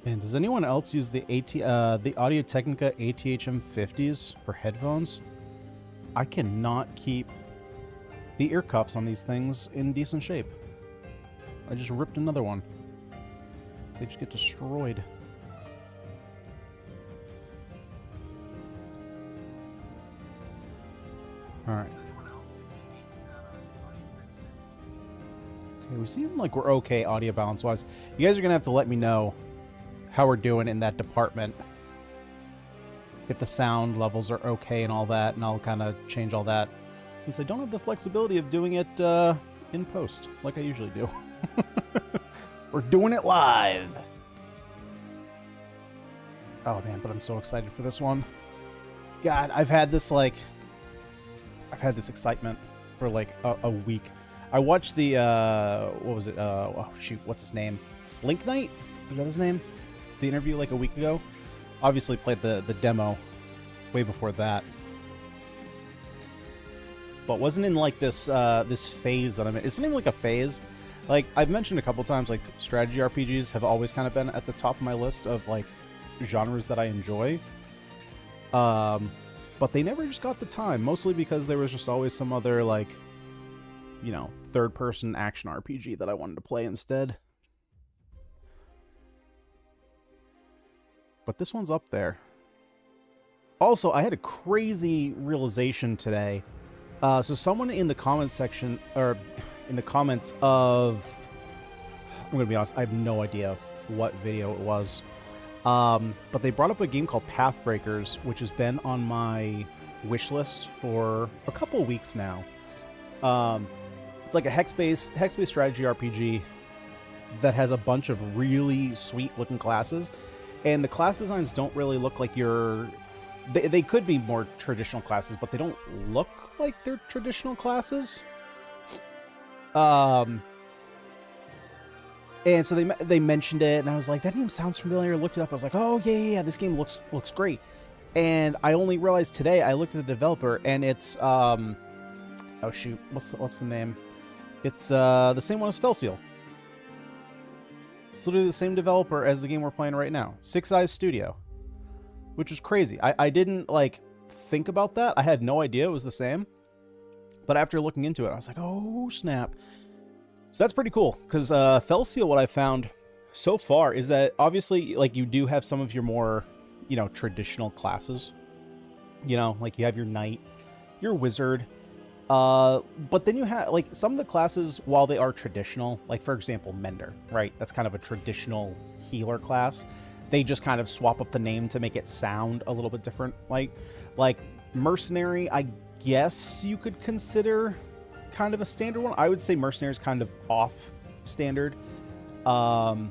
And does anyone else use the the Audio-Technica ATHM50s for headphones? I cannot keep the ear cuffs on these things in decent shape. I just ripped another one. They just get destroyed. Alright. Okay, we seem like we're okay audio balance-wise. You guys are going to have to let me know how we're doing in that department. If the sound levels are okay and all that, and I'll kind of change all that. Since I don't have the flexibility of doing it in post, like I usually do. We're doing it live! Oh man, but I'm so excited for this one. God, I've had this excitement for like a week. I watched the, what was it? Oh shoot, what's his name? Link Knight? Is that his name? The interview like a week ago. Obviously played the demo way before that. But wasn't in like this this phase that I'm in. It's not even like a phase. Like I've mentioned a couple times, like strategy RPGs have always kind of been at the top of my list of like genres that I enjoy. But they never just got the time, mostly because there was just always some other like, you know, third-person action RPG that I wanted to play instead. But this one's up there. Also, I had a crazy realization today. So someone in the comments section, or in the comments of, I'm going to be honest, I have no idea what video it was. But they brought up a game called Pathbreakers, which has been on my wish list for a couple weeks now. It's like a hex-based strategy RPG that has a bunch of really sweet-looking classes. And the class designs don't really look like they could be more traditional classes, but they don't look like they're traditional classes. And so they mentioned it, and I was like, that name sounds familiar. Looked it up. I was like, oh yeah, this game looks great. And I only realized today. I looked at the developer, and it's oh shoot, what's the name? It's the same one as Felseal. It's literally the same developer as the game we're playing right now, Six Eyes Studio, which is crazy. I didn't like think about that. I had no idea it was the same, but after looking into it, I was like, oh snap. So that's pretty cool, because Felseal, what I found so far is that obviously, like, you do have some of your more, you know, traditional classes. You know, like you have your knight, your wizard, but then you have, like, some of the classes, while they are traditional, like, for example, Mender, right? That's kind of a traditional healer class. They just kind of swap up the name to make it sound a little bit different. Like Mercenary, I guess you could consider kind of a standard one. I would say Mercenary is kind of off standard. What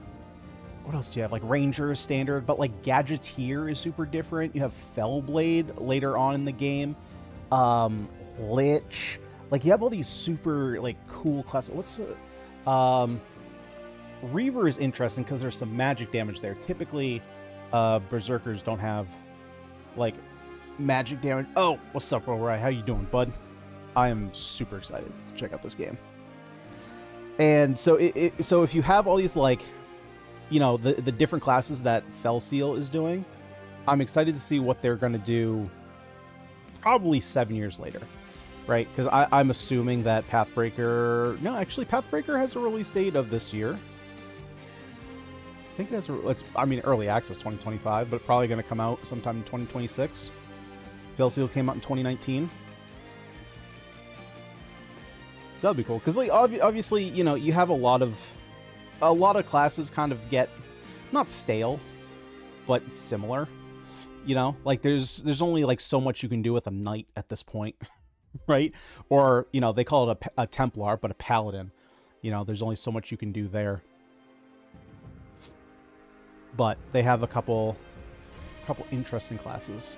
else do you have? Like Ranger is standard, but like Gadgeteer is super different. You have Fellblade later on in the game. Lich. Like, you have all these super like cool classes. What's Reaver is interesting because there's some magic damage there. Typically, Berserkers don't have like magic damage. Oh, what's up, Verroa? How you doing, bud? I am super excited to check out this game. And so so if you have all these, like, you know, the different classes that Felseal is doing, I'm excited to see what they're going to do probably 7 years later, right? Because I'm assuming that Pathbreaker... No, actually, Pathbreaker has a release date of this year. I think it has early access 2025, but probably going to come out sometime in 2026. Felseal came out in 2019. So that'd be cool, because like obviously, you know, you have a lot of classes kind of get not stale, but similar. You know, like there's only like so much you can do with a knight at this point, right? Or, you know, they call it a Templar, but a paladin. You know, there's only so much you can do there. But they have a couple interesting classes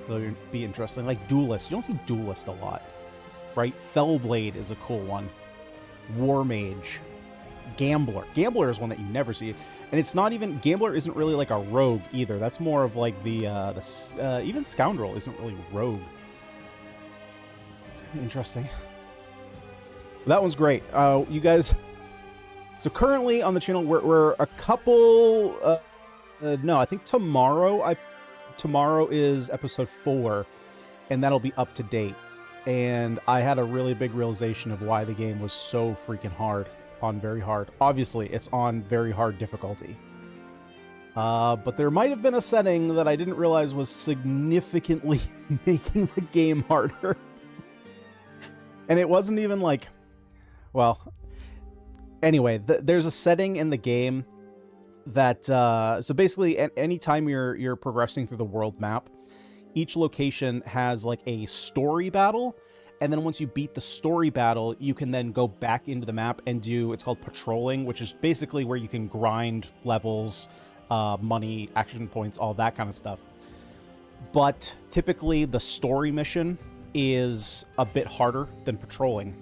that would be interesting, like Duelist. You don't see Duelist a lot. Right? Fellblade is a cool one. War Mage. Gambler. Gambler is one that you never see. And it's not even... Gambler isn't really like a rogue either. That's more of like the even Scoundrel isn't really rogue. It's kind of interesting. That one's great. You guys... So currently on the channel, we're a couple No, I think tomorrow is episode 4, and that'll be up to date. And I had a really big realization of why the game was so freaking hard on very hard. Obviously, it's on very hard difficulty. But there might have been a setting that I didn't realize was significantly making the game harder. And it wasn't even like, well, anyway, there's a setting in the game that, so basically anytime you're progressing through the world map, each location has like a story battle. And then once you beat the story battle, you can then go back into the map and do, it's called patrolling, which is basically where you can grind levels, money, action points, all that kind of stuff. But typically the story mission is a bit harder than patrolling.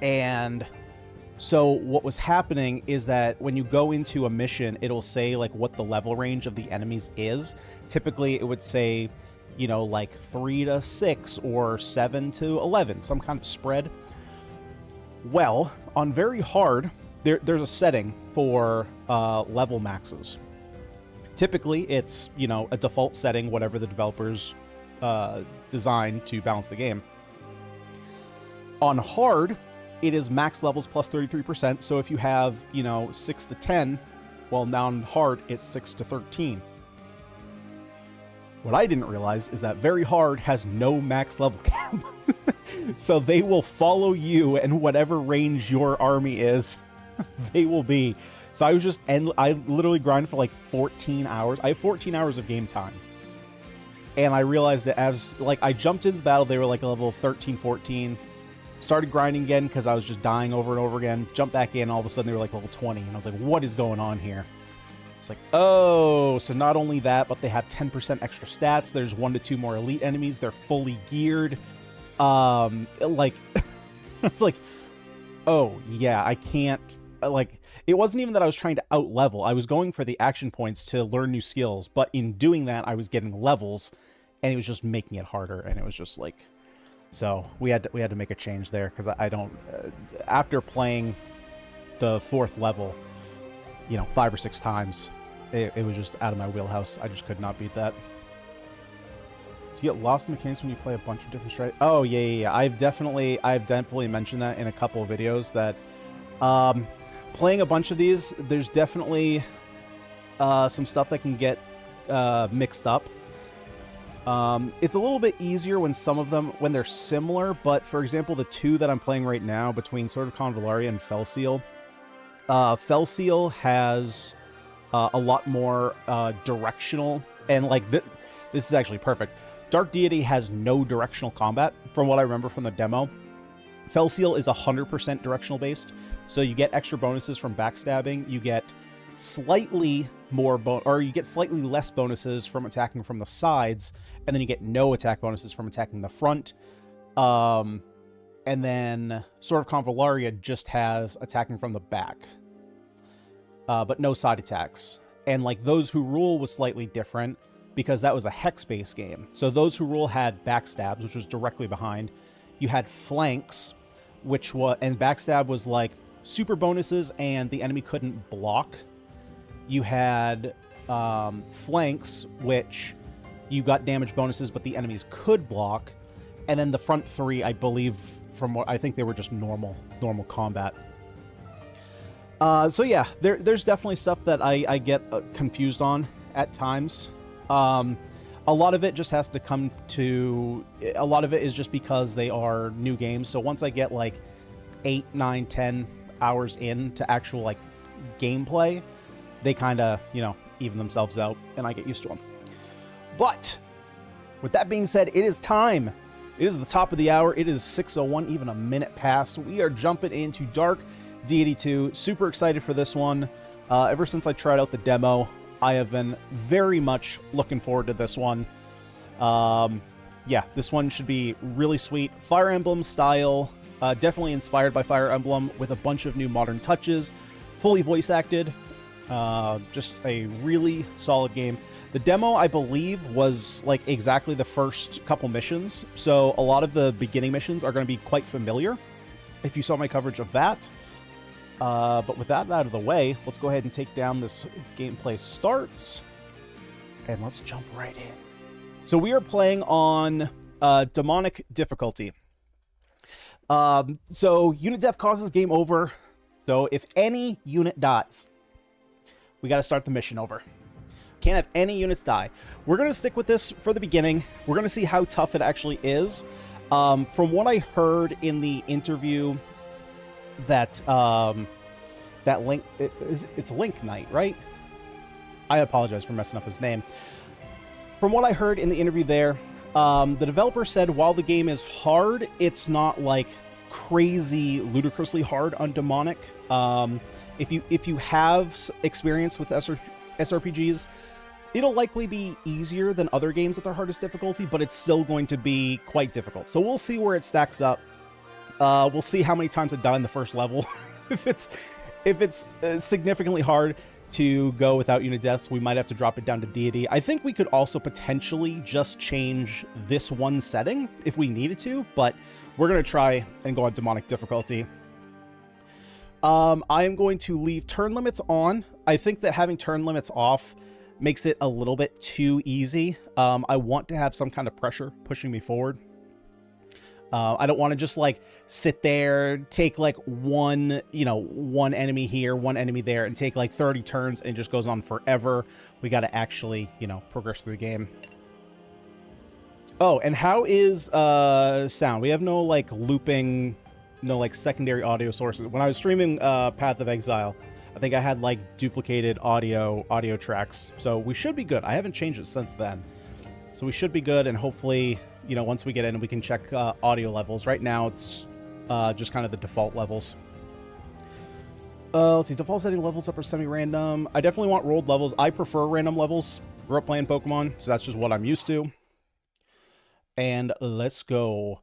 And so what was happening is that when you go into a mission, it'll say like what the level range of the enemies is. Typically it would say, you know, like 3 to 6 or 7 to 11, some kind of spread. Well, on very hard, there's a setting for level maxes. Typically, it's, you know, a default setting, whatever the developers designed to balance the game. On hard, it is max levels plus 33%. So if you have, you know, 6 to 10, well, now on hard, it's 6 to 13. What I didn't realize is that very hard has no max level cap. So they will follow you, and whatever range your army is, they will be. So I was just, I literally grinded for like 14 hours. I have 14 hours of game time. And I realized that as, like, I jumped into the battle, they were like a level 13, 14. Started grinding again because I was just dying over and over again. Jumped back in, all of a sudden they were like level 20. And I was like, what is going on here? It's like, oh, so not only that, but they have 10% extra stats. There's 1 to 2 more elite enemies. They're fully geared. Like, it's like, oh, yeah, I can't, like, it wasn't even that I was trying to out-level. I was going for the action points to learn new skills, but in doing that, I was getting levels, and it was just making it harder, and it was just like, so we had to make a change there, because I don't, after playing the 4th level, you know, 5 or 6 times, it was just out of my wheelhouse. I just could not beat that. Do you get lost in mechanics when you play a bunch of different strategies? Oh, yeah. I've definitely mentioned that in a couple of videos, that playing a bunch of these, there's definitely some stuff that can get mixed up. It's a little bit easier when some of them, when they're similar, but for example, the 2 that I'm playing right now between Sword of Convallaria and Felseal, Felseal has a lot more directional, and like this is actually perfect. Dark Deity has no directional combat, from what I remember from the demo. Felseal is 100% directional based, so you get extra bonuses from backstabbing. You get slightly more, or you get slightly less bonuses from attacking from the sides, and then you get no attack bonuses from attacking the front. And then Sword of Convallaria just has attacking from the back, but no side attacks. And like Those Who Rule was slightly different because that was a hex-based game. So Those Who Rule had backstabs, which was directly behind. You had flanks, which was, and backstab was like super bonuses and the enemy couldn't block. You had flanks, which you got damage bonuses, but the enemies could block. And then the front 3, I believe, from what I think they were just normal combat. So yeah, there's definitely stuff that I get confused on at times. A lot of it just has to come to, a lot of it is just because they are new games. So once I get like 8, 9, 10 hours into actual like gameplay, they kind of, you know, even themselves out and I get used to them. But with that being said, it is time. It is the top of the hour. It is 6:01, even a minute past. We are jumping into Dark Deity 2. Super excited for this one. Ever since I tried out the demo, I have been very much looking forward to this one. Yeah, this one should be really sweet. Fire Emblem style, definitely inspired by Fire Emblem with a bunch of new modern touches, fully voice acted. Just a really solid game. The demo, I believe, was like exactly the first couple missions, so a lot of the beginning missions are going to be quite familiar if you saw my coverage of that. But with that out of the way, let's go ahead and take down this gameplay starts. And let's jump right in. So we are playing on demonic difficulty. So unit death causes game over. So if any unit dies, we got to start the mission over. Can't have any units die. We're going to stick with this for the beginning. We're going to see how tough it actually is. From what I heard in the interview, that Link, it's Link Knight, right? I apologize for messing up his name. From what I heard in the interview there, the developer said while the game is hard, it's not like crazy, ludicrously hard on demonic. If you have experience with SRPGs, it'll likely be easier than other games at their hardest difficulty, but it's still going to be quite difficult. So we'll see where it stacks up. We'll see how many times I die in the first level. If it's significantly hard to go without unit deaths, we might have to drop it down to Deity. I think we could also potentially just change this one setting if we needed to, but we're going to try and go on demonic difficulty. I am going to leave turn limits on. I think that having turn limits off makes it a little bit too easy. I want to have some kind of pressure pushing me forward. I don't want to just like sit there, take like one enemy here, one enemy there, and take like 30 turns and it just goes on forever. We got to actually, progress through the game. Oh, and how is sound? We have no like looping, no like secondary audio sources. When I was streaming Path of Exile, I think I had like duplicated audio tracks. So we should be good. I haven't changed it since then. So we should be good, and hopefully, once we get in, we can check audio levels. Right now, it's just kind of the default levels. Let's see, default setting levels up are semi-random. I definitely want rolled levels. I prefer random levels. Grew up playing Pokemon, so that's just what I'm used to. And let's go.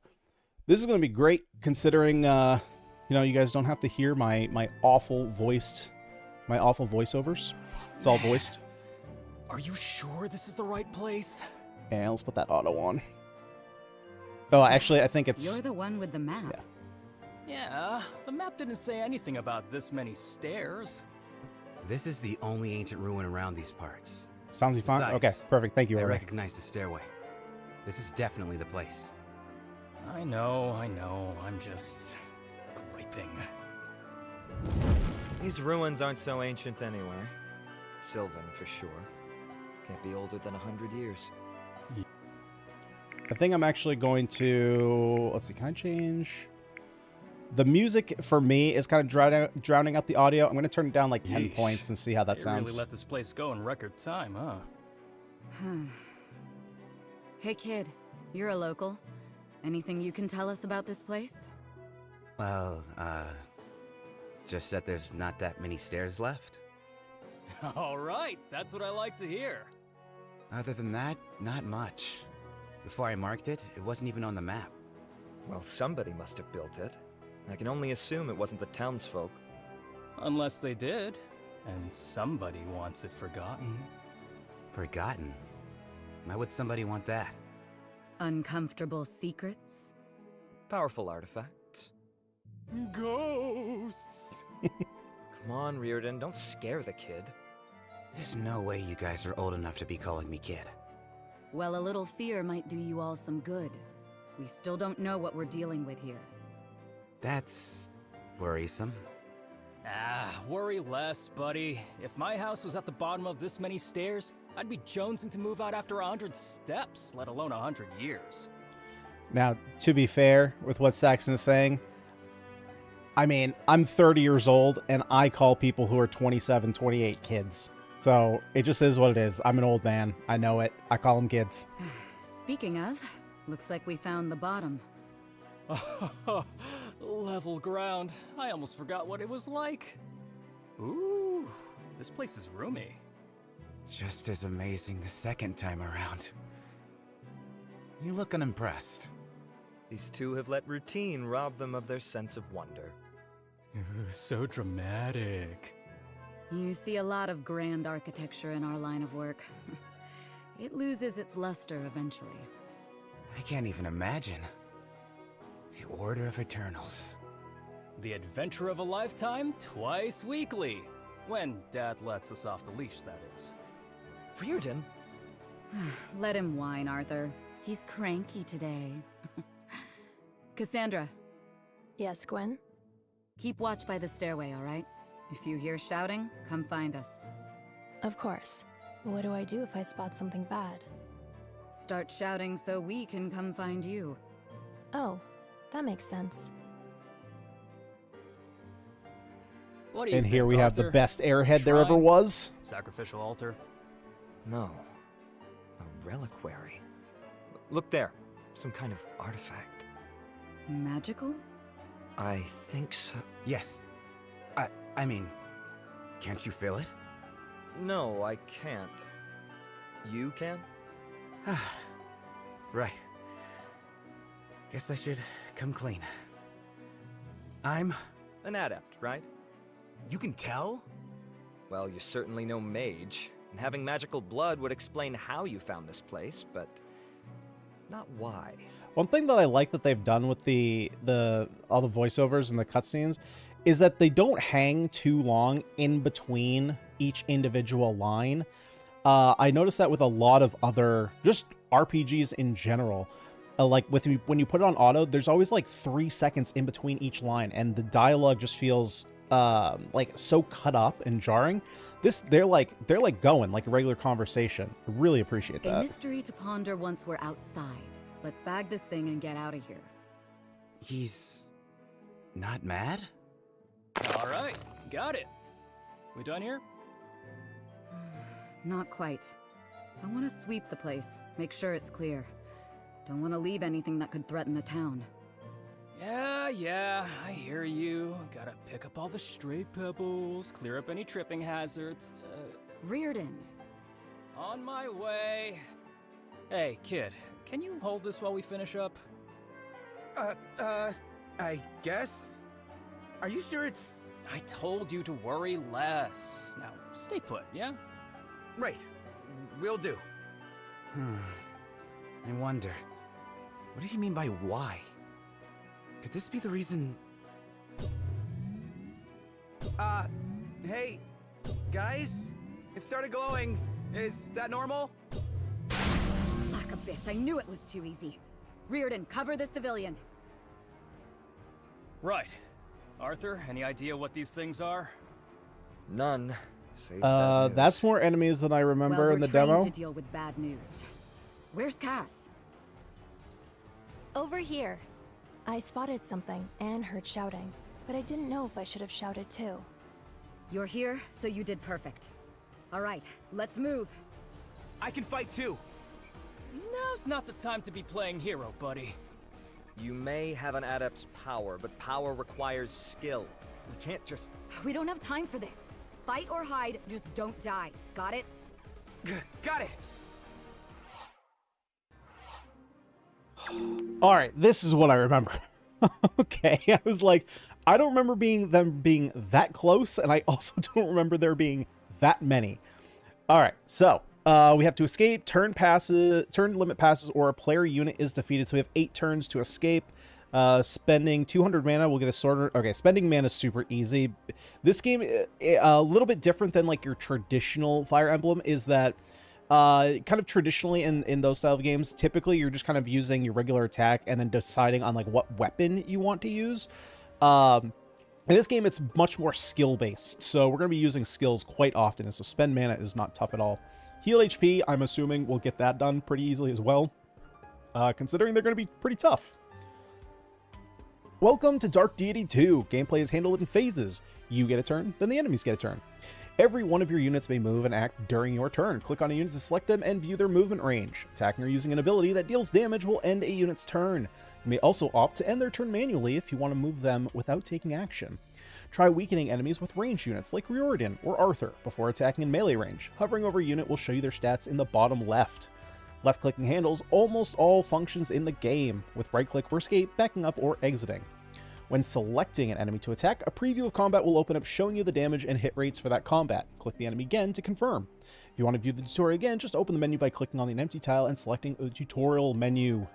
This is going to be great, considering, you guys don't have to hear my awful voiceovers. It's all voiced. Are you sure this is the right place? And let's put that auto on. Oh, actually, I think it's... You're the one with the map. Yeah, the map didn't say anything about this many stairs. This is the only ancient ruin around these parts. Sounds fine? Besides, Okay, perfect. Thank you, I Rory. recognize the stairway. This is definitely the place. I know. I'm just griping. These ruins aren't so ancient anyway. Sylvan, for sure. Can't be older than 100 years. I think I'm actually going to... Let's see, can I change... The music, for me, is kind of drowning out the audio. I'm going to turn it down like 10 points and see how that sounds. Really let this place go in record time, huh? Hey kid, you're a local. Anything you can tell us about this place? Well, just that there's not that many stairs left. All right, that's what I like to hear. Other than that, not much. Before I marked it, it wasn't even on the map. Well, somebody must have built it. I can only assume it wasn't the townsfolk. Unless they did, and somebody wants it forgotten. Forgotten? Why would somebody want that? Uncomfortable secrets? Powerful artifacts. Ghosts! Come on, Reardon, don't scare the kid. There's no way you guys are old enough to be calling me kid. Well, a little fear might do you all some good. We still don't know what we're dealing with here. That's... worrisome. Worry less, buddy. If my house was at the bottom of this many stairs, I'd be jonesing to move out after 100 steps, let alone 100 years. Now, to be fair with what Saxon is saying, I mean, I'm 30 years old, and I call people who are 27, 28 kids. So, it just is what it is. I'm an old man. I know it. I call them kids. Speaking of, looks like we found the bottom. Level ground. I almost forgot what it was like. Ooh, this place is roomy. Just as amazing the second time around. You look unimpressed. These two have let routine rob them of their sense of wonder. So dramatic. You see a lot of grand architecture in our line of work. It loses its luster eventually. I can't even imagine. The Order of Eternals. The adventure of a lifetime, twice weekly. When Dad lets us off the leash, that is. Reardon? Let him whine, Arthur. He's cranky today. Cassandra, Yes, Gwen? keep watch by the stairway, all right? If you hear shouting, come find us. Of course. What do I do if I spot something bad? Start shouting so we can come find you. Oh, that makes sense. What do you And think, here we have the Arthur? best airhead there ever Shrine? was. Sacrificial altar? No. A reliquary. Look there. Some kind of artifact. Magical? I think so. Yes. I mean, can't you feel it? No, I can't. You can? Right. Guess I should come clean. I'm... An adept, right? You can tell? Well, you're certainly no mage, and having magical blood would explain how you found this place, but not why. One thing that I like that they've done with all the voiceovers and the cutscenes is that they don't hang too long in between each individual line. I noticed that with a lot of other just RPGs in general. Like when you put it on auto, there's always like 3 seconds in between each line, and the dialogue just feels like so cut up and jarring. They're like going like a regular conversation. I really appreciate A that. mystery to ponder once we're outside. Let's bag this thing and get out of here. He's... not mad? All right, got it. We done here? Not quite. I want to sweep the place, make sure it's clear. Don't want to leave anything that could threaten the town. Yeah, I hear you. Gotta pick up all the stray pebbles, clear up any tripping hazards. Reardon! On my way. Hey, kid, can you hold this while we finish up? I guess? Are you sure it's... I told you to worry less. Now, stay put, yeah? Right. Will do. I wonder... what did he mean by why? Could this be the reason... hey, guys? It started glowing. Is that normal? Black Abyss, I knew it was too easy. Reardon, cover the civilian. Right. Arthur, any idea what these things are? None. Save bad news. That's more enemies than I remember Well, in the we're trained demo. to deal with bad news. Where's Cass? Over here. I spotted something and heard shouting, but I didn't know if I should have shouted too. You're here, so you did perfect. All right, let's move. I can fight too. Now's not the time to be playing hero, buddy. You may have an adept's power, but power requires skill. You can't just... We don't have time for this. Fight or hide, just don't die. Got it? Got it! All right, this is what I remember. Okay, I was like, I don't remember them being that close, and I also don't remember there being that many. All right, so we have to escape, turn limit passes, or a player unit is defeated. So we have 8 turns to escape. Spending 200 mana, we'll get a sorter. Okay, spending mana is super easy. This game, a little bit different than like your traditional Fire Emblem, is that kind of traditionally in those style of games, typically you're just kind of using your regular attack and then deciding on like what weapon you want to use. In this game, it's much more skill-based, so we're going to be using skills quite often, and so spend mana is not tough at all. Heal HP, I'm assuming we'll get that done pretty easily as well, considering they're going to be pretty tough. Welcome to Dark Deity 2. Gameplay is handled in phases. You get a turn, then the enemies get a turn. Every one of your units may move and act during your turn. Click on a unit to select them and view their movement range. Attacking or using an ability that deals damage will end a unit's turn. You may also opt to end their turn manually if you want to move them without taking action. Try weakening enemies with ranged units like Riordan or Arthur before attacking in melee range. Hovering over a unit will show you their stats in the bottom left. Left-clicking handles almost all functions in the game, with right-click for escape, backing up, or exiting. When selecting an enemy to attack, a preview of combat will open up showing you the damage and hit rates for that combat. Click the enemy again to confirm. If you want to view the tutorial again, just open the menu by clicking on the empty tile and selecting the tutorial menu.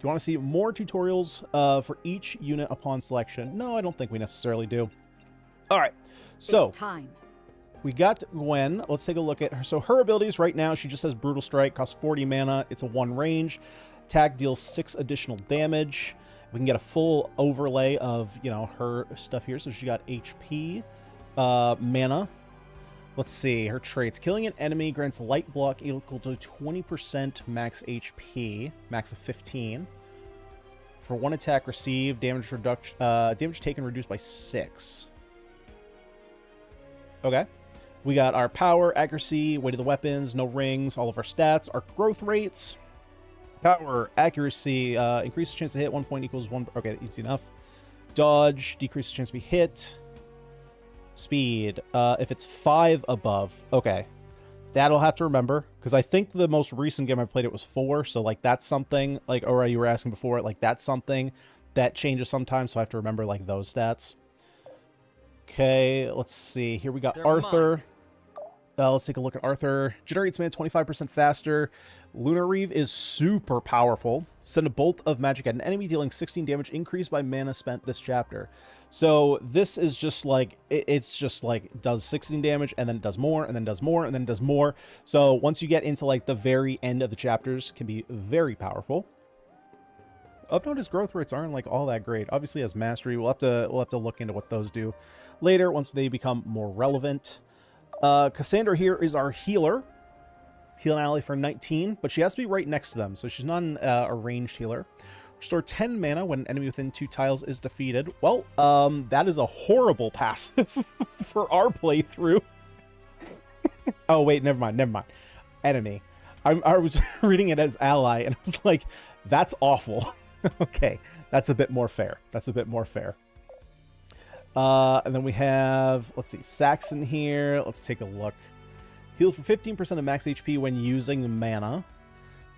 you want to see more tutorials for each unit upon selection? No, I don't think we necessarily do. All right, so It's time. we got Gwen. Let's take a look at her. So her abilities right now, she just has Brutal Strike, costs 40 mana. It's a 1 range. Attack deals 6 additional damage. We can get a full overlay of, you know, her stuff here. So she got HP, mana. Let's see, her traits. Killing an enemy grants light block equal to 20% max HP, max of 15. For 1 attack received, damage reduction, damage taken reduced by 6. Okay. We got our power, accuracy, weight of the weapons, no rings, all of our stats, our growth rates. Power, accuracy, increases chance to hit, 1 point equals 1. Okay, easy enough. Dodge, decreases chance to be hit. Speed, if it's 5 above. Okay. That'll have to remember, because I think the most recent game I played it was 4, so like that's something, like, or you were asking before, like that's something that changes sometimes, so I have to remember like those stats. Okay, let's see. Here we got Arthur. Let's take a look at Arthur. Generates mana 25% faster. Lunar Reeve is super powerful. Send a bolt of magic at an enemy, dealing 16 damage, increased by mana spent this chapter. So this is just like, it's just like, does 16 damage, and then it does more, and then does more, and then does more. So once you get into like the very end of the chapters, can be very powerful. I've noticed growth rates aren't like all that great. Obviously as mastery, we'll have to look into what those do later once they become more relevant. Cassandra here is our healer. Heal an ally for 19, but she has to be right next to them, so she's not a ranged healer. Restore 10 mana when an enemy within 2 tiles is defeated. Well, that is a horrible passive for our playthrough. Oh, wait, never mind. Enemy. I was reading it as ally, and I was like, that's awful. Okay, that's a bit more fair. And then we have, let's see, Saxon here. Let's take a look. Heal for 15% of max HP when using mana.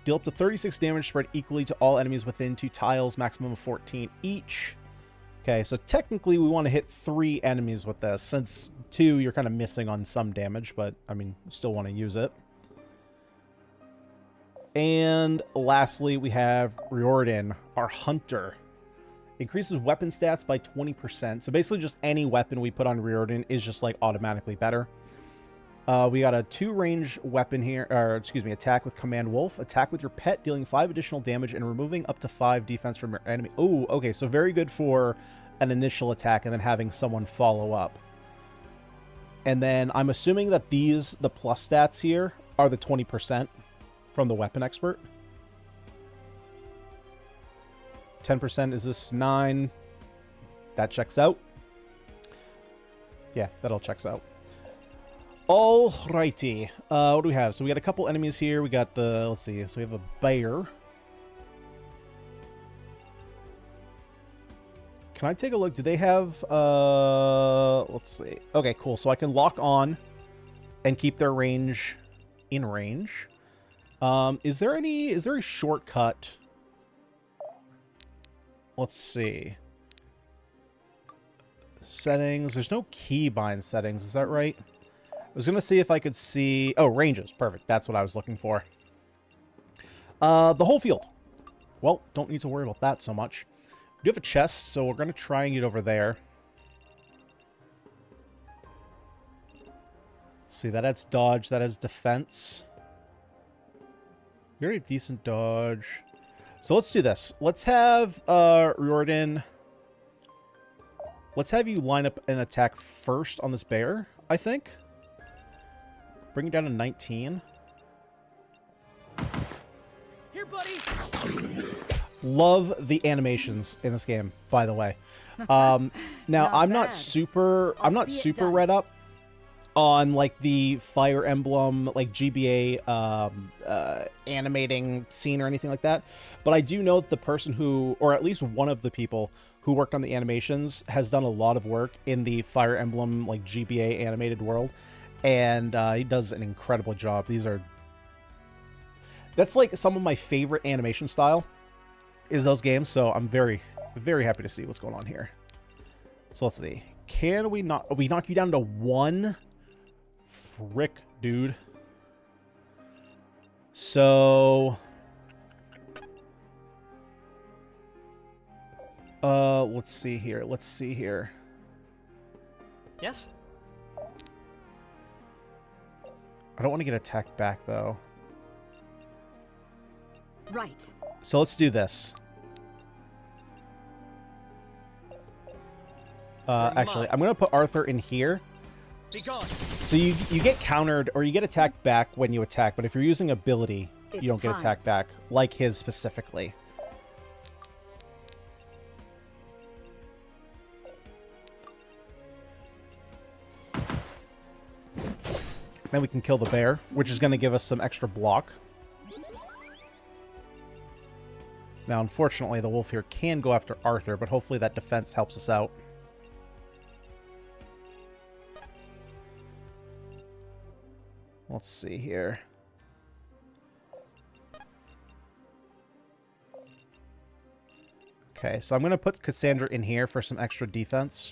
Deal up to 36 damage spread equally to all enemies within 2 tiles, maximum of 14 each. Okay, so technically we want to hit 3 enemies with this. Since 2, you're kind of missing on some damage, but, I mean, still want to use it. And lastly, we have Riordan, our hunter. Increases weapon stats by 20%. So basically just any weapon we put on Riordan is just like automatically better. We got a 2-range weapon here, or excuse me, attack with Command Wolf. Attack with your pet, dealing 5 additional damage and removing up to 5 defense from your enemy. Oh, okay, so very good for an initial attack and then having someone follow up. And then I'm assuming that the plus stats here are the 20% from the weapon expert. 10% is this 9. That checks out. Yeah, that all checks out. Alrighty. What do we have? So we got a couple enemies here. We got the, let's see, so we have a bear. Can I take a look? Do they have, let's see. Okay, cool. So I can lock on and keep their range in range. Is there a shortcut? Let's see. Settings. There's no keybind settings. Is that right? I was going to see if I could see... Oh, ranges. Perfect. That's what I was looking for. The whole field. Well, don't need to worry about that so much. We do have a chest, so we're going to try and get over there. See, that adds dodge. That adds defense. Very decent dodge. So let's do this. Let's have Riordan. Let's have you line up an attack first on this bear, I think. Bring it down to 19. Here, buddy. Love the animations in this game, by the way. Now I'm not super read up on like the Fire Emblem like GBA animating scene or anything like that, but I do know that the person who, or at least one of the people who worked on the animations, has done a lot of work in the Fire Emblem like GBA animated world, and he does an incredible job. That's like some of my favorite animation style is those games, so I'm very, very happy to see what's going on here. So let's see. Can we knock you down to 1? Frick, dude. So Let's see here. Let's see here. Yes? I don't want to get attacked back, though. Right. So let's do this. Actually, I'm going to put Arthur in here. Be gone. So you get countered, or you get attacked back when you attack, but if you're using ability, It's you don't get time. attacked back, like his specifically. Then we can kill the bear, which is going to give us some extra block. Now, unfortunately, the wolf here can go after Arthur, but hopefully that defense helps us out. Let's see here. Okay, so I'm going to put Cassandra in here for some extra defense.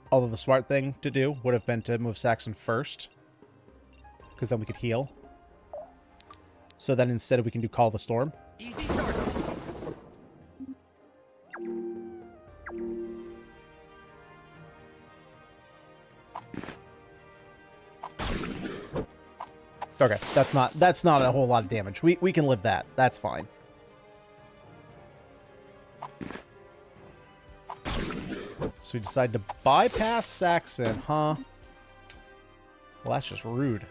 Although the smart thing to do would have been to move Saxon first, because then we could heal. So then instead we can do Call the Storm. Easy target. Okay, that's not a whole lot of damage. We can live that. That's fine. So we decide to bypass Saxon, huh? Well, that's just rude.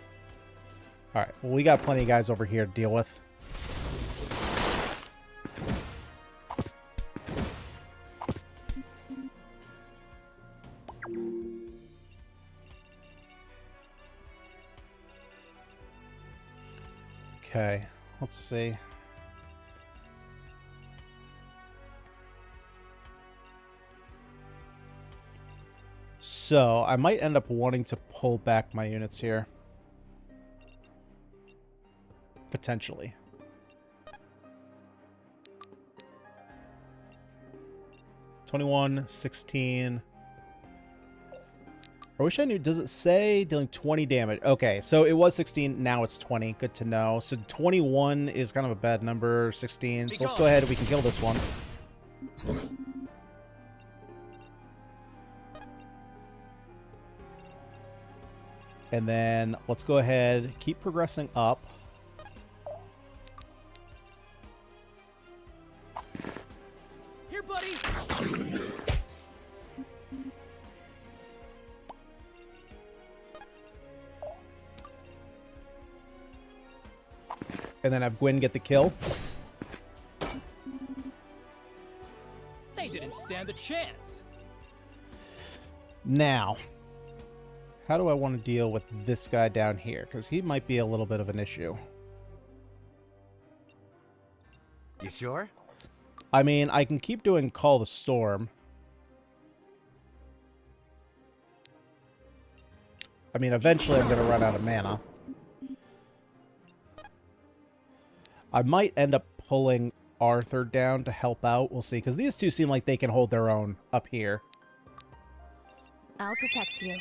Alright, well, we got plenty of guys over here to deal with. Okay, let's see. So, I might end up wanting to pull back my units here. Potentially. $21, $16. I wish I knew. Does it say dealing 20 damage? Okay, so it was 16. Now it's 20. Good to know. So 21 is kind of a bad number. 16. So let's go ahead and we can kill this one. And then let's go ahead, keep progressing up. Here, buddy. And then have Gwyn get the kill. They didn't stand a chance. Now, how do I want to deal with this guy down here? Because he might be a little bit of an issue. You sure? I mean, I can keep doing Call the Storm. I mean, eventually I'm going to run out of mana. I might end up pulling Arthur down to help out. We'll see. Because these two seem like they can hold their own up here. I'll protect you.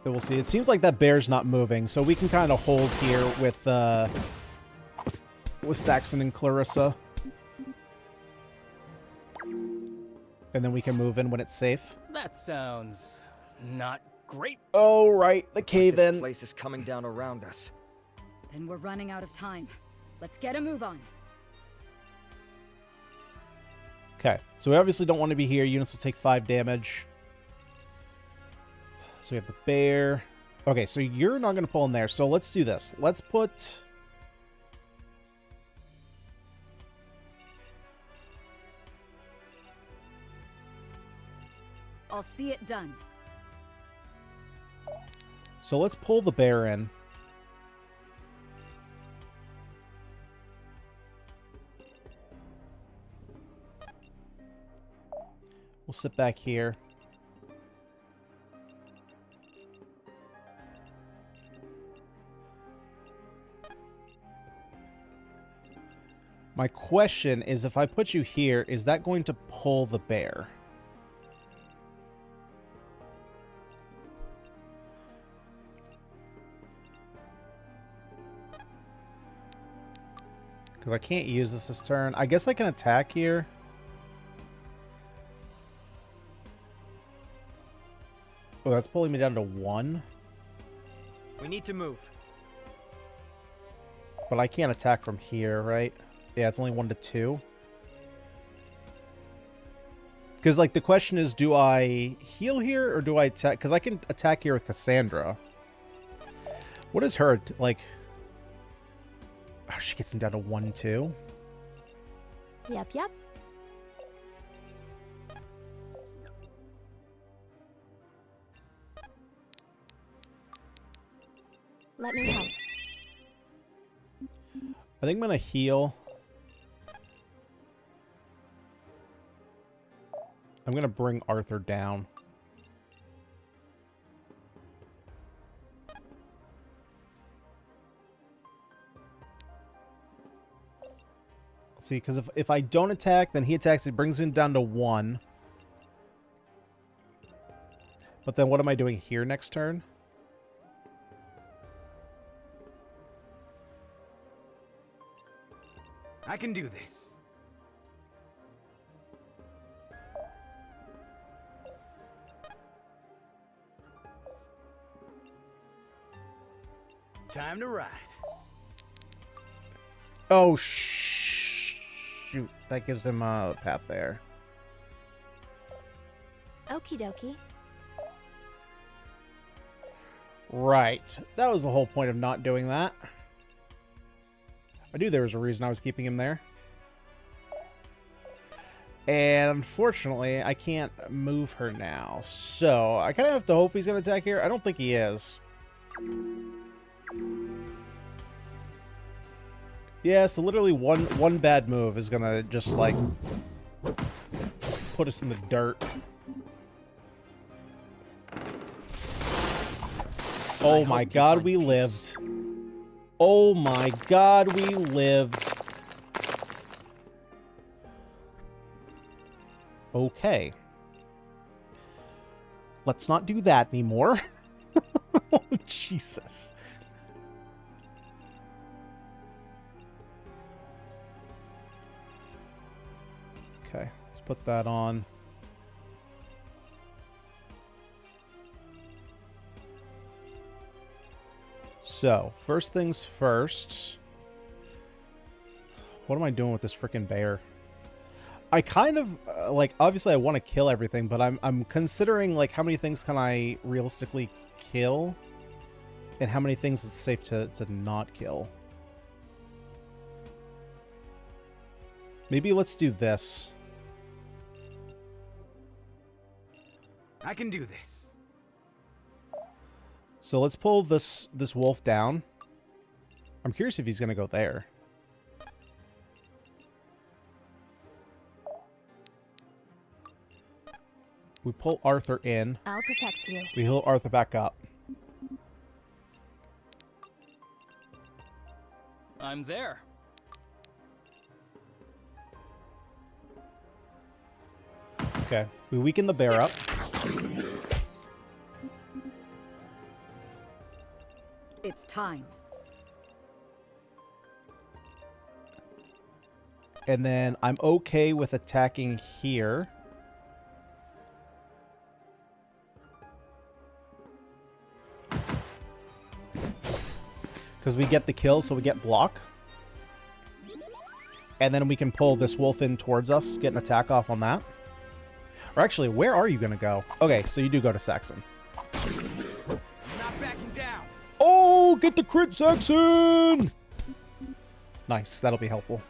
So we'll see. It seems like that bear's not moving, so we can kind of hold here with Saxon and Clarissa. And then we can move in when it's safe. That sounds not great. Oh, right. The Looks like cave this in. place is coming down around us. Then we're running out of time. Let's get a move on. Okay, so we obviously don't want to be here. Units will take 5 damage. So we have the bear. Okay, so you're not going to pull in there. So let's do this. Let's put... I'll see it done. So let's pull the bear in. We'll sit back here. My question is, if I put you here, is that going to pull the bear? Because I can't use this turn. I guess I can attack here. Oh, that's pulling me down to 1. We need to move. But I can't attack from here, right? Yeah, it's only 1 to 2. Because, like, the question is, do I heal here or do I attack? Because I can attack here with Cassandra. What is her, like... Oh, she gets him down to 1, 2. Yep, yep. Let me help. I think I'm going to heal. I'm going to bring Arthur down. Let's see, because if I don't attack, then he attacks. It brings him down to 1. But then what am I doing here next turn? I can do this. Time to ride. Oh, shoot. That gives him a path there. Okie dokie. Right. That was the whole point of not doing that. I knew there was a reason I was keeping him there. And unfortunately, I can't move her now. So, I kind of have to hope he's going to attack here. I don't think he is. Yeah, so literally one bad move is going to just, like, put us in the dirt. Oh my god, we lived. Oh my god, we lived. Okay. Let's not do that anymore. Oh, Jesus. Okay, let's put that on. So, first things first. What am I doing with this freaking bear? I kind of, like, obviously I want to kill everything, but I'm considering, like, how many things can I realistically kill? And how many things it's safe to not kill? Maybe let's do this. I can do this. So let's pull this wolf down. I'm curious if he's going to go there. We pull Arthur in. I'll protect you. We heal Arthur back up. I'm there. Okay. We weaken the bear up. It's time. And then I'm okay with attacking here. Because we get the kill, so we get block. And then we can pull this wolf in towards us, get an attack off on that. Or actually, where are you going to go? Okay, so you do go to Saxon. Not backing down. Oh, get the crit, Saxon! Nice, that'll be helpful.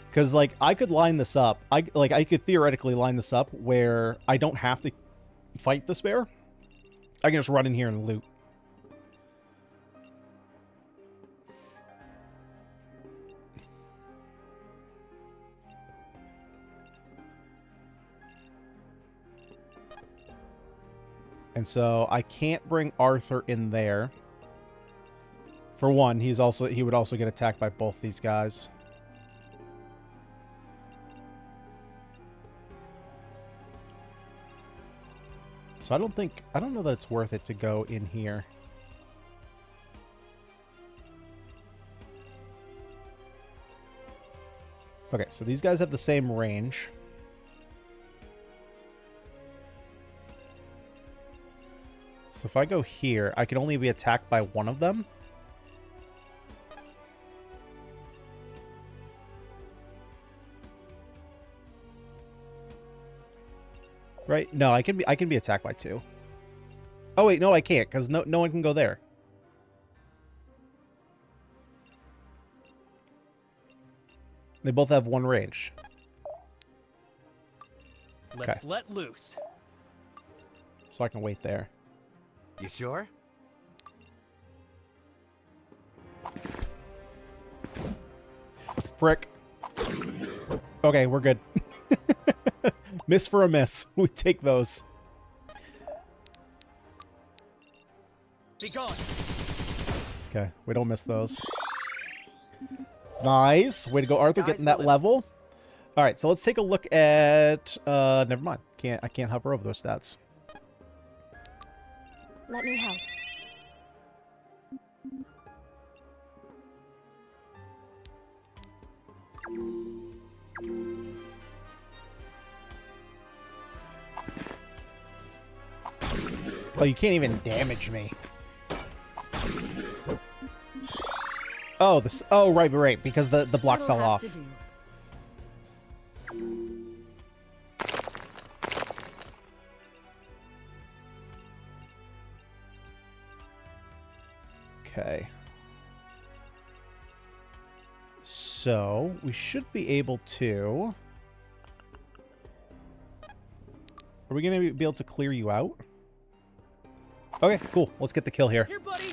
Because, like, I could line this up. I could theoretically line this up where I don't have to fight this bear. I can just run in here and loot. And so I can't bring Arthur in there. For one, he would also get attacked by both these guys. So I don't know that it's worth it to go in here. Okay, so these guys have the same range. So if I go here, I can only be attacked by one of them. Right? No, I can be attacked by two. Oh wait, no, I can't, because no one can go there. They both have one range. Let's let loose. So I can wait there. You sure? Frick. Okay, we're good. Miss for a miss. We take those. Be gone. Okay, we don't miss those. Nice. Way to go, Arthur, getting that level. All right, so let's take a look at... never mind. I can't hover over those stats. Let me help. Oh, you can't even damage me. Oh, this. Oh, right, because the block It'll fell have off. to do. Okay. So, we should be able to... Are we going to be able to clear you out? Okay, cool. Let's get the kill here. Here, buddy.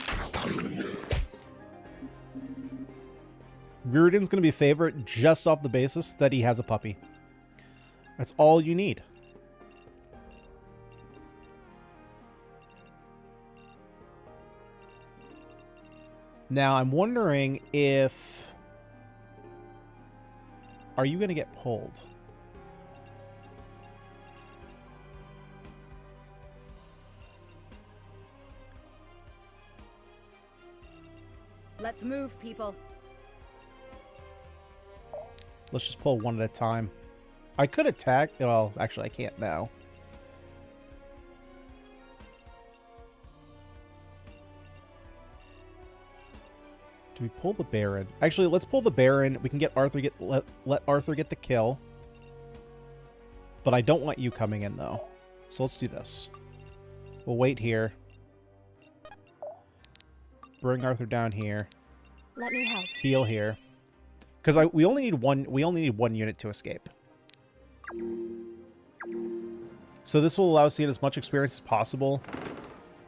Reardon's going to be a favorite just off the basis that he has a puppy. That's all you need. Now, I'm wondering if... Are you going to get pulled? Let's move, people. Let's just pull one at a time. I could attack. Well, actually, I can't now. Do we pull the Baron? Actually, let's pull the Baron. We can get Arthur let Arthur get the kill. But I don't want you coming in, though. So let's do this. We'll wait here. Bring Arthur down here. Let me help. Heal here. Because we only need one unit to escape. So this will allow us to get as much experience as possible.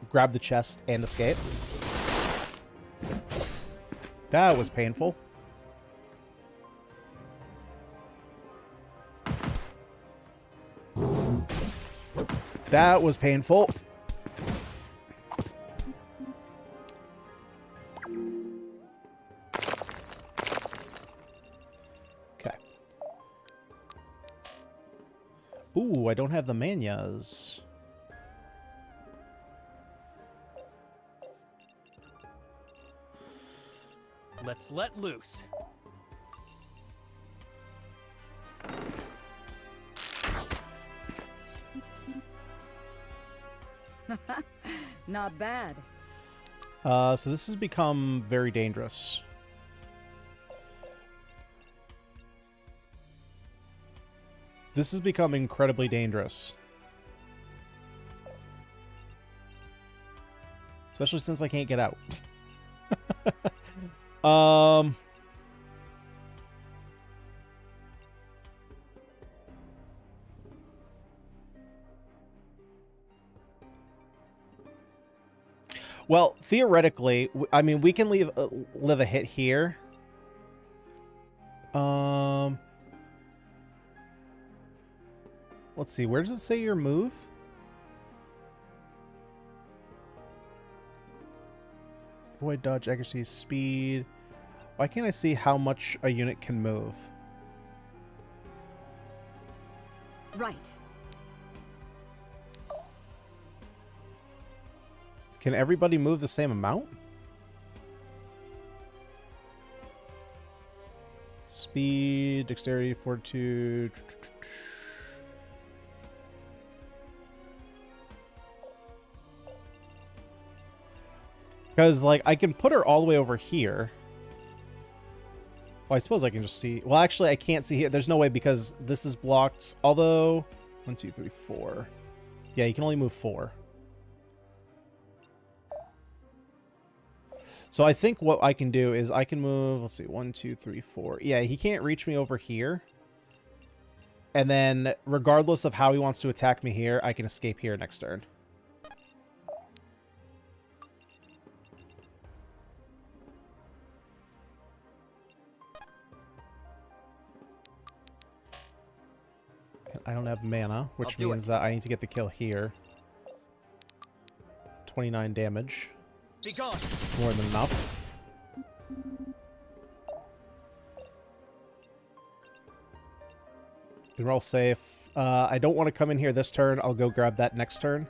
Grab the chest and escape. That was painful. That was painful. Okay. Ooh, I don't have the Manyas. Let's let loose. Not bad. So this has become very dangerous. This has become incredibly dangerous. Especially since I can't get out. Well, theoretically, I mean, we can live a hit here. Let's see. Where does it say your move? avoid, dodge, accuracy, speed. Why can't I see how much a unit can move? Right. Can everybody move the same amount? Speed, dexterity, fortitude. Because, like, I can put her all the way over here. Well, I suppose I can just see... Well, actually, I can't see here. There's no way because this is blocked. Although... 1, 2, 3, 4. Yeah, you can only move 4. So I think what I can do is I can move... Let's see. 1, 2, 3, 4. Yeah, he can't reach me over here. And then, regardless of how he wants to attack me here, I can escape here next turn. I don't have mana, which means that I need to get the kill here. 29 damage. Be gone. More than enough. We're all safe. I don't want to come in here this turn. I'll go grab that next turn.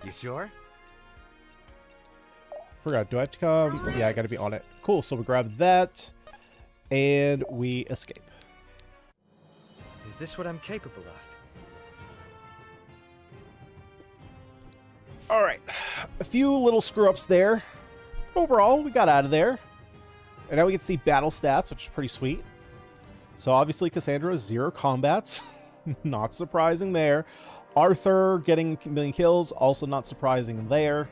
You sure? Forgot, do I have to come? Yeah, I gotta be on it. Cool, so we grab that, and we escape. Is this what I'm capable of? Alright, a few little screw-ups there. Overall, we got out of there. And now we can see battle stats, which is pretty sweet. So obviously Cassandra is 0 combats. Not surprising there. Arthur getting a million kills, also not surprising there.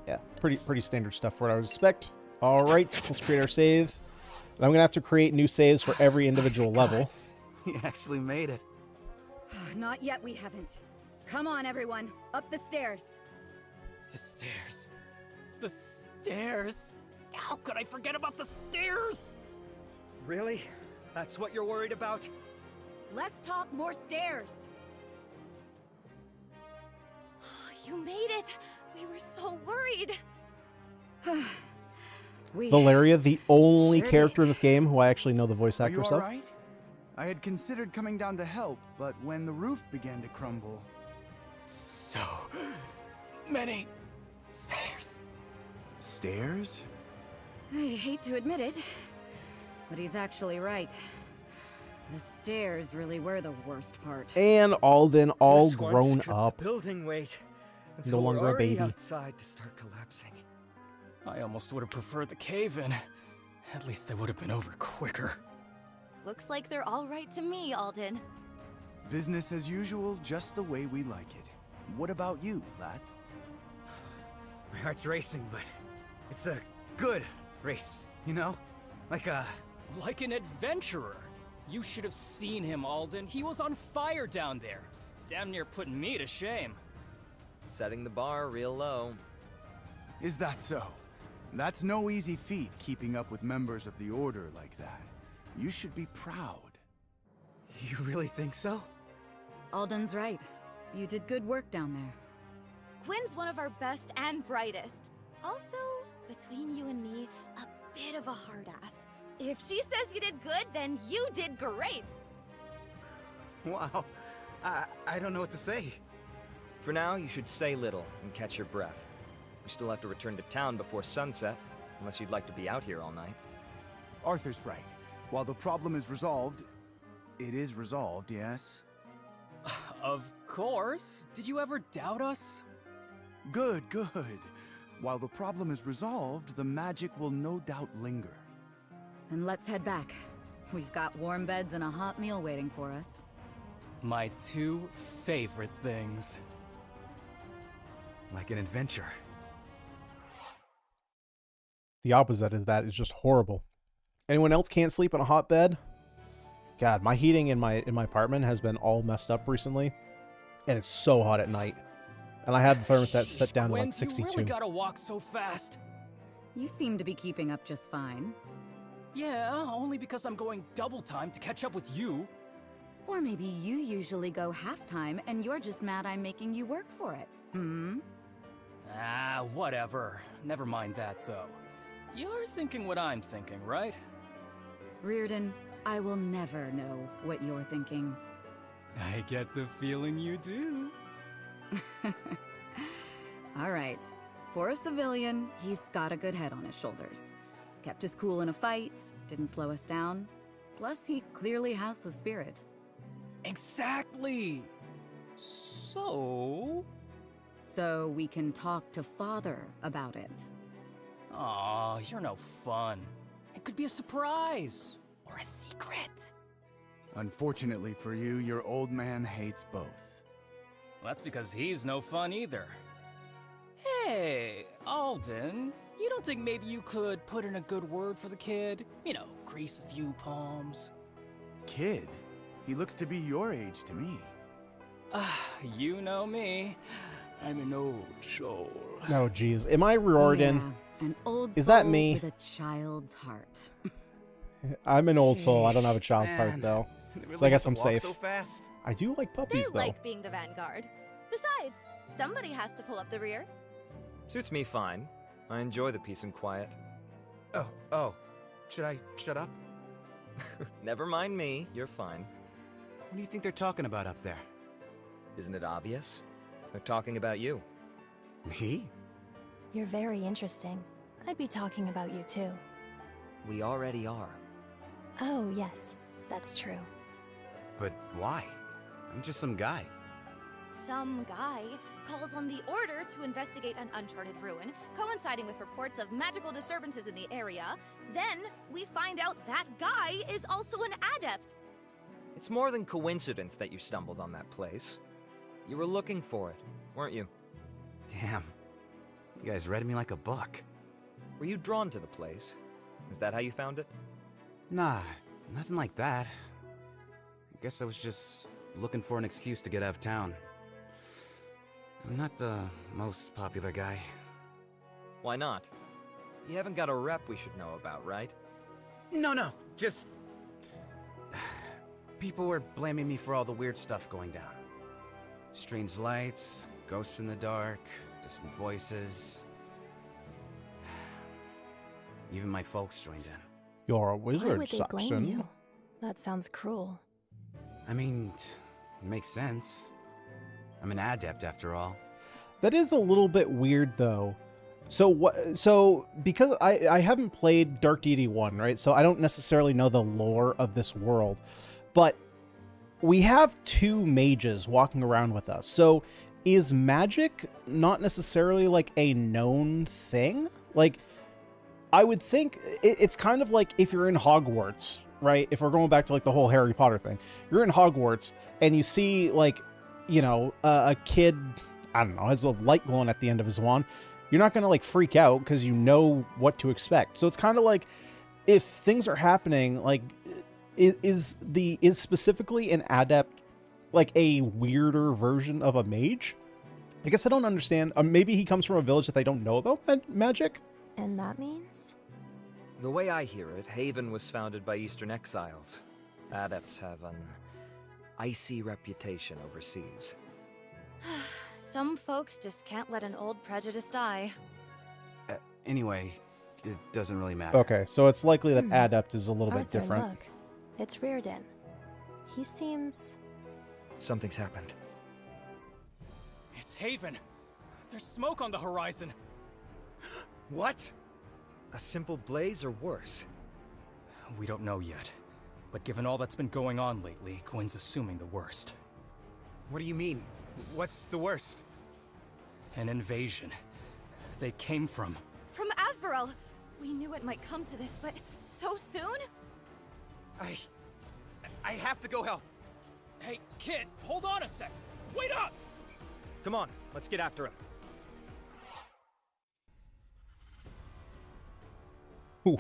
Yeah, pretty standard stuff for what I would expect. Alright, let's create our save. And I'm going to have to create new saves for every individual level. You actually made it. Not yet, we haven't. Come on, everyone. Up the stairs. The stairs. The stairs. How could I forget about the stairs? Really? That's what you're worried about? Less talk, more stairs. You made it! We were so worried! Valeria, the only Sure character in did. this game who I actually know the voice Are actor you of. alright? I had considered coming down to help, but when the roof began to crumble... So many stairs. Stairs? I hate to admit it, but he's actually right. The stairs really were the worst part. And Alden, all This once grown could up. The building wait No until longer we're a already baby. outside to start collapsing. I almost would have preferred the cave-in. At least they would have been over quicker. Looks like they're all right to me, Alden. Business as usual, just the way we like it. What about you, lad? My heart's racing, but it's a good race, you know? Like Like an adventurer. You should have seen him, Alden. He was on fire down there. Damn near putting me to shame. Setting the bar real low. Is that so? That's no easy feat, keeping up with members of the Order like that. You should be proud. You really think so? Alden's right. You did good work down there. Gwen's one of our best and brightest. Also, between you and me, a bit of a hard ass. If she says you did good, then you did great! Wow. I don't know what to say. For now, you should say little and catch your breath. We still have to return to town before sunset, unless you'd like to be out here all night. Arthur's right. While the problem is resolved, it is resolved, yes? Of course. Did you ever doubt us? Good, good. While the problem is resolved, the magic will no doubt linger. Then let's head back. We've got warm beds and a hot meal waiting for us. My 2 favorite things. Like an adventure. The opposite of that is just horrible. Anyone else can't sleep in a hot bed? God, my heating in my apartment has been all messed up recently, and it's so hot at night. And I have the thermostat set down to like Gwen, 62. you really gotta walk so fast. You seem to be keeping up just fine. Yeah, only because I'm going double time to catch up with you. Or maybe you usually go half time and you're just mad I'm making you work for it. Hmm? Ah, whatever. Never mind that, though. You're thinking what I'm thinking, right? Reardon, I will never know what you're thinking. I get the feeling you do. All right. For a civilian, he's got a good head on his shoulders. Kept his cool in a fight, didn't slow us down. Plus, he clearly has the spirit. Exactly! So we can talk to Father about it. Aw, you're no fun. It could be a surprise. Or a secret. Unfortunately for you, your old man hates both. Well, that's because he's no fun either. Hey, Alden, you don't think maybe you could put in a good word for the kid? You know, grease a few palms. Kid? He looks to be your age to me. You know me. I'm an old soul. No, geez. Am I Riordan? Yeah, an old Is that soul me? with a child's heart. I'm an old soul. I don't have a child's Man, heart, though. they really So I guess have I'm to walk safe. So fast. I do like They puppies, though. like being the vanguard. Besides, somebody has to pull up the rear. Suits me fine. I enjoy the peace and quiet. Oh. Should I shut up? Never mind me, you're fine. What do you think they're talking about up there? Isn't it obvious? They're talking about you. Me? You're very interesting. I'd be talking about you too. We already are. Oh, yes, that's true. But why? I'm just some guy. Some guy calls on the Order to investigate an uncharted ruin, coinciding with reports of magical disturbances in the area. Then, we find out that guy is also an adept. It's more than coincidence that you stumbled on that place. You were looking for it, weren't you? Damn. You guys read me like a book. Were you drawn to the place? Is that how you found it? Nah, nothing like that. I guess I was just looking for an excuse to get out of town. I'm not the most popular guy. Why not? You haven't got a rep we should know about, right? No, just... People were blaming me for all the weird stuff going down. Strange lights, ghosts in the dark, distant voices. Even my folks joined in. You're a Why wizard, would they blame Saxon. you? That sounds cruel. I mean, it makes sense. I'm an adept after all. That is a little bit weird, though. So what? So because I haven't played Dark Deity 1, right? So I don't necessarily know the lore of this world, but we have two mages walking around with us. So is magic not necessarily like a known thing? Like, I would think it's kind of like if you're in Hogwarts, right? If we're going back to like the whole Harry Potter thing, you're in Hogwarts and you see like, you know, a kid, I don't know, has a light glowing at the end of his wand. You're not going to like freak out because you know what to expect. So it's kind of like if things are happening, like is specifically an adept like a weirder version of a mage? I guess I don't understand. Maybe he comes from a village that they don't know about magic. And that means? The way I hear it, Haven was founded by Eastern exiles. Adepts have an icy reputation overseas. Some folks just can't let an old prejudice die. Anyway, it doesn't really matter. Okay, so it's likely that adept is a little bit Arthur, different. look. It's Reardon. He seems... Something's happened. It's Haven. There's smoke on the horizon. What? A simple blaze or worse? We don't know yet. But given all that's been going on lately, Gwen's assuming the worst. What do you mean? What's the worst? An invasion. They came from... From Asverell! We knew it might come to this, but so soon? I have to go help. Hey, kid, hold on a sec. Wait up! Come on, let's get after him.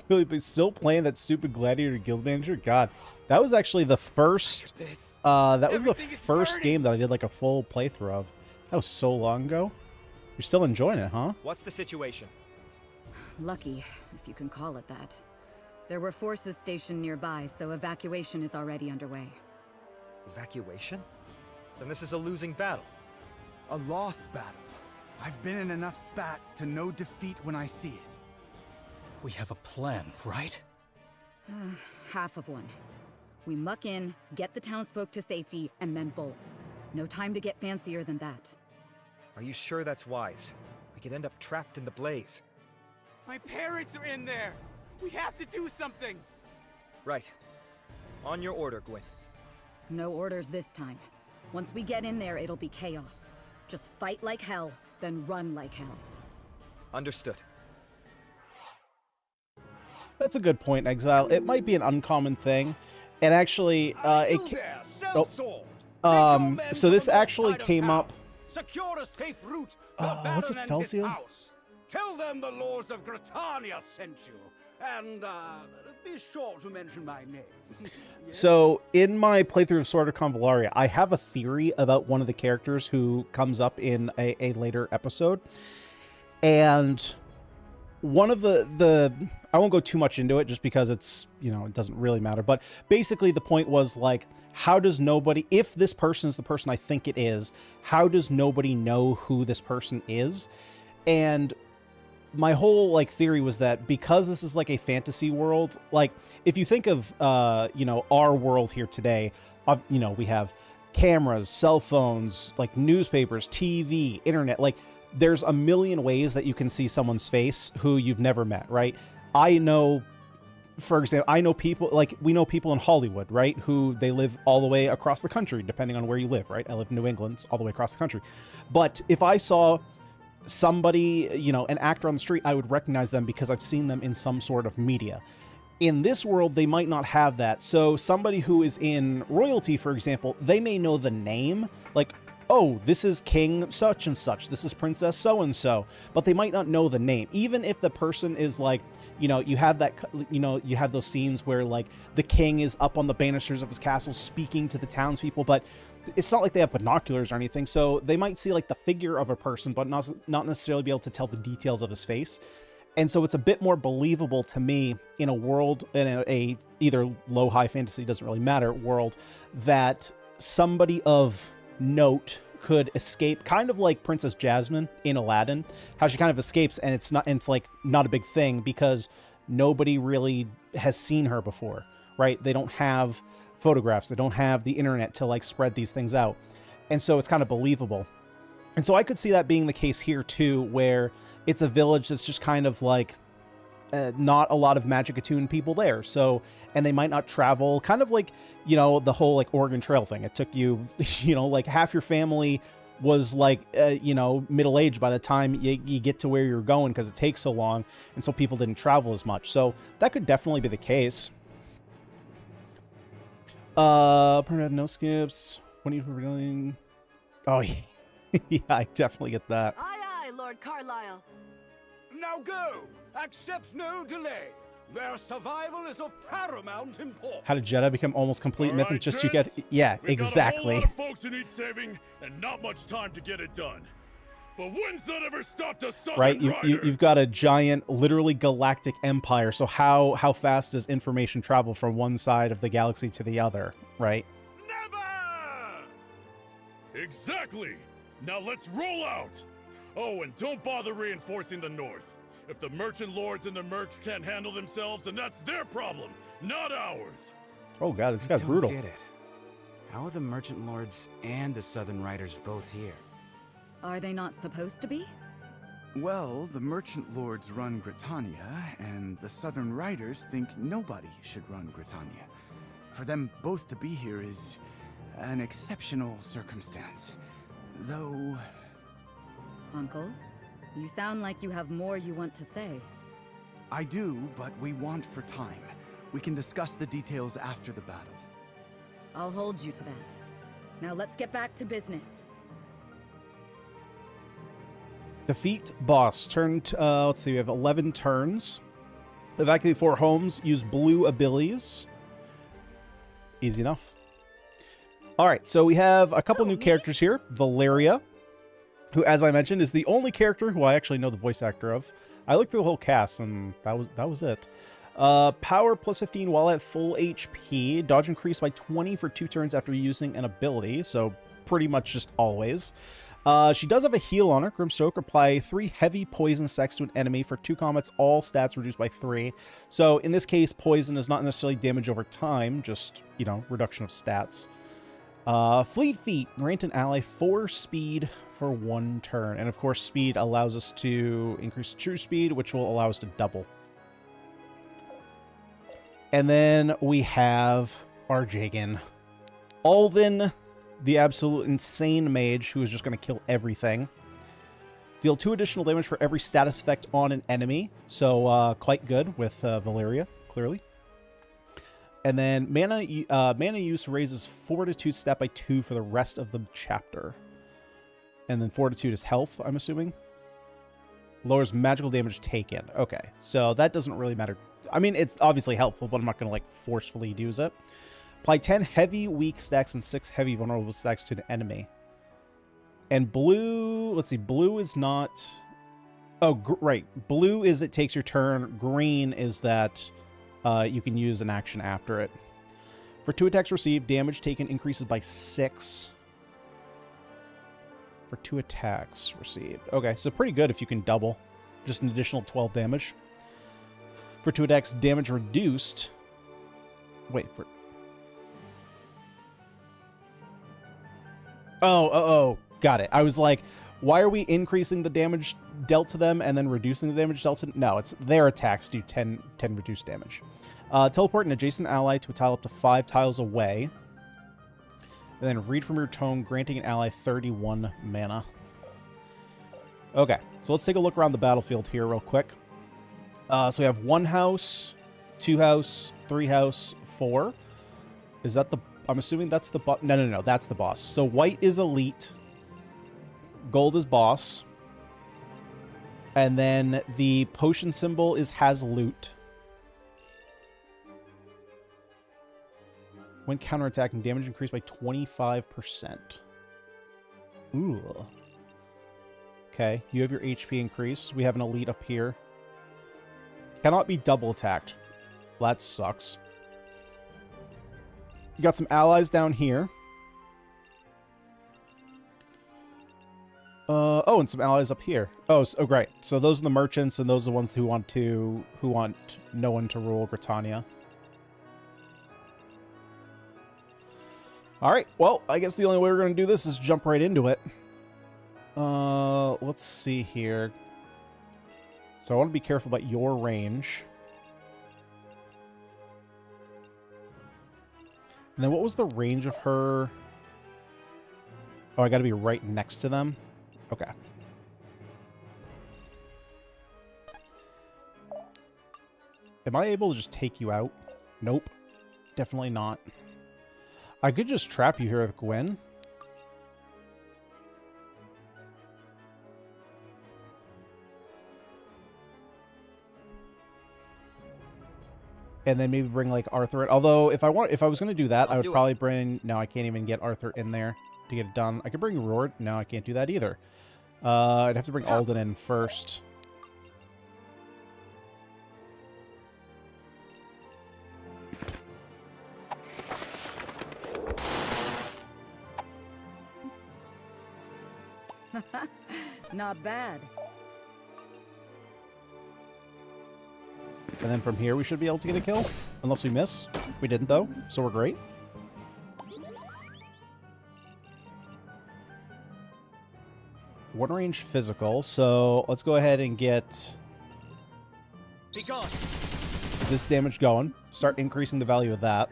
Will be still playing that stupid Gladiator Guild Manager? God, that was actually the first. This. That was the Everything is first burning. game that I did like a full playthrough of. That was so long ago. You're still enjoying it, huh? What's the situation? Lucky, if you can call it that. There were forces stationed nearby, so evacuation is already underway. Evacuation? Then this is a losing battle. A lost battle. I've been in enough spats to know defeat when I see it. We have a plan, right? Half of one. We muck in, get the townsfolk to safety, and then bolt. No time to get fancier than that. Are you sure that's wise? We could end up trapped in the blaze. My parents are in there! We have to do something! Right. On your order, Gwyn. No orders this time. Once we get in there, it'll be chaos. Just fight like hell, then run like hell. Understood. That's a good point, Exile. It might be an uncommon thing. And actually, so this actually came up. Secure a safe route What's it, Felsiel? Tell them the lords of Gritania sent you, and be sure to mention my name. Yes? So in my playthrough of Sword of Convallaria, I have a theory about one of the characters who comes up in a later episode, and one of the I won't go too much into it just because it's, you know, it doesn't really matter. But basically the point was like, how does nobody, if this person is the person I think it is, how does nobody know who this person is? And my whole like theory was that because this is like a fantasy world, like if you think of, you know, our world here today, you know, we have cameras, cell phones, like newspapers, TV, internet, like there's a million ways that you can see someone's face who you've never met, right? I know, for example, I know people, like we know people in Hollywood, right? Who they live all the way across the country, depending on where you live, right? I live in New England, it's all the way across the country. But if I saw somebody, you know, an actor on the street, I would recognize them because I've seen them in some sort of media. In this world, they might not have that. So somebody who is in royalty, for example, they may know the name, like, oh, this is King such and such, this is Princess so-and-so, but they might not know the name. Even if the person is like, you know, you have that, you know, you have those scenes where like the king is up on the banisters of his castle speaking to the townspeople, but it's not like they have binoculars or anything. So they might see like the figure of a person, but not necessarily be able to tell the details of his face. And so it's a bit more believable to me in a world, in a either low, high fantasy, doesn't really matter, world, that somebody of note could escape, kind of like Princess Jasmine in Aladdin, how she kind of escapes and it's like not a big thing because nobody really has seen her before, right? They don't have photographs, they don't have the internet to like spread these things out. And so it's kind of believable. And so I could see that being the case here too, where it's a village that's just kind of like not a lot of magic attuned people there. So, and they might not travel, kind of like, you know, the whole like Oregon Trail thing. It took you, you know, like half your family was like, you know, middle-aged by the time you get to where you're going because it takes so long. And so people didn't travel as much. So that could definitely be the case. Permanent no skips. When are you revealing? Oh, yeah. Yeah, I definitely get that. Aye, aye, Lord Carlisle. Now go! Accept no delay. Their survival is of paramount importance. How did Jeddah become almost complete All myth right, and just you get... gents, Yeah, we exactly. got a whole lot of folks who need saving and not much time to get it done. But when's that ever stopped a Southern Right? Rider? You've got a giant, literally galactic empire. So how fast does information travel from one side of the galaxy to the other, right? Never! Exactly! Now let's roll out! Oh, and don't bother reinforcing the north. If the merchant lords and the mercs can't handle themselves, then that's their problem, not ours. Oh god, this guy's brutal. I don't get it. How are the merchant lords and the Southern Riders both here? Are they not supposed to be? Well, the merchant lords run Gritania, and the Southern Riders think nobody should run Gritania. For them both to be here is an exceptional circumstance. Though... Uncle, you sound like you have more you want to say. I do, but we want for time. We can discuss the details after the battle. I'll hold you to that. Now let's get back to business. Defeat boss. Let's see, we have 11 turns. Evacuate 4 homes. Use blue abilities. Easy enough. All right, so we have a couple new characters here. Valeria. who, as I mentioned, is the only character who I actually know the voice actor of. I looked through the whole cast, and that was it. Power plus 15 while at full HP. Dodge increased by 20 for 2 turns after using an ability, so pretty much just always. She does have a heal on her. Grimstroke, apply 3 heavy poison stacks to an enemy for 2 combats, all stats reduced by 3. So in this case, poison is not necessarily damage over time, just, you know, reduction of stats. Fleet Feet, grant an ally 4 speed for 1 turn. And of course, speed allows us to increase true speed, which will allow us to double. And then we have our Jagan. Alden, the absolute insane mage who is just going to kill everything. Deal 2 additional damage for every status effect on an enemy. So quite good with Valeria, clearly. And then mana use raises Fortitude stat by 2 for the rest of the chapter. And then Fortitude is health, I'm assuming. Lowers magical damage taken. Okay, so that doesn't really matter. I mean, it's obviously helpful, but I'm not going to, like, forcefully use it. Apply 10 heavy weak stacks and 6 heavy vulnerable stacks to an enemy. And blue... Let's see. Blue is not... Oh, right. Blue is it takes your turn. Green is that you can use an action after it. For 2 attacks received, damage taken increases by 6. For 2 attacks received. Okay, so pretty good if you can double. Just an additional 12 damage. For 2 attacks, damage reduced... Wait, for... Oh, got it. I was like, why are we increasing the damage dealt to them and then reducing the damage dealt to... No, it's their attacks do 10 reduced damage. Teleport an adjacent ally to a tile up to 5 tiles away. And then read from your tome, granting an ally 31 mana. Okay, so let's take a look around the battlefield here real quick. So we have 1 house, 2 house, 3 house, 4. Is that the... I'm assuming that's the boss. No, that's the boss. So white is elite. Gold is boss. And then the potion symbol has loot. When counterattacking, damage increased by 25%. Ooh. Okay, you have your HP increase. We have an elite up here. Cannot be double attacked. That sucks. You got some allies down here. Oh, and some allies up here. Oh, great. So those are the merchants, and those are the ones who want no one to rule Britannia. All right. Well, I guess the only way we're going to do this is jump right into it. Let's see here. So I want to be careful about your range. And then what was the range of her? Oh, I got to be right next to them? Okay. Am I able to just take you out? Nope. Definitely not. I could just trap you here with Gwen. And then maybe bring, like, Arthur in. Although, if I was going to do that, I would probably bring... No, I can't even get Arthur in there to get it done. I could bring Rord. No, I can't do that either. I'd have to bring Alden in first. Not bad. And then from here, we should be able to get a kill. Unless we miss. We didn't, though, so we're great. One range physical, so let's go ahead and get this damage going. Start increasing the value of that.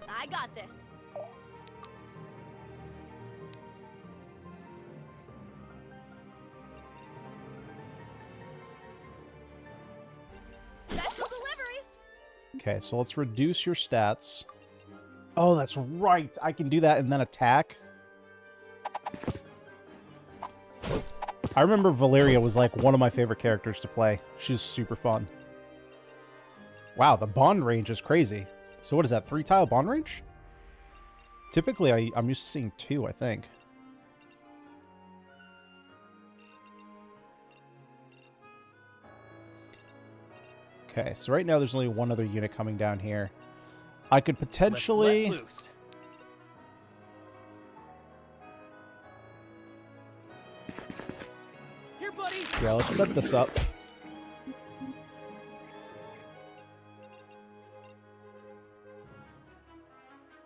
I got this. Special delivery. Okay, so let's reduce your stats. Oh, that's right. I can do that and then attack. I remember Valeria was like one of my favorite characters to play. She's super fun. Wow, the bond range is crazy. So what is that, 3-tile bond range? Typically, I'm used to seeing 2, I think. Okay, so right now there's only one other unit coming down here. I could potentially... Let's let loose. Here, buddy. Yeah, let's set this up.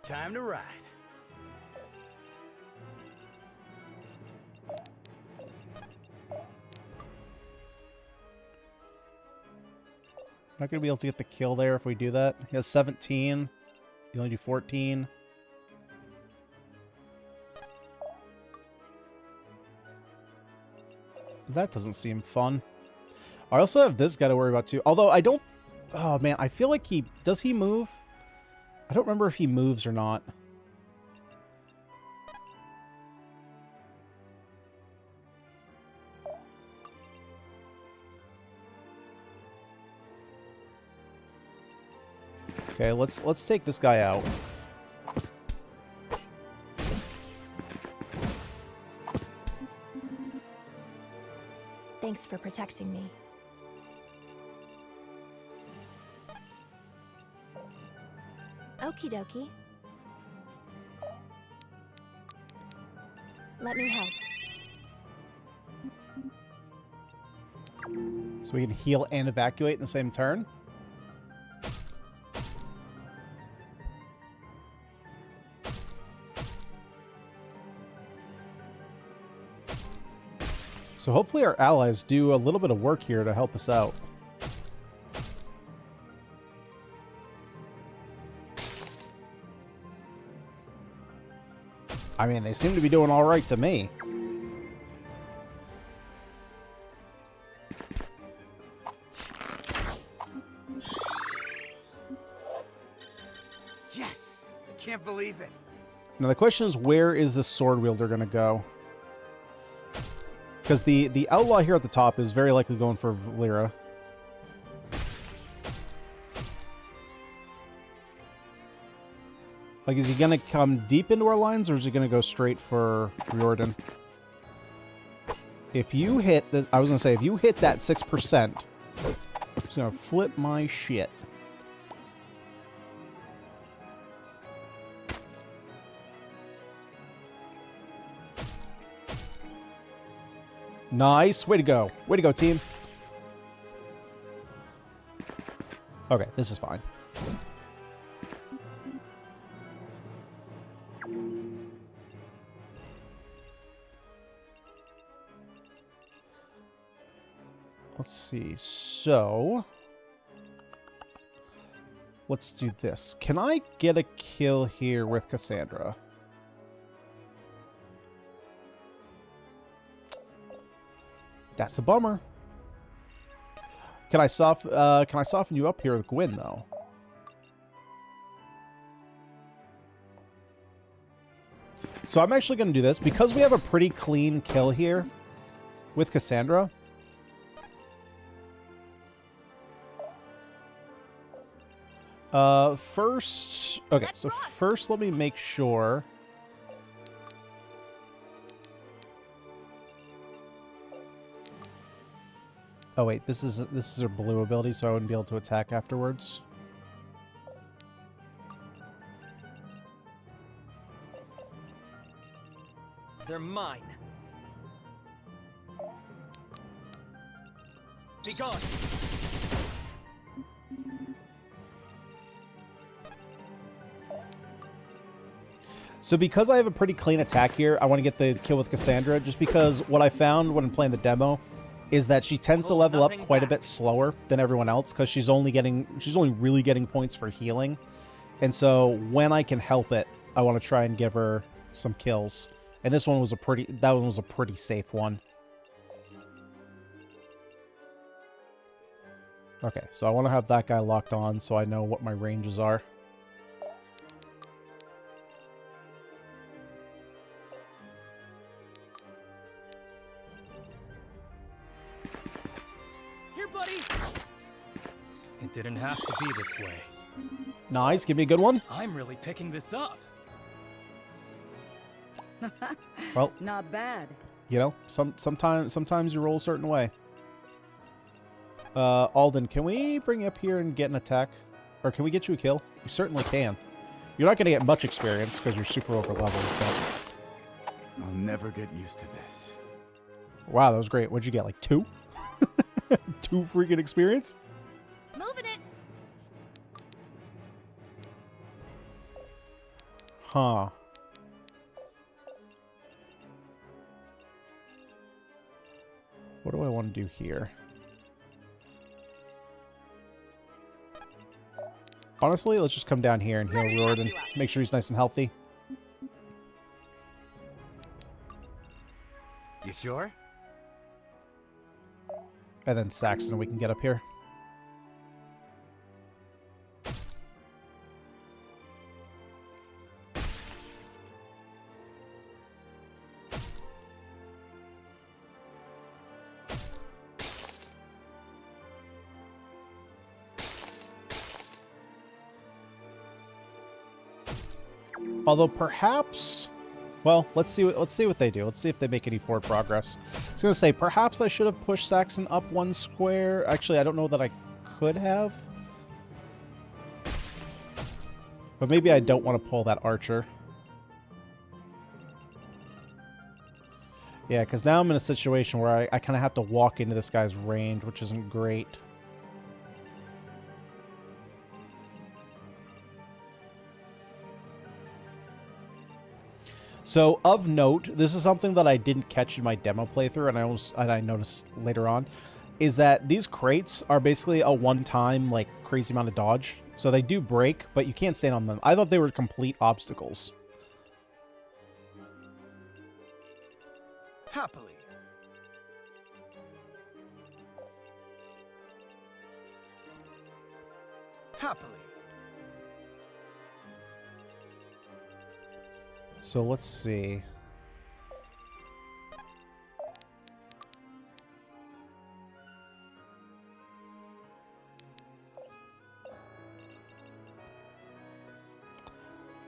Time to ride. Not going to be able to get the kill there if we do that. He has 17. You only do 14. That doesn't seem fun. I also have this guy to worry about too. Although I don't... Oh man, I feel like he... Does he move? I don't remember if he moves or not. Okay, let's take this guy out. Thanks for protecting me. Okie dokie. Let me help. So we can heal and evacuate in the same turn. So hopefully our allies do a little bit of work here to help us out. I mean, they seem to be doing all right to me. Yes! I can't believe it. Now the question is, where is this sword wielder going to go? Because the outlaw here at the top is very likely going for Valeria. Like, is he going to come deep into our lines, or is he going to go straight for Riordan? If you hit this, I was going to say, if you hit that 6%, it's going to flip my shit. Nice. Way to go. Way to go, team. Okay, this is fine. Let's see. So, let's do this. Can I get a kill here with Cassandra? That's a bummer. Can I soften you up here with Gwyn, though? So I'm actually going to do this because we have a pretty clean kill here with Cassandra. First, okay, so first let me make sure. Oh wait, this is her blue ability, so I wouldn't be able to attack afterwards. They're mine. Be gone. So because I have a pretty clean attack here, I want to get the kill with Cassandra, just because what I found when I'm playing the demo is that she tends to level up quite a bit slower than everyone else, because she's only really getting points for healing. And so when I can help it, I want to try and give her some kills. And this one was that one was a pretty safe one. Okay, so I want to have that guy locked on so I know what my ranges are. buddy! It didn't have to be this way. Nice, give me a good one. I'm really picking this up. Well, Not bad. you know, sometimes you roll a certain way. Alden, can we bring you up here and get an attack? Or can we get you a kill? You certainly can. You're not going to get much experience because you're super over leveled, but... I'll never get used to this. Wow, that was great. What'd you get, like 2? 2 freaking experience? Moving it. Huh. What do I want to do here? Honestly, let's just come down here and heal Riordan. Make sure he's nice and healthy. You sure? And then Saxon, we can get up here. Although perhaps, well, let's see what they do. Let's see if they make any forward progress. I was gonna say perhaps I should have pushed Saxon up 1 square. Actually, I don't know that I could have, but maybe I don't want to pull that archer. Yeah, because now I'm in a situation where I kind of have to walk into this guy's range, which isn't great. So, of note, this is something that I didn't catch in my demo playthrough, and I noticed later on, is that these crates are basically a one-time, like, crazy amount of dodge. So they do break, but you can't stand on them. I thought they were complete obstacles. Happily. Happily. So let's see.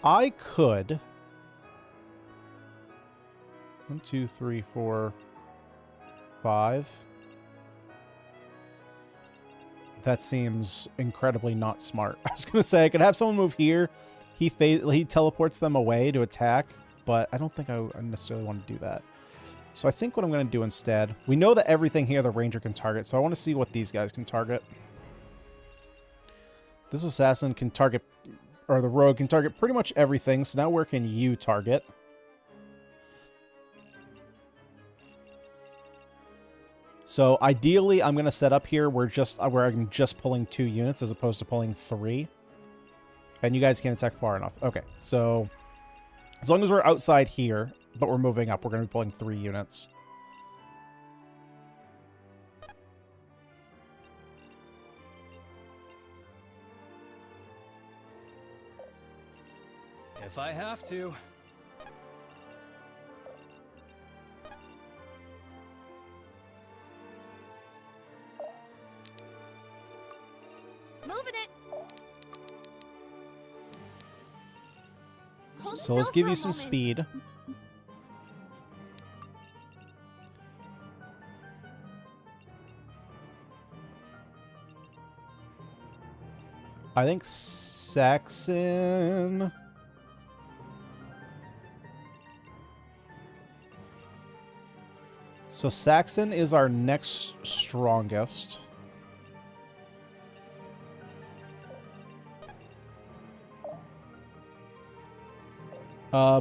I could... 1, 2, 3, 4, 5. That seems incredibly not smart. I was gonna say I could have someone move here. He teleports them away to attack, but I don't think I necessarily want to do that. So I think what I'm going to do instead, we know that everything here the ranger can target, so I want to see what these guys can target. This assassin can target, or the rogue can target pretty much everything, so now where can you target? So ideally, I'm going to set up here where I'm just pulling 2 units as opposed to pulling 3. And you guys can't attack far enough. Okay, so as long as we're outside here, but we're moving up, we're going to be pulling 3 units. If I have to. Moving it. Hold So let's still give for you a some moment. speed. I think Saxon... So Saxon is our next strongest.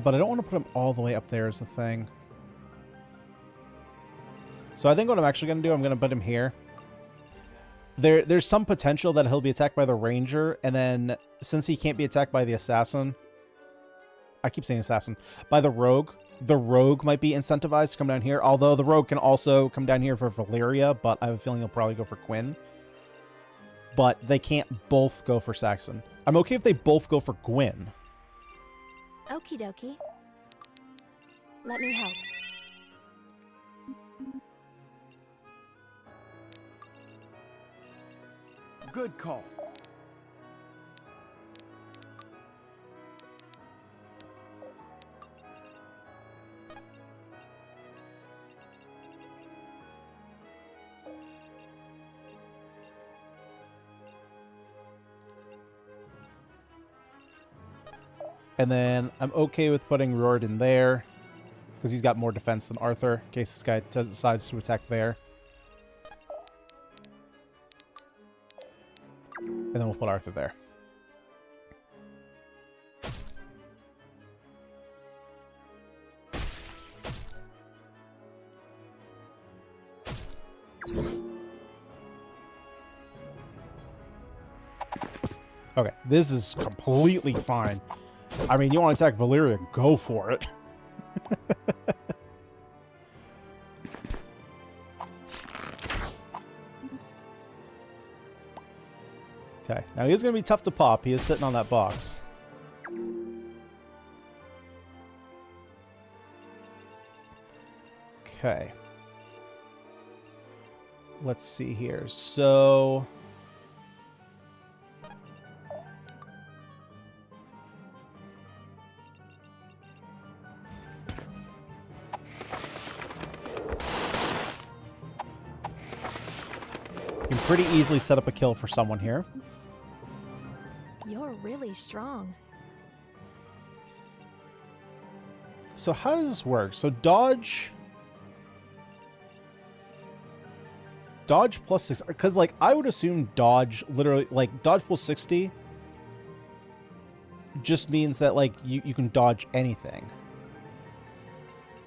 But I don't want to put him all the way up there is the thing. So I think what I'm actually going to do, I'm going to put him here. There's some potential that he'll be attacked by the ranger, and then since he can't be attacked by the assassin, I keep saying assassin, by the rogue might be incentivized to come down here, although the rogue can also come down here for Valeria, but I have a feeling he'll probably go for Quinn. But they can't both go for Saxon. I'm okay if they both go for Gwyn. Okie dokie. Let me help. Good call. And then I'm okay with putting Rord in there because he's got more defense than Arthur in case this guy decides to attack there. And then we'll put Arthur there. Okay, this is completely fine. I mean, you want to attack Valyria, go for it. Okay, now he's going to be tough to pop. He is sitting on that box. Okay. Let's see here. So... you can pretty easily set up a kill for someone here. You're really strong. So how does this work? So dodge plus 6, because like I would assume dodge literally like dodge plus 60 just means that like you can dodge anything.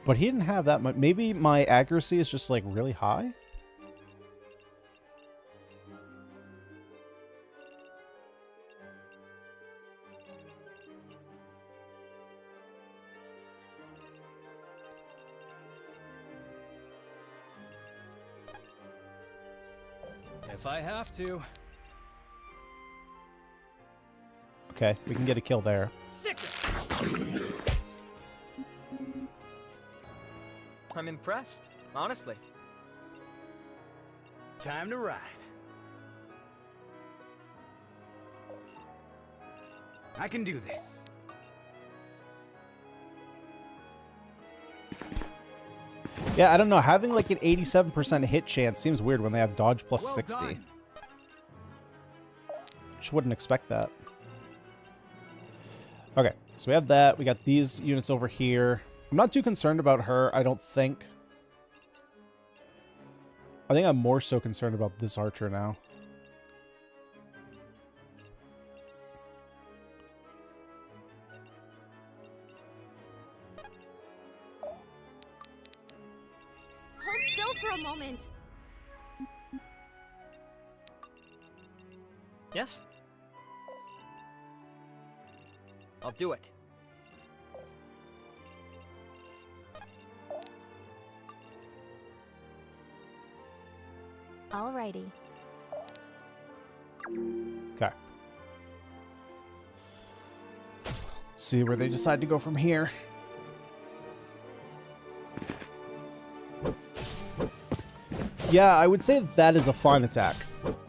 But he didn't have that much. Maybe my accuracy is just like really high. If I have to. Okay, we can get a kill there. Sick it! I'm impressed, honestly. Time to ride. I can do this. Yeah, I don't know. Having like an 87% hit chance seems weird when they have dodge plus 60. Done. Just wouldn't expect that. Okay, so we have that. We got these units over here. I'm not too concerned about her, I don't think. I think I'm more so concerned about this archer now. Hold still for a moment. Yes? I'll do it. Alrighty. Okay. See where they decide to go from here. Yeah, I would say that is a fine attack.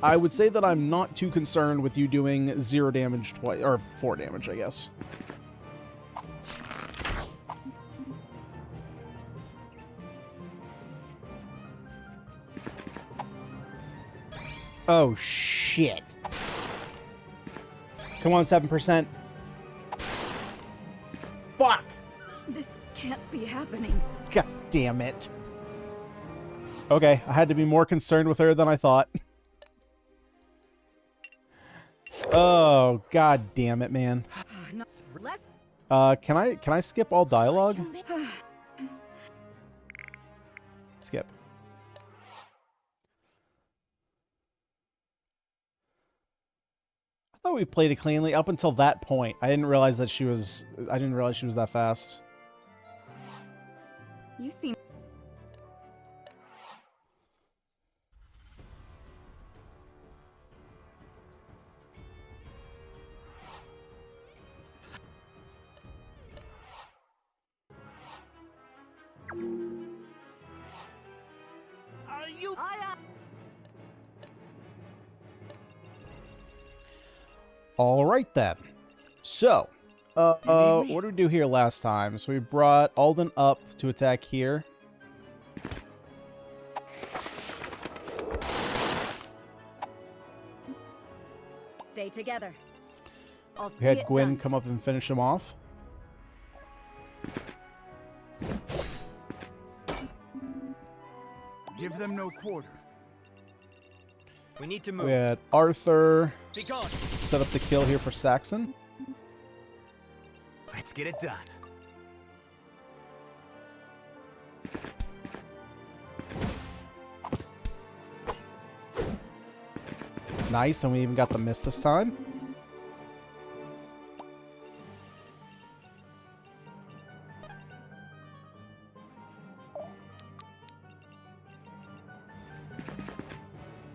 I would say that I'm not too concerned with you doing 0 damage twice, or 4 damage, I guess. Oh, shit. Come on, 7%. Fuck! This can't be happening. God damn it. Okay, I had to be more concerned with her than I thought. Oh, god damn it, man. No, let's... Can I skip all dialogue? Skip. I thought we played it cleanly up until that point. I didn't realize she was that fast. You seem... All right then. So, what did we do here last time? So we brought Alden up to attack here. Stay together. I'll see We had it Gwyn done. come up and finish him off. Give them no quarter. We need to We move. had Arthur Be gone. set up the kill here for Saxon. Let's get it done. Nice, and we even got the miss this time.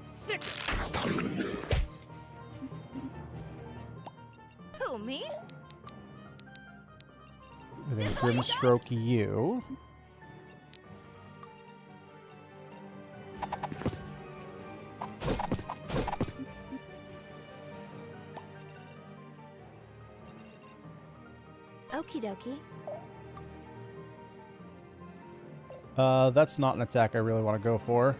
Sick. Who, me? And then Grimstroke you. Okie dokie. That's not an attack I really want to go for.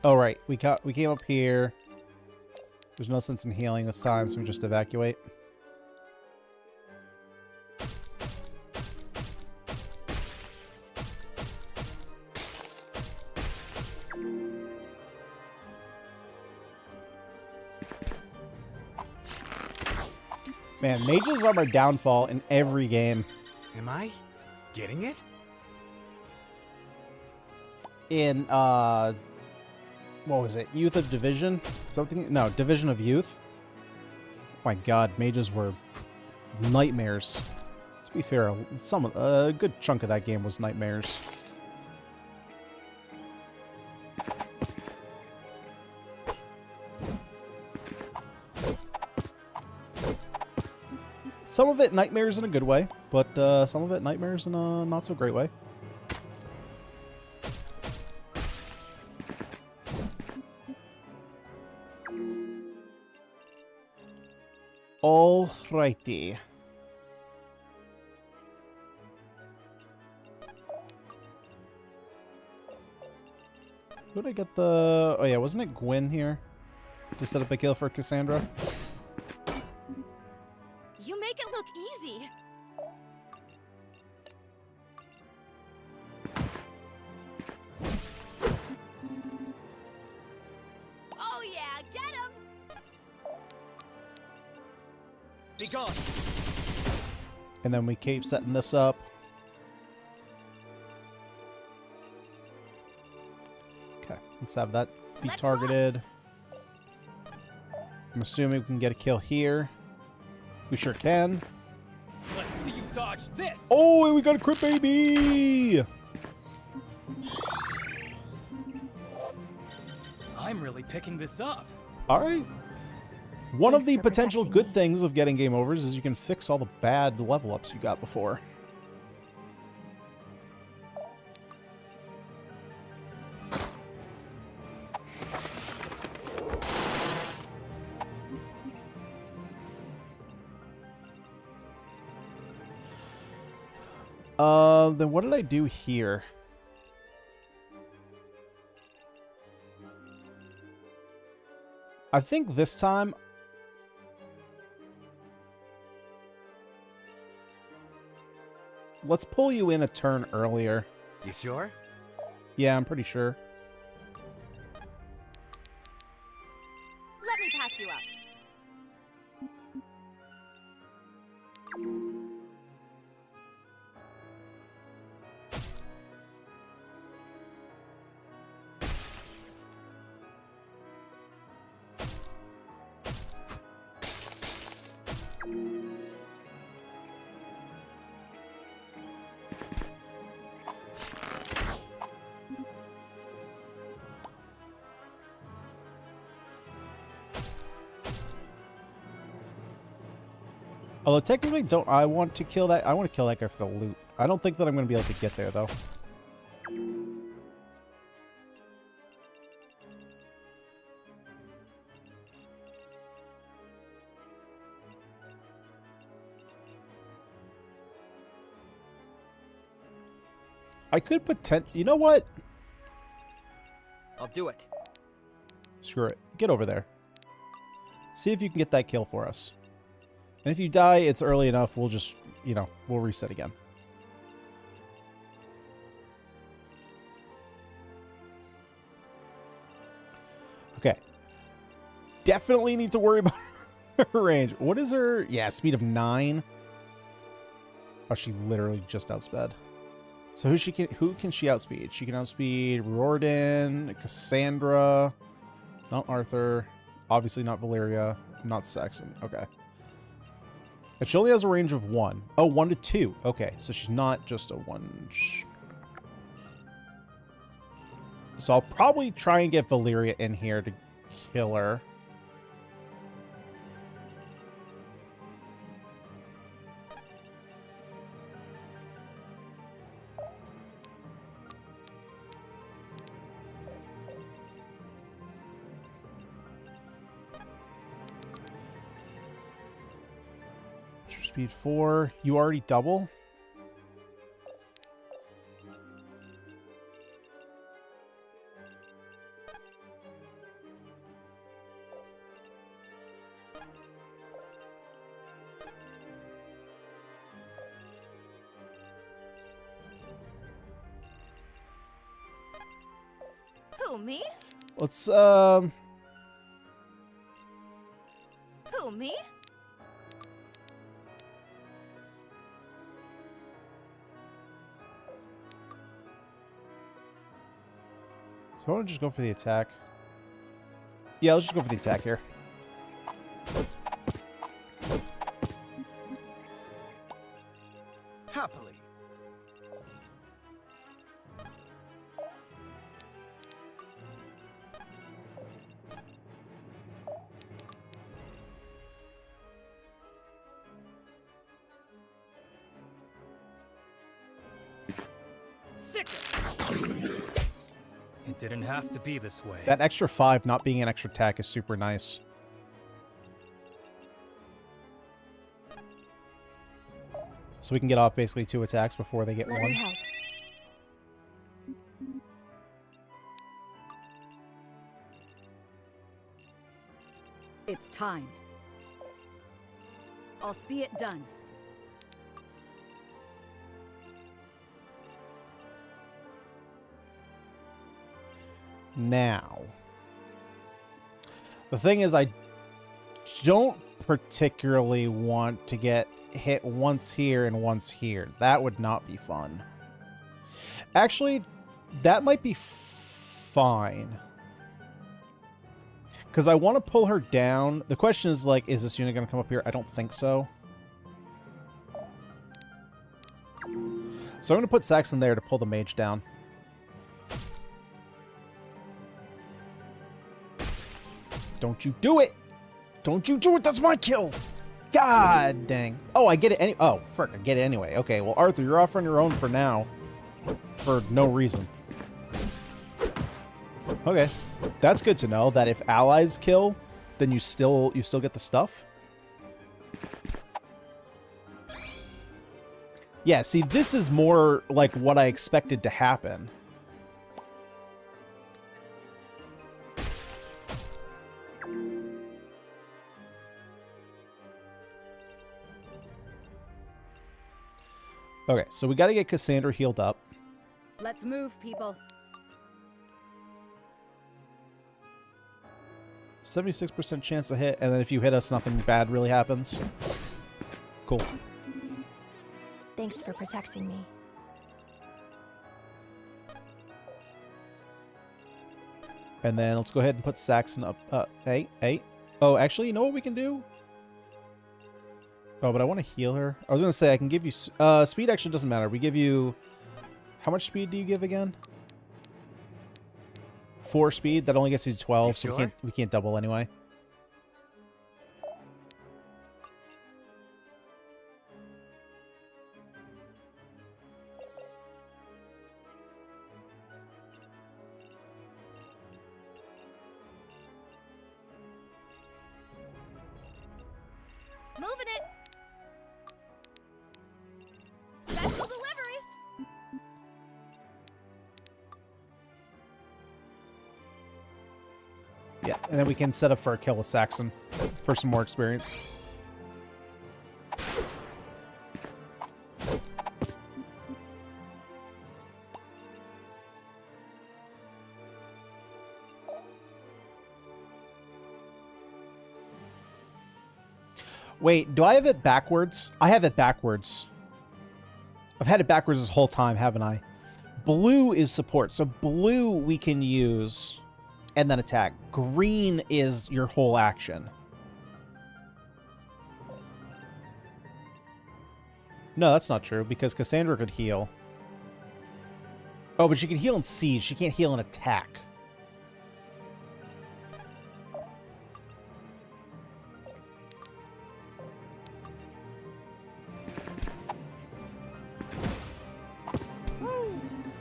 Oh, right. We came up here. There's no sense in healing this time, so we just evacuate. Man, mages are my downfall in every game. Am I getting it? In, what was it? Youth of Division? Something? No, Division of Youth. My god, mages were nightmares. To be fair, a good chunk of that game was nightmares. Some of it nightmares in a good way, but some of it nightmares in a not so great way. Alrighty. Who did I get the... Oh yeah, wasn't it Gwyn here? To set up a kill for Cassandra? You make it look easy. Oh yeah, get him! Be gone. And then we keep setting this up. Okay, let's have that be Let's targeted. I'm assuming we can get a kill here. We sure can. Let's see you dodge this. Oh, and we got a crit, baby! I'm really picking this up. All right. One of Thanks the for potential protecting good me. things of getting game overs is you can fix all the bad level ups you got before. Then what did I do here? I think this time... Let's pull you in a turn earlier. You sure? Yeah, I'm pretty sure. Let me patch you up. Although technically, don't I want to kill that? I want to kill that guy for the loot. I don't think that I'm going to be able to get there, though. I could you know what? I'll do it. Screw it. Get over there. See if you can get that kill for us. And if you die, it's early enough. We'll just, you know, we'll reset again. Okay. Definitely need to worry about her range. What is her? Yeah, speed of 9. Oh, she literally just outsped. So who can she outspeed? She can outspeed Riordan, Cassandra, not Arthur, obviously not Valeria, not Saxon. Okay. And she only has a range of 1. Oh, 1 to 2. Okay, so she's not just a 1. So I'll probably try and get Valeria in here to kill her. Speed 4. You already double? Who, me? Let's, Who, me? So I want to just go for the attack. Yeah, let's just go for the attack here. Happily. Sick it! It didn't have to be this way. That extra 5 not being an extra attack is super nice. So we can get off basically 2 attacks before they get Let 1. me help. It's time. I'll see it done. Now, the thing is, I don't particularly want to get hit once here and once here. That would not be fun. Actually, that might be fine. Because I want to pull her down. The question is, like, is this unit going to come up here? I don't think so. So I'm going to put Saxon there to pull the mage down. Don't you do it! Don't you do it! That's my kill! God dang. Oh, I get it oh, frick, I get it anyway. Okay, well, Arthur, you're off on your own for now. For no reason. Okay. That's good to know, that if allies kill, then you still get the stuff. Yeah, see, this is more like what I expected to happen. Okay, so we got to get Cassandra healed up. Let's move, people. 76% chance to hit, and then if you hit us, nothing bad really happens. Cool. Thanks for protecting me. And then let's go ahead and put Saxon up. Hey. Oh, actually, you know what we can do? Oh, but I want to heal her. I was going to say, I can give you... speed actually doesn't matter. We give you... How much speed do you give again? 4 speed. That only gets you to 12, You so sure? we can't double anyway. Moving it. Special delivery. Yeah, and then we can set up for a kill with Saxon for some more experience. Wait, do I have it backwards? I have it backwards. I've had it backwards this whole time, haven't I? Blue is support. So blue we can use and then attack. Green is your whole action. No, that's not true because Cassandra could heal. Oh, but she can heal in siege. She can't heal in attack.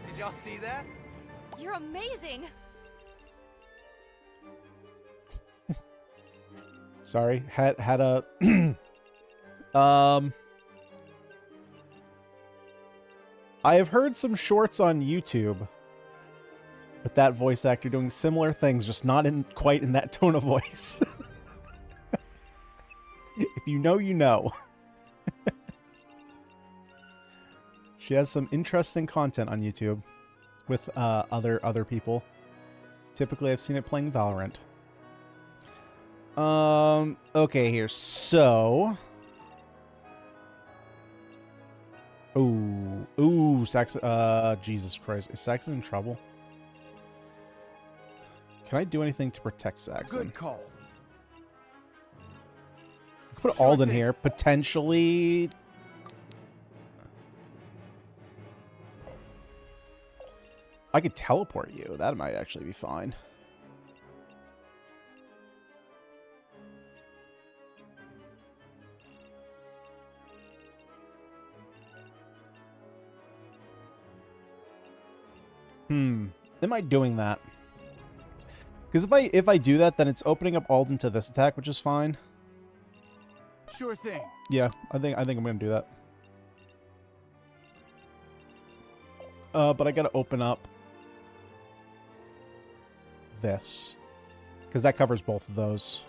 Did y'all see that? You're amazing. Sorry, had a I have heard some shorts on YouTube with that voice actor doing similar things, just not in quite in that tone of voice. If you know, you know. She has some interesting content on YouTube with other people. Typically, I've seen it playing Valorant. Okay, here. So, ooh, Saxon. Jesus Christ, is Saxon in trouble? Can I do anything to protect Saxon? Good call. I could put Alden here, potentially. I could teleport you. That might actually be fine. Am I doing that? Because if I do that, then it's opening up Alden to this attack, which is fine. Sure thing. Yeah, I think I'm gonna do that. But I gotta open up this because that covers both of those.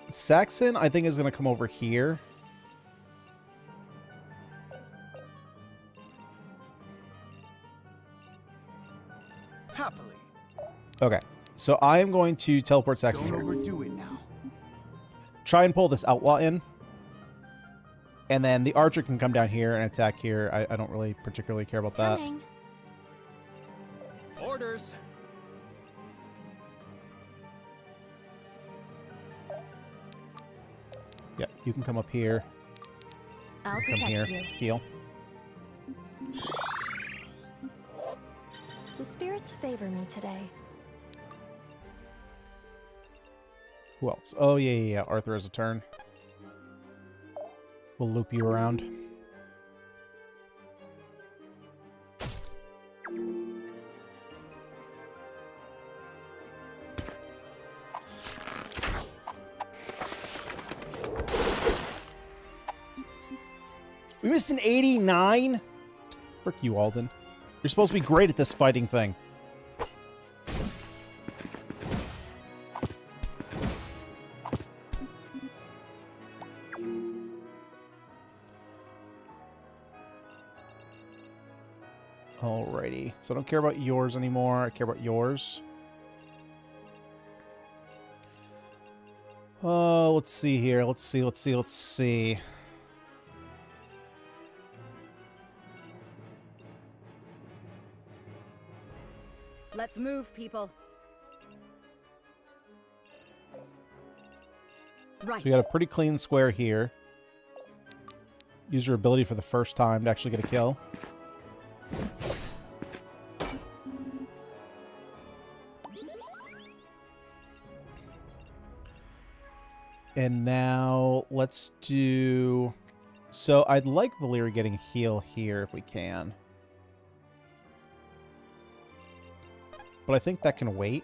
Saxon, I think, is going to come over here. Happily. Okay, so I am going to teleport Saxon Don't here. overdo it now. Try and pull this outlaw in. And then the archer can come down here and attack here. I don't really particularly care about that. Coming. Orders. Yeah, you can come up here. I'll Come protect here. you. Heal. The spirits favor me today. Who else? Oh, yeah. Arthur has a turn. We'll loop you around. We missed an 89? Frick you, Alden. You're supposed to be great at this fighting thing. Alrighty. So I don't care about yours anymore. I care about yours. Let's see here. Let's see. Let's move, people. Right. So we got a pretty clean square here. Use your ability for the first time to actually get a kill. And now let's do... So I'd like Valyria getting heal here if we can. But I think that can wait.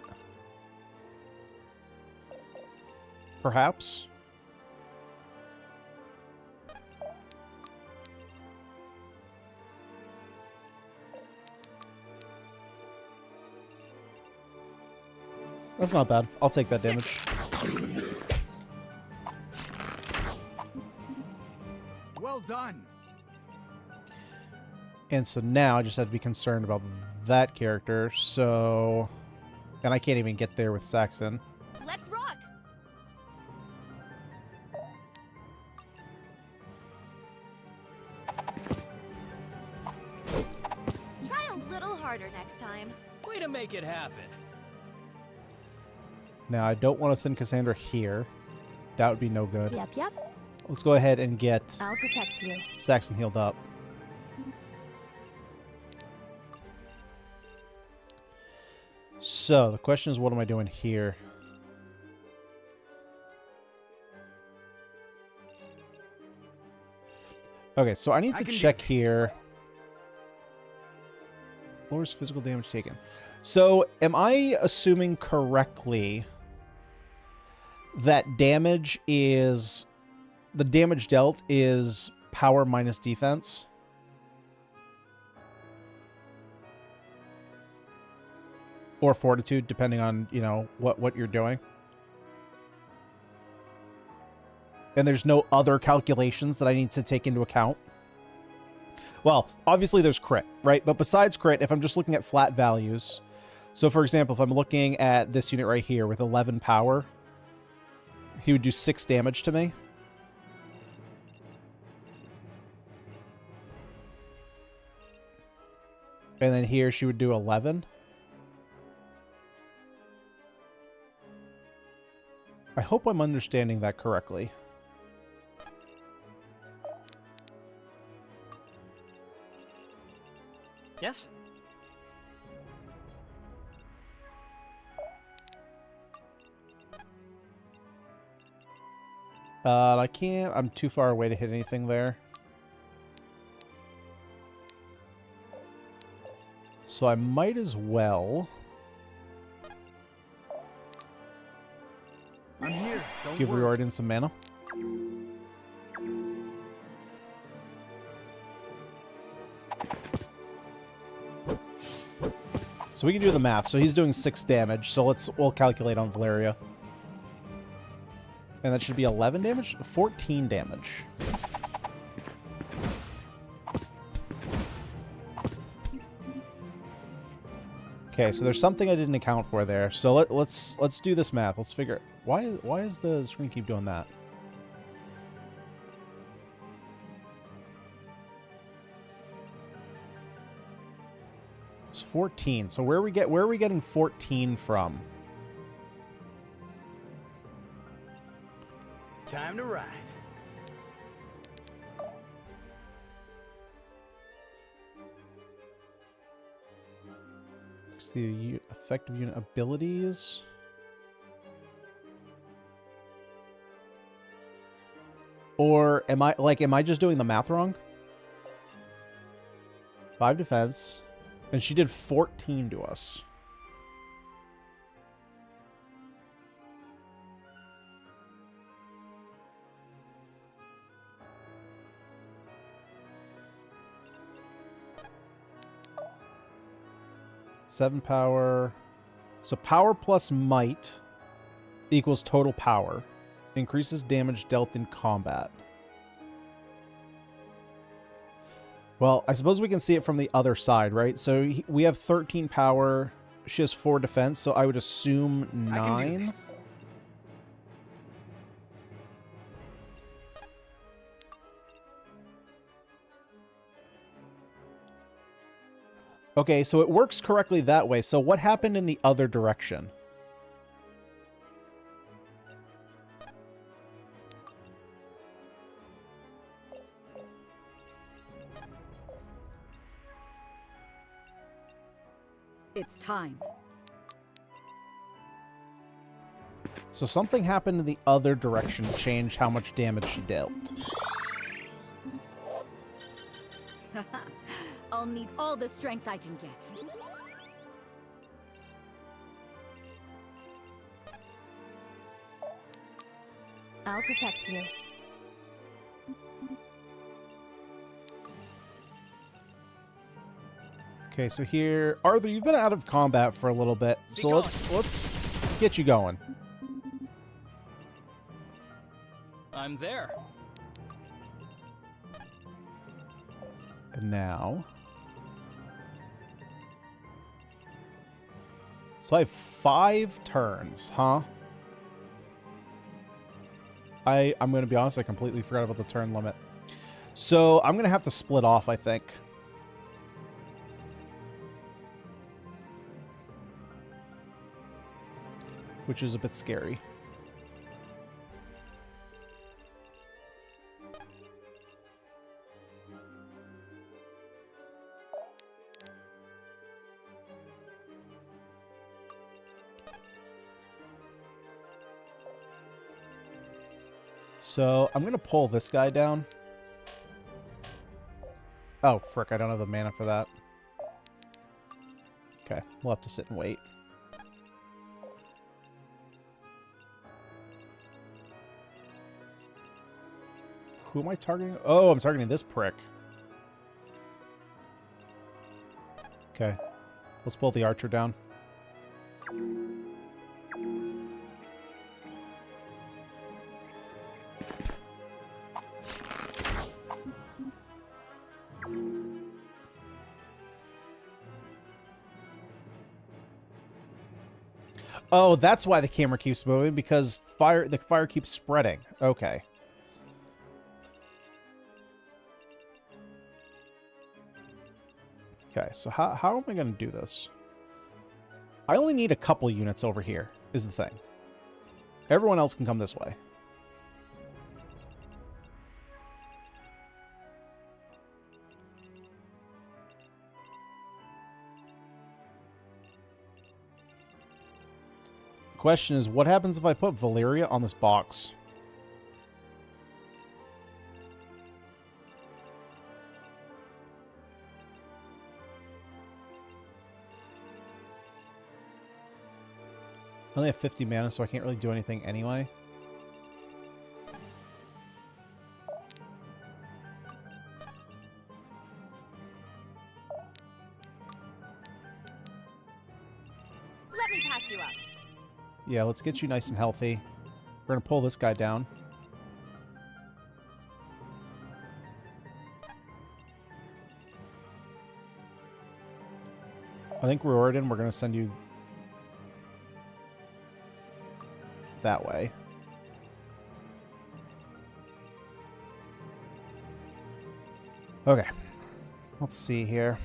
Perhaps. That's not bad. I'll take that damage. Well done. And so now I just have to be concerned about that character. So, and I can't even get there with Saxon. Let's rock! Try a little harder next time. Way to make it happen. Now I don't want to send Cassandra here. That would be no good. Yep. Let's go ahead and get I'll protect you. Saxon healed up. So the question is, what am I doing here? Okay, so I need to check here. Lowers physical damage taken. So am I assuming correctly that damage is... the damage dealt is power minus defense? Or fortitude, depending on, you know, what you're doing. And there's no other calculations that I need to take into account. Well, obviously there's crit, right? But besides crit, if I'm just looking at flat values... So, for example, if I'm looking at this unit right here with 11 power, he would do 6 damage to me. And then here she would do 11. I hope I'm understanding that correctly. Yes? I can't. I'm too far away to hit anything there. So I might as well... I'm here. Don't give worry. Riordan some mana. So we can do the math. So he's doing 6 damage. So we'll calculate on Valeria. And that should be 11 damage? 14 damage. Okay, so there's something I didn't account for there. So let's do this math. Let's figure why is the screen keep doing that? It's 14. So where are we getting 14 from? Time to ride. It's the effective unit abilities. Or am I just doing the math wrong? 5 defense. And she did 14 to us. Seven power. So power plus might equals total power. Increases damage dealt in combat. Well, I suppose we can see it from the other side, right? So we have 13 power. She has 4 defense, so I would assume 9. Okay, so it works correctly that way. So what happened in the other direction? It's time. So something happened in the other direction to change how much damage she dealt. I'll need all the strength I can get. I'll protect you. Okay, so here, Arthur, you've been out of combat for a little bit, so let's get you going. I'm there. And now... So I have 5 turns, huh? I'm going to be honest, I completely forgot about the turn limit. So I'm going to have to split off, I think. Which is a bit scary. So I'm going to pull this guy down. Oh, frick, I don't have the mana for that. Okay, we'll have to sit and wait. Who am I targeting? Oh, I'm targeting this prick. Okay. Let's pull the archer down. Oh, that's why the camera keeps moving, because the fire keeps spreading. Okay. Okay, so how am I going to do this? I only need a couple units over here, is the thing. Everyone else can come this way. The question is, what happens if I put Valeria on this box? I only have 50 mana, so I can't really do anything anyway. Let me patch you up. Yeah, let's get you nice and healthy. We're going to pull this guy down. I think Riordan, we're going to send you that way. Okay. Let's see here.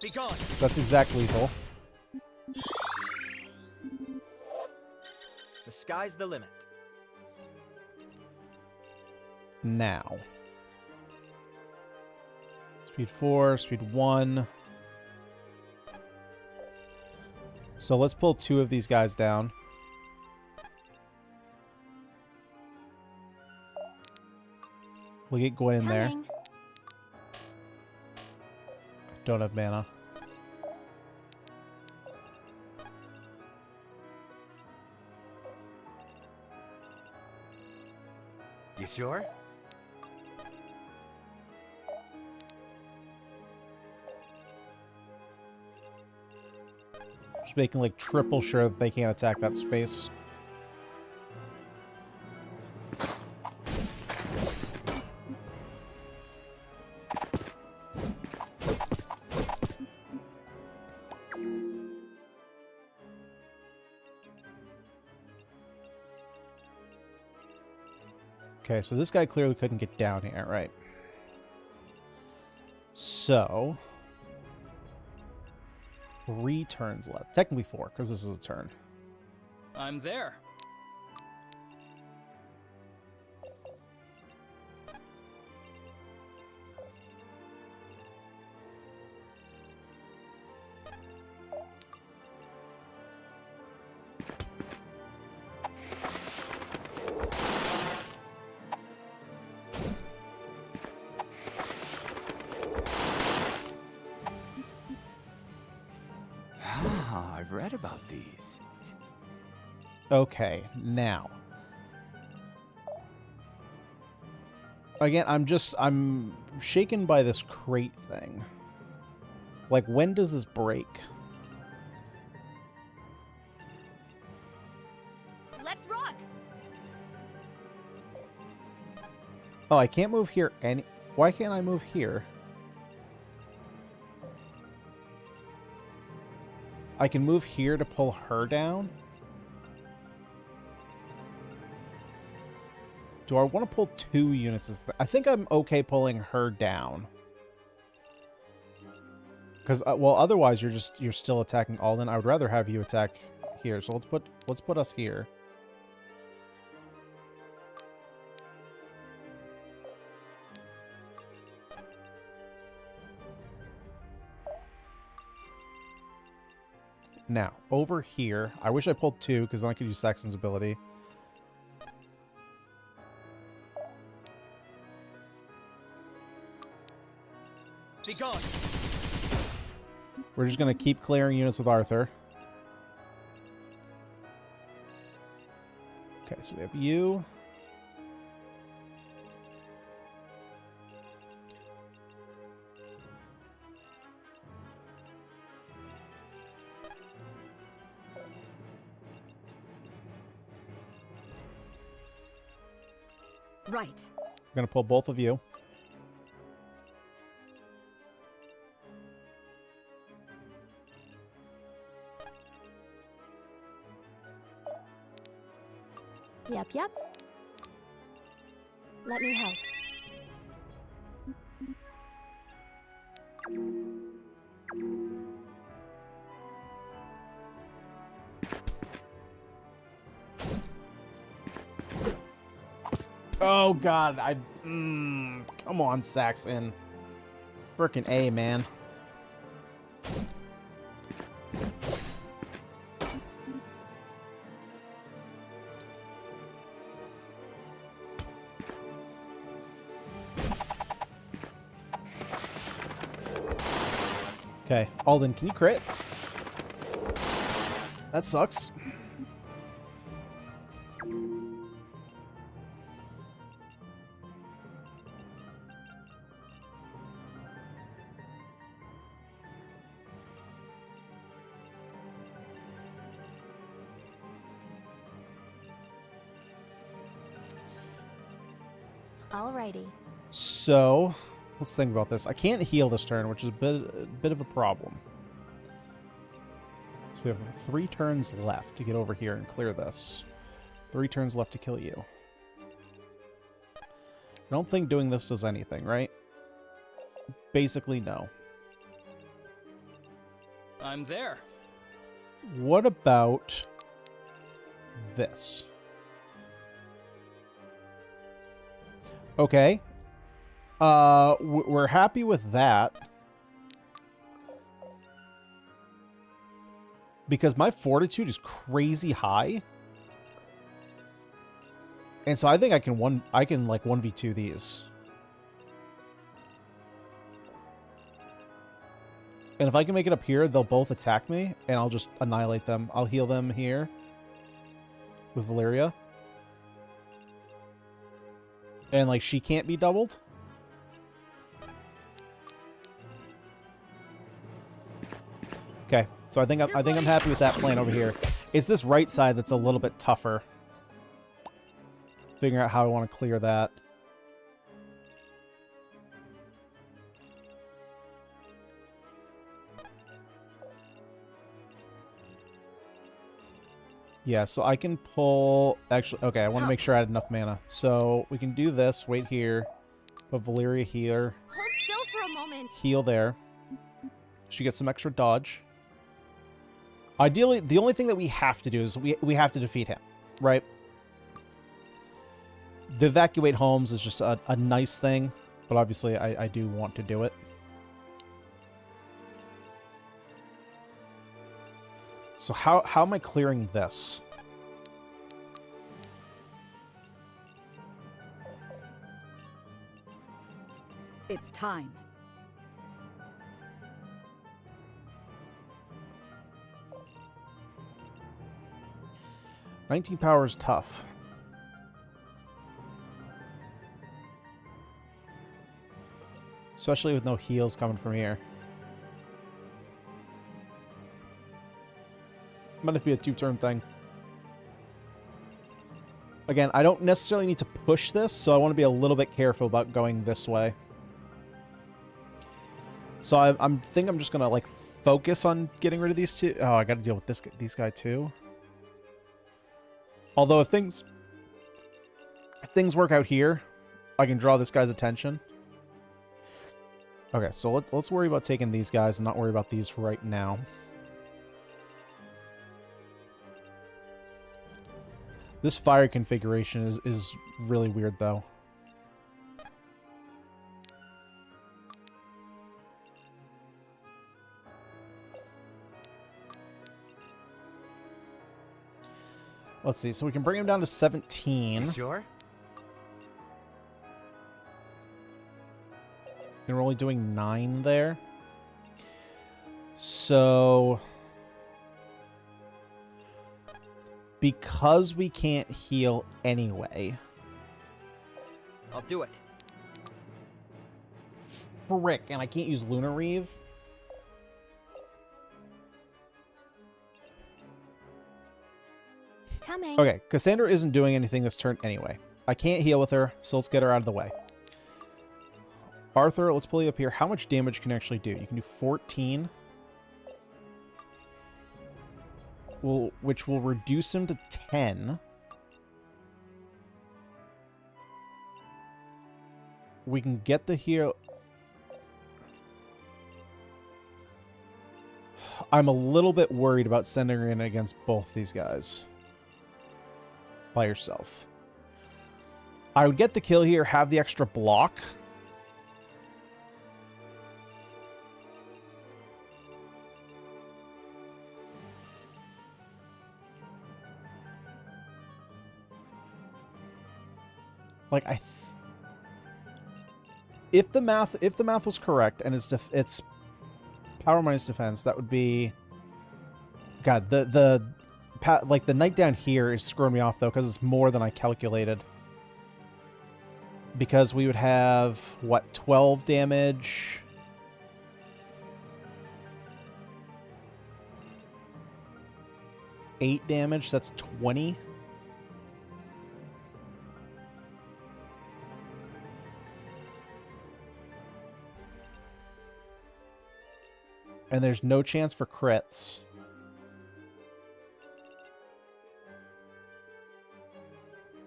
Be gone. So that's exact lethal. The sky's the limit. Now. Speed 4, speed 1. So let's pull 2 of these guys down. We'll get Gwen in there. Don't have mana. You sure? Just making like triple sure that they can't attack that space. Okay, so this guy clearly couldn't get down here, right? So 3 turns left. Technically 4, because this is a turn. I'm there. Ah, I've read about these. Okay, now. Again, I'm shaken by this crate thing. Like, when does this break? Let's rock! Oh, I can't move here any... Why can't I move here? I can move here to pull her down? Do I want to pull 2 units? I think I'm okay pulling her down. Because, well, otherwise you're still attacking Alden. I would rather have you attack here. So let's put us here. Now, over here, I wish I pulled 2 because then I could use Saxon's ability. Be gone. We're just going to keep clearing units with Arthur. Okay, so we have you. Right. I'm going to pull both of you. Yep, yep. Let me help. Oh, God. Come on, Saxon. Frickin' A, man. Okay, Alden, can you crit? That sucks. Alrighty. So, let's think about this. I can't heal this turn, which is a bit of a problem. So we have 3 turns left to get over here and clear this. 3 turns left to kill you. I don't think doing this does anything, right? Basically, no. I'm there. What about this? Okay. We're happy with that. Because my fortitude is crazy high. And so I think I can like 1v2 these. And if I can make it up here, they'll both attack me and I'll just annihilate them. I'll heal them here with Valeria. And like she can't be doubled. Okay, so I think I'm happy with that plan over here. It's this right side that's a little bit tougher. Figuring out how I want to clear that. Yeah, so I can pull... Actually, okay, I want to make sure I had enough mana. So we can do this, wait here, put Valeria here. Hold still for a moment. Heal there. She gets some extra dodge. Ideally, the only thing that we have to do is we have to defeat him, right? The evacuate homes is just a nice thing, but obviously I do want to do it. So how am I clearing this? It's time. $19 power is tough. Especially with no heals coming from here. Might have to be a 2-turn thing. Again, I don't necessarily need to push this, so I want to be a little bit careful about going this way. So I think I'm just going to, like, focus on getting rid of these two. Oh, I got to deal with these guys too. Although if things work out here, I can draw this guy's attention. Okay, so let's worry about taking these guys and not worry about these right now. This fire configuration is really weird, though. Let's see. So we can bring him down to 17. You sure? And we're only doing 9 there. So because we can't heal anyway. I'll do it. Frick, and I can't use Lunar Reeve. Coming. Okay, Cassandra isn't doing anything this turn anyway. I can't heal with her, so let's get her out of the way. Arthur, let's pull you up here. How much damage can you actually do? You can do 14. Which will reduce him to 10. We can get the heal. I'm a little bit worried about sending her in against both these guys. By yourself. I would get the kill here, have the extra block. Like if the math was correct and it's power minus defense, that would be God, the knight down here is screwing me off though because it's more than I calculated. Because we would have what, 12 damage. Eight damage, that's 20. And there's no chance for crits.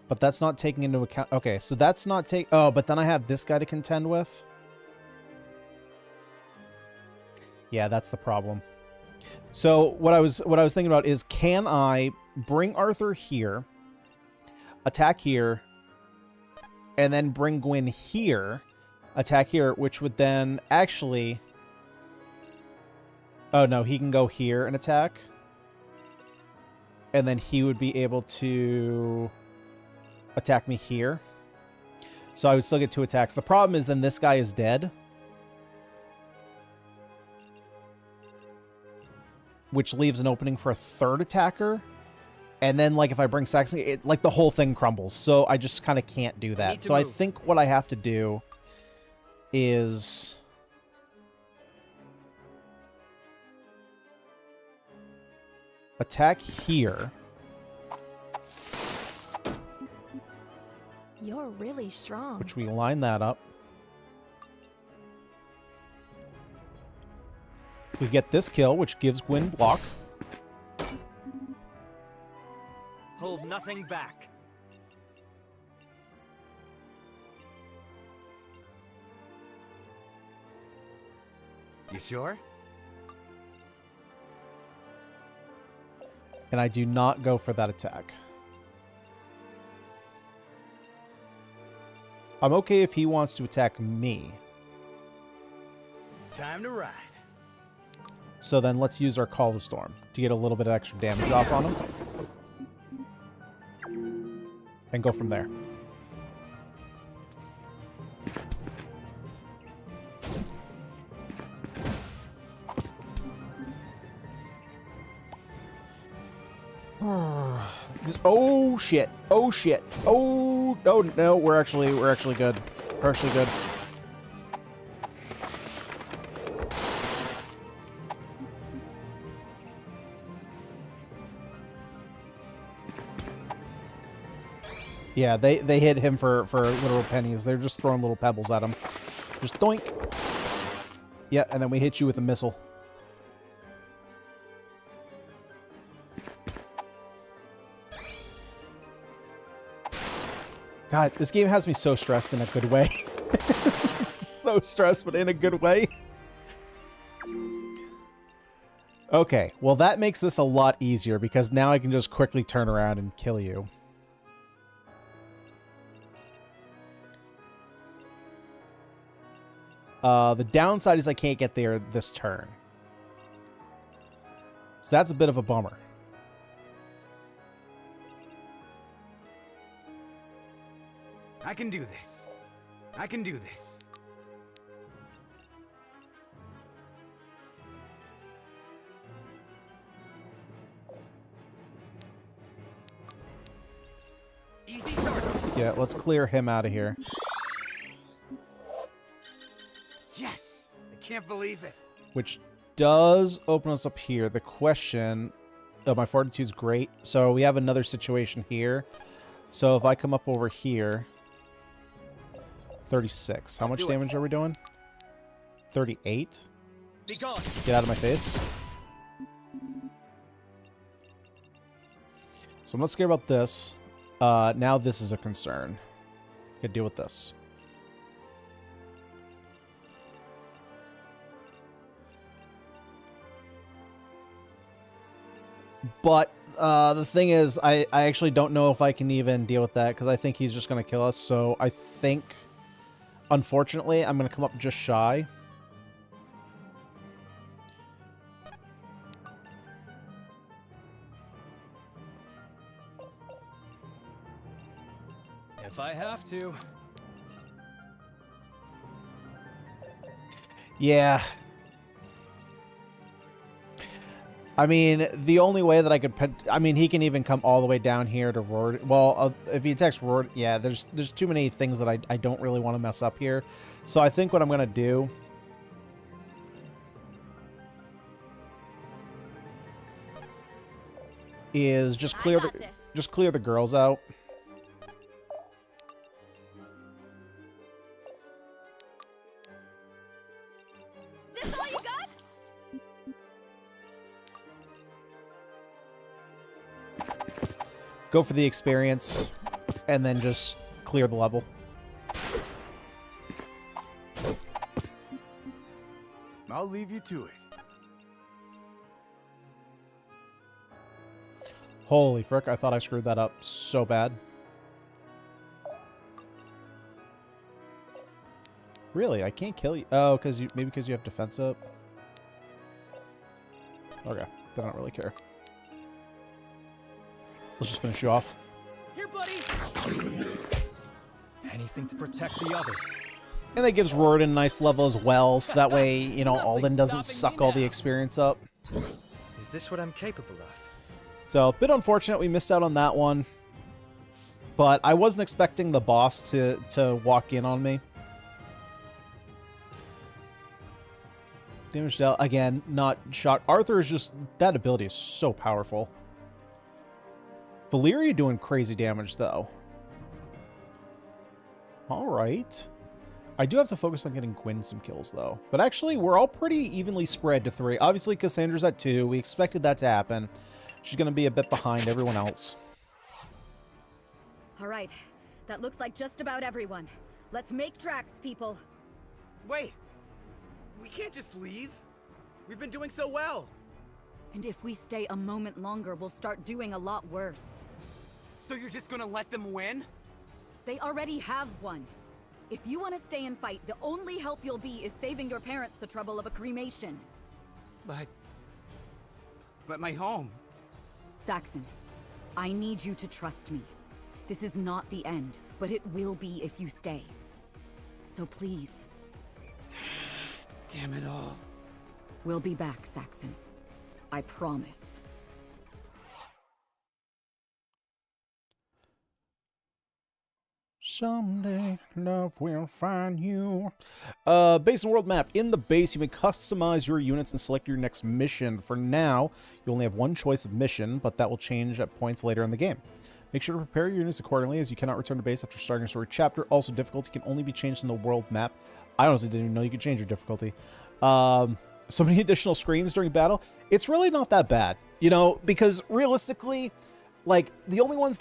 But that's not taking into account... Okay, so that's not take... Oh, but then I have this guy to contend with. Yeah, that's the problem. So what I was thinking about is, can I bring Arthur here, attack here, and then bring Gwyn here, attack here, which would then actually... Oh, no, he can go here and attack. And then he would be able to attack me here. So I would still get 2 attacks. The problem is then this guy is dead. Which leaves an opening for a 3rd attacker. And then, like, if I bring Saxon, like, the whole thing crumbles. So I just kind of can't do that. So I think what I have to do is... attack here. You're really strong. Which we line that up. We get this kill, which gives Gwyn block. Hold nothing back. You sure? And I do not go for that attack. I'm okay if he wants to attack me. Time to ride. So then let's use our Call the Storm to get a little bit of extra damage off on him. And go from there. Oh shit! Oh shit! Oh no! We're actually good. We're actually good. Yeah, they hit him for literal pennies. They're just throwing little pebbles at him. Just doink. Yeah, and then we hit you with a missile. God, this game has me so stressed in a good way. So stressed, but in a good way. Okay, well that makes this a lot easier because now I can just quickly turn around and kill you. The downside is I can't get there this turn. So that's a bit of a bummer. I can do this. I can do this. Easy start. Yeah, let's clear him out of here. Yes! I can't believe it. Which does open us up here. The question... Oh, my fortitude's great. So we have another situation here. So if I come up over here... 36. How much damage are we doing? 38? Be gone. Get out of my face. So I'm not scared about this. Now this is a concern. Gotta deal with this. But the thing is, I actually don't know if I can even deal with that because I think he's just going to kill us. So I think, unfortunately, I'm going to come up just shy. If I have to. Yeah. I mean, the only way that I could... I mean, he can even come all the way down here to Roar. Well, if he attacks Roar... Yeah, there's too many things that I don't really want to mess up here. So I think what I'm going to do... is just clear the girls out. This all you got? Go for the experience, and then just clear the level. I'll leave you to it. Holy frick, I thought I screwed that up so bad. Really? I can't kill you? Oh, maybe because you have defense up? Okay, then I don't really care. Let's just finish you off. Here, buddy. Anything to protect the others. And that gives Roard a nice level as well, so that way, you know, Alden doesn't suck all the experience up. Is this what I'm capable of? So, a bit unfortunate we missed out on that one. But I wasn't expecting the boss to walk in on me. Damage dealt. Again, not shot. Arthur is just... That ability is so powerful. Valeria doing crazy damage, though. Alright. I do have to focus on getting Gwyn some kills, though. But actually, we're all pretty evenly spread to 3. Obviously, Cassandra's at 2. We expected that to happen. She's going to be a bit behind everyone else. All right, that looks like just about everyone. Let's make tracks, people. Wait! We can't just leave. We've been doing so well. And if we stay a moment longer, we'll start doing a lot worse. So you're just gonna let them win? They already have won. If you want to stay and fight, the only help you'll be is saving your parents the trouble of a cremation. But my home... Saxon, I need you to trust me. This is not the end, but it will be if you stay. So please. Damn it all. We'll be back, Saxon. I promise. Someday love will find you. Base and world map. In the base, you may customize your units and select your next mission. For now, you only have one choice of mission, but that will change at points later in the game. Make sure to prepare your units accordingly, as you cannot return to base after starting a story chapter. Also, difficulty can only be changed in the world map. I honestly didn't even know you could change your difficulty. So many additional screens during battle. It's really not that bad, you know, because realistically, like the only one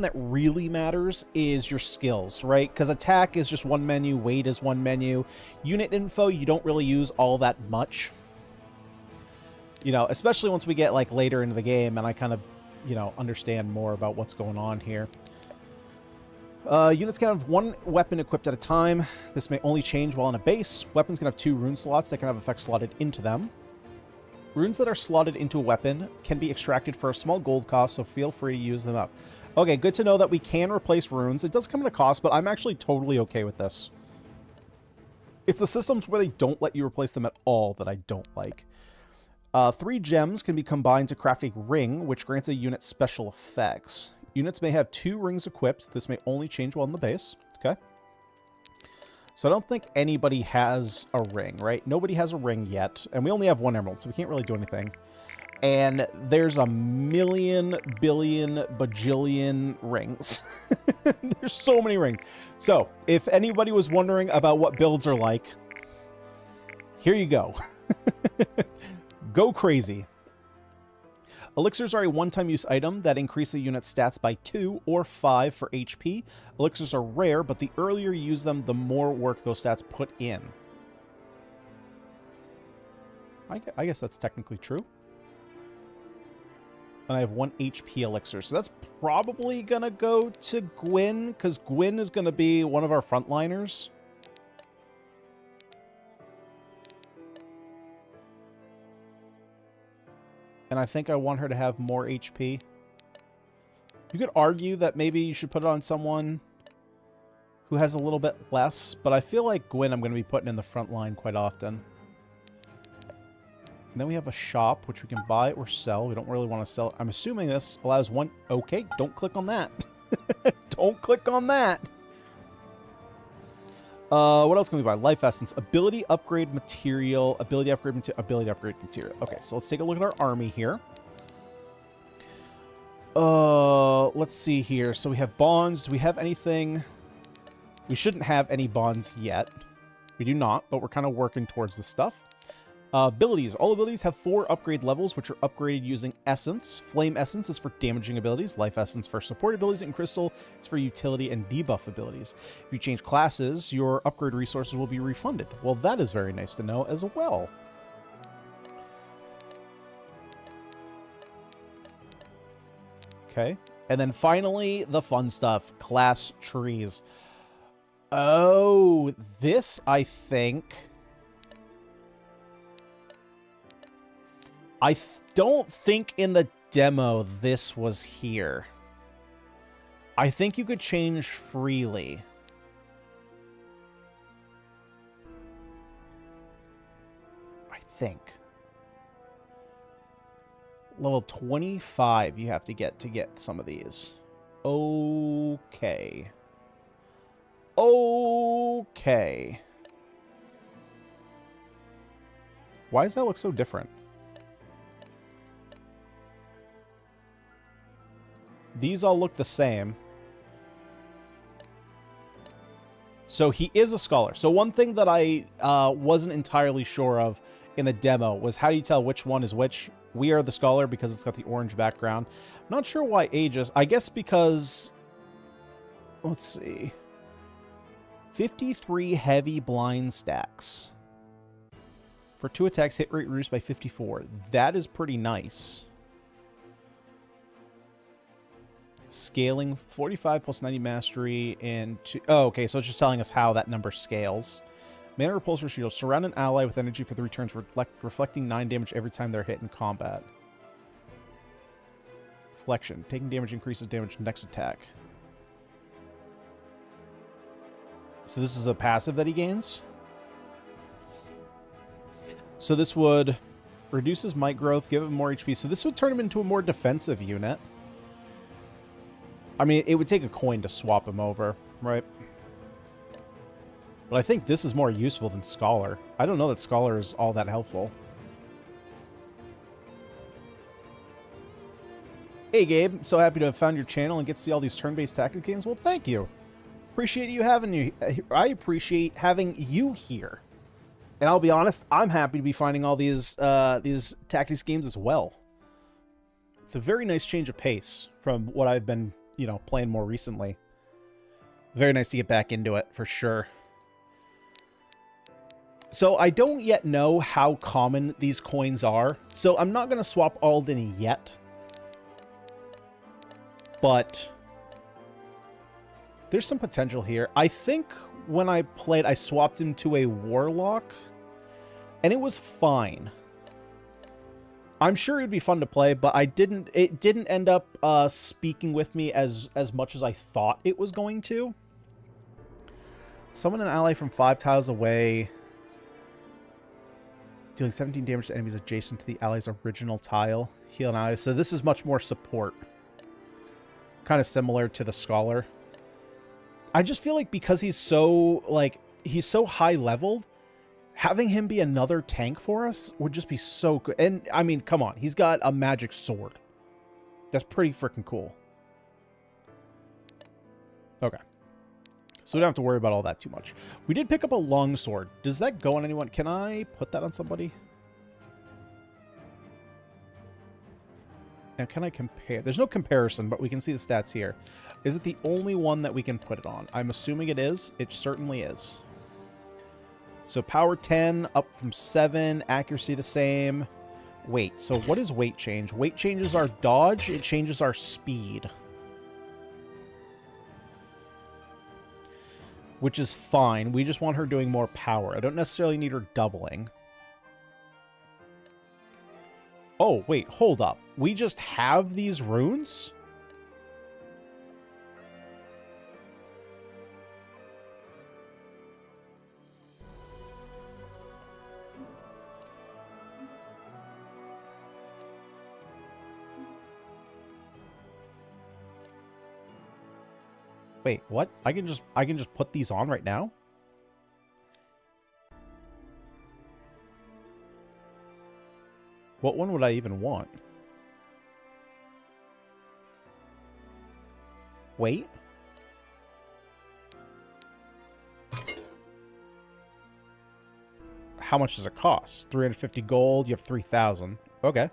that really matters is your skills, right? Because attack is just one menu, weight is one menu, unit info you don't really use all that much, you know, especially once we get like later into the game and I kind of, you know, understand more about what's going on here. Units can have one weapon equipped at a time. This may only change while in a base. Weapons can have 2 rune slots that can have effects slotted into them. Runes that are slotted into a weapon can be extracted for a small gold cost, so feel free to use them up. Okay, good to know that we can replace runes. It does come at a cost, but I'm actually totally okay with this. It's the systems where they don't let you replace them at all that I don't like. 3 gems can be combined to craft a ring, which grants a unit special effects. Units may have 2 rings equipped. This may only change while in the base. Okay. So I don't think anybody has a ring, right? Nobody has a ring yet. And we only have 1 emerald, so we can't really do anything. And there's a million, billion, bajillion rings. There's so many rings. So if anybody was wondering about what builds are like, here you go. Go crazy. Elixirs are a one-time use item that increase a unit's stats by 2 or 5 for HP. Elixirs are rare, but the earlier you use them, the more work those stats put in. I guess that's technically true. And I have 1 HP elixir, so that's probably going to go to Gwyn, because Gwyn is going to be one of our frontliners. And I think I want her to have more HP. You could argue that maybe you should put it on someone who has a little bit less, but I feel like Gwyn I'm going to be putting in the front line quite often. And then we have a shop, which we can buy or sell. We don't really want to sell. I'm assuming this allows 1... Okay, don't click on that. Don't click on that. What else can we buy? Life Essence. Ability upgrade material. Ability upgrade material. Ability upgrade material. Okay, so let's take a look at our army here. Let's see here. So we have bonds. Do we have anything? We shouldn't have any bonds yet. We do not, but we're kind of working towards the stuff. Abilities. All abilities have 4 upgrade levels, which are upgraded using Essence. Flame Essence is for damaging abilities. Life Essence for support abilities. And Crystal is for utility and debuff abilities. If you change classes, your upgrade resources will be refunded. Well, that is very nice to know as well. Okay. And then finally, the fun stuff. Class trees. Oh, this, I think... I don't think in the demo this was here. I think you could change freely. I think. Level 25 you have to get some of these. Okay. Okay. Why does that look so different? These all look the same. So he is a scholar. So one thing that I wasn't entirely sure of in the demo was how do you tell which one is which? We are the scholar because it's got the orange background. I'm not sure why Aegis. I guess because... Let's see. 53 heavy blind stacks. For 2 attacks, hit rate reduced by 54. That is pretty nice. Scaling 45 plus 90 mastery and 2... Oh, okay, so it's just telling us how that number scales. Mana repulsor shield. Surround an ally with energy for 3 turns, reflecting 9 damage every time they're hit in combat. Reflection. Taking damage increases damage next attack. So this is a passive that he gains. So this would reduce his might growth, give him more HP. So this would turn him into a more defensive unit. I mean, it would take a coin to swap him over, right? But I think this is more useful than Scholar. I don't know that Scholar is all that helpful. Hey, Gabe. So happy to have found your channel and get to see all these turn-based tactic games. Well, thank you. Appreciate you having you. I appreciate having you here. And I'll be honest, I'm happy to be finding all these tactics games as well. It's a very nice change of pace from what I've been, playing more recently. Very nice to get back into it, for sure. So I don't yet know how common these coins are. So I'm not going to swap Alden yet. But there's some potential here. I think when I played, I swapped him to a Warlock. And it was fine. I'm sure it'd be fun to play, but it didn't end up speaking with me as much as I thought it was going to. Summon an ally from 5 tiles away, dealing 17 damage to enemies adjacent to the ally's original tile. Heal an ally. So this is much more support. Kind of similar to the Scholar. I just feel like because he's so high leveled, having him be another tank for us would just be so good. And, I mean, come on. He's got a magic sword. That's pretty freaking cool. Okay. So we don't have to worry about all that too much. We did pick up a longsword. Does that go on anyone? Can I put that on somebody? Now, can I compare? There's no comparison, but we can see the stats here. Is it the only one that we can put it on? I'm assuming it is. It certainly is. So power 10, up from 7, accuracy the same. Weight. So what is weight change? Weight changes our dodge, it changes our speed. Which is fine. We just want her doing more power. I don't necessarily need her doubling. Oh, wait, hold up. We just have these runes? Wait, what? I can just put these on right now? What one would I even want? Wait. How much does it cost? 350 gold, you have 3,000. Okay.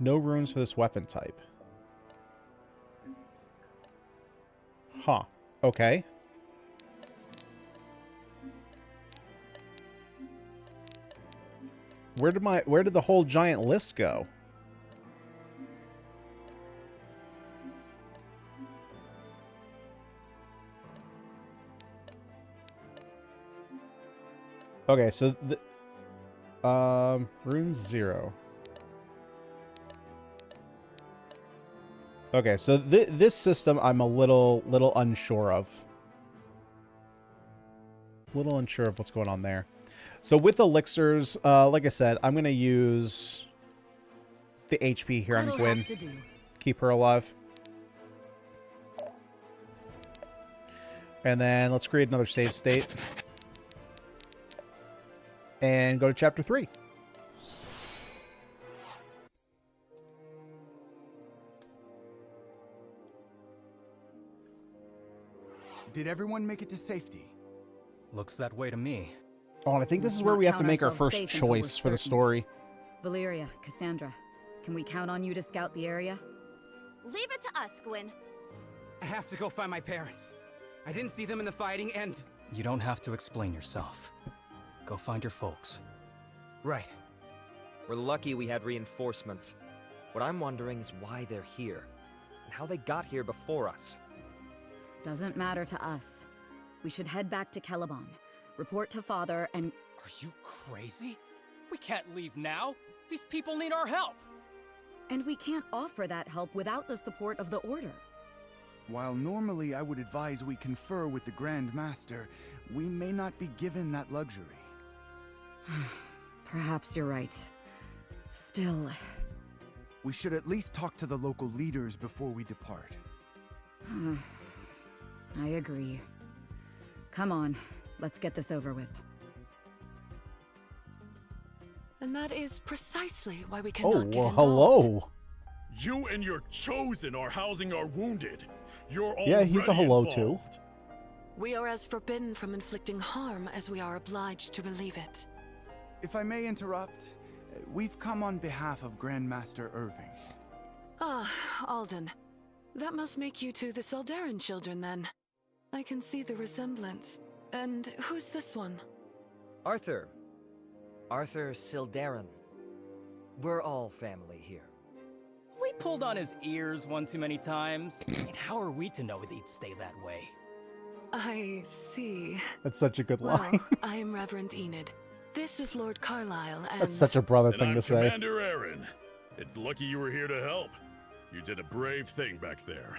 No runes for this weapon type. Huh. Okay. Where did the whole giant list go? Okay, so the rune 0. Okay, so this system I'm a little unsure of. Little unsure of what's going on there. So with elixirs, like I said, I'm going to use the HP here on Gwyn. Keep her alive. And then let's create another save state. And go to chapter 3. Did everyone make it to safety? Looks that way to me. Oh, and I think this is where we have to make our first choice for the story. Valeria, Cassandra, can we count on you to scout the area? Leave it to us, Gwyn. I have to go find my parents. I didn't see them in the fighting, and... You don't have to explain yourself. Go find your folks. Right. We're lucky we had reinforcements. What I'm wondering is why they're here, and how they got here before us. Doesn't matter to us. We should head back to Caliban, report to Father, and... Are you crazy? We can't leave now. These people need our help. And we can't offer that help without the support of the Order. While normally I would advise we confer with the Grand Master, we may not be given that luxury. Perhaps you're right. Still... We should at least talk to the local leaders before we depart. I agree. Come on, let's get this over with. And that is precisely why we Oh, cannot get well, involved. hello. You and your chosen are housing our wounded. You're already Yeah, he's a hello too. involved. We are as forbidden from inflicting harm as we are obliged to relieve it. If I may interrupt, we've come on behalf of Grandmaster Irving. Ah, Alden. That must make you two the Saldaran children, then. I can see the resemblance. And who's this one? Arthur. Arthur Sildaran. We're all family here. We pulled on his ears one too many times. And how are we to know he'd stay that way? I see. That's such a good Well, line. I am Reverend Enid. This is Lord Carlisle, and... That's such a brother And thing I'm to say. Commander Aaron. It's lucky you were here to help. You did a brave thing back there.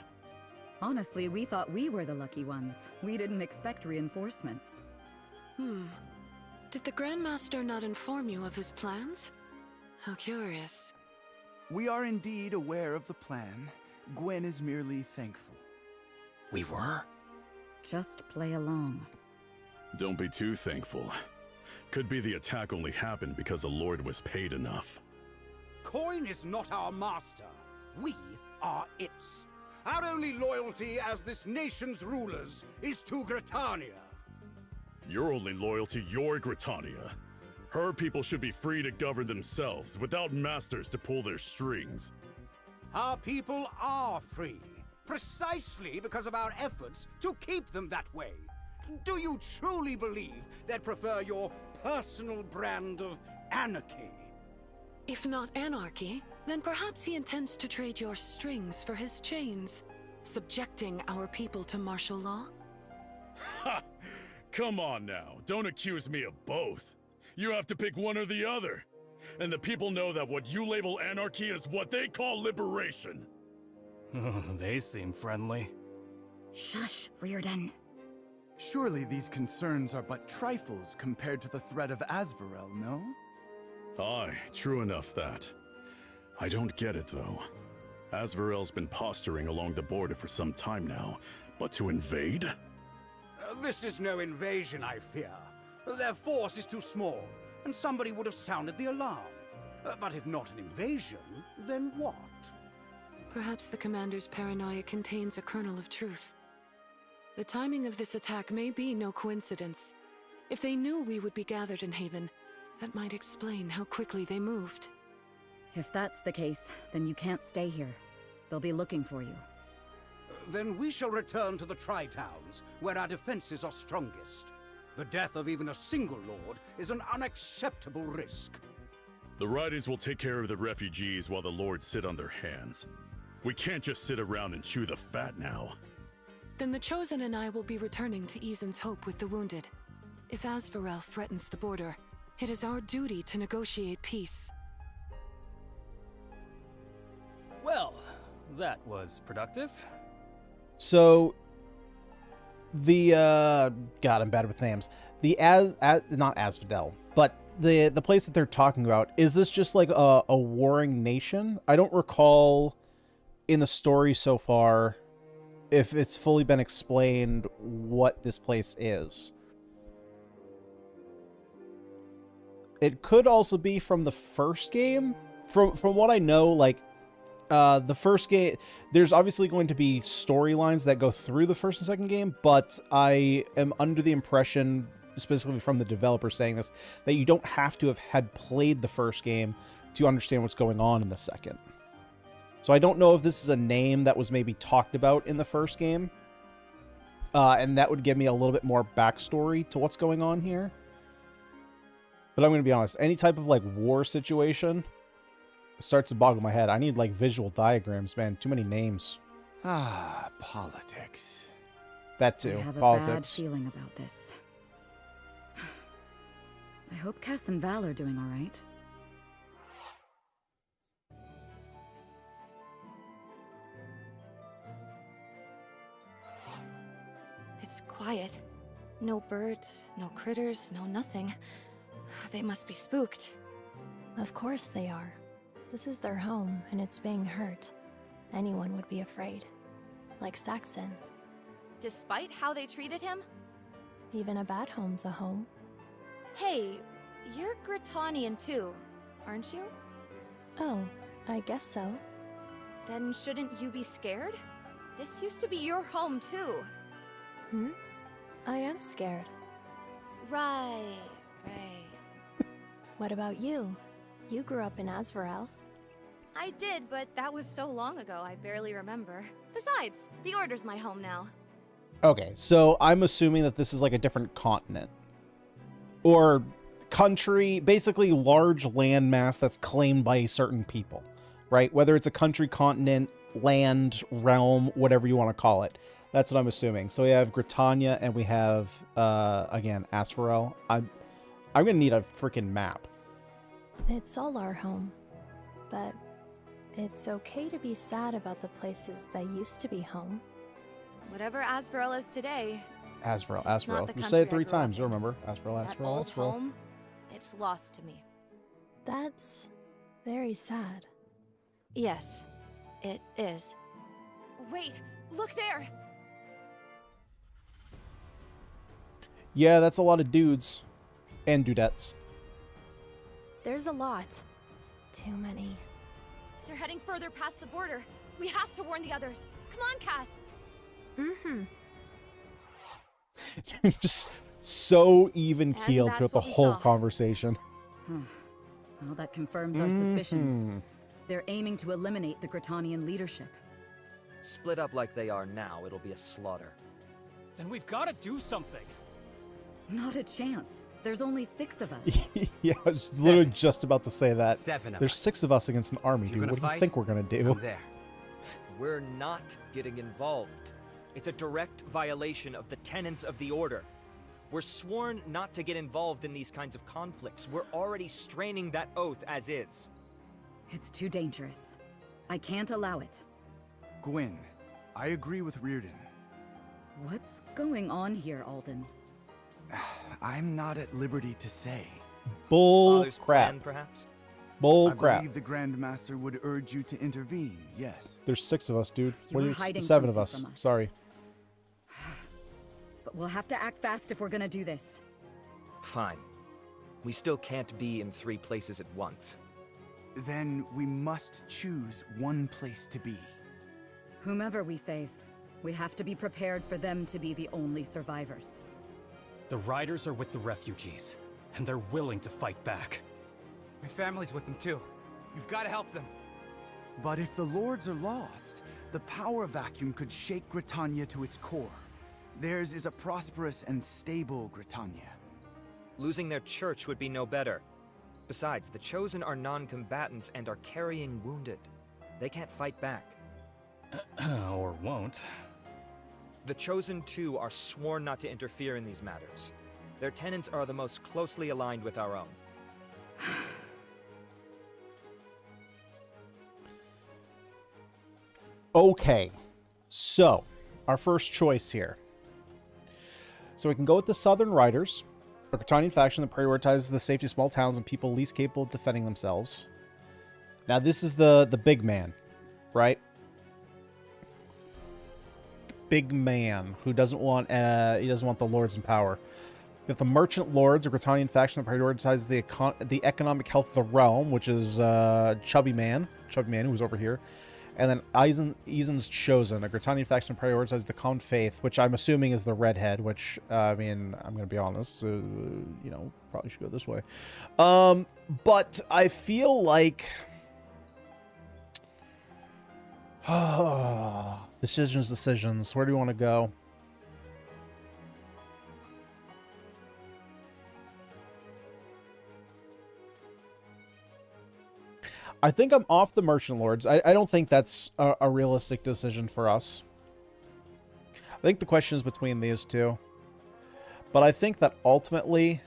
Honestly, we thought we were the lucky ones. We didn't expect reinforcements. Did the Grandmaster not inform you of his plans? How curious. We are indeed aware of the plan. Gwen is merely thankful. We were? Just play along. Don't be too thankful. Could be the attack only happened because the Lord was paid enough. Coin is not our master. We are its. Our only loyalty as this nation's rulers is to Gritania. You're only loyal to your Gritania. Her people should be free to govern themselves without masters to pull their strings. Our people are free, precisely because of our efforts to keep them that way. Do you truly believe they'd prefer your personal brand of anarchy? If not anarchy, then perhaps he intends to trade your strings for his chains, subjecting our people to martial law? Ha! Come on now, don't accuse me of both. You have to pick one or the other. And the people know that what you label anarchy is what they call liberation. They seem friendly. Shush, Reardon. Surely these concerns are but trifles compared to the threat of Asverell, no? Aye, true enough that. I don't get it though. Asverell's been posturing along the border for some time now, but to invade? This is no invasion, I fear. Their force is too small, and somebody would have sounded the alarm. But if not an invasion, then what? Perhaps the commander's paranoia contains a kernel of truth. The timing of this attack may be no coincidence. If they knew we would be gathered in Haven, that might explain how quickly they moved. If that's the case, then you can't stay here. They'll be looking for you. Then we shall return to the Tri-Towns, where our defenses are strongest. The death of even a single lord is an unacceptable risk. The riders will take care of the refugees while the lords sit on their hands. We can't just sit around and chew the fat now. Then the Chosen and I will be returning to Eazen's Hope with the wounded. If Asverell threatens the border, it is our duty to negotiate peace. Well, that was productive. So, the God, I'm bad with names. The not Asfidel, but the place that they're talking about, is this just like a warring nation? I don't recall in the story so far if it's fully been explained what this place is. It could also be from the first game. From what I know, like the first game, there's obviously going to be storylines that go through the first and second game, but I am under the impression, specifically from the developer saying this, that you don't have to have had played the first game to understand what's going on in the second. So I don't know if this is a name that was maybe talked about in the first game, and that would give me a little bit more backstory to what's going on here. But I'm going to be honest, any type of like war situation starts to boggle my head. I need like visual diagrams, man. Too many names. Ah, politics. That too. I have a Politics. bad feeling about this. I hope Cass and Val are doing all right. It's quiet. No birds, no critters, no nothing. They must be spooked. Of course they are. This is their home, and it's being hurt. Anyone would be afraid. Like Saxon. Despite how they treated him? Even a bad home's a home. Hey, you're Gritanian too, aren't you? Oh, I guess so. Then shouldn't you be scared? This used to be your home, too. I am scared. Right. What about you? You grew up in Asverell. I did, but that was so long ago I barely remember. Besides, the Order's my home now. Okay, so I'm assuming that this is like a different continent. Or country, basically large landmass that's claimed by certain people, right? Whether it's a country, continent, land, realm, whatever you want to call it. That's what I'm assuming. So we have Gritania and we have, again, Asverell. I'm gonna need a freaking map. It's all our home. But it's okay to be sad about the places that used to be home. Whatever Asverell is today, Asverell, it's not Asverell. the You say it country I 3 grew up times, you in. remember. Asverell, That Asverell, old Asverell. home, it's lost to me. That's very sad. Yes, it is. Wait, look there! Yeah, that's a lot of dudes. And dudettes. There's a lot. Too many. They're heading further past the border. We have to warn the others. Come on, Cass! Just so even-keeled And throughout that's the what we whole saw. conversation. Well, that confirms our suspicions. They're aiming to eliminate the Gritanian leadership. Split up like they are now, it'll be a slaughter. Then we've got to do something. Not a chance. There's only 6 of us. Yeah, I was literally just about to say that. 7 of There's us. 6 of us against an army, If dude. you're What gonna do you fight, think we're gonna do? I'm there. We're not getting involved. It's a direct violation of the tenets of the Order. We're sworn not to get involved in these kinds of conflicts. We're already straining that oath as is. It's too dangerous. I can't allow it. Gwyn, I agree with Reardon. What's going on here, Alden? I'm not at liberty to say. Bull Father's crap. plan, perhaps? Bull I crap. believe the Grandmaster would urge you to intervene, yes. There's 6 of us, dude. What You're are you, hiding 7 of something us. from us. Sorry. But we'll have to act fast if we're gonna do this. Fine. We still can't be in 3 places at once. Then we must choose one place to be. Whomever we save, we have to be prepared for them to be the only survivors. The riders are with the refugees, and they're willing to fight back. My family's with them too. You've got to help them. But if the Lords are lost, the power vacuum could shake Gritania to its core. Theirs is a prosperous and stable Gritania. Losing their church would be no better. Besides, the Chosen are non-combatants and are carrying wounded. They can't fight back. Or won't. The Chosen, too, are sworn not to interfere in these matters. Their tenets are the most closely aligned with our own. Okay. So, our first choice here. So we can go with the Southern Riders, a Gritanian faction that prioritizes the safety of small towns and people least capable of defending themselves. Now this is the big man, right? Big man who doesn't want the lords in power. We have the Merchant Lords, a Gritanian faction that prioritizes the economic health of the realm, which is Chubby Man who was over here. And then Eisen's Chosen, a Gritanian faction that prioritizes the common faith, which I'm assuming is the redhead, which, I mean, I'm going to be honest, you know, probably should go this way. But I feel like... Decisions. Where do you want to go? I think I'm off the Merchant Lords. I don't think that's a realistic decision for us. I think the question is between these two. But I think that ultimately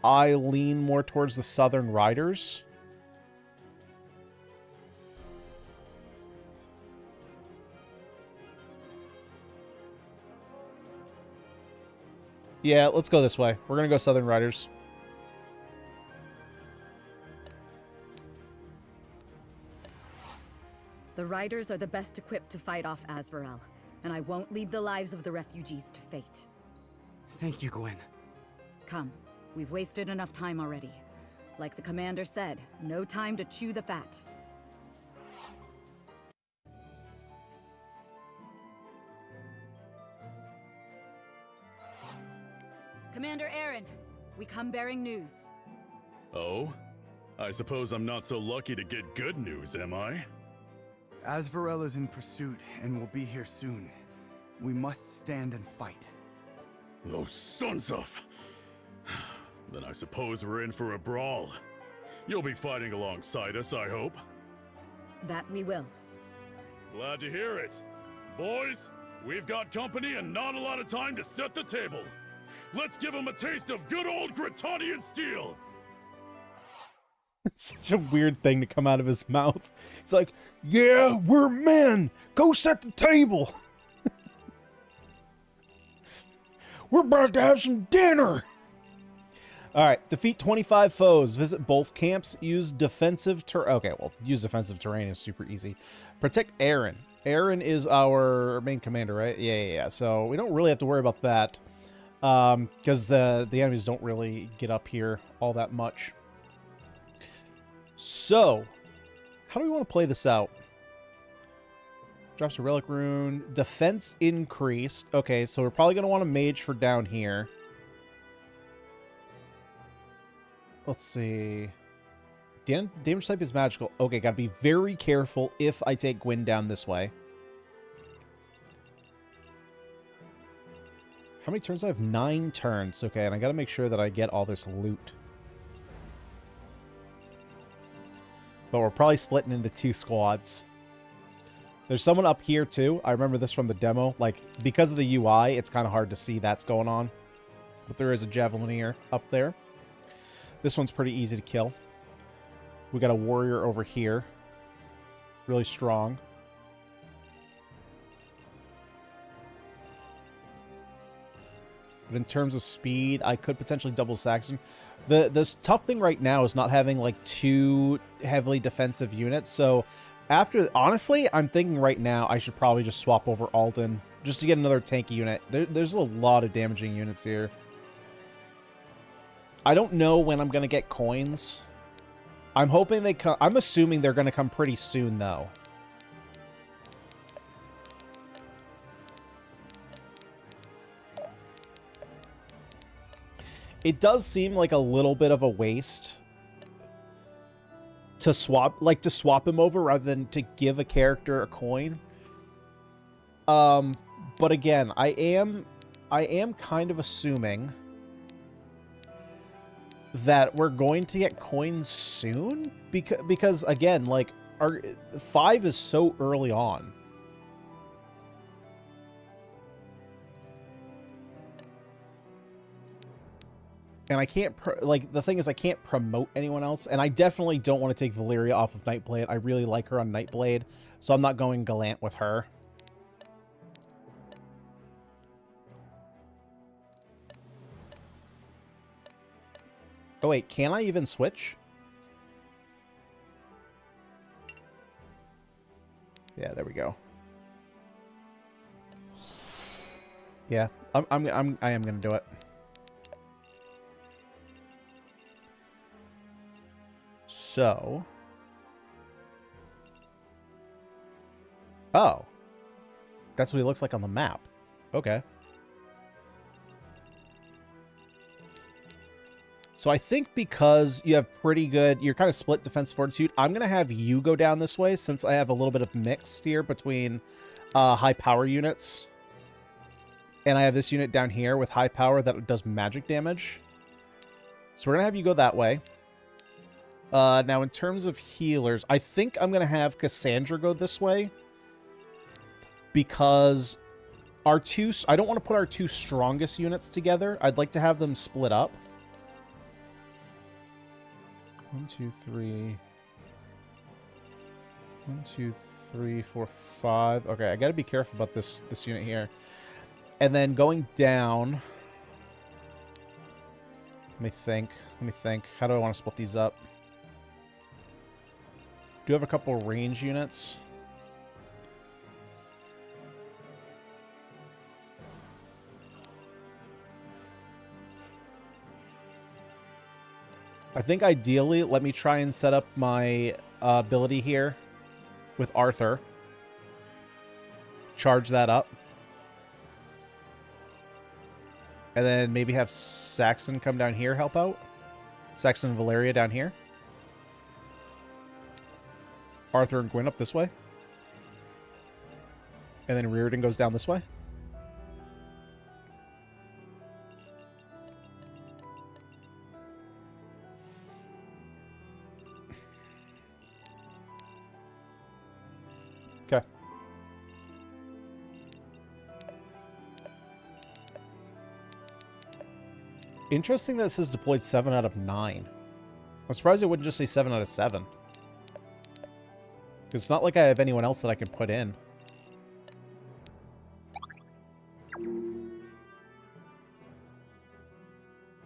I lean more towards the Southern Riders. Yeah, let's go this way. We're going to go Southern Riders. The Riders are the best equipped to fight off Asverell, and I won't leave the lives of the refugees to fate. Thank you, Gwyn. Come, we've wasted enough time already. Like the commander said, no time to chew the fat. Commander Aaron, we come bearing news. Oh? I suppose I'm not so lucky to get good news, am I? Asverella's in pursuit and will be here soon. We must stand and fight. Those sons of... Then I suppose we're in for a brawl. You'll be fighting alongside us, I hope. That we will. Glad to hear it. Boys, we've got company and not a lot of time to set the table. Let's give them a taste of good old Grytonian steel! It's such a weird thing to come out of his mouth. It's like, yeah, we're men! Go set the table! We're about to have some dinner! Alright, defeat 25 foes. Visit both camps. Use defensive terrain. Okay, well, use defensive terrain is super easy. Protect Aaron. Aaron is our main commander, right? Yeah. So we don't really have to worry about that. Because the enemies don't really get up here all that much. So, how do we want to play this out? Drops a relic rune. Defense increased. Okay, so we're probably going to want a mage for down here. Let's see. Damage type is magical. Okay, gotta be very careful if I take Gwyn down this way. How many turns do I have? 9 turns. Okay, and I gotta make sure that I get all this loot. But we're probably splitting into 2 squads. There's someone up here, too. I remember this from the demo. Like, because of the UI, it's kind of hard to see that's going on. But there is a Javelineer up there. This one's pretty easy to kill. We got a warrior over here. Really strong. But in terms of speed, I could potentially double Saxon. The tough thing right now is not having, like, 2 heavily defensive units. So, honestly, I'm thinking right now I should probably just swap over Alden. Just to get another tanky unit. There's a lot of damaging units here. I don't know when I'm going to get coins. I'm hoping they come... I'm assuming they're going to come pretty soon, though. It does seem like a little bit of a waste to swap him over rather than to give a character a coin. But again, I am kind of assuming that we're going to get coins soon because again, like, our 5 is so early on. And I can't, the thing is, I can't promote anyone else. And I definitely don't want to take Valeria off of Nightblade. I really like her on Nightblade, so I'm not going Gallant with her. Oh, wait, can I even switch? Yeah, there we go. Yeah, I am going to do it. So, oh, that's what he looks like on the map. Okay. So I think because you have pretty good, you're kind of split defense fortitude, I'm going to have you go down this way since I have a little bit of mixed here between high power units. And I have this unit down here with high power that does magic damage. So we're going to have you go that way. Now, in terms of healers, I think I'm going to have Cassandra go this way. Because I don't want to put our 2 strongest units together. I'd like to have them split up. 1, 2, 3. 1, 2, 3, 4, 5. Okay, I got to be careful about this unit here. And then going down. Let me think. How do I want to split these up? Do have a couple range units. I think ideally, let me try and set up my ability here with Arthur. Charge that up. And then maybe have Saxon come down here, help out. Saxon and Valeria down here. Arthur and Gwyn up this way. And then Reardon goes down this way. Okay. Interesting that it says deployed 7 out of 9. I'm surprised it wouldn't just say 7 out of 7. It's not like I have anyone else that I can put in.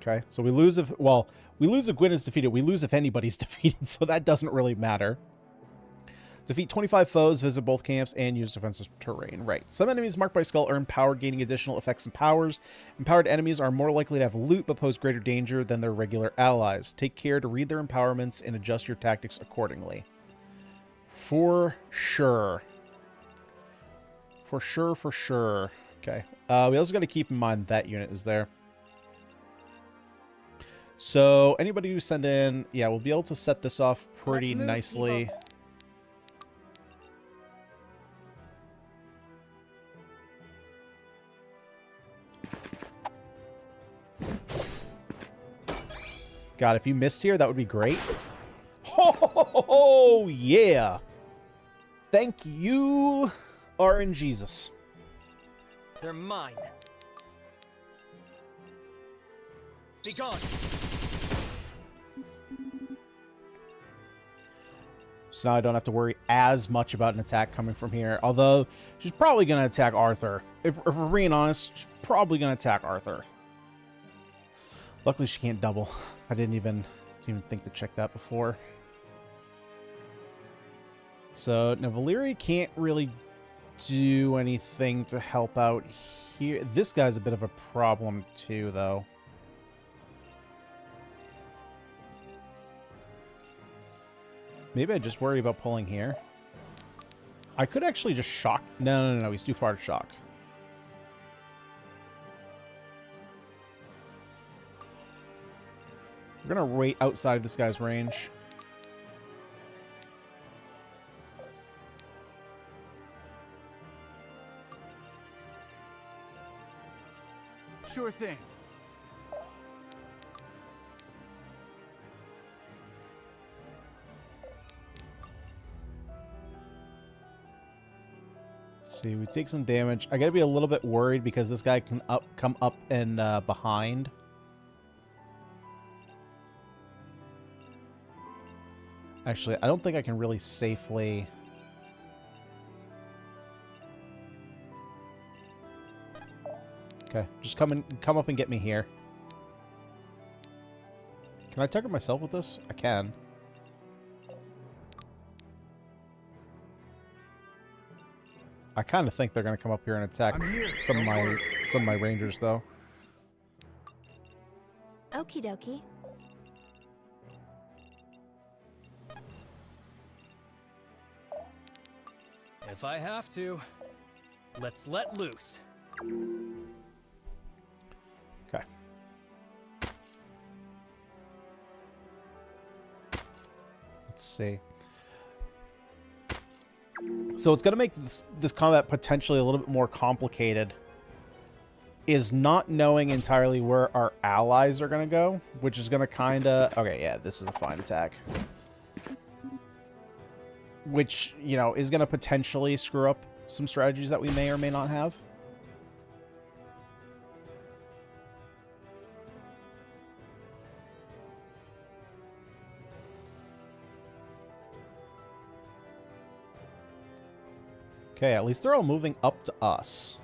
Okay, so we lose if... Well, we lose if Gwyn is defeated. We lose if anybody's defeated, so that doesn't really matter. Defeat 25 foes, visit both camps, and use defensive terrain. Right. Some enemies marked by skull earn power, gaining additional effects and powers. Empowered enemies are more likely to have loot, but pose greater danger than their regular allies. Take care to read their empowerments and adjust your tactics accordingly. For sure. For sure, for sure. Okay. We also got to keep in mind that unit is there. So, anybody who send in... Yeah, we'll be able to set this off pretty nicely. People. God, if you missed here, that would be great. Oh, yeah. Thank you, RNGesus. They're mine. Be gone. So now I don't have to worry as much about an attack coming from here. Although, she's probably going to attack Arthur. If we're being honest, she's probably going to attack Arthur. Luckily, she can't double. I didn't even think to check that before. So, now Valeria can't really do anything to help out here. This guy's a bit of a problem, too, though. Maybe I just worry about pulling here. I could actually just shock. No. He's too far to shock. We're going to wait outside this guy's range. Sure thing. Let's see, we take some damage. I gotta be a little bit worried because this guy can come up and behind. Actually, I don't think I can really safely... Okay, just come up and get me here. Can I target myself with this? I can. I kind of think they're going to come up here and attack some of my rangers, though. Okie dokie. If I have to, let's let loose. Okay. Let's see. So it's going to make this combat potentially a little bit more complicated. Is not knowing entirely where our allies are going to go, which is going to kind of... Okay, yeah, this is a fine attack. Which, you know, is going to potentially screw up some strategies that we may or may not have. Okay, at least they're all moving up to us.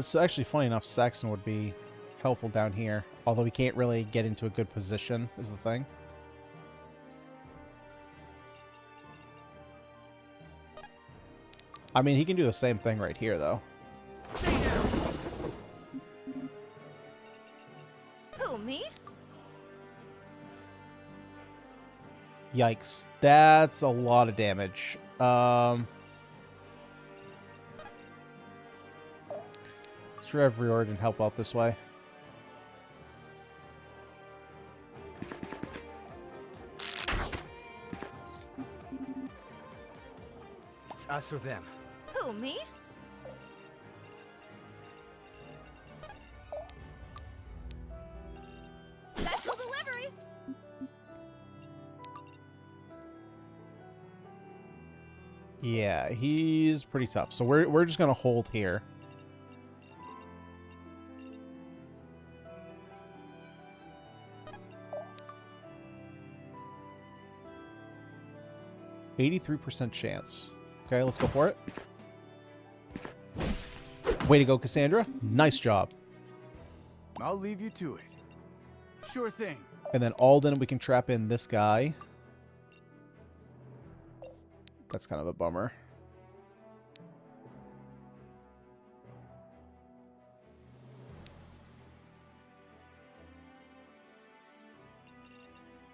So actually, funny enough, Saxon would be helpful down here. Although we can't really get into a good position, is the thing. I mean, he can do the same thing right here, though. Who, me? Yikes. That's a lot of damage. Sure, have Verroa and help out this way. It's us or them. Who, me? Special delivery! Yeah, he's pretty tough. So we're just gonna hold here. %83 chance. Okay, let's go for it. Way to go, Cassandra. Nice job. I'll leave you to it. Sure thing. And then Alden, we can trap in this guy. That's kind of a bummer.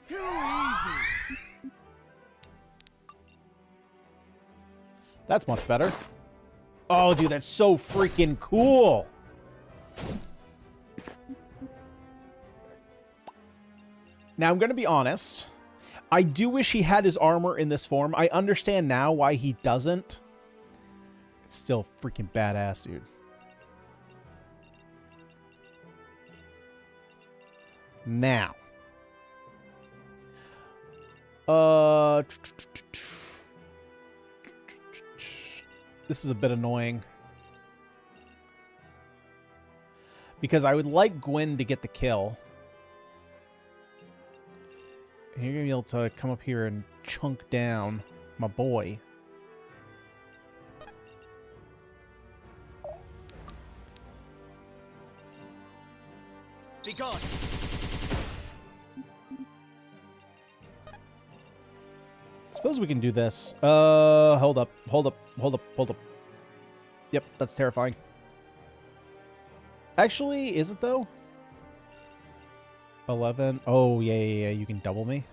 Too easy. That's much better. Oh, dude, that's so freaking cool. Now, I'm going to be honest. I do wish he had his armor in this form. I understand now why he doesn't. It's still freaking badass, dude. Now. This is a bit annoying. Because I would like Gwen to get the kill. And you're going to be able to come up here and chunk down my boy. Be gone. Suppose we can do this. Hold up. Yep, that's terrifying. Actually, is it though? 11. Oh, yeah, you can double me.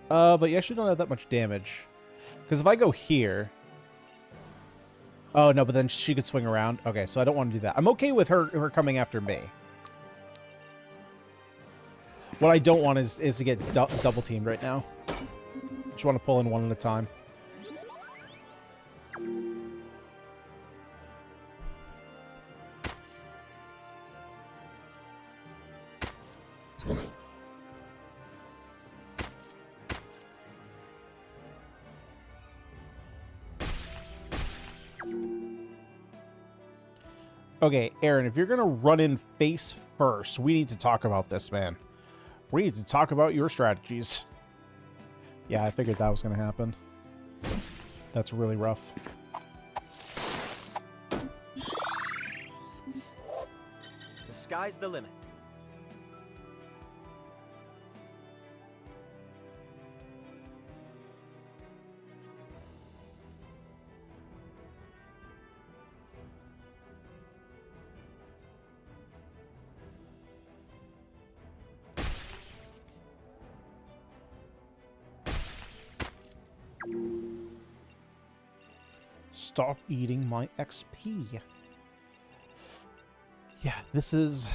But you actually don't have that much damage. Because if I go here... Oh, no, but then she could swing around. Okay, so I don't want to do that. I'm okay with her coming after me. What I don't want is to get double teamed right now. Just want to pull in one at a time. Okay, Aaron, if you're going to run in face first, we need to talk about this, man. We need to talk about your strategies. Yeah, I figured that was going to happen. That's really rough. The sky's the limit. Stop eating my XP. Yeah, this is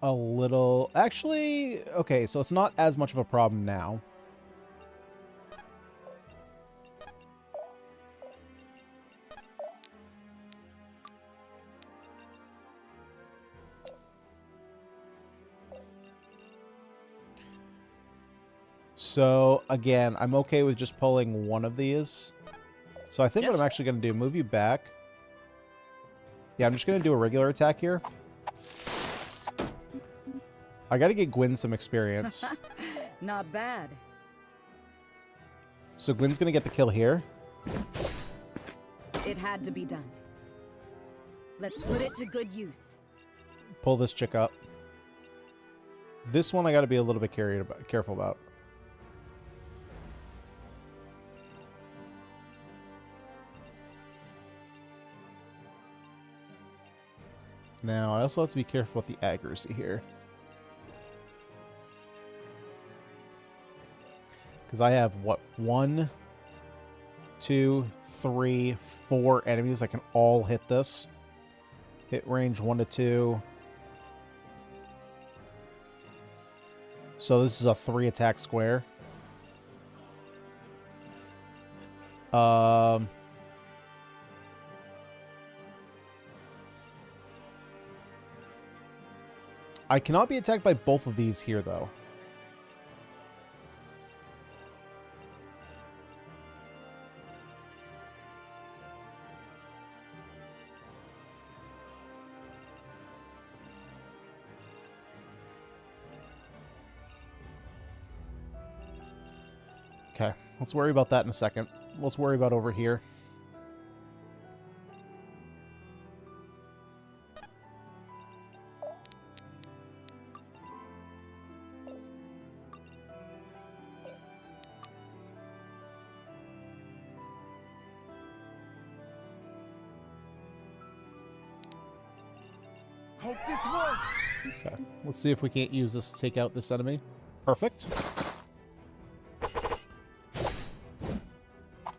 a little... Actually, okay, so it's not as much of a problem now. So, again, I'm okay with just pulling one of these. So I think what I'm actually going to do, move you back. Yeah, I'm just going to do a regular attack here. I got to get Gwen some experience. Not bad. So Gwen's going to get the kill here. It had to be done. Let's put it to good use. Pull this chick up. This one I got to be a little bit careful about. Now, I also have to be careful about the accuracy here. Because I have, what, 1, 2, 3, 4 enemies that can all hit this. Hit range 1 to 2. So this is a 3 attack square. I cannot be attacked by both of these here, though. Okay, let's worry about that in a second. Let's worry about over here. Hope this works. Okay, let's see if we can't use this to take out this enemy. Perfect.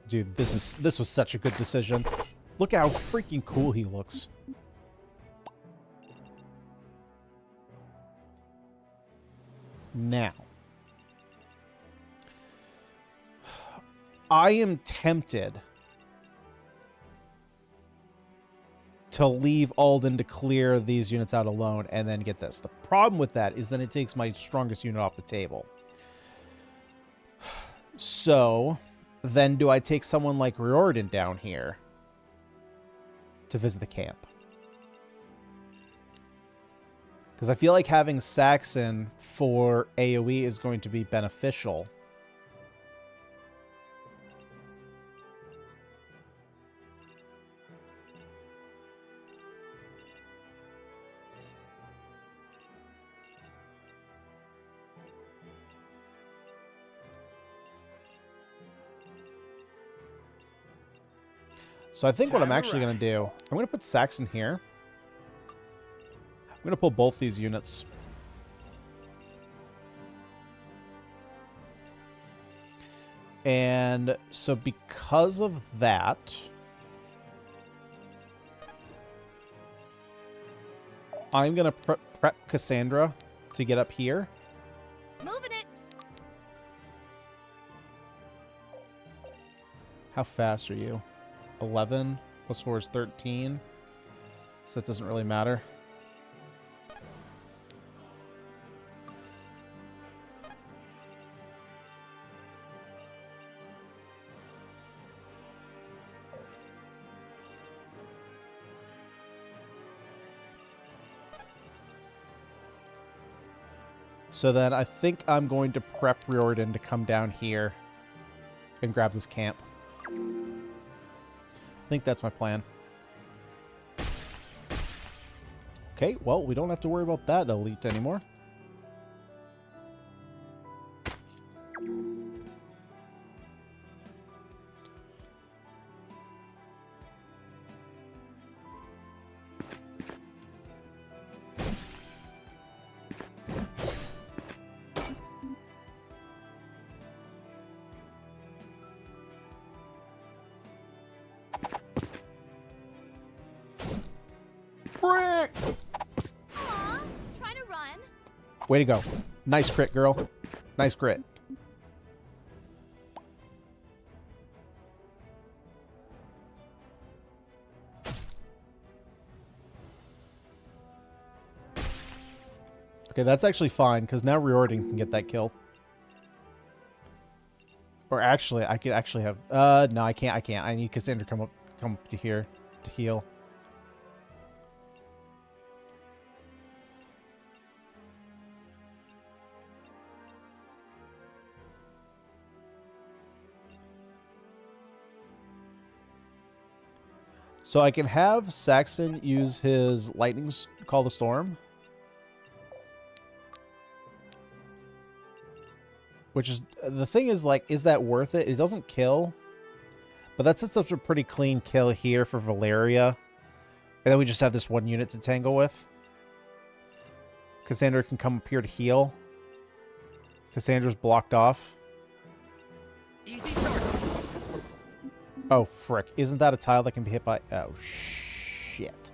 Dude, this was such a good decision. Look how freaking cool he looks. Now, I am tempted to leave Alden to clear these units out alone and then get this. The problem with that is then it takes my strongest unit off the table. So, then do I take someone like Riordan down here to visit the camp? Because I feel like having Saxon for AoE is going to be beneficial. So I think what I'm actually going to do, I'm going to put Saxon here. I'm going to pull both these units. And so because of that, I'm going to prep Cassandra to get up here. Moving it. How fast are you? 11 plus 4 is 13. So that doesn't really matter. So then I think I'm going to prep Riordan to come down here and grab this camp. I think that's my plan. Okay, well, we don't have to worry about that elite anymore. Brick! Aw, trying to run. Way to go. Nice crit, girl. Nice crit. Okay, that's actually fine, because now Riordan can get that kill. Or actually, I could actually have... no, I can't. I need Cassandra come up to here to heal. So I can have Saxon use his call the storm. Which is, the thing is, like, is that worth it? It doesn't kill. But that sets up a pretty clean kill here for Valeria. And then we just have this one unit to tangle with. Cassandra can come up here to heal. Cassandra's blocked off. Easy start. Oh, frick. Isn't that a tile that can be hit by... Oh, shit.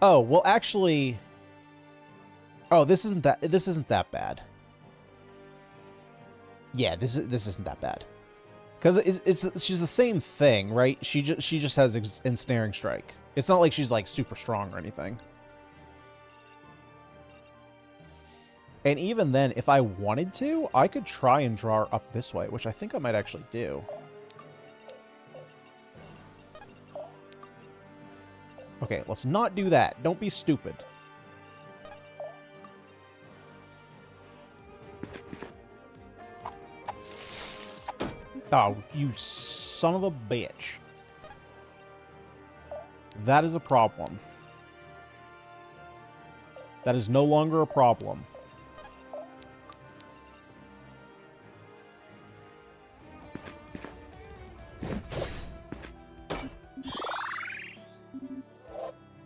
Oh, well, actually... Oh, this isn't that bad. Yeah, this isn't that bad. Because she's the same thing, right? She just has ensnaring strike. It's not like she's, like, super strong or anything. And even then, if I wanted to, I could try and draw her up this way, which I think I might actually do. Okay, let's not do that. Don't be stupid. Oh, you son of a bitch. That is a problem. That is no longer a problem.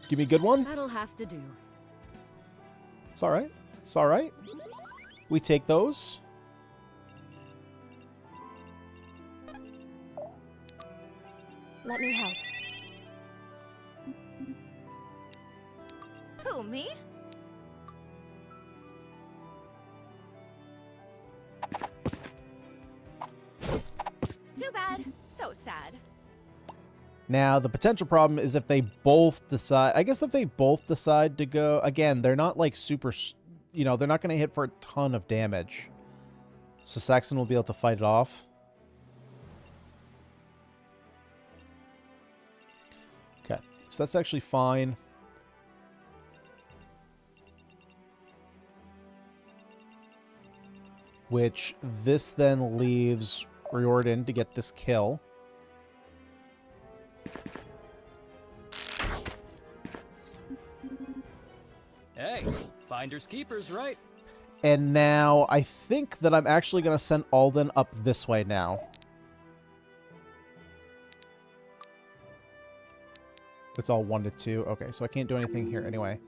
Give me a good one. That'll have to do. It's all right. It's all right. We take those. Let me help. Who, me? Too bad. So sad. Now, the potential problem is if they both decide... I guess if they both decide to go... Again, they're not, like, super... You know, they're not going to hit for a ton of damage. So Saxon will be able to fight it off. Okay. So that's actually fine. Which this then leaves Riordan to get this kill. Hey, finders keepers, right? And now I think that I'm actually going to send Alden up this way now. It's all 1 to 2. Okay, so I can't do anything here anyway.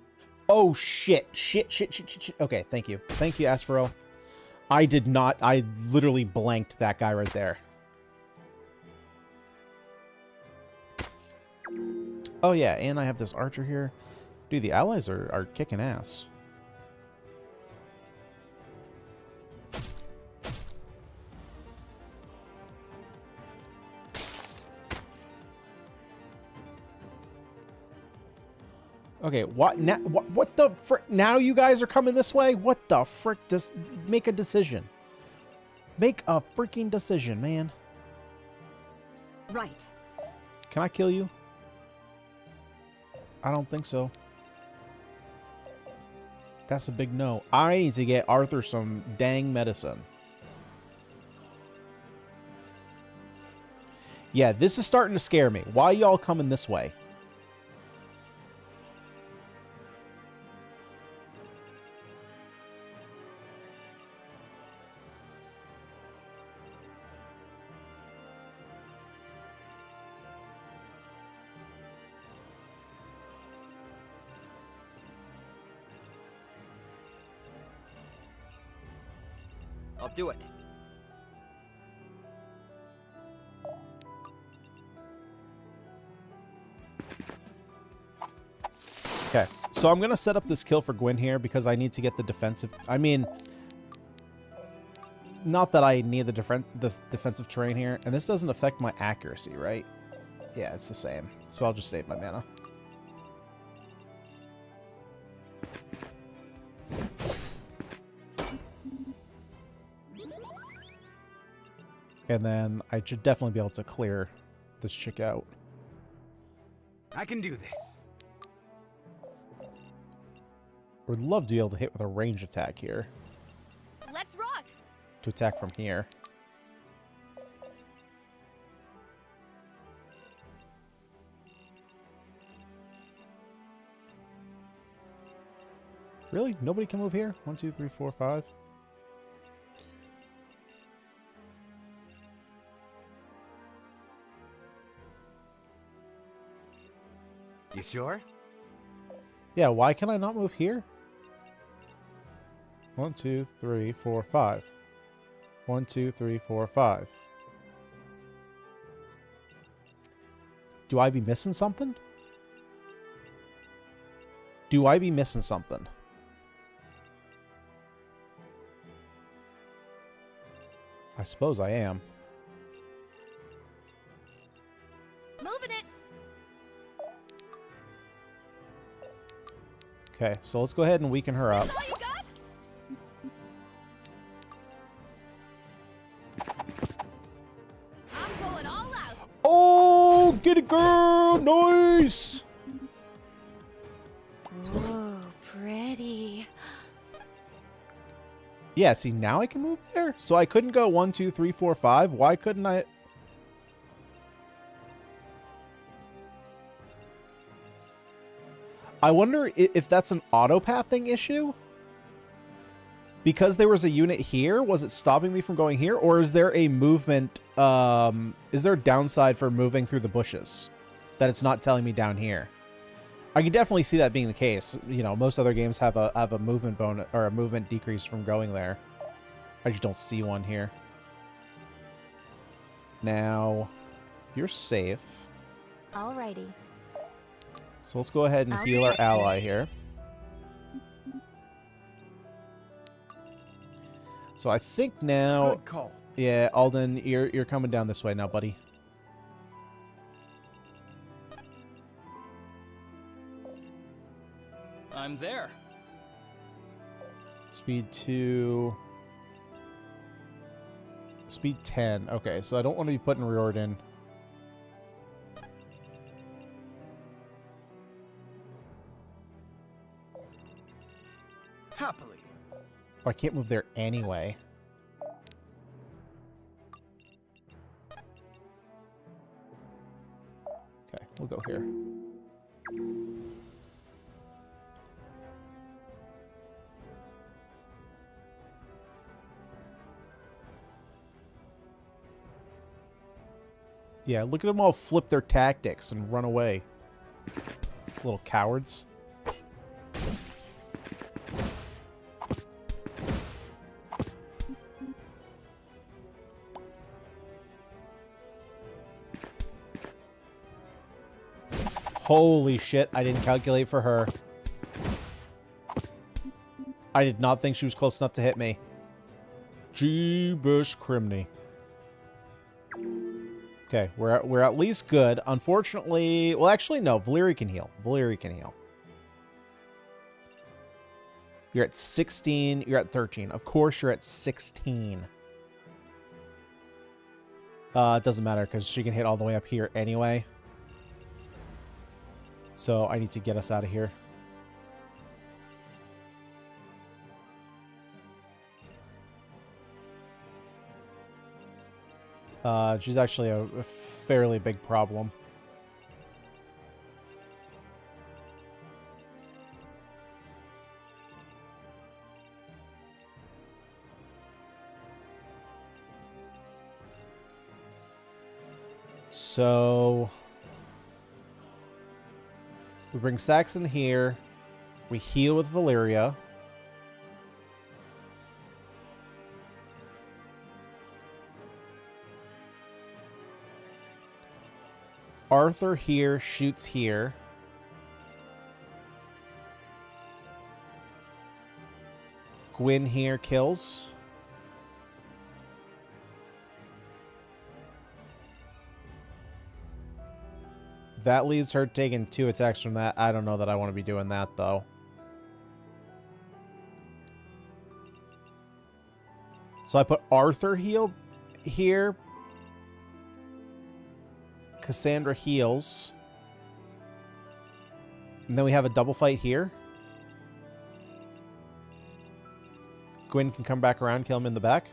Oh, shit. Shit. Okay, thank you. Thank you, Asverell. I did not... I literally blanked that guy right there. Oh, yeah, and I have this archer here. Dude, the allies are kicking ass. Okay, what now? What the frick? Now you guys are coming this way? What the frick? Just make a decision. Make a freaking decision, man. Right. Can I kill you? I don't think so. That's a big no. I need to get Arthur some dang medicine. Yeah, this is starting to scare me. Why y'all coming this way? I'll do it. Okay, so I'm going to set up this kill for Gwyn here because I need to get the defensive... I mean, not that I need the defensive terrain here. And this doesn't affect my accuracy, right? Yeah, it's the same. So I'll just save my mana. And then I should definitely be able to clear this chick out. I can do this. Would love to be able to hit with a range attack here. Let's rock! To attack from here. Really? Nobody can move here? 1, 2, 3, 4, 5. You sure? Yeah, why can I not move here? 1, 2, 3, 4, 5. 1, 2, 3, 4, 5. Do I be missing something? Do I be missing something? I suppose I am. Moving it. Okay, so let's go ahead and weaken her up. That's all you got? I'm going all out. Oh, get it, girl! Nice! Ooh, pretty. Yeah, see, now I can move there? So I couldn't go 1, 2, 3, 4, 5. Why couldn't I? I wonder if that's an auto-pathing issue? Because there was a unit here, was it stopping me from going here? Or is there a movement, is there a downside for moving through the bushes? That it's not telling me down here? I can definitely see that being the case. You know, most other games have a movement bonus, or a movement decrease from going there. I just don't see one here. Now, you're safe. Alrighty. So let's go ahead and I'll heal our protect you. ally here. So I think now, Good call. yeah, Alden, you're coming down this way now, buddy. I'm there. Speed 2. Speed 10. Okay, so I don't want to be putting Riordan. Happily. Oh, I can't move there anyway. Okay, we'll go here. Yeah, look at them all flip their tactics and run away. Little cowards. Holy shit, I didn't calculate for her. I did not think she was close enough to hit me. Jeebus criminy. Okay, we're at least good. Unfortunately, well, actually, no. Valyria can heal. Valyria can heal. You're at 16. You're at 13. Of course, you're at 16. It doesn't matter because she can hit all the way up here anyway. So I need to get us out of here. She's actually a fairly big problem. So we bring Saxon here. We heal with Valyria. Arthur here shoots here. Gwyn here kills. That leaves her taking 2 attacks from that. I don't know that I want to be doing that, though. So I put Arthur heal here. Cassandra heals. And then we have a double fight here. Gwyn can come back around, kill him in the back.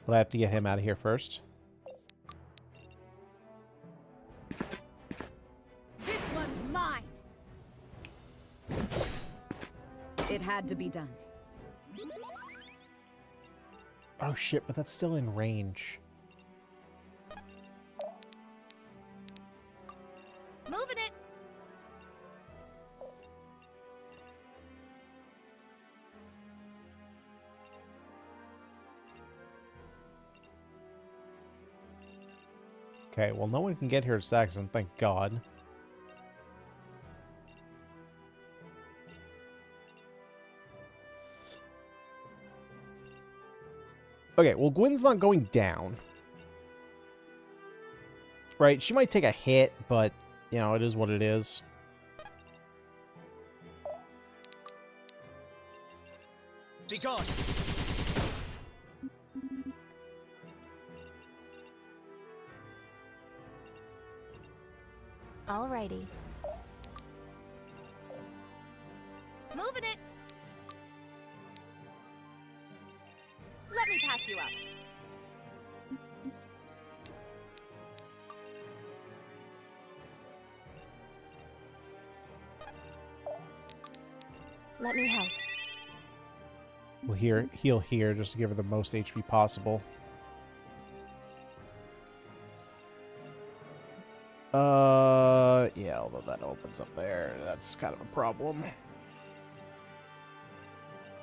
But I have to get him out of here first. This one's mine. It had to be done. Oh shit, but that's still in range. Moving it. Okay, well, no one can get here to Saxon, thank God. Okay, well, Gwyn's not going down. Right, she might take a hit, but, you know, it is what it is. Be gone! Alrighty. Moving it. Let me patch you up. Let me help. We'll heal here just to give her the most HP possible. Yeah, although that opens up there, that's kind of a problem.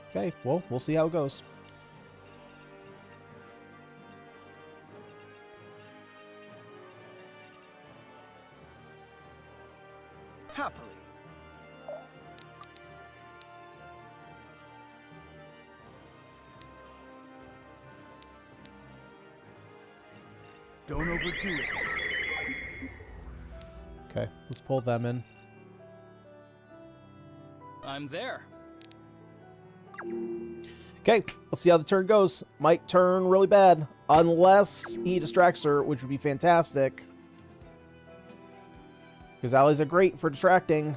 Okay, well, we'll see how it goes. Happily. Don't overdo it. Okay, let's pull them in. I'm there. Okay, let's see how the turn goes. Might turn really bad, unless he distracts her, which would be fantastic. Because allies are great for distracting.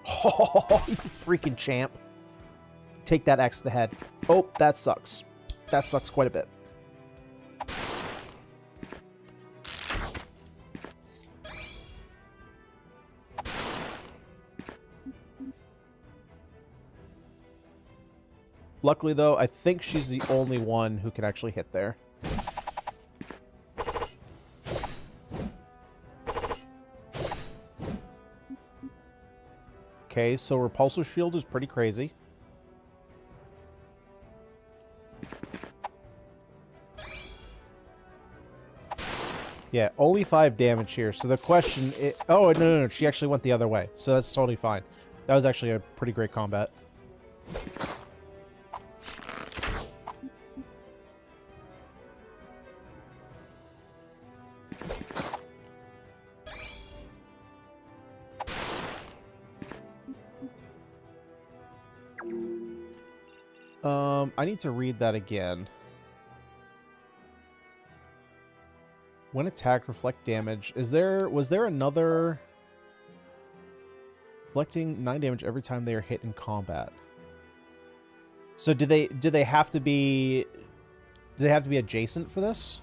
Oh, you freaking champ. Take that X to the head. Oh, that sucks. That sucks quite a bit. Luckily, though, I think she's the only one who can actually hit there. Okay, so Repulsor Shield is pretty crazy. Yeah, only 5 damage here. So the question is... Oh, no, she actually went the other way. So that's totally fine. That was actually a pretty great combat. I need to read that again. When attack, reflect damage. Was there another... Reflecting 9 damage every time they are hit in combat. So do they have to be... Do they have to be adjacent for this?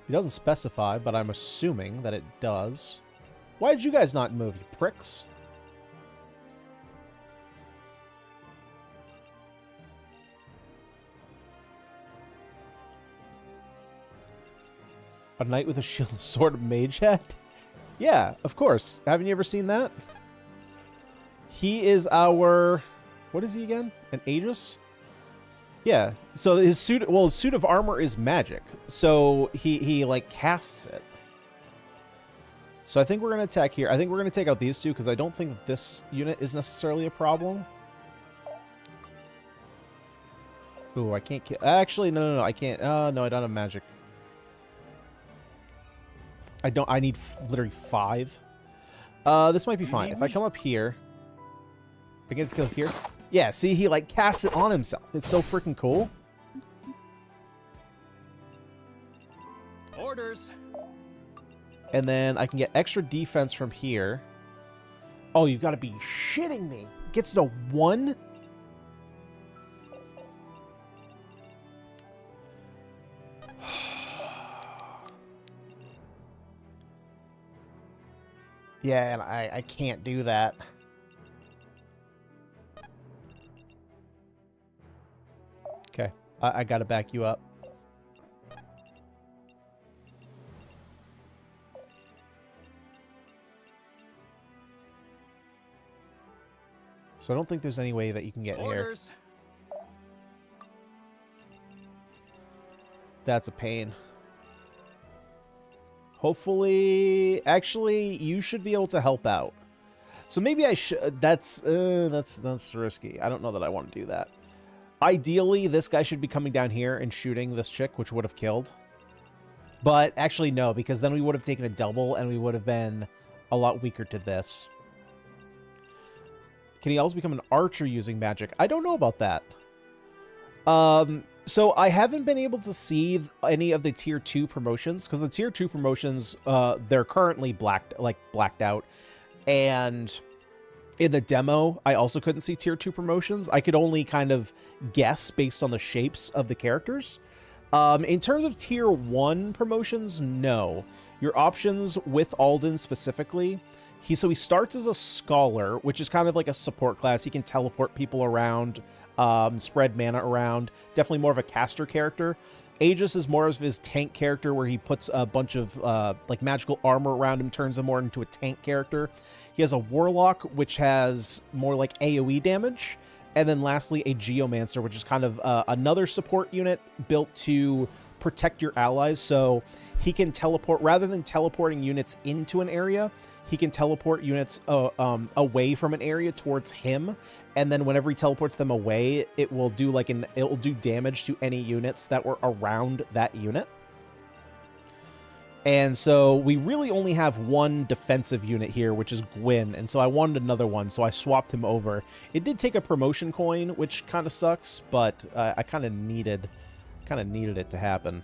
It doesn't specify, but I'm assuming that it does. Why did you guys not move, you pricks? A knight with a shield and sword of mage head? Yeah, of course. Haven't you ever seen that? He is our... What is he again? An Aegis? Yeah, so his suit of armor is magic. So he like casts it. So I think we're going to attack here. I think we're going to take out these two because I don't think that this unit is necessarily a problem. Ooh, I can't kill. Actually, no, I can't. No, I don't have magic. I need literally 5. This might be fine. If I come up here, I get to kill here. Yeah, see, he like casts it on himself. It's so freaking cool. Orders. And then I can get extra defense from here. Oh, you've got to be shitting me. Gets to 1? Yeah, and I can't do that. Okay, I gotta back you up. So I don't think there's any way that you can get Orders. here. That's a pain. Hopefully, actually, you should be able to help out. So maybe I should. That's risky. I don't know that I want to do that. Ideally, this guy should be coming down here and shooting this chick, which would have killed. But actually, no, because then we would have taken a double and we would have been a lot weaker to this. Can he also become an archer using magic? I don't know about that. So I haven't been able to see any of the tier 2 promotions because the tier 2 promotions, they're currently blacked out. And in the demo, I also couldn't see tier 2 promotions. I could only kind of guess based on the shapes of the characters. In terms of tier 1 promotions, no. Your options with Alden specifically, he starts as a scholar, which is kind of like a support class. He can teleport people around, spread mana around. Definitely more of a caster character. Aegis is more of his tank character, where he puts a bunch of like magical armor around him, turns him more into a tank character. He has a warlock, which has more like AoE damage. And then lastly, a geomancer, which is kind of another support unit built to protect your allies. So he can teleport, rather than teleporting units into an area, he can teleport units away from an area towards him, and then whenever he teleports them away, it will do it will do damage to any units that were around that unit. And so we really only have one defensive unit here, which is Gwyn, and so I wanted another one, so I swapped him over. It did take a promotion coin, which kind of sucks, but I kind of needed it to happen.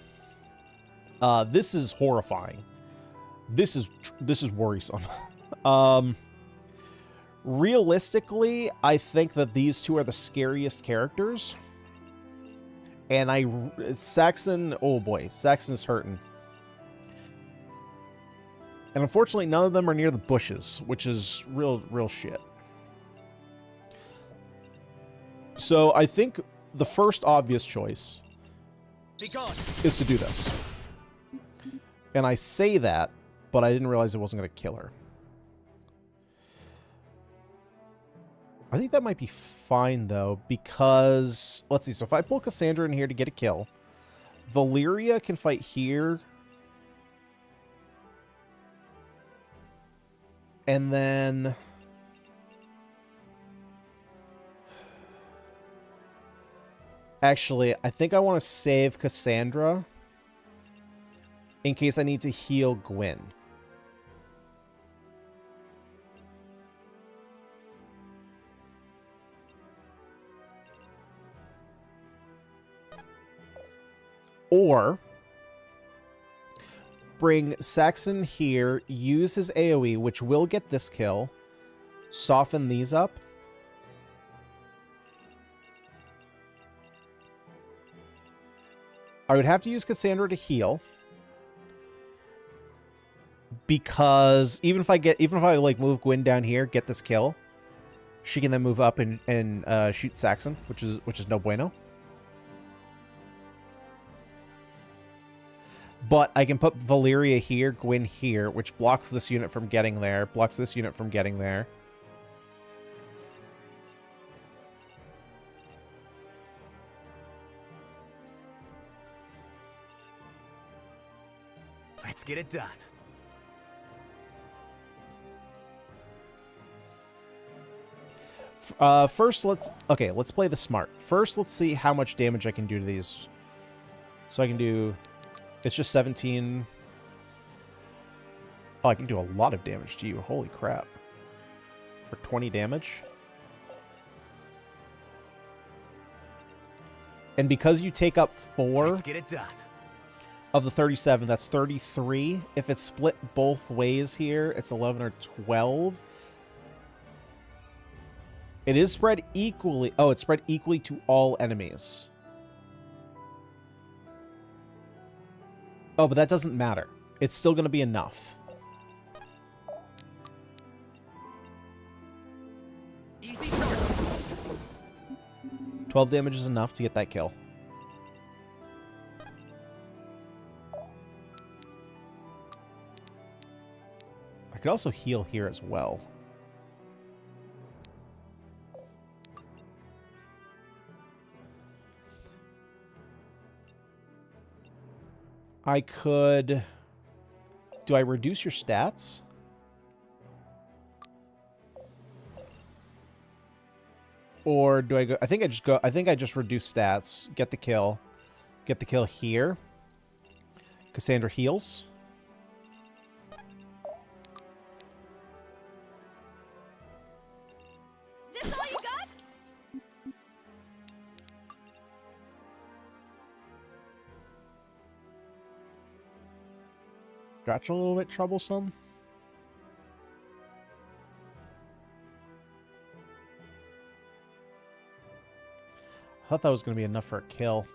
This is horrifying. This is worrisome. Realistically, I think that these two are the scariest characters. And Saxon, oh boy, Saxon is hurting. And unfortunately, none of them are near the bushes, which is real shit. So I think the first obvious choice is to do this. And I say that, but I didn't realize it wasn't going to kill her. I think that might be fine, though, because... Let's see. So if I pull Cassandra in here to get a kill, Valeria can fight here. And then... Actually, I think I want to save Cassandra in case I need to heal Gwyn. Or bring Saxon here, use his AoE, which will get this kill, soften these up. I would have to use Cassandra to heal, because even if I like move Gwyn down here, get this kill, she can then move up and shoot Saxon, which is no bueno. But I can put Valeria here, Gwyn here, which blocks this unit from getting there, blocks this unit from getting there. Let's get it done. First, let's play the smart. First, let's see how much damage I can do to these. So I can do... It's just 17. Oh, I can do a lot of damage to you. Holy crap. For 20 damage. And because you take up 4... Let's get it done. of the 37, that's 33. If it's split both ways here, it's 11 or 12. It is spread equally. Oh, it's spread equally to all enemies. Oh, but that doesn't matter. It's still going to be enough. Easy target. 12 damage is enough to get that kill. I could also heal here as well. I could... Do I reduce your stats? Or do I go... I think I just reduce stats. Get the kill. Get the kill here. Cassandra heals. This all you got? That's a little bit troublesome. I thought that was going to be enough for a kill.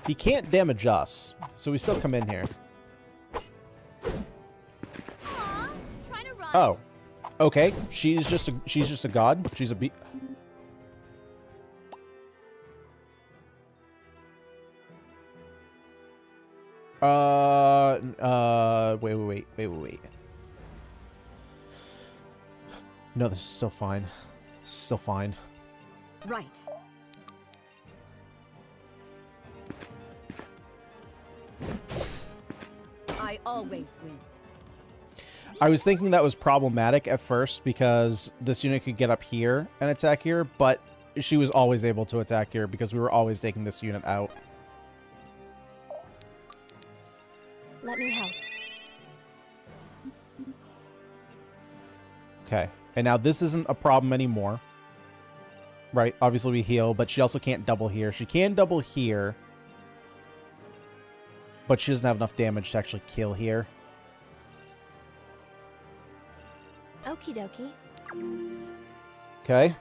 He can't damage us, so we still come in here. Aw, trying to run. Oh, okay. She's just a god. She's a be. Wait. No, this is still fine. This is still fine. Right. I always win. I was thinking that was problematic at first because this unit could get up here and attack here, but she was always able to attack here because we were always taking this unit out. Let me help. Okay. And now this isn't a problem anymore. Right, obviously we heal, but she also can't double here. She can double here, but she doesn't have enough damage to actually kill here. Okie dokie. Okay.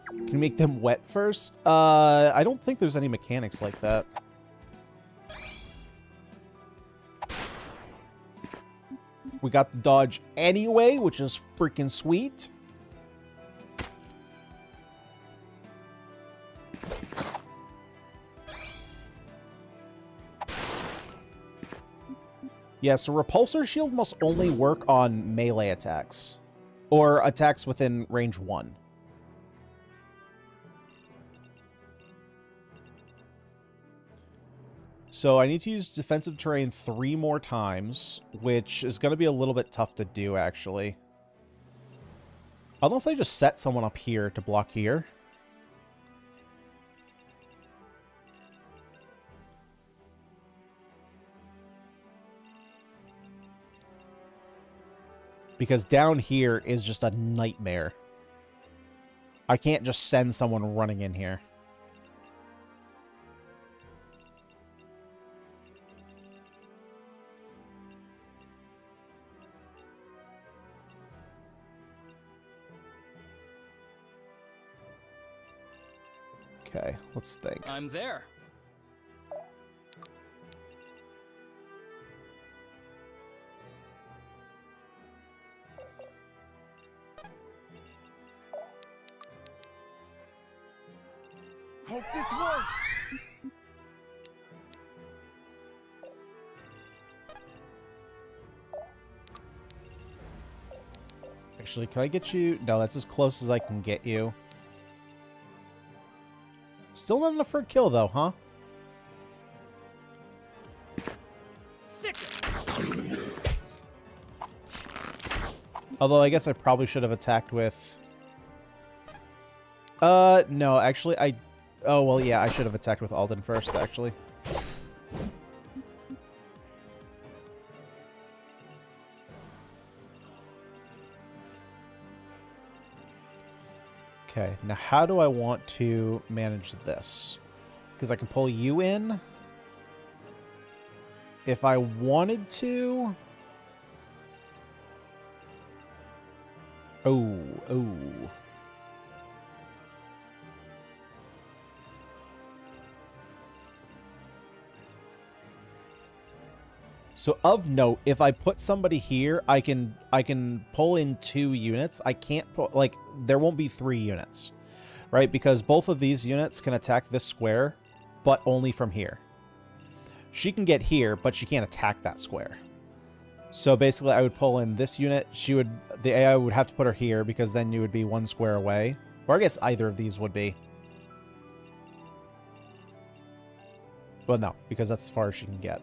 Can you make them wet first? I don't think there's any mechanics like that. We got the dodge anyway, which is freaking sweet. Yeah, so Repulsor Shield must only work on melee attacks. Or attacks within range 1. So I need to use defensive terrain 3 more times, which is going to be a little bit tough to do, actually. Unless I just set someone up here to block here. Because down here is just a nightmare. I can't just send someone running in here. Okay, let's think. I'm there. Hope this works! Actually, can I get you? No, that's as close as I can get you. Still not enough for a kill, though, huh? Sick. Although, I guess I probably should have attacked with... no, actually, Oh, well, yeah, I should have attacked with Alden first, actually. Okay, now how do I want to manage this? Because I can pull you in. If I wanted to... Oh. So of note, if I put somebody here, I can pull in 2 units. I can't put, like, there won't be 3 units, right? Because both of these units can attack this square, but only from here. She can get here, but she can't attack that square. So basically, I would pull in this unit. The AI would have to put her here, because then you would be 1 square away. Or I guess either of these would be. Well, no, because that's as far as she can get.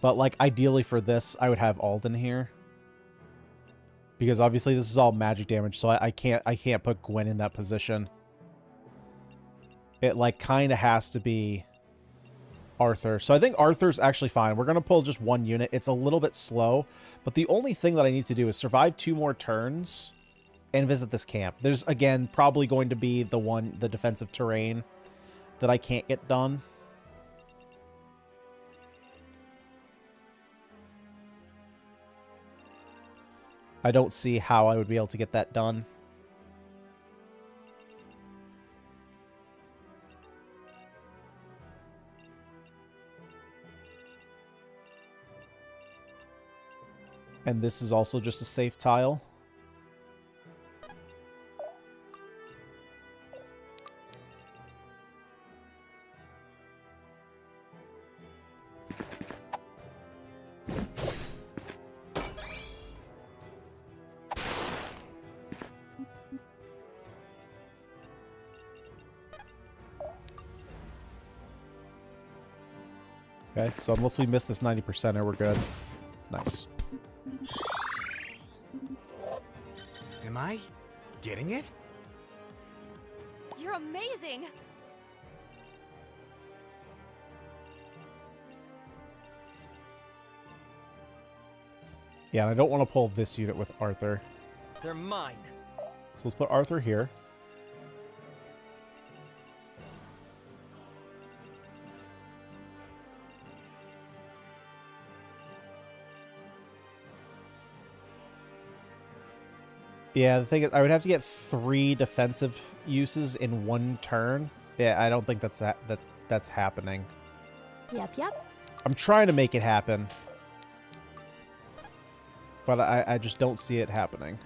But, like, ideally for this, I would have Alden here. Because obviously this is all magic damage, so I can't put Gwen in that position. It, like, kind of has to be Arthur. So I think Arthur's actually fine. We're going to pull just 1 unit. It's a little bit slow, but the only thing that I need to do is survive 2 more turns and visit this camp. There's, again, probably going to be the defensive terrain that I can't get done. I don't see how I would be able to get that done. And this is also just a safe tile. Okay, so unless we miss this 90%er, we're good. Nice. Am I getting it? You're amazing! Yeah, and I don't want to pull this unit with Arthur. They're mine. So let's put Arthur here. Yeah, the thing is, I would have to get 3 defensive uses in 1 turn. Yeah, I don't think that's happening. Yep. I'm trying to make it happen. But I just don't see it happening.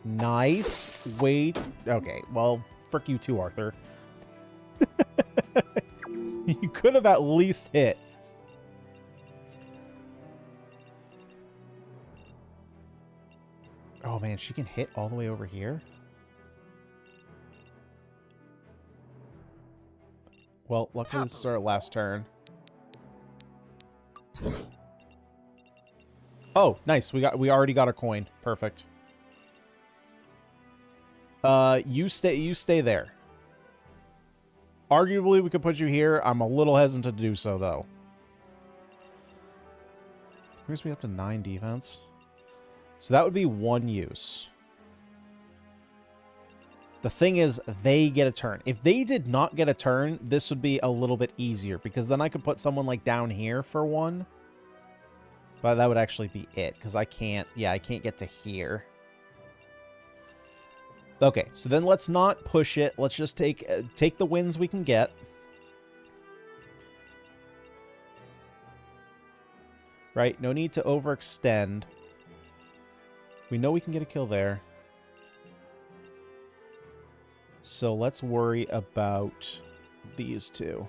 Nice. Wait. Okay, well, frick you too, Arthur. You could have at least hit. Oh, man, she can hit all the way over here? Well, luckily this is our last turn. Oh, nice. We already got a coin. Perfect. You stay there. Arguably, we could put you here. I'm a little hesitant to do so, though. Brings me up to 9 defense. So that would be 1 use. The thing is, they get a turn. If they did not get a turn, this would be a little bit easier, because then I could put someone like down here for 1. But that would actually be it, because I can't get to here. Okay, so then let's not push it. Let's just take the wins we can get. Right, no need to overextend. We know we can get a kill there. So let's worry about these 2.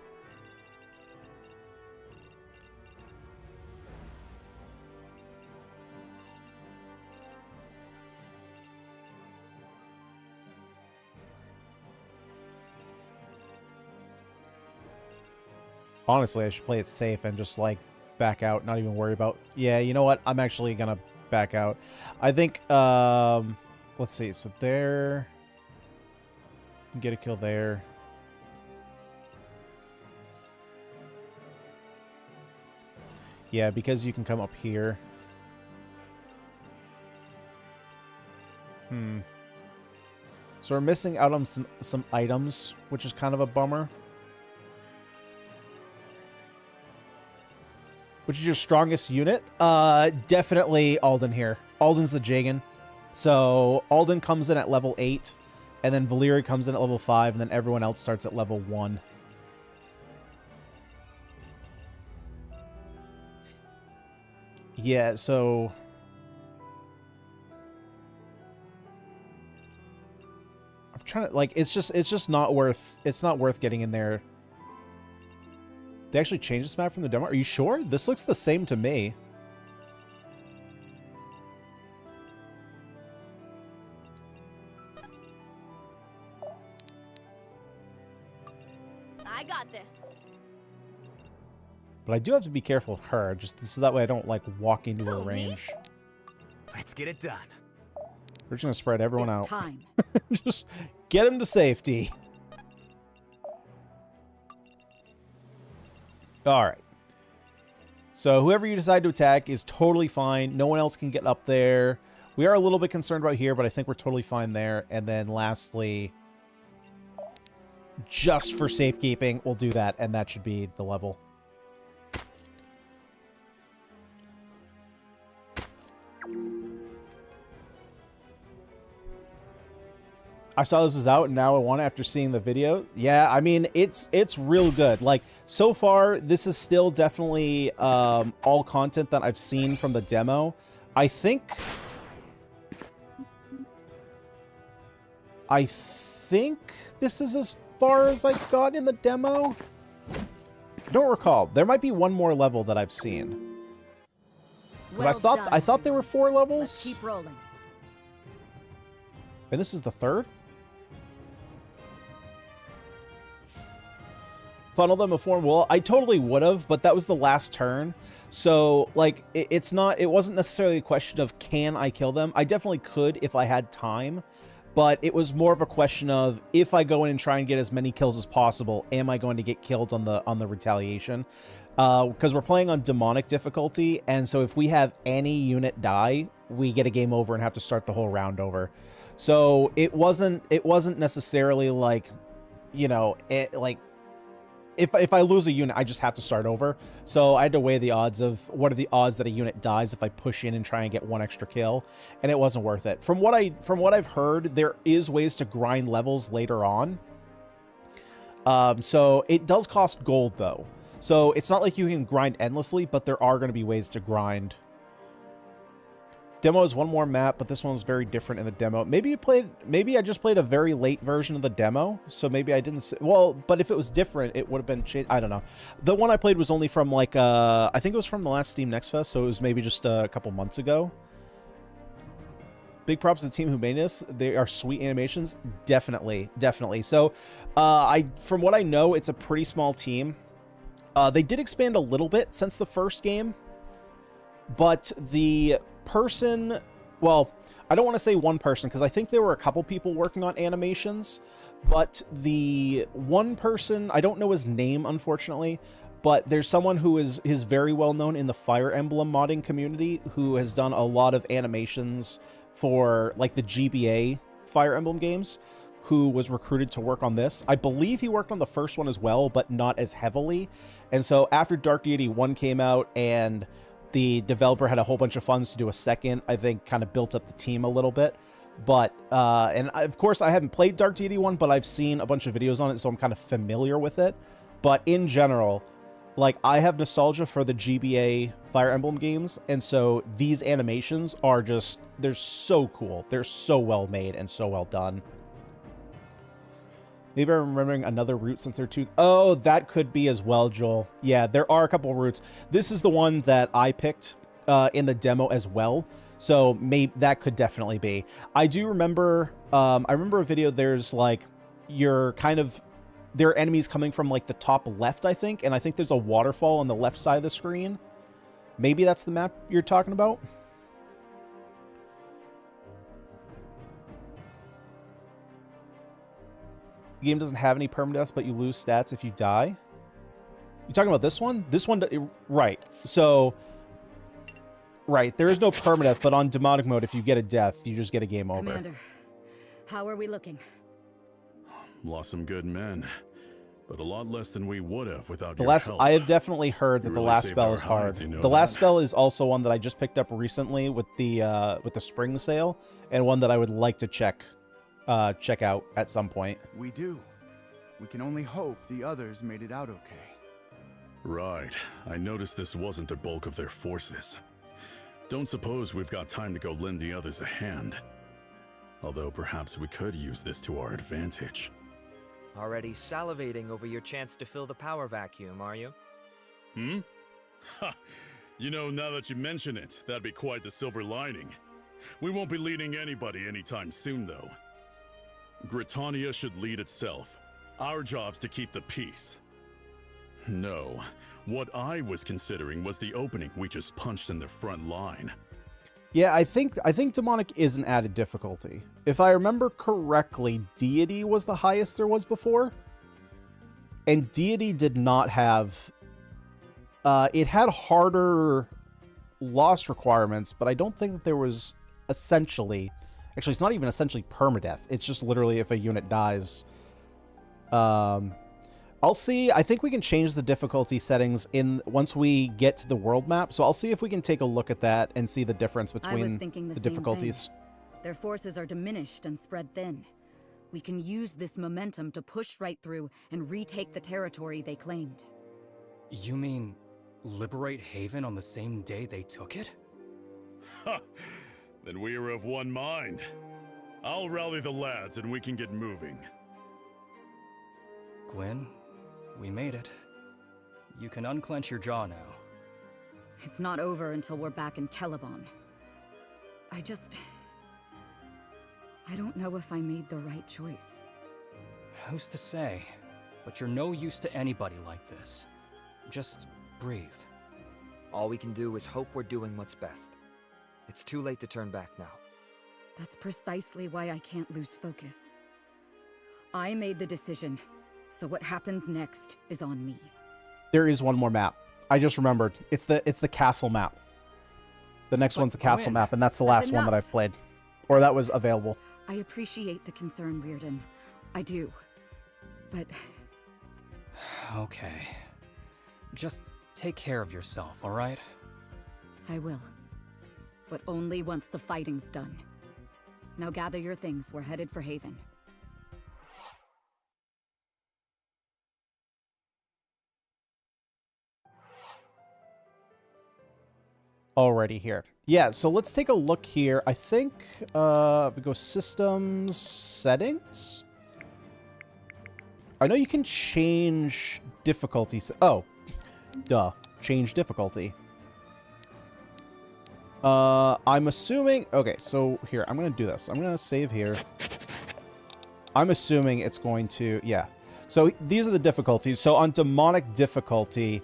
Honestly, I should play it safe and just, like, back out, not even worry about... Yeah, you know what? I'm actually gonna back out. I think, let's see. So there... Get a kill there. Yeah, because you can come up here. So we're missing out on some items, which is kind of a bummer. Which is your strongest unit? Definitely Alden here. Alden's the Jagan. So Alden comes in at level 8, and then Valyria comes in at level 5, and then everyone else starts at level 1. Yeah, so... I'm trying to, like, it's just not worth getting in there. They actually changed this map from the demo? Are you sure? This looks the same to me. I got this. But I do have to be careful of her, just so that way I don't, like, walk into her Who, me? range. Let's get it done. We're just gonna spread everyone out. Time. Just get them to safety. Alright. So whoever you decide to attack is totally fine. No one else can get up there. We are a little bit concerned about here, but I think we're totally fine there. And then lastly, just for safekeeping, we'll do that, and that should be the level. I saw this was out, and now I want it after seeing the video. Yeah, I mean, it's real good. Like, so far, this is still definitely all content that I've seen from the demo. I think this is as far as I've got in the demo. I don't recall. There might be one more level that I've seen. Because I thought there were 4 levels. Let's keep rolling. And this is the 3rd? Funnel them before. Well, I totally would have, but that was the last turn. So, like, it wasn't necessarily a question of can I kill them. I definitely could if I had time, but it was more of a question of if I go in and try and get as many kills as possible, am I going to get killed on the retaliation? Because we're playing on demonic difficulty, and so if we have any unit die, we get a game over and have to start the whole round over. So it wasn't necessarily like, you know, like if I lose a unit, I just have to start over. So I had to weigh the odds of what are the odds that a unit dies if I push in and try and get 1 extra kill, and it wasn't worth it. From what I've heard, there is ways to grind levels later on. So it does cost gold though. So it's not like you can grind endlessly, but there are going to be ways to grind. Demo is one more map, but this one's very different in the demo. Maybe I just played a very late version of the demo, so maybe I didn't well, but if it was different, it would have been changed. I don't know. The one I played was only from like I think it was from the last Steam Next Fest, so it was maybe just a couple months ago. Big props to the team who made this. They are sweet animations. Definitely. So from what I know, it's a pretty small team. They did expand a little bit since the first game, but the person, well, I don't want to say one person because I think there were a couple people working on animations, but the one person, I don't know his name unfortunately, but there's someone who is very well known in the Fire Emblem modding community who has done a lot of animations for like the GBA Fire Emblem games, who was recruited to work on this. I believe he worked on the first one as well, but not as heavily. And so after Dark Deity 1 came out and the developer had a whole bunch of funds to do a second, I think kind of built up the team a little bit. But, and of course I haven't played Dark Deity 1, but I've seen a bunch of videos on it, so I'm kind of familiar with it. But in general, like, I have nostalgia for the GBA Fire Emblem games, and so these animations are just, they're so cool. They're so well made and so well done. Maybe I'm remembering another route since they're 2... Oh, that could be as well, Joel. Yeah, there are a couple routes. This is the one that I picked in the demo as well. So maybe that could definitely be. I do remember... I remember a video, there's like... You're kind of there are enemies coming from like the top left, I think, and I think there's a waterfall on the left side of the screen. Maybe that's the map you're talking about. The game doesn't have any permadeaths, but you lose stats if you die. You talking about this one? This one, right. So, right, there is no permadeath, but on demonic mode, if you get a death, you just get a game over. Commander, how are we looking? Lost some good men, but a lot less than we would have without The your last, help. I have definitely heard that You the really last saved spell our is hard. hides, you know The last that? spell is also one that I just picked up recently with the spring sale, and one that I would like to check out at some point. We do. We can only hope the others made it out okay. Right. I noticed this wasn't the bulk of their forces. Don't suppose we've got time to go lend the others a hand. Although perhaps we could use this to our advantage. Already salivating over your chance to fill the power vacuum, are you? Hmm? Ha! You know, now that you mention it, that'd be quite the silver lining. We won't be leading anybody anytime soon, though. Gritania should lead itself. Our job's to keep the peace. No, what I was considering was the opening we just punched in the front line. Yeah, I think demonic is an added difficulty. If I remember correctly, Deity was the highest there was before. And Deity did not have... it had harder loss requirements, but I don't think that there was essentially... Actually, it's not even essentially permadeath. It's just literally if a unit dies. I'll see. I think we can change the difficulty settings once we get to the world map. So I'll see if we can take a look at that and see the difference between the difficulties. Their forces are diminished and spread thin. We can use this momentum to push right through and retake the territory they claimed. You mean liberate Haven on the same day they took it? Ha! Then we are of one mind. I'll rally the lads and we can get moving. Gwen, we made it. You can unclench your jaw now. It's not over until we're back in Caliban. I don't know if I made the right choice. Who's to say? But you're no use to anybody like this. Just breathe. All we can do is hope we're doing what's best. It's too late to turn back now. That's precisely why I can't lose focus. I made the decision, so what happens next is on me. There is one more map. I just remembered. It's the castle map. The next one's the castle map, and that's the last one that I've played. Or that was available. I appreciate the concern, Reardon. I do. But... Okay. Just take care of yourself, alright? I will. But only once the fighting's done. Now gather your things. We're headed for Haven. Already here. Yeah, so let's take a look here. I think if we go systems settings. I know you can change difficulty. Oh, duh. Change difficulty. I'm assuming... Okay, so here, I'm going to do this. I'm going to save here. I'm assuming it's going to... Yeah. So these are the difficulties. So on demonic difficulty...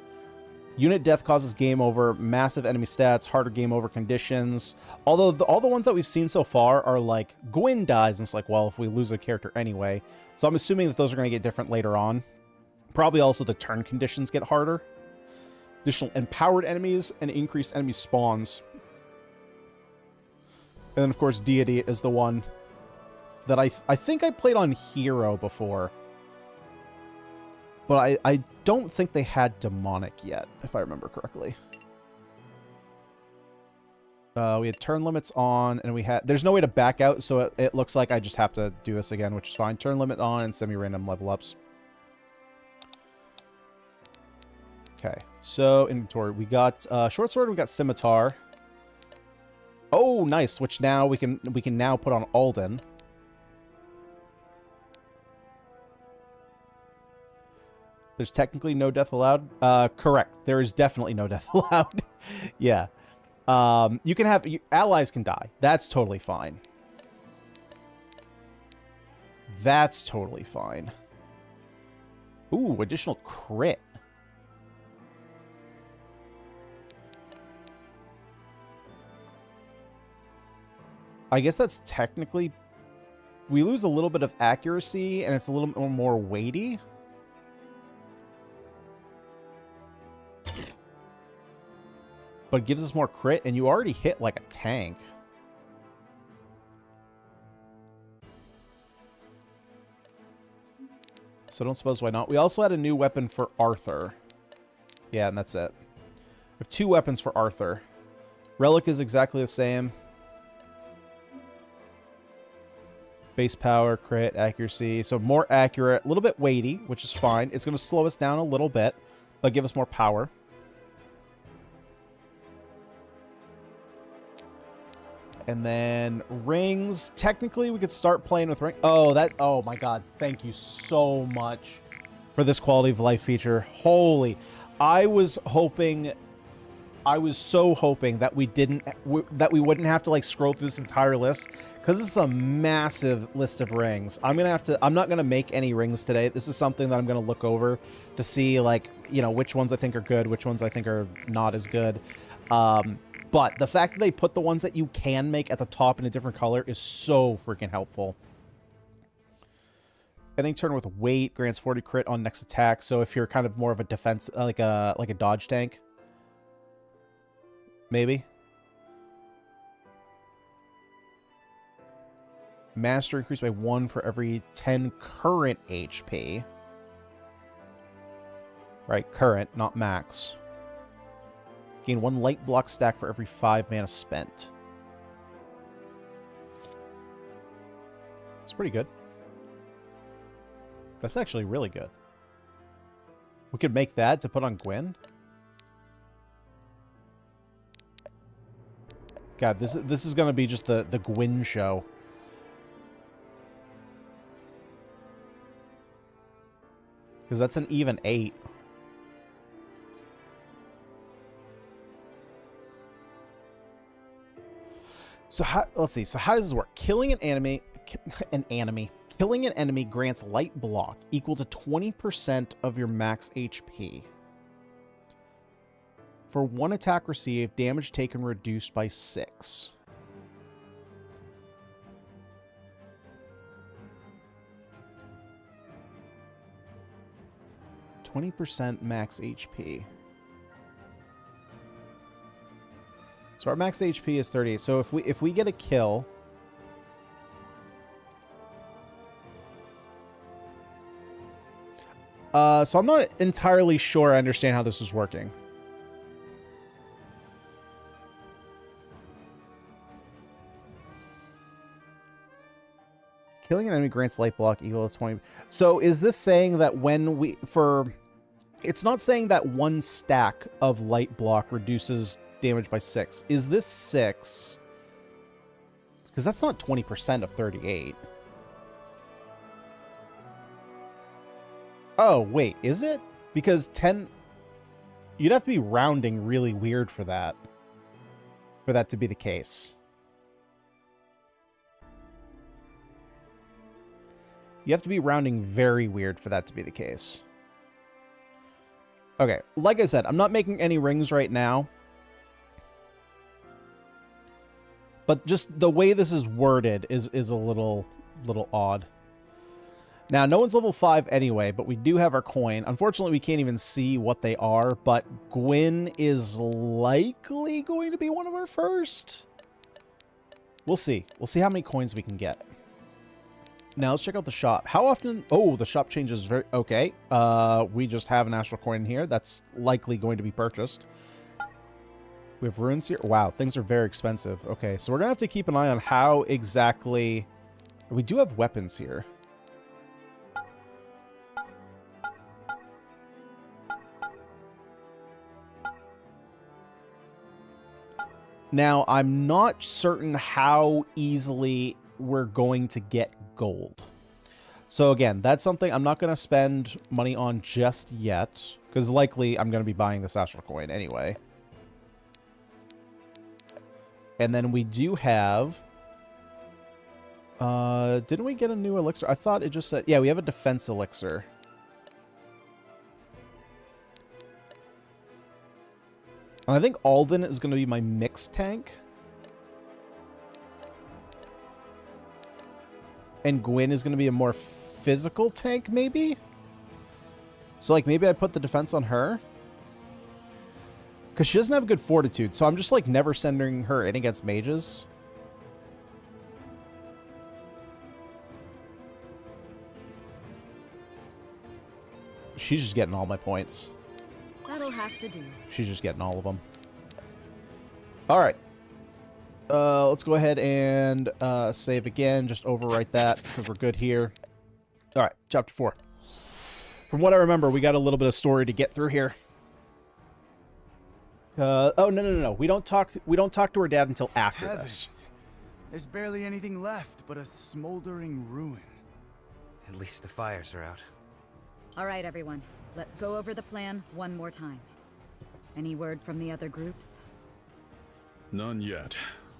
Unit death causes game over, massive enemy stats, harder game over conditions. Although all the ones that we've seen so far are like, Gwen dies, and it's like, well, if we lose a character anyway. So I'm assuming that those are going to get different later on. Probably also the turn conditions get harder. Additional empowered enemies and increased enemy spawns. And then, of course, Deity is the one that I think I played on Hero before. But I don't think they had demonic yet, if I remember correctly. We had turn limits on, and we had... There's no way to back out, so it looks like I just have to do this again, which is fine. Turn limit on and semi-random level ups. Okay, so inventory. We got short sword, we got scimitar. Oh, nice, which now we can now put on Alden. There's technically no death allowed. Correct. There is definitely no death allowed. Yeah. You can have... Allies can die. That's totally fine. That's totally fine. Ooh, additional crit. I guess that's technically... We lose a little bit of accuracy, and it's a little bit more weighty. But it gives us more crit, and you already hit like a tank. So don't suppose why not. We also had a new weapon for Arthur. Yeah, and that's it. We have 2 weapons for Arthur. Relic is exactly the same. Base power, crit, accuracy. So more accurate, a little bit weighty, which is fine. It's going to slow us down a little bit, but give us more power. And then rings. Technically, we could start playing with rings. Oh my god. Thank you so much for this quality of life feature. Holy. I was so hoping that we wouldn't have to like scroll through this entire list, because this is a massive list of rings. I'm not gonna make any rings today. This is something that I'm gonna look over to see, like, you know, which ones I think are good, which ones I think are not as good. But the fact that they put the ones that you can make at the top in a different color is so freaking helpful. Ending turn with weight grants 40 crit on next attack. So if you're kind of more of a defense, like a dodge tank, maybe. Master increased by 1 for every 10 current HP. Right, current, not max. Gain 1 light block stack for every 5 mana spent. It's pretty good. That's actually really good. We could make that to put on Gwyn. God, this is going to be just the Gwyn show. Because that's an even 8. So let's see. So how does this work? Killing an enemy grants light block equal to 20% of your max HP. For 1 attack received, damage taken reduced by 6. %, max HP. So our max HP is 38. So if we get a kill, so I'm not entirely sure I understand how this is working. Killing an enemy grants light block equal to 20. So is this saying that when it's not saying that 1 stack of light block reduces damage by 6. Is this 6? Because that's not 20% of 38. Oh, wait, is it? Because 10... You'd have to be rounding really weird for that to be the case. You have to be rounding very weird for that to be the case. Okay, like I said, I'm not making any rings right now. But just the way this is worded is a little odd. Now, no one's level 5 anyway, but we do have our coin. Unfortunately, we can't even see what they are, but Gwyn is likely going to be one of our first. We'll see. We'll see how many coins we can get. Now, let's check out the shop. How often... Oh, the shop changes very... Okay. We just have an astral coin here. That's likely going to be purchased. We have runes here. Wow, things are very expensive. Okay, so we're going to have to keep an eye on how exactly... We do have weapons here. Now, I'm not certain how easily we're going to get gold. So again, that's something I'm not going to spend money on just yet, because likely I'm going to be buying this astral coin anyway. And then we do have... didn't we get a new elixir? I thought it just said... Yeah, we have a defense elixir. And I think Alden is going to be my mixed tank. And Gwyn is going to be a more physical tank, maybe? So, like, maybe I put the defense on her? Because she doesn't have good fortitude, so I'm just, like, never sending her in against mages. She's just getting all my points. That'll have to do. She's just getting all of them. Alright. Let's go ahead and save again. Just overwrite that because we're good here. Alright, chapter 4. From what I remember, we got a little bit of story to get through here. Oh, no. We don't talk to her dad until after this. There's barely anything left but a smoldering ruin. At least the fires are out. All right, everyone. Let's go over the plan one more time. Any word from the other groups? None yet.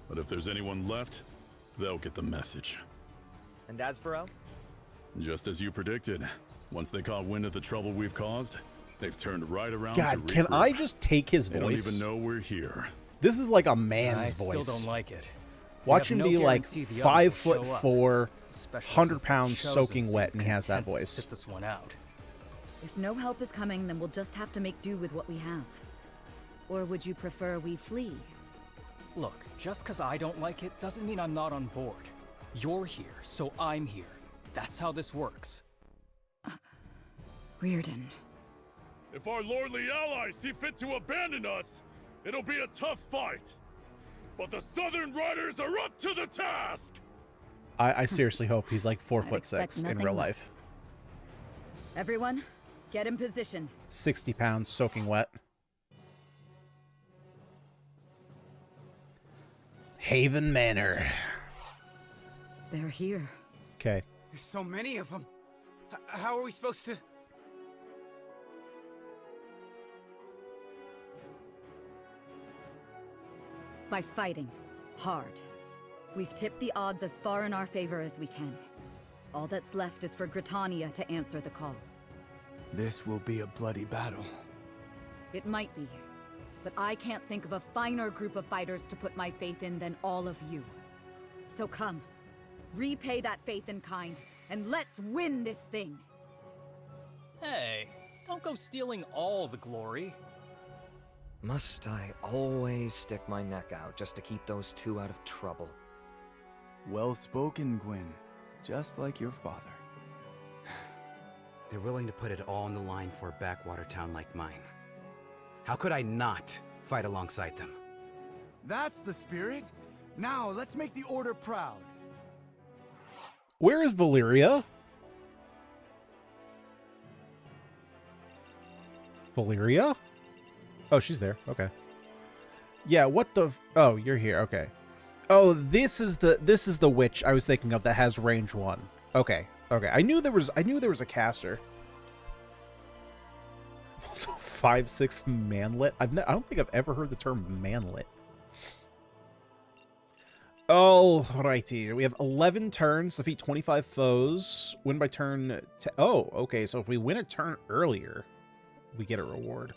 But if there's anyone left, they'll get the message. And Asverell? Just as you predicted. Once they caught wind of the trouble we've caused, they've turned right around God, to can regroup. I just take his They voice? don't even know we're here. This is like a man's I voice. still don't like it. Watch him We have be no like guarantee the others will show up, 5'4", especially 100 since the pounds, Chosen soaking seem wet, and he has that content to voice. sit this one out. If no help is coming, then we'll just have to make do with what we have. Or would you prefer we flee? Look, just because I don't like it doesn't mean I'm not on board. You're here, so I'm here. That's how this works. Reardon. If our lordly allies see fit to abandon us, it'll be a tough fight. But the Southern Riders are up to the task! I seriously hope he's like I'd expect 4'6" in nothing real less. life. Everyone, get in position. 60 pounds, soaking wet. Haven Manor. They're here. Okay. There's so many of them. How are we supposed to... By fighting. Hard. We've tipped the odds as far in our favor as we can. All that's left is for Gritania to answer the call. This will be a bloody battle. It might be, but I can't think of a finer group of fighters to put my faith in than all of you. So come, repay that faith in kind, and let's win this thing! Hey, don't go stealing all the glory. Must I always stick my neck out just to keep those two out of trouble? Well spoken, Gwyn. Just like your father. They're willing to put it all on the line for a backwater town like mine. How could I not fight alongside them? That's the spirit! Now, let's make the Order proud. Where is Valyria? Valyria? Oh, she's there. Okay. Yeah, what the... Oh, you're here. Okay. Oh, this is the witch I was thinking of that has range 1. Okay. Okay. I knew there was a caster. Also 5'6" manlet. I don't think I've ever heard the term manlet. Alrighty. We have 11 turns, defeat 25 foes, win by turn... Oh, okay. So if we win a turn earlier, we get a reward.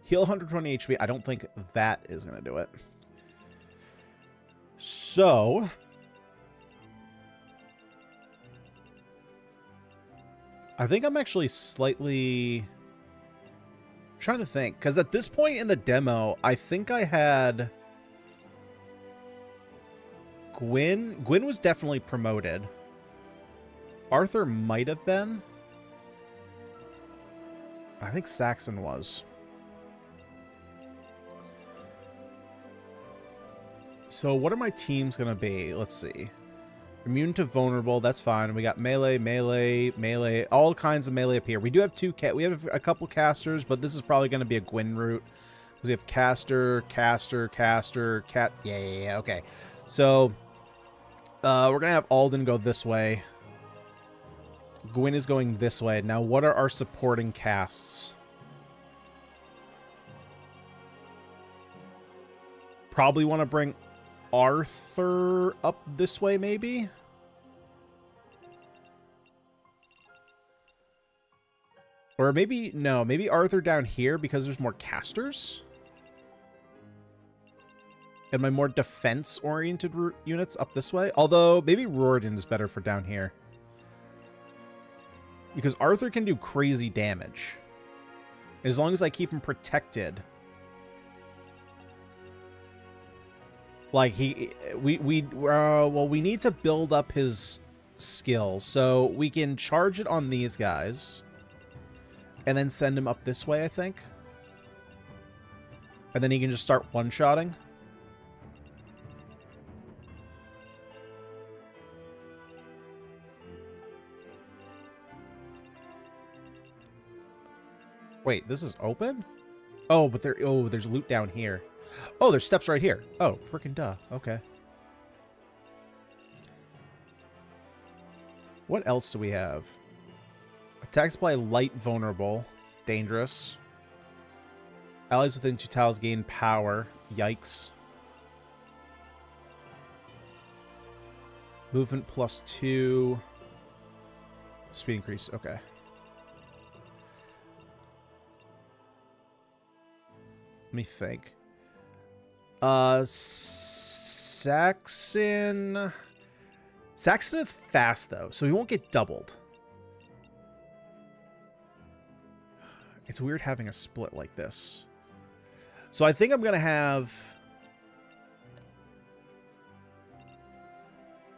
Heal 120 HP. I don't think that is going to do it. So... I think I'm actually slightly... I'm trying to think. Because at this point in the demo, I think I had... Gwyn was definitely promoted. Arthur might have been. I think Saxon was. So what are my teams going to be? Let's see. Immune to vulnerable, that's fine. We got melee, melee, melee, all kinds of melee up here. We do have we have a couple casters, but this is probably going to be a Gwyn route. We have caster, yeah, okay. So we're going to have Alden go this way. Gwyn is going this way. Now, what are our supporting casts? Probably want to bring Arthur up this way, maybe? Or maybe, no, maybe Arthur down here because there's more casters? and my more defense-oriented units up this way. Although, maybe Rordan is better for down here. Because Arthur can do crazy damage. As long as I keep him protected. Like, we need to build up his skills. So, we can charge it on these guys. And then send him up this way, I think. And then he can just start one-shotting. Wait, this is open? Oh, but there's loot down here. Oh, there's steps right here. Oh, freaking duh. Okay. What else do we have? Attack supply light vulnerable. Dangerous. Allies within 2 tiles gain power. Yikes. Movement +2. Speed increase. Okay. Let me think. Saxon... Saxon is fast, though, so he won't get doubled. It's weird having a split like this. So I think I'm going to have...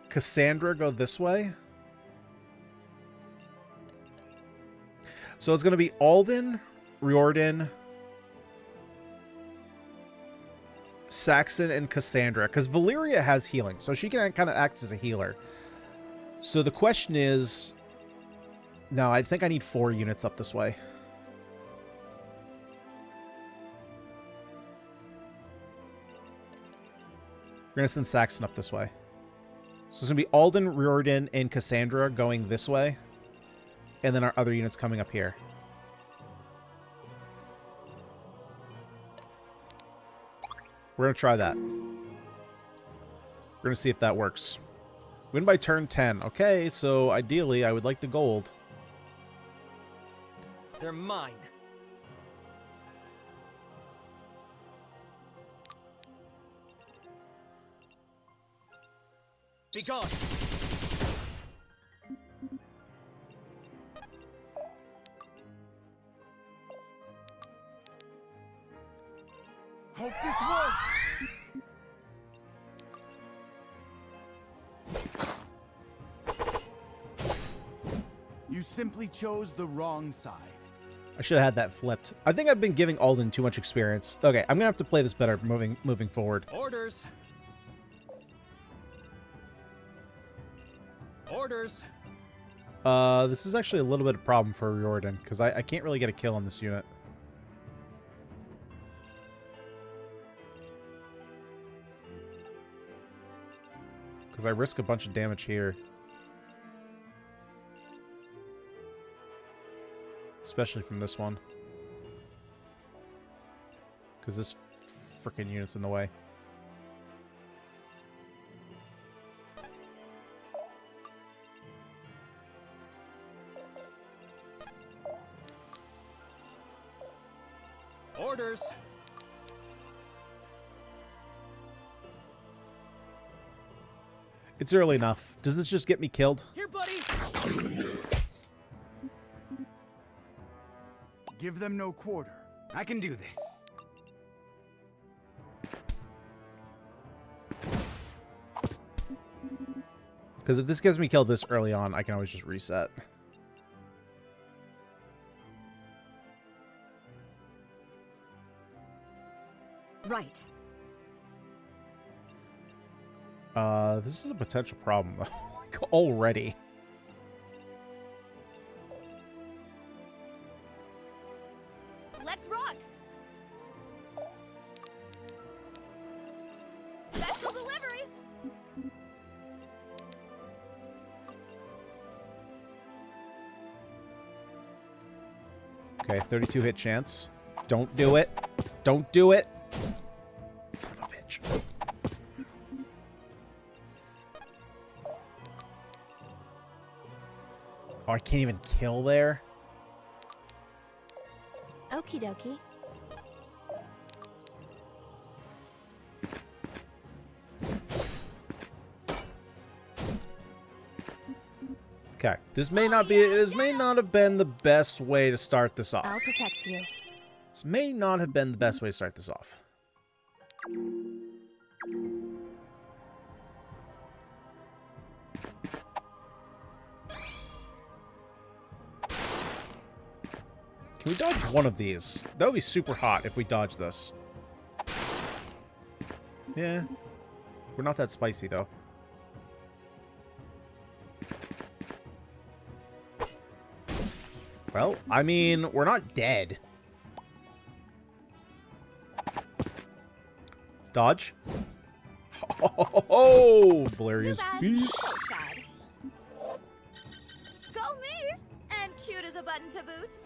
Cassandra go this way. So it's going to be Alden, Riordan... Saxon and Cassandra, because Valyria has healing, so she can kind of act as a healer. So the question is, no, I think I need 4 units up this way. We're gonna send Saxon up this way. So it's gonna be Alden, Riordan, and Cassandra going this way, and then our other units coming up here. We're going to try that. We're going to see if that works. Win by turn 10. Okay, so ideally, I would like the gold. They're mine. Be gone. Hope this works! You simply chose the wrong side. I should have had that flipped. I think I've been giving Alden too much experience. Okay, I'm gonna have to play this better moving forward. Orders. Orders. This is actually a little bit of a problem for Riordan, because I can't really get a kill on this unit. Because I risk a bunch of damage here. Especially from this one. Because this frickin' unit's in the way. Orders. It's early enough. Doesn't this just get me killed? Here, buddy. Give them no quarter. I can do this. Because if this gets me killed this early on, I can always just reset. Right. This is a potential problem, though. Like, already. Let's rock! Special delivery! Okay, 32 hit chance. Don't do it. Don't do it. Son of a bitch. Oh, I can't even kill there. Okie dokie. Okay, this may not be. This may not have been the best way to start this off. I'll protect you. This may not have been the best way to start this off. Can we dodge one of these? That would be super hot if we dodge this. Yeah. We're not that spicy, though. Well, I mean, we're not dead. Dodge. Oh, Valerian's piece. So sad. Go me! And cute as a button to boot.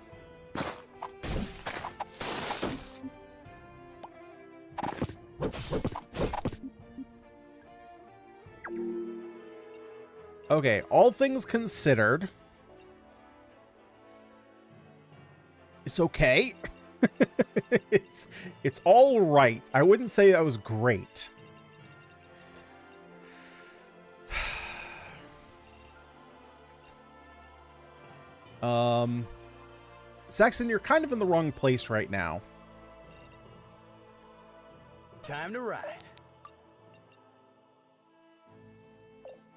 Okay, all things considered, it's okay. it's all right. I wouldn't say that was great. Saxon, you're kind of in the wrong place right now. Time to ride.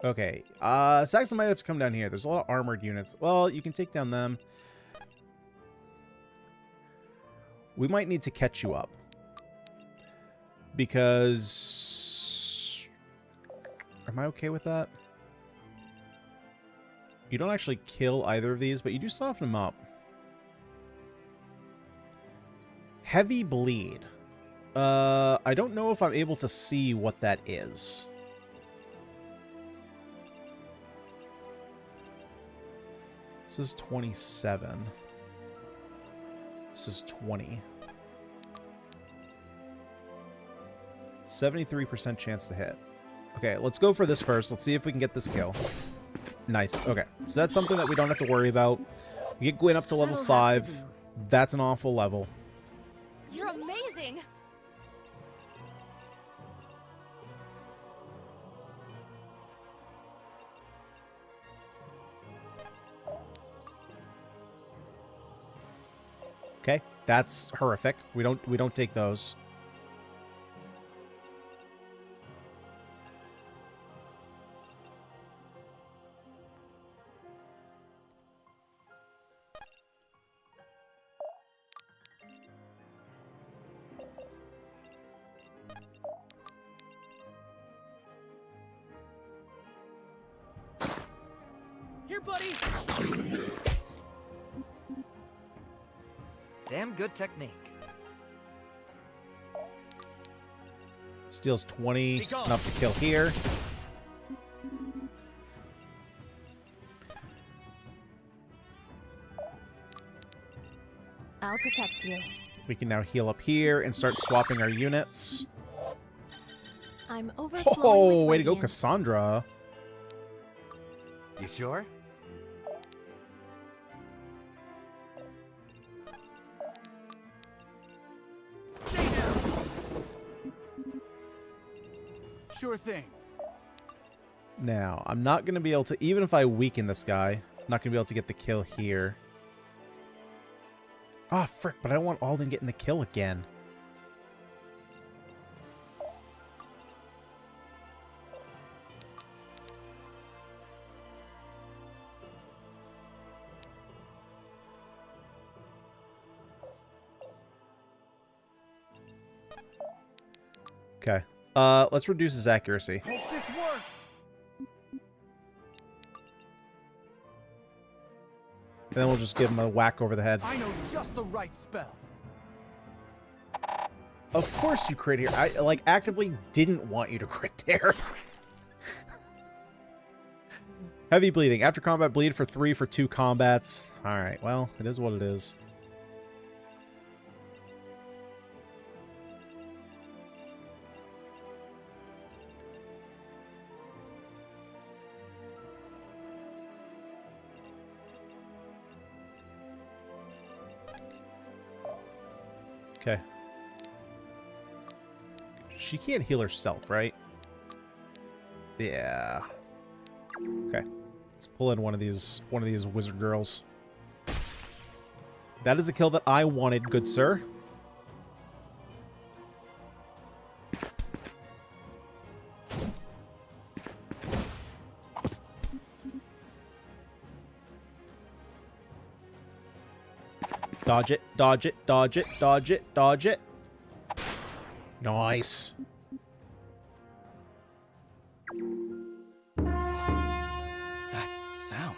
Okay, Saxon might have to come down here. There's a lot of armored units. Well, you can take down them. We might need to catch you up. Because... Am I okay with that? You don't actually kill either of these, but you do soften them up. Heavy bleed. I don't know if I'm able to see what that is. This is 27. This is 20. 73% chance to hit. Okay, let's go for this first. Let's see if we can get this kill. Nice. Okay, so that's something that we don't have to worry about. We get Gwyn up to level 5. That's an awful level. You're amazing! Okay, that's horrific. We don't take those. Here, buddy! Damn good technique. Steals 20, enough to kill here. I'll protect you. We can now heal up here and start swapping our units. I'm overflowing Oh, with way to go, radiance. Cassandra. You sure? Sure thing. Now, I'm not going to be able to, even if I weaken this guy, I'm not going to be able to get the kill here. Ah, frick, but I don't want Alden getting the kill again. Okay. Let's reduce his accuracy. Hope this works. And then we'll just give him a whack over the head. I know just the right spell. Of course you crit here. I, like, actively didn't want you to crit there. Heavy bleeding. After combat, bleed for 3 for 2 combats. Alright, well, it is what it is. Okay. She can't heal herself, right? Yeah. Okay. Let's pull in one of these wizard girls. That is a kill that I wanted, good sir. Dodge it, dodge it, dodge it, dodge it, dodge it. Nice. That sound.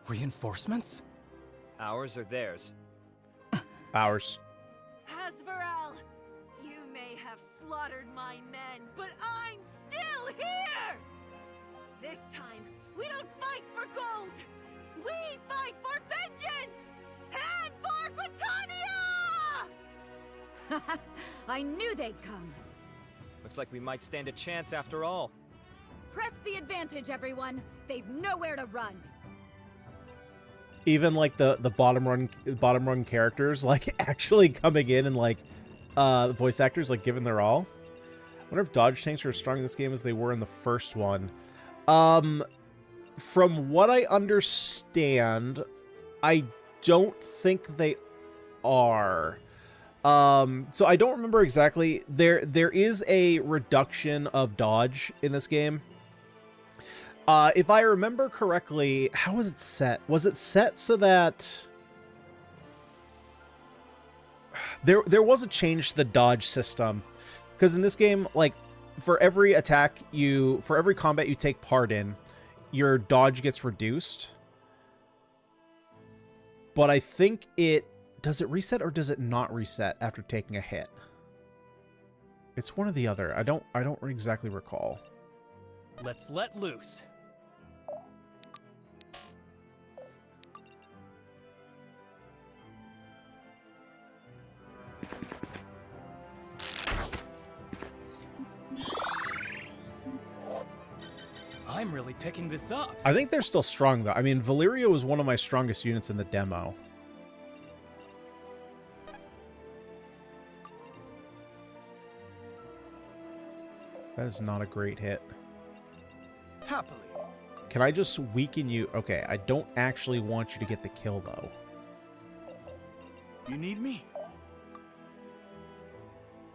Reinforcements? Ours or theirs? Ours. Asverel, you may have slaughtered my men, but I'm still here! This time, we don't fight for gold! We fight for vengeance! And for Britannia! I knew they'd come. Looks like we might stand a chance after all. Press the advantage, everyone. They've nowhere to run. Even like the bottom run characters like actually coming in and like the voice actors like giving their all. I wonder if dodge tanks are as strong in this game as they were in the first one. From what I understand, I don't think they are. So I don't remember exactly. There is a reduction of dodge in this game. If I remember correctly, how was it set? Was it set so that there was a change to the dodge system? Because in this game, like for every combat you take part in, your dodge gets reduced. But I think does it reset or does it not reset after taking a hit? It's one or the other. I don't exactly recall. Let's let loose. I'm really picking this up. I think they're still strong, though. I mean, Valeria was one of my strongest units in the demo. That is not a great hit. Happily. Can I just weaken you? Okay, I don't actually want you to get the kill, though. You need me?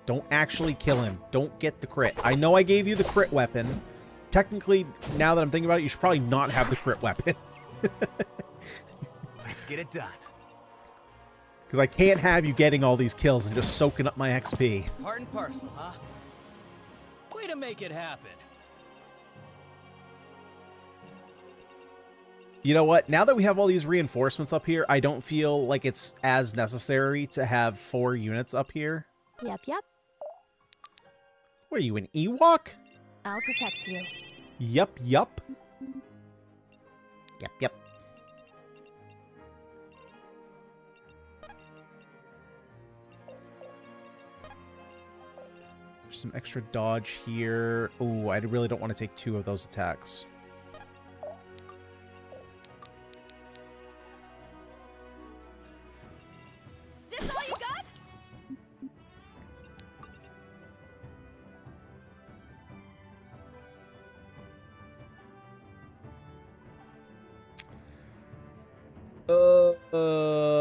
Don't actually kill him. Don't get the crit. I know I gave you the crit weapon. Technically, now that I'm thinking about it, you should probably not have the crit weapon. Let's get it done. Because I can't have you getting all these kills and just soaking up my XP. Part and parcel, huh? Way to make it happen. You know what? Now that we have all these reinforcements up here, I don't feel like it's as necessary to have 4 units up here. Yep, yep. What are you, an Ewok? I'll protect you. Yup, yup. Yep, yep. There's some extra dodge here. Ooh, I really don't want to take 2 of those attacks. This all you got?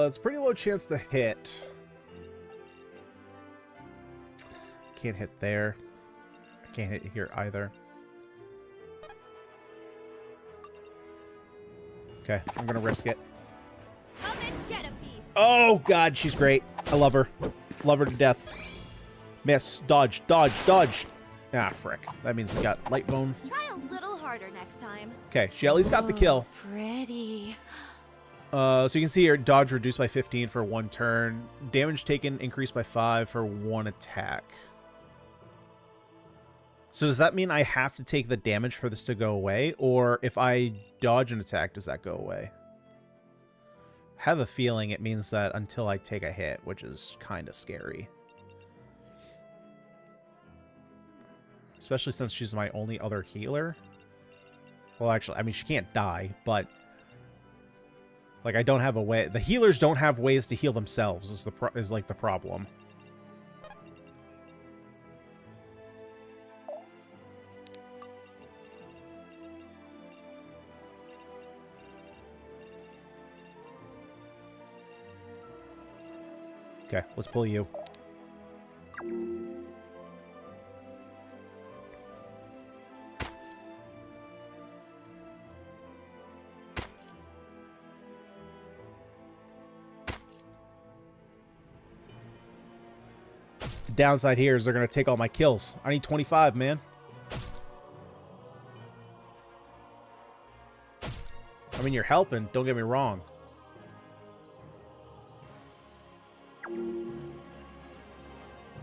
It's pretty low chance to hit. Can't hit there. I can't hit here either. Okay, I'm gonna risk it. Come and get a piece. Oh god, she's great. I love her. Love her to death. Miss. Dodge. Dodge. Dodge. Ah, frick. That means we got light bone. Try a little harder next time. Okay, she at least got the kill. Pretty. So you can see here, dodge reduced by 15 for 1 turn. Damage taken increased by 5 for 1 attack. So does that mean I have to take the damage for this to go away? Or if I dodge an attack, does that go away? I have a feeling it means that until I take a hit, which is kind of scary. Especially since she's my only other healer. Well, actually, I mean, she can't die, but... like, I don't have a way... the healers don't have ways to heal themselves, is like the problem. Okay, let's pull you. The downside here is they're going to take all my kills. I need 25, man. I mean, you're helping, don't get me wrong.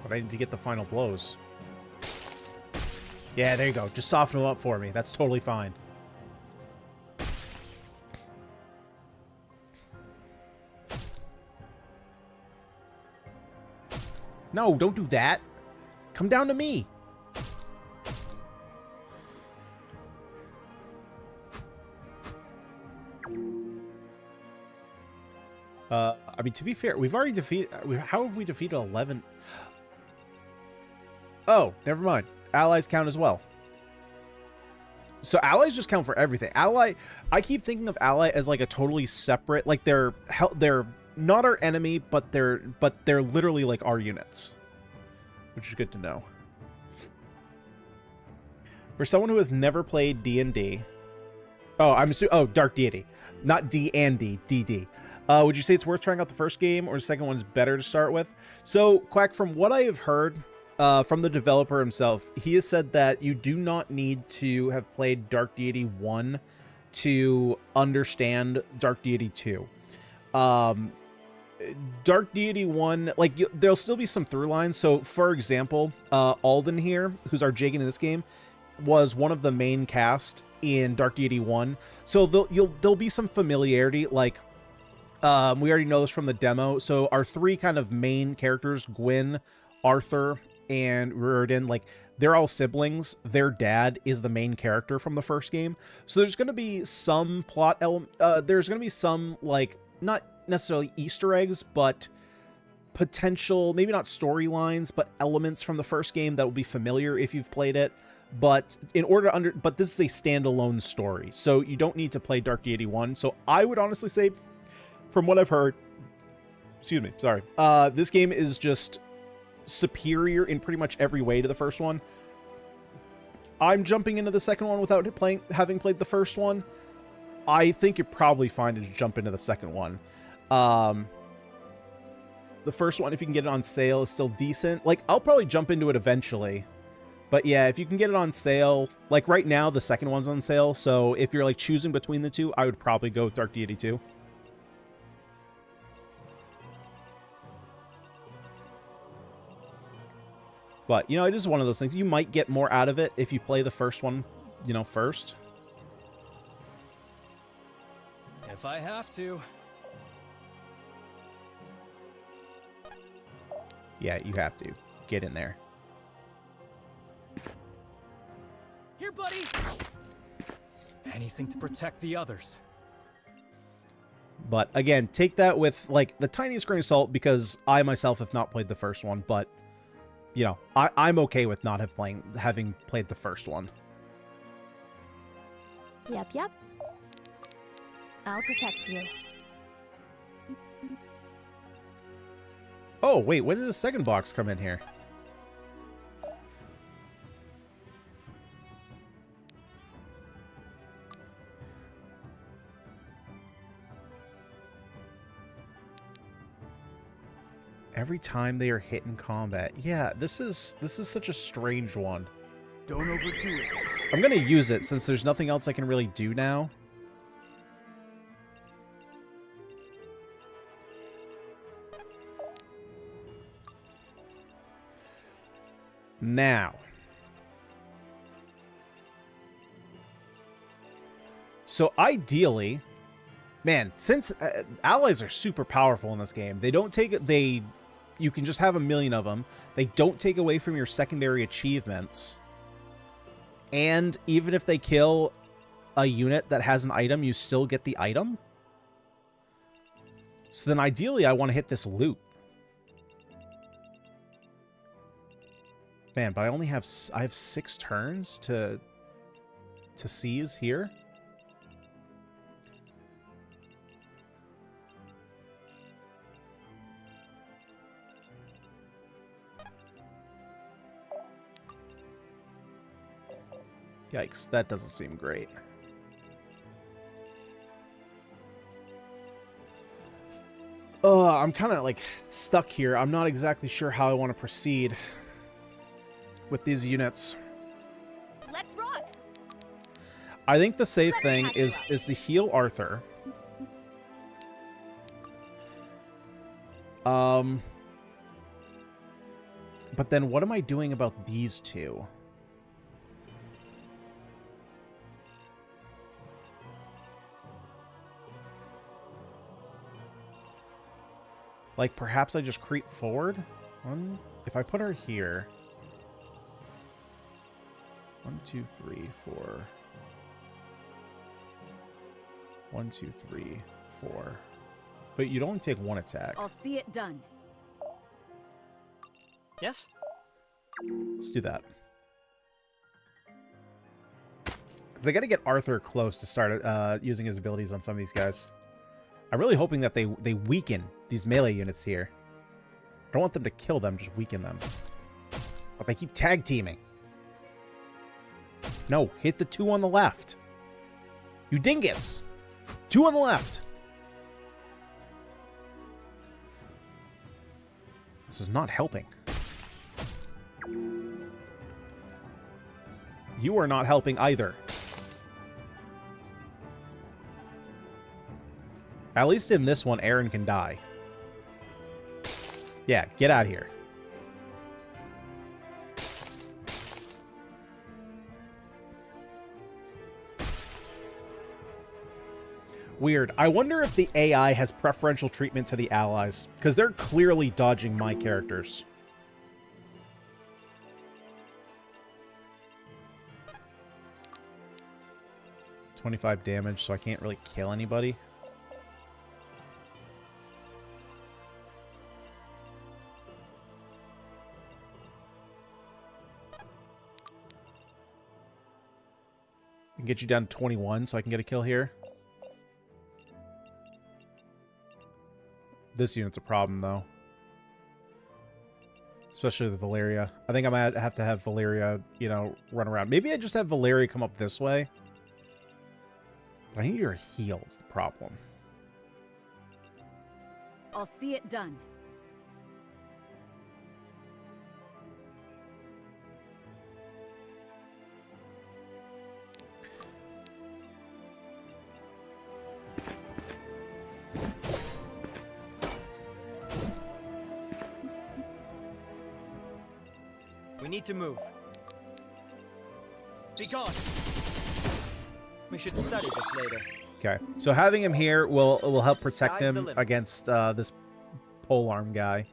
But I need to get the final blows. Yeah, there you go. Just soften them up for me. That's totally fine. No, don't do that. Come down to me. I mean, to be fair, we've already defeated... How have we defeated 11? Oh, never mind. Allies count as well. So allies just count for everything. Ally... I keep thinking of ally as like a totally separate... Like they're not our enemy, but they're literally like our units. Which is good to know. For someone who has never played D&D... Oh, I'm assuming... Oh, Dark Deity. Not D&D. DD. Would you say it's worth trying out the first game, or the second one's better to start with? So, Quack, from what I have heard from the developer himself, he has said that you do not need to have played Dark Deity 1 to understand Dark Deity 2. Dark Deity 1, like, there'll still be some through lines. So, for example, Alden here, who's our Jagan in this game, was one of the main cast in Dark Deity 1. So, there'll be some familiarity, like... we already know this from the demo. So our three kind of main characters, Gwyn, Arthur, and Riordan, like, they're all siblings. Their dad is the main character from the first game. So there's going to be some plot element. There's going to be some, like, not necessarily Easter eggs, but potential, maybe not storylines, but elements from the first game that will be familiar if you've played it. But in order to but this is a standalone story. So you don't need to play Dark Deity 1. So I would honestly say, from what I've heard, excuse me, sorry, this game is just superior in pretty much every way to the first one. I'm jumping into the second one without having played the first one. I think you're probably fine to jump into the second one. The first one, if you can get it on sale, is still decent. Like, I'll probably jump into it eventually. But yeah, if you can get it on sale, like right now, the second one's on sale. So if you're like choosing between the two, I would probably go with Dark Deity 2. But, you know, it is one of those things. You might get more out of it if you play the first one, you know, first. If I have to. Yeah, you have to. Get in there. Here, buddy! Anything to protect the others. But, again, take that with, like, the tiniest grain of salt, because I myself have not played the first one, but... You know, I'm okay with not having played the first one. Yep. I'll protect you. Oh, wait, when did the second box come in here? Every time they are hit in combat. Yeah, this is such a strange one. Don't overdo it. I'm gonna use it since there's nothing else I can really do now. Now. So ideally, man, since allies are super powerful in this game, they don't take it. You can just have a million of them. They don't take away from your secondary achievements. And even if they kill a unit that has an item, you still get the item. So then ideally, I want to hit this loot. Man, but I have 6 turns to seize here. Yikes, that doesn't seem great. I'm kind of like stuck here. I'm not exactly sure how I want to proceed with these units. Let's rock! I think the safe thing is to heal Arthur. But then what am I doing about these two? Like, perhaps I just creep forward? If I put her here... 1, 2, 3, 4... 1, 2, 3, 4... But you'd only take one attack. I'll see it done. Yes? Let's do that. Because I got to get Arthur close to start using his abilities on some of these guys. I'm really hoping that they weaken these melee units here. I don't want them to kill them, just weaken them. But they keep tag teaming. No, hit the 2 on the left. You dingus! 2 on the left. This is not helping. You are not helping either. At least in this one, Aaron can die. Yeah, get out of here. Weird. I wonder if the AI has preferential treatment to the allies, because they're clearly dodging my characters. $25 damage, so I can't really kill anybody. I can get you down to 21, so I can get a kill here. This unit's a problem, though. Especially with Valeria. I think I might have to have Valeria, you know, run around. Maybe I just have Valeria come up this way. But I need her heal is the problem. I'll see it done. We need to move. Be gone. We should study this later. Okay, so having him here will help protect Sky's the him limit. against this polearm guy,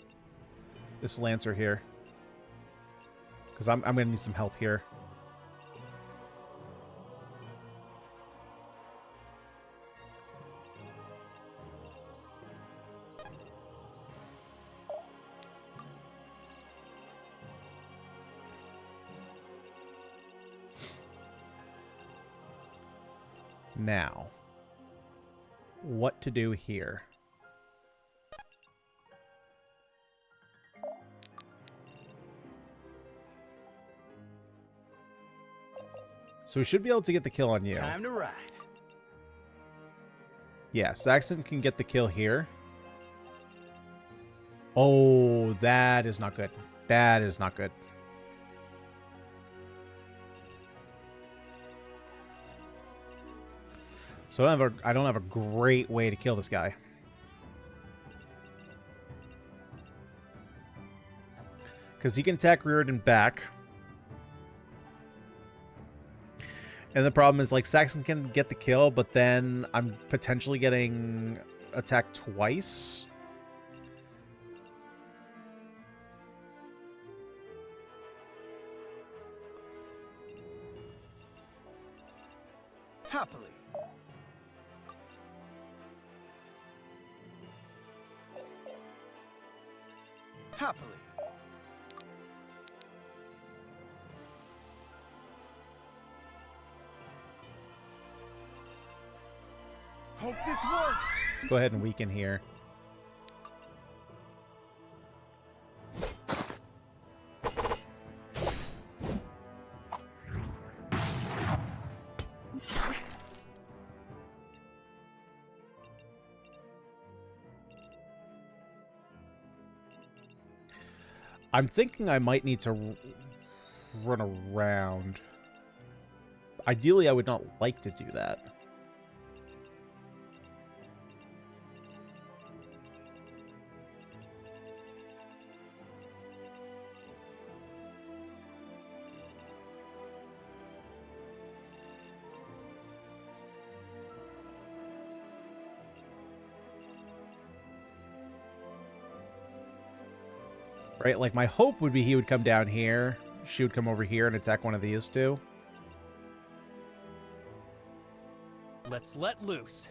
this lancer here, because I'm gonna need some help here. Now, what to do here? So we should be able to get the kill on you. Time to ride. Yeah, Saxon can get the kill here. Oh, that is not good. That is not good. So I don't have a great way to kill this guy. Because he can attack Reardon back. And the problem is, like, Saxon can get the kill, but then I'm potentially getting attacked twice. Happily. Happily. Hope this works. Let's go ahead and weaken here. I'm thinking I might need to run around. Ideally, I would not like to do that. Right? Like, my hope would be he would come down here, she would come over here and attack one of these two. Let's let loose.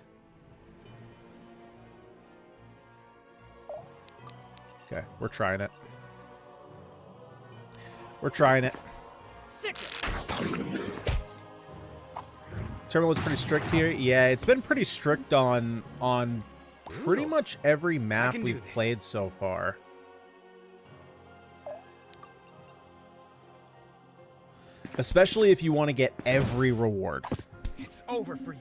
Okay, we're trying it. We're trying it. Sick it. Terminal's pretty strict here. Yeah, it's been pretty strict on pretty much every map we've played so far. Especially if you want to get every reward. It's over for you.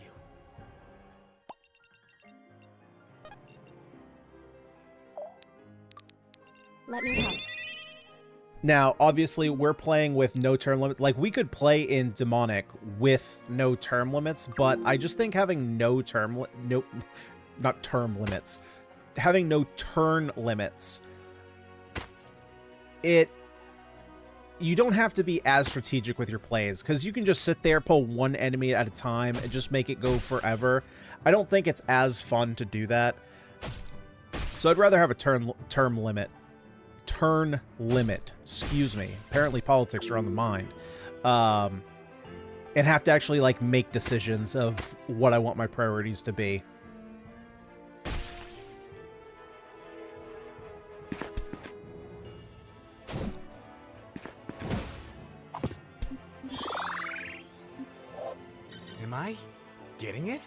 Let me help. Now, obviously, we're playing with no term limit. Like, we could play in Demonic with no term limits, but I just think having no term... not term limits. Having no turn limits, you don't have to be as strategic with your plays, because you can just sit there, pull one enemy at a time, and just make it go forever. I don't think it's as fun to do that. So I'd rather have a turn limit. Turn limit. Excuse me. Apparently politics are on the mind. And have to actually, like, make decisions of what I want my priorities to be. Am I getting it?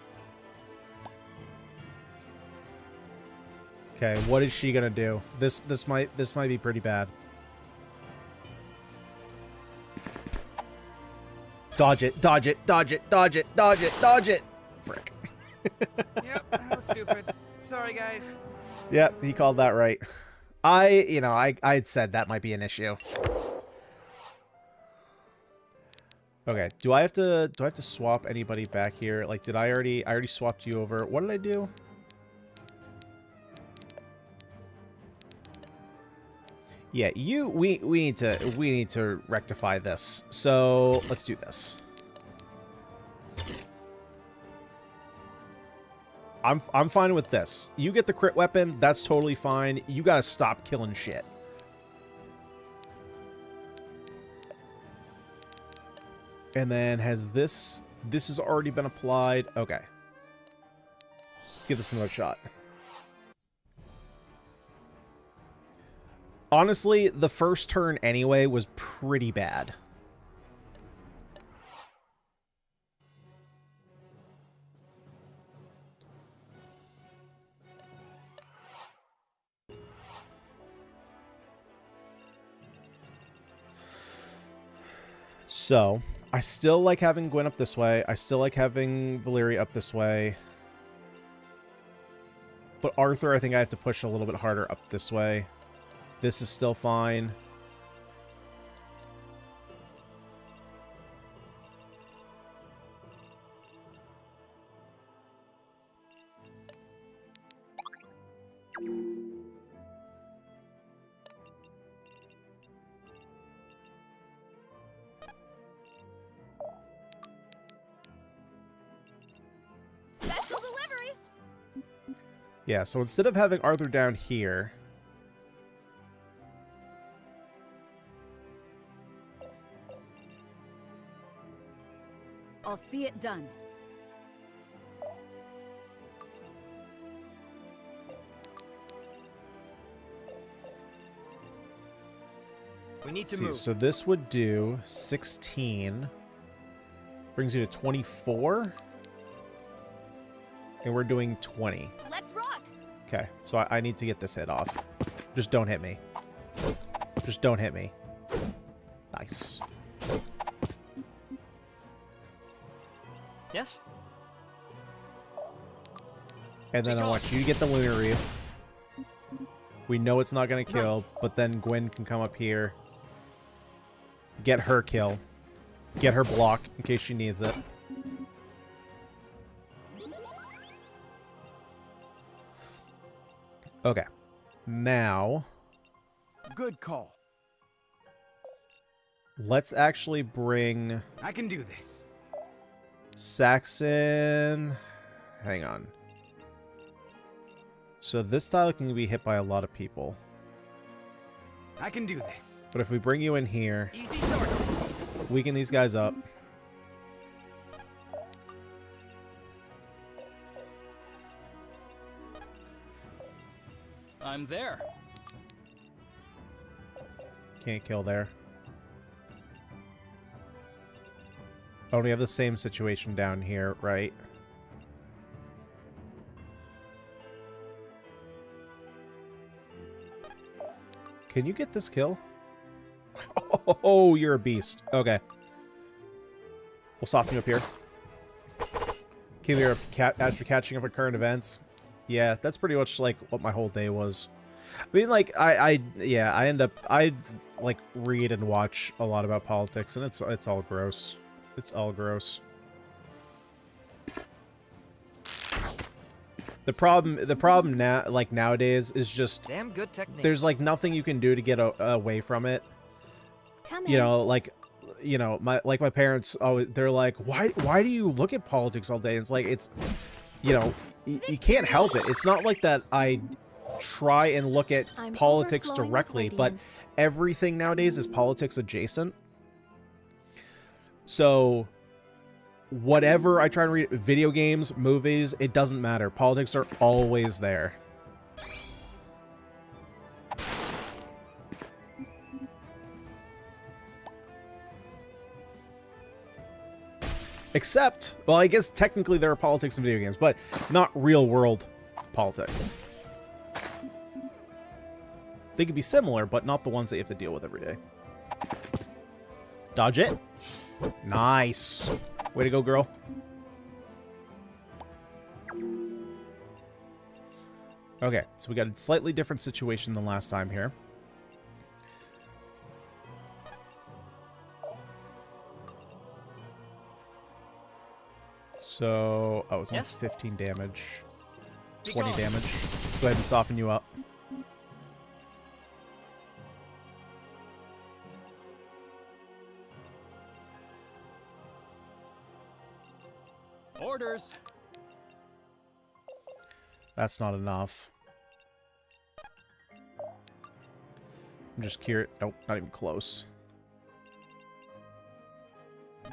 Okay, what is she gonna do? This might be pretty bad. Dodge it, dodge it, dodge it, dodge it, dodge it, dodge it. Frick. Yep, that was stupid. Sorry, guys. Yep, he called that right. I said that might be an issue. Okay, do I have to swap anybody back here? Like, I already swapped you over. What did I do? Yeah, we need to rectify this. So let's do this. I'm fine with this. You get the crit weapon, that's totally fine. You gotta stop killing shit. And then has this has already been applied? Okay. Let's give this another shot. Honestly, the first turn anyway was pretty bad. So, I still like having Gwen up this way. I still like having Valeria up this way. But Arthur, I think I have to push a little bit harder up this way. This is still fine. Special delivery. Yeah, so instead of having Arthur down here, I'll see it done. We need to see, move. so this would do 16. Brings you to 24. And we're doing 20. Let's rock. Okay, so I need to get this hit off. Just don't hit me. Just don't hit me. Nice. Yes? And then I want you to get the Lunar Reef. We know it's not going to kill, but then Gwen can come up here, get her kill, get her block in case she needs it. Okay. Now, Good call. let's actually bring I can do this. Saxon. Hang on. So this tile can be hit by a lot of people. I can do this. But if we bring you in here, Easy sort. weaken these guys up. I'm there. Can't kill there. Oh, we have the same situation down here, right? Can you get this kill? Oh, you're a beast. Okay. We'll soften you up here. Came here after catching up at current events. Yeah, that's pretty much like what my whole day was. I mean, like, I like read and watch a lot about politics, and it's all gross. It's all gross. The problem now, like nowadays, is just Damn good technique. there's like nothing you can do to get away from it. Come You in. know, like, you know, my parents. Oh, they're like, why do you look at politics all day? And it's like, it's, you know, you can't help it. It's not like that. I try and look at I'm politics overflowing with directly, but radiance. everything nowadays is politics adjacent. So whatever I try to read, video games, movies, it doesn't matter. Politics are always there. Except, well, I guess technically there are politics in video games, but not real world politics. They could be similar, but not the ones that you have to deal with every day. Dodge it. Nice. Way to go, girl. Okay, so we got a slightly different situation than last time here. So, oh, it's only Yes? 15 damage, Be 20 gone. damage. Let's go ahead and soften you up. Orders. That's not enough. I'm just curious. Nope, not even close.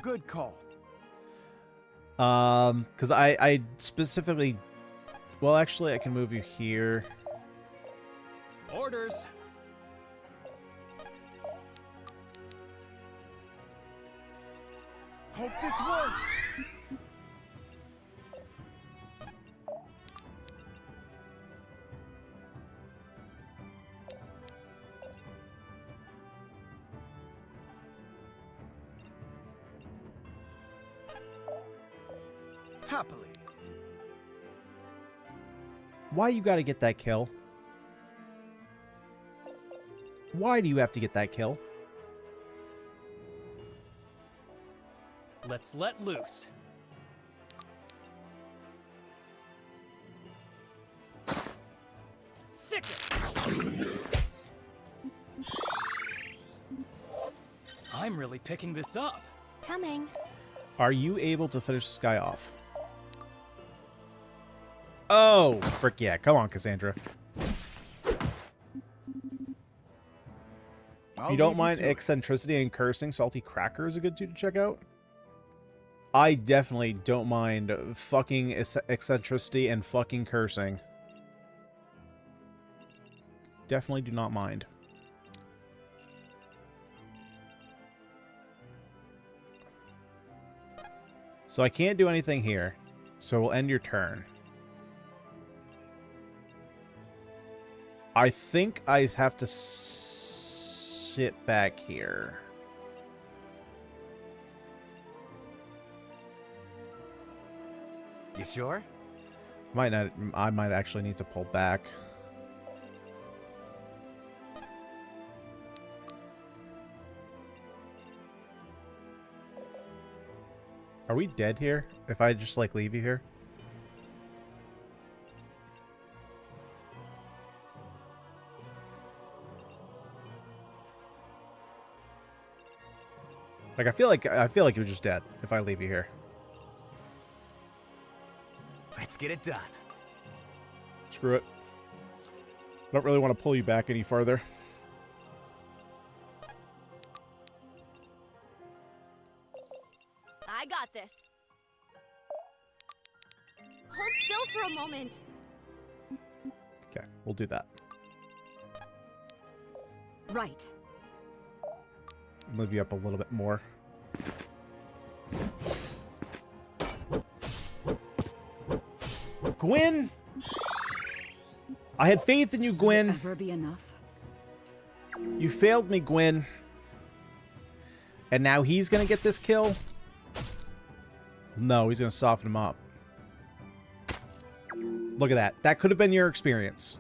Good call. Because I specifically... Well, actually, I can move you here. Orders. Hope this works. Happily. Why you gotta get that kill? Why do you have to get that kill? Let's let loose. Sick it. I'm really picking this up. Coming. Are you able to finish this guy off? Oh, frick yeah. Come on, Cassandra. If you don't mind eccentricity and cursing, Salty Cracker is a good dude to check out. I definitely don't mind fucking eccentricity and fucking cursing. Definitely do not mind. So I can't do anything here. So we'll end your turn. I think I have to sit back here. You sure? Might not. I might actually need to pull back. Are we dead here? If I just, like, leave you here? Like, I feel like you're just dead if I leave you here. Let's get it done. Screw it. I don't really want to pull you back any farther. I got this. Hold still for a moment. Okay, we'll do that. Right. Move you up a little bit more. Gwyn! I had faith in you, Gwyn. Will it ever be enough? You failed me, Gwyn. And now he's gonna get this kill? No, he's gonna soften him up. Look at that. That could have been your experience.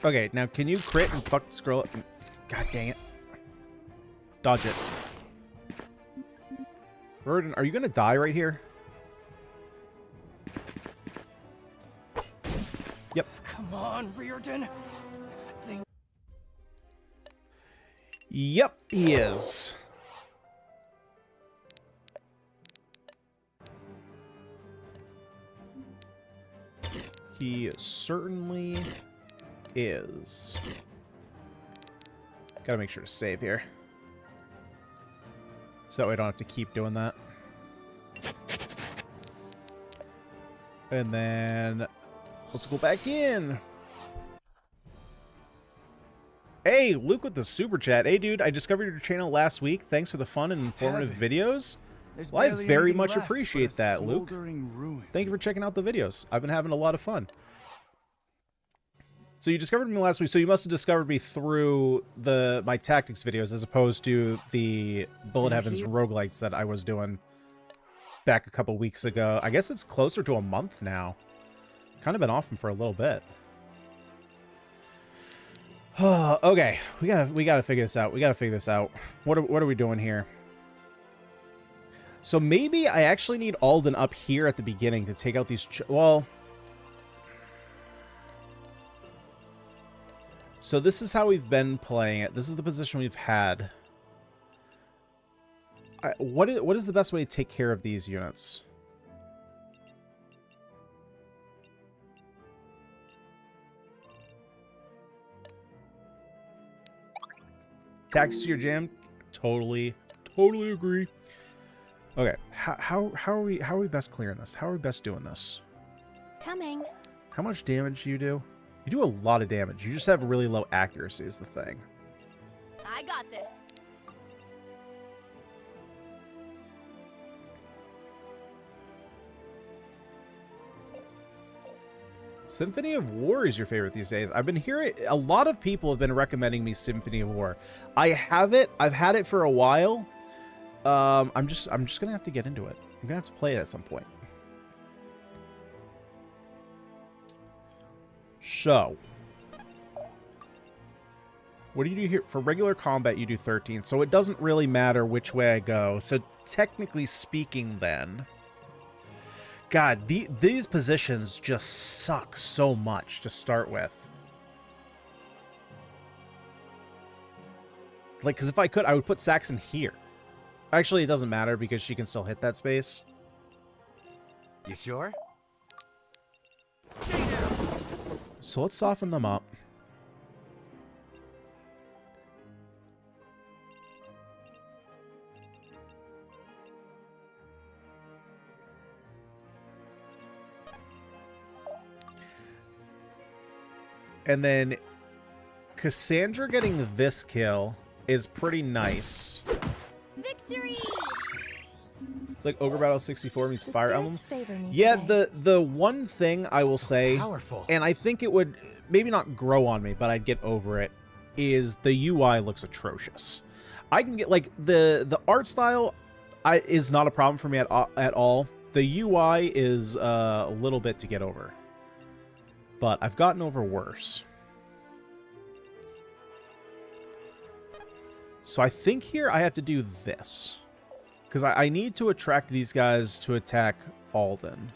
Okay, now can you crit and fuck this girl up? God dang it. Dodge it. Burden, are you gonna die right here? Yep. Come on, Reardon. Yep, he is. He certainly is. Gotta make sure to save here. So that way I don't have to keep doing that. And then let's go back in. Hey, Luke with the super chat. Hey, dude, I discovered your channel last week. Thanks for the fun and informative videos. Well, I very much appreciate that, Luke. Thank you for checking out the videos. I've been having a lot of fun. So you discovered me last week, so you must have discovered me through my tactics videos as opposed to the Bullet Heavens roguelites that I was doing back a couple weeks ago. I guess it's closer to a month now. Kind of been off them for a little bit. Okay, we gotta figure this out. We gotta figure this out. What are we doing here? So maybe I actually need Alden up here at the beginning to take out these... well... So this is how we've been playing it. This is the position we've had. What is the best way to take care of these units? Tactics your jam? Totally agree. Okay, how are we best clearing this? How are we best doing this? Coming. How much damage do you do? You do a lot of damage. You just have really low accuracy is the thing. I got this. Symphony of War is your favorite these days. I've been hearing a lot of people have been recommending me Symphony of War. I have it. I've had it for a while. I'm just gonna have to get into it. I'm gonna have to play it at some point. So, what do you do here? For regular combat, you do 13. So it doesn't really matter which way I go. So technically speaking then... God, these positions just suck so much to start with. Like, because if I could, I would put Saxon here. Actually, it doesn't matter because she can still hit that space. You sure? So let's soften them up. And then Cassandra getting this kill is pretty nice. Victory! It's like Ogre Battle 64 means The Fire Emblem. spirits favor me Yeah, today. the one thing I will say, Powerful. and I think it would maybe not grow on me, but I'd get over it, is the UI looks atrocious. I can get, like, the art style is not a problem for me at all. The UI is a little bit to get over. But I've gotten over worse. So I think here I have to do this. Because I need to attract these guys to attack Alden.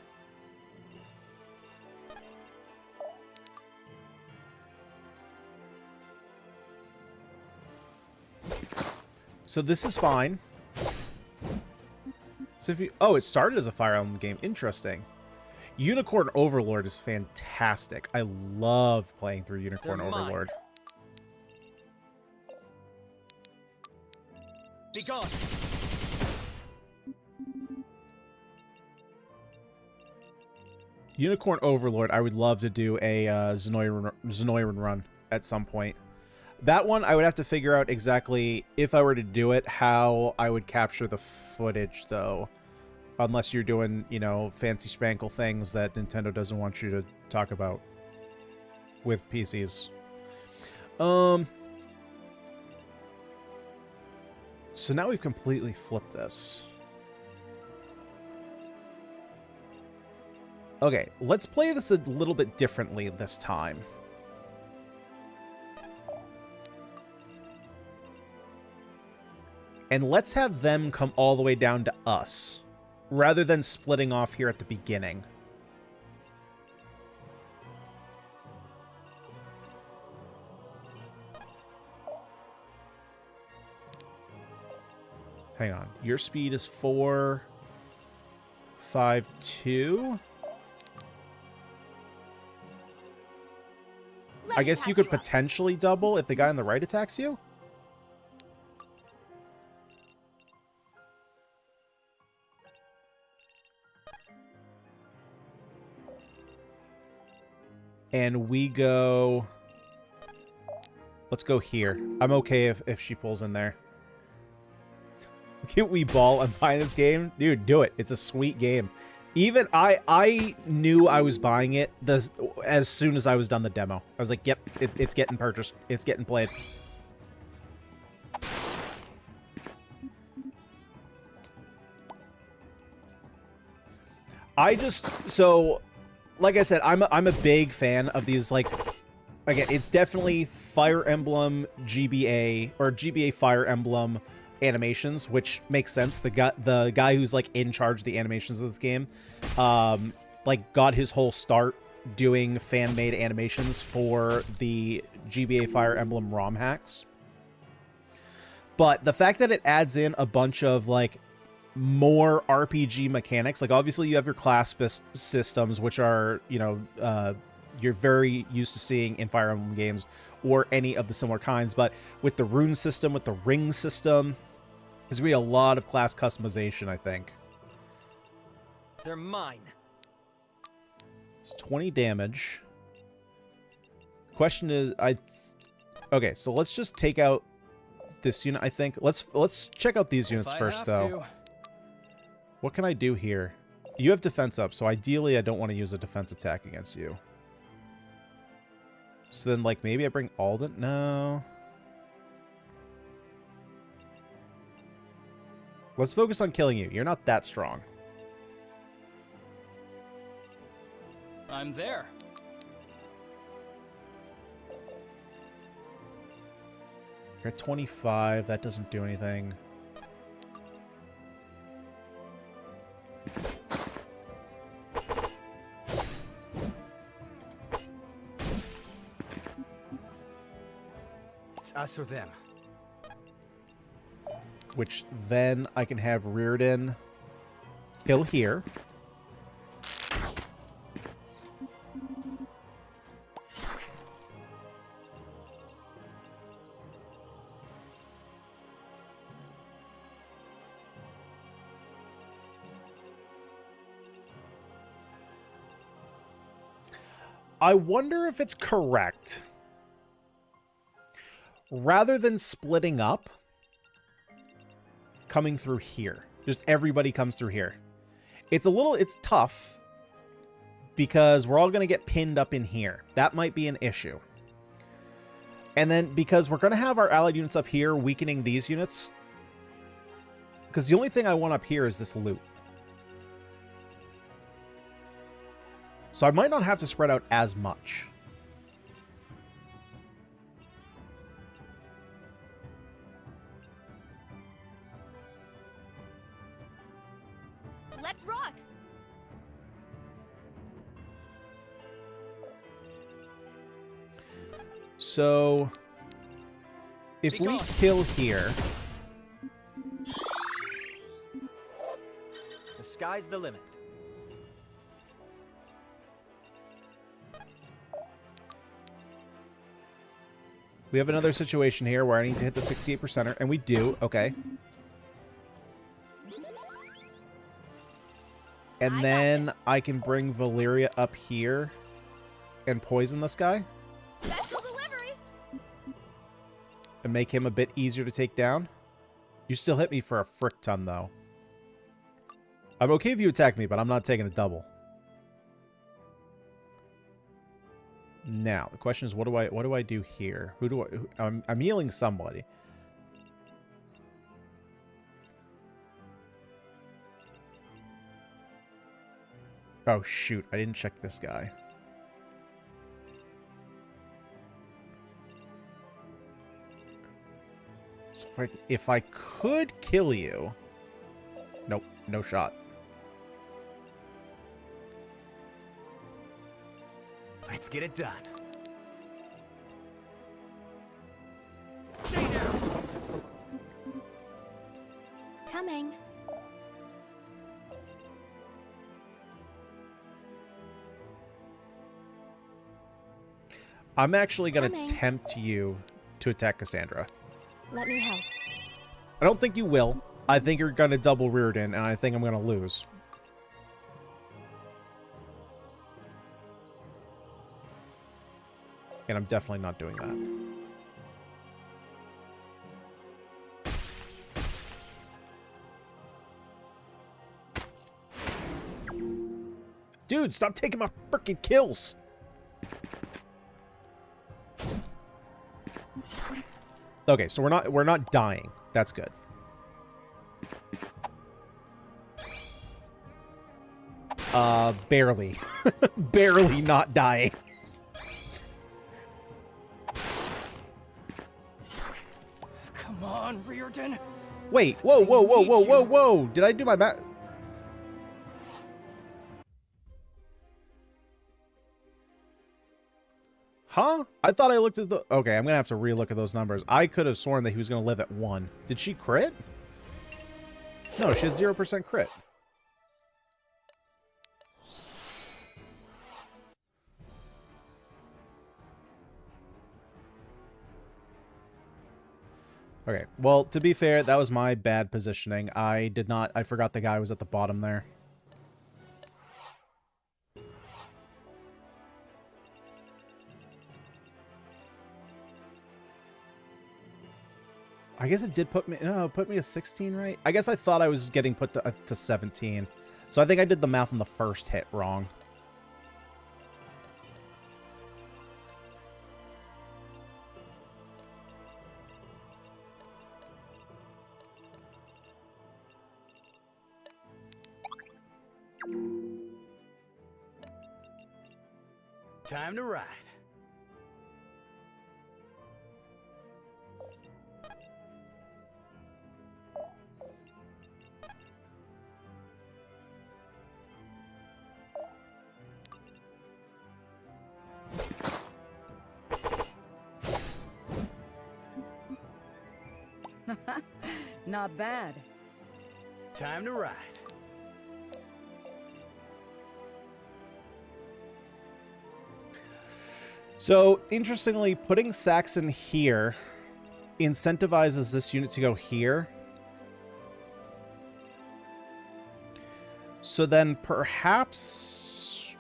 So this is fine. So if you... Oh, it started as a Fire Emblem game. Interesting. Unicorn Overlord is fantastic. I love playing through Unicorn Overlord. Be gone. Unicorn Overlord, I would love to do a Zenoiran run at some point. That one, I would have to figure out exactly, if I were to do it, how I would capture the footage, though. Unless you're doing, you know, fancy spankle things that Nintendo doesn't want you to talk about with PCs. So now we've completely flipped this. Okay, let's play this a little bit differently this time. And let's have them come all the way down to us, rather than splitting off here at the beginning. Hang on. Your speed is 452. I guess you could potentially double if the guy on the right attacks you. And we go... Let's go here. I'm okay if she pulls in there. Can we ball and buy this game? Dude, do it. It's a sweet game. Even I knew I was buying it as soon as I was done the demo. I was like, yep, it's getting purchased. It's getting played. So, like I said, I'm a big fan of these, like, again, it's definitely Fire Emblem GBA, or GBA Fire Emblem animations, which makes sense. The guy who's like in charge of the animations of this game, like got his whole start doing fan-made animations for the GBA Fire Emblem ROM hacks. But the fact that it adds in a bunch of like more RPG mechanics, like obviously you have your class systems, which are, you know, you're very used to seeing in Fire Emblem games or any of the similar kinds, but with the rune system, with the ring system, there's going to be a lot of class customization, I think. They're mine. It's 20 damage. Question is, okay, so let's just take out this unit, I think. Let's check out these units first, though. What can I do here? You have defense up, so ideally I don't want to use a defense attack against you. So then, like, maybe I bring Alden? No. Let's focus on killing you. You're not that strong. I'm there. You're at 25. That doesn't do anything. It's us or them. Which then I can have Rearden kill here. I wonder if it's correct. Rather than splitting up, coming through here. Just everybody comes through here. It's tough because we're all going to get pinned up in here. That might be an issue. And then because we're going to have our allied units up here weakening these units, because the only thing I want up here is this loot. So I might not have to spread out as much. Let's rock! So, if we kill here, The sky's the limit. we have another situation here where I need to hit the 68%er, and we do. Okay. And then I can bring Valeria up here and poison this guy Special delivery! and make him a bit easier to take down. You still hit me for a frick ton, though. I'm okay if you attack me, but I'm not taking a double. Now, the question is, what do I do here? I'm healing somebody. Oh, shoot. I didn't check this guy. So if I could kill you... Nope, no shot. Let's get it done. Stay down! Coming. I'm actually going Coming. to tempt you to attack Cassandra. Let me help. I don't think you will. I think you're going to double Reardon, and I think I'm going to lose. And I'm definitely not doing that. Dude, stop taking my freaking kills. Okay, so we're not dying. That's good. Barely. Barely not dying. Come on, Reardon. Wait, whoa. Did I do my math? Huh? I thought I looked at the... Okay, I'm going to have to re-look at those numbers. I could have sworn that he was going to live at 1. Did she crit? No, she had 0% crit. Okay, well, to be fair, that was my bad positioning. I forgot the guy was at the bottom there. I guess it did put me a 16, right? I guess I thought I was getting put to 17. So I think I did the math on the first hit wrong. Time to ride. Not bad. Time to ride. So, interestingly, putting Saxon here incentivizes this unit to go here. So then perhaps...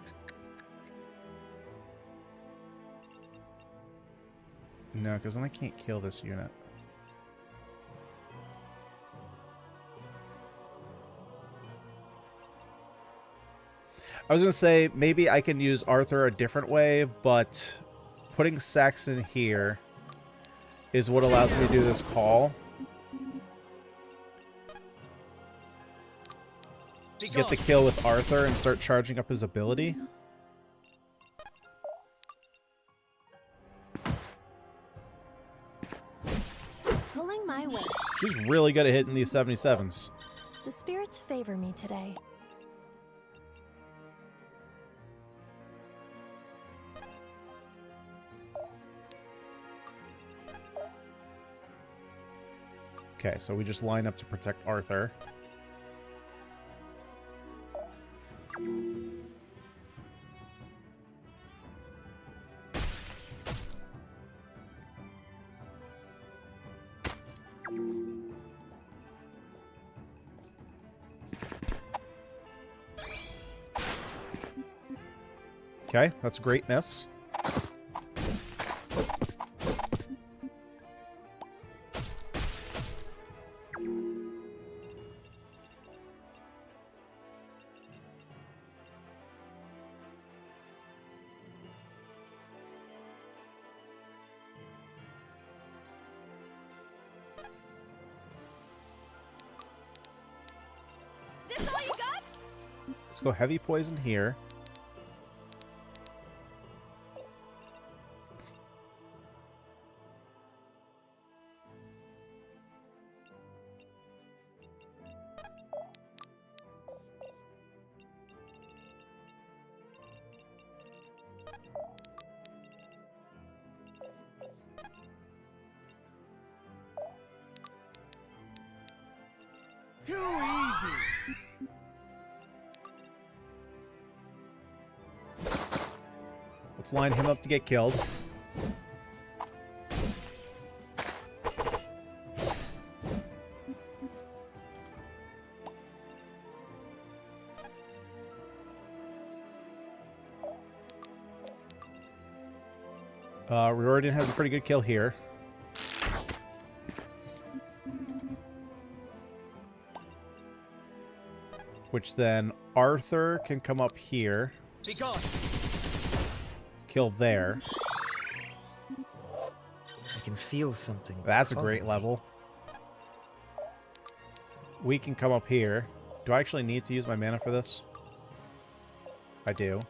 No, because then I can't kill this unit. I was going to say, maybe I can use Arthur a different way, but putting Saxon here is what allows me to do this call. Get the kill with Arthur and start charging up his ability. Pulling my weight. She's really good at hitting these 77s. The spirits favor me today. Okay, so we just line up to protect Arthur. Okay, that's a great miss. This all you got? Let's go heavy poison here. Too easy. Let's line him up to get killed. Riordan has a pretty good kill here. Which then Arthur can come up here. Be gone. Kill there. I can feel something. That's a great level. We can come up here. Do I actually need to use my mana for this? I do.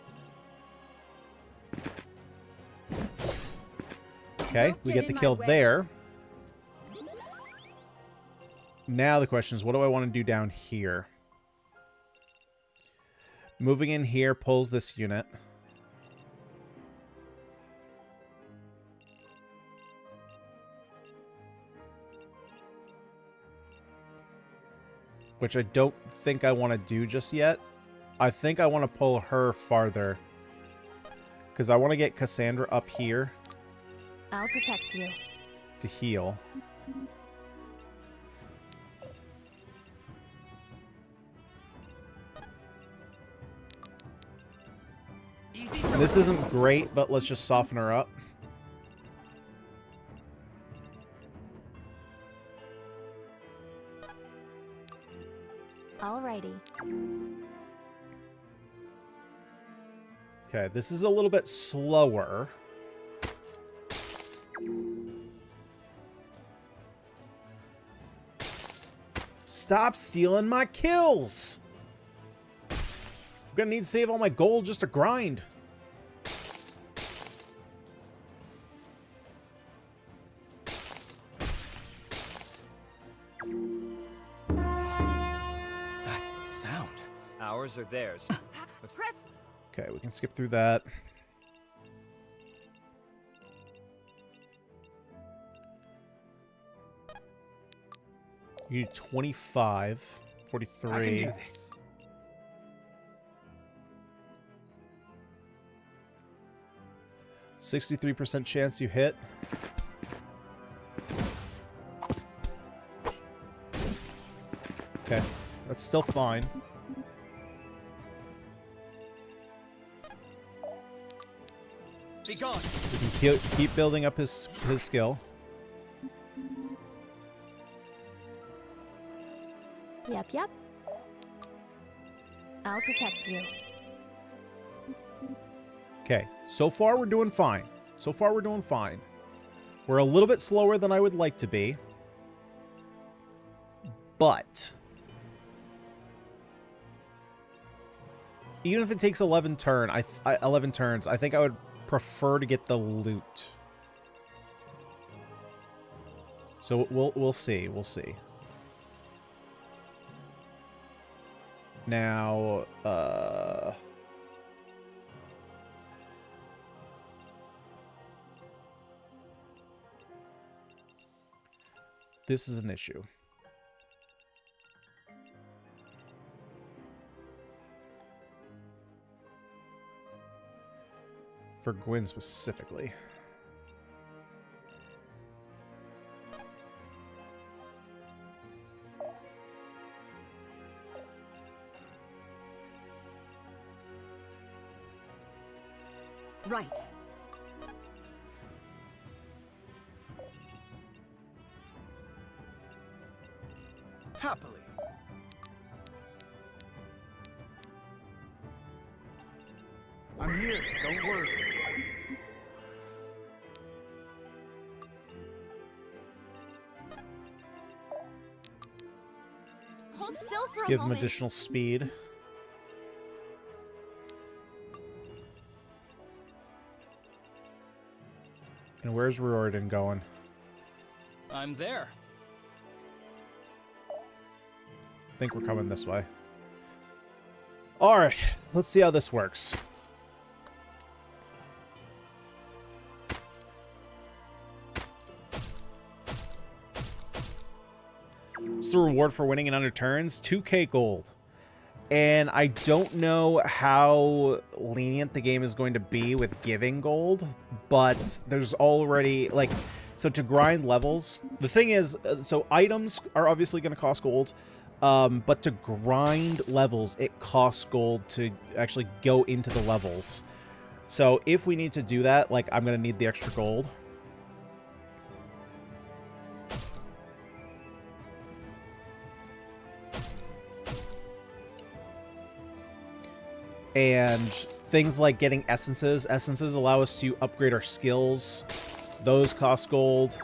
Okay, we get the kill there. Now the question is, what do I want to do down here? Moving in here pulls this unit. Which I don't think I want to do just yet. I think I want to pull her farther. Because I want to get Cassandra up here. I'll protect you. To heal. This isn't great, but let's just soften her up. Alrighty. Okay, this is a little bit slower. Stop stealing my kills! I'm gonna need to save all my gold just to grind. That sound. Ours or theirs? Okay, we can skip through that. You need 25, 43. I can do this. 63% chance you hit. Okay, that's still fine. Be gone. We can keep building up his skill. Yep. I'll protect you. Okay, so far we're doing fine. We're a little bit slower than I would like to be. But even if it takes 11 turns, I think I would prefer to get the loot. So we'll see. Now, this is an issue. For Gwyn specifically. Right. Happily. I'm here, don't worry. Hold still for a Give him moment. additional speed. And where's Riordan going? I'm there. I think we're coming this way. Alright, let's see how this works. What's the reward for winning in under turns? 2k gold. And I don't know how lenient the game is going to be with giving gold, but there's already, like, so to grind levels, the thing is, so items are obviously going to cost gold, but to grind levels, it costs gold to actually go into the levels. So if we need to do that, like, I'm going to need the extra gold. And things like getting essences. Essences allow us to upgrade our skills. Those cost gold.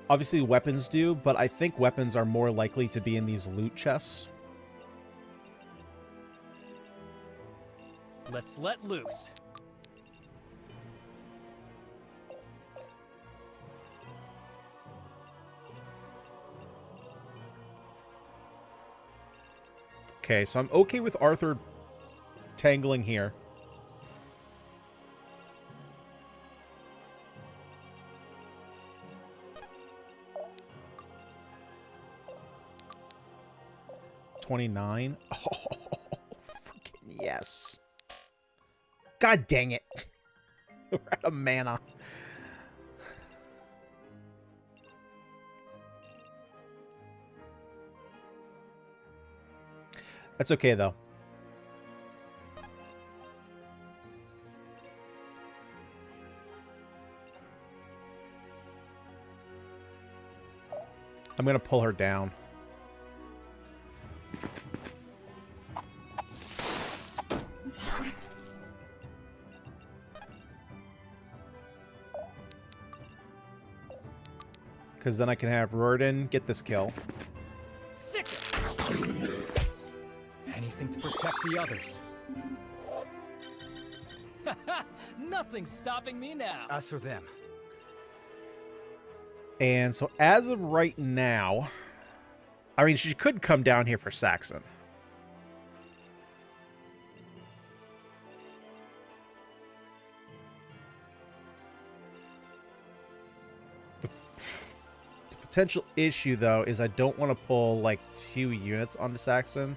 Obviously, weapons do, but I think weapons are more likely to be in these loot chests. Let's let loose. Okay, so I'm okay with Arthur tangling here. $29. Oh, freaking yes. God dang it. We're out of mana. That's okay, though. I'm going to pull her down. Because then I can have Riordan get this kill. Sick it! Anything to protect the others. Nothing's stopping me now. It's us or them. And so as of right now, I mean, she could come down here for Saxon. The potential issue, though, is I don't want to pull, like, 2 units onto Saxon,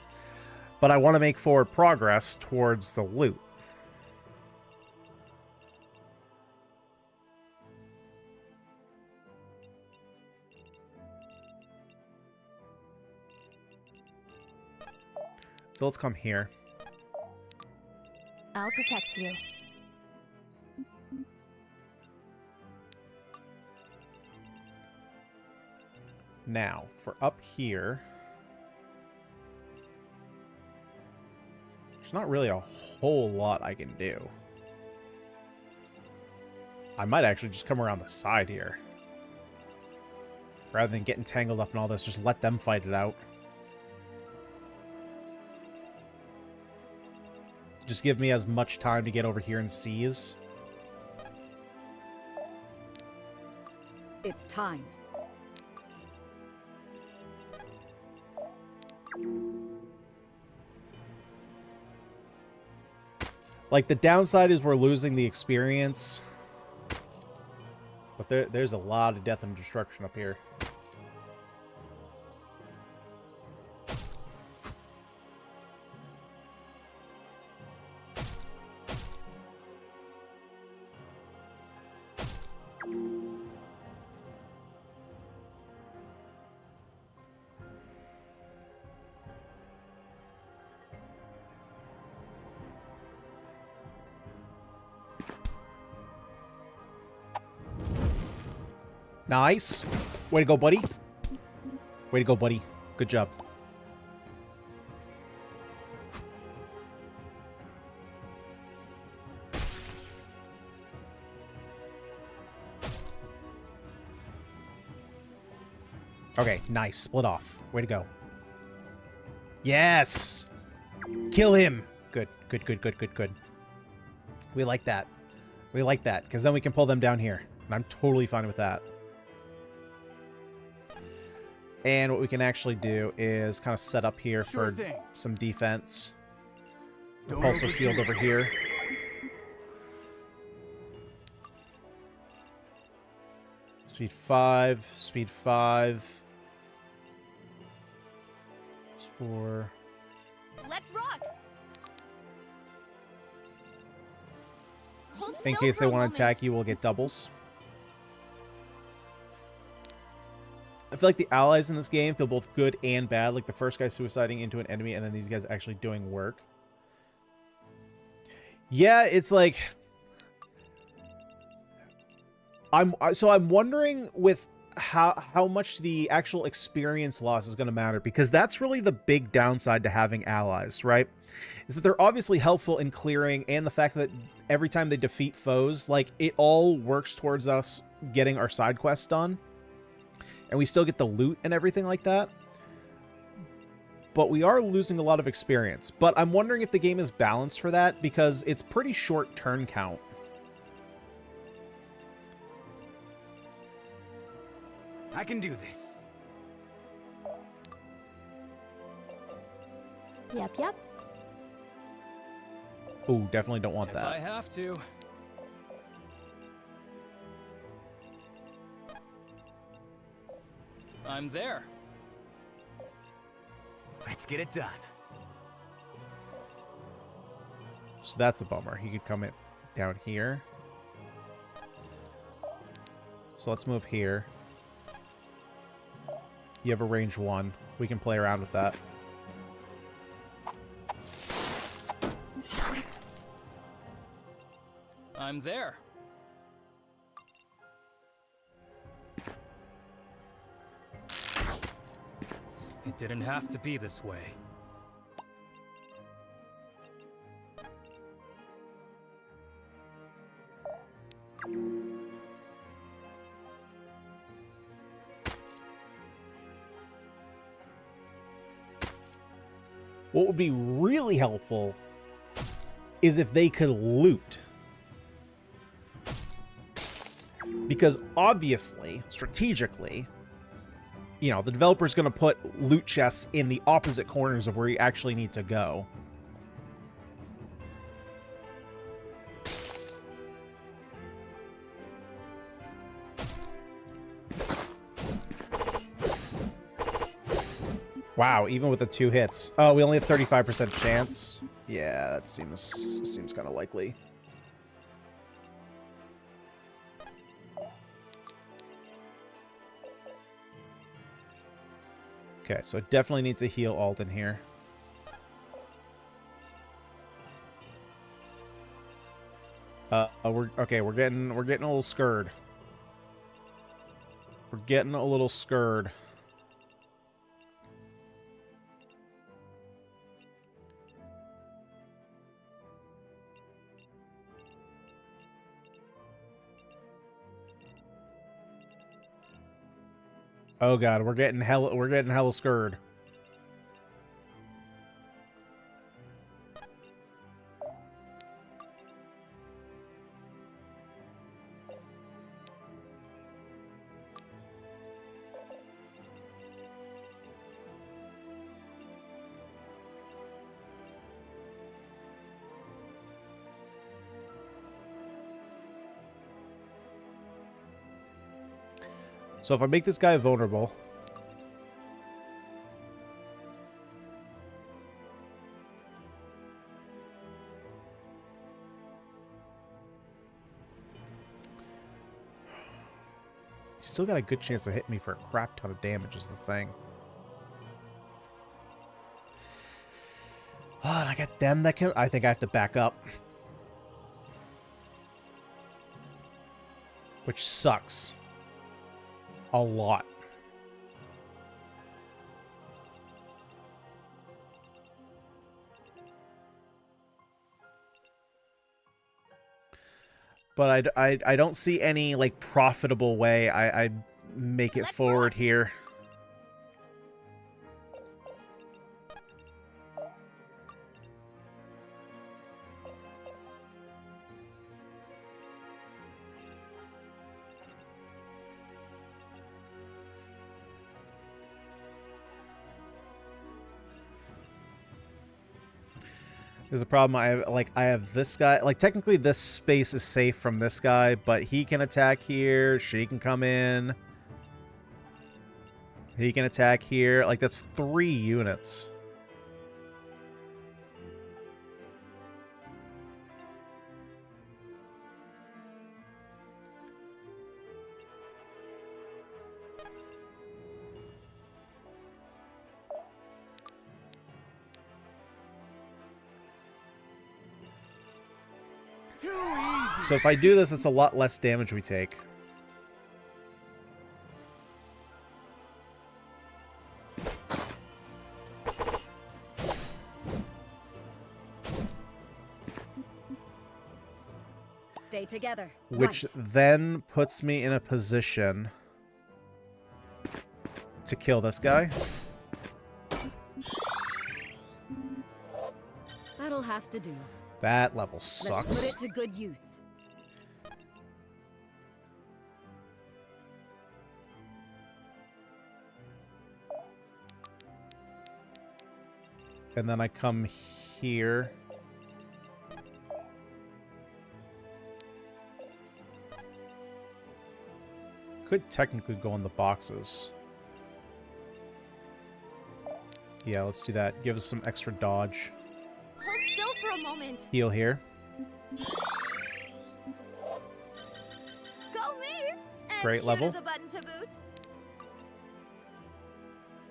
but I want to make forward progress towards the loot. So let's come here. I'll protect you. Now, for up here, there's not really a whole lot I can do. I might actually just come around the side here. Rather than getting tangled up in all this, just let them fight it out. Just give me as much time to get over here and seize. It's time. Like, the downside is we're losing the experience. But there's a lot of death and destruction up here. Nice. Way to go, buddy. Way to go, buddy. Good job. Okay, nice. Split off. Way to go. Yes! Kill him! Good, good, good, good, good, good. We like that. We like that, because then we can pull them down here. And I'm totally fine with that. And what we can actually do is kind of set up here for some defense. Repulsor field over here. Speed 5, speed 5. 4. Let's rock. Hold In still case for they a want moment. to attack you, we'll get doubles. I feel like the allies in this game feel both good and bad. Like the first guy suiciding into an enemy and then these guys actually doing work. Yeah, it's like... I'm wondering with how much the actual experience loss is going to matter, because that's really the big downside to having allies, right? Is that they're obviously helpful in clearing, and the fact that every time they defeat foes, like, it all works towards us getting our side quests done, and we still get the loot and everything like that. But we are losing a lot of experience. But I'm wondering if the game is balanced for that, because it's pretty short turn count. I can do this. Yep, yep. Ooh, definitely don't want If that. I have to. I'm there. Let's get it done. So that's a bummer. He could come in down here. So let's move here. You have a range 1. We can play around with that. I'm there. It didn't have to be this way. What would be really helpful is if they could loot. Because obviously, strategically, you know, the developer's going to put loot chests in the opposite corners of where you actually need to go. Wow, even with the 2 hits. Oh, we only have 35% chance. Yeah, that seems kind of likely. Okay, so it definitely needs to heal Alden here. We're getting a little scared. We're getting a little scared. Oh god, we're getting hella scared. So if I make this guy vulnerable, he's still got a good chance to hit me for a crap ton of damage is the thing. Oh, and I got them that can... I think I have to back up. Which sucks. a lot. But I don't see any, like, profitable way I make it forward here. There's a problem. I have this guy. Like, technically this space is safe from this guy, but he can attack here. She can come in. He can attack here. Like, that's 3 units. So if I do this, it's a lot less damage we take. Stay together. Which then puts me in a position to kill this guy. That'll have to do. That level sucks. Let's put it to good use. And then I come here. Could technically go in the boxes. Yeah, let's do that. Give us some extra dodge. Hold still for a moment. Heal here. Go me. And Great cute level. as a button to boot.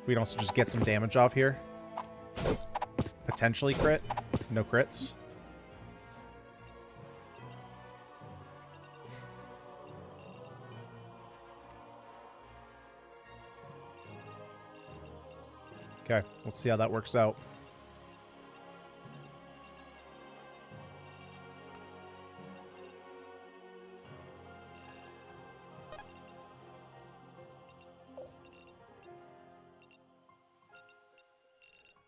We can also just get some damage off here. Potentially crit. No crits. Okay, let's see how that works out.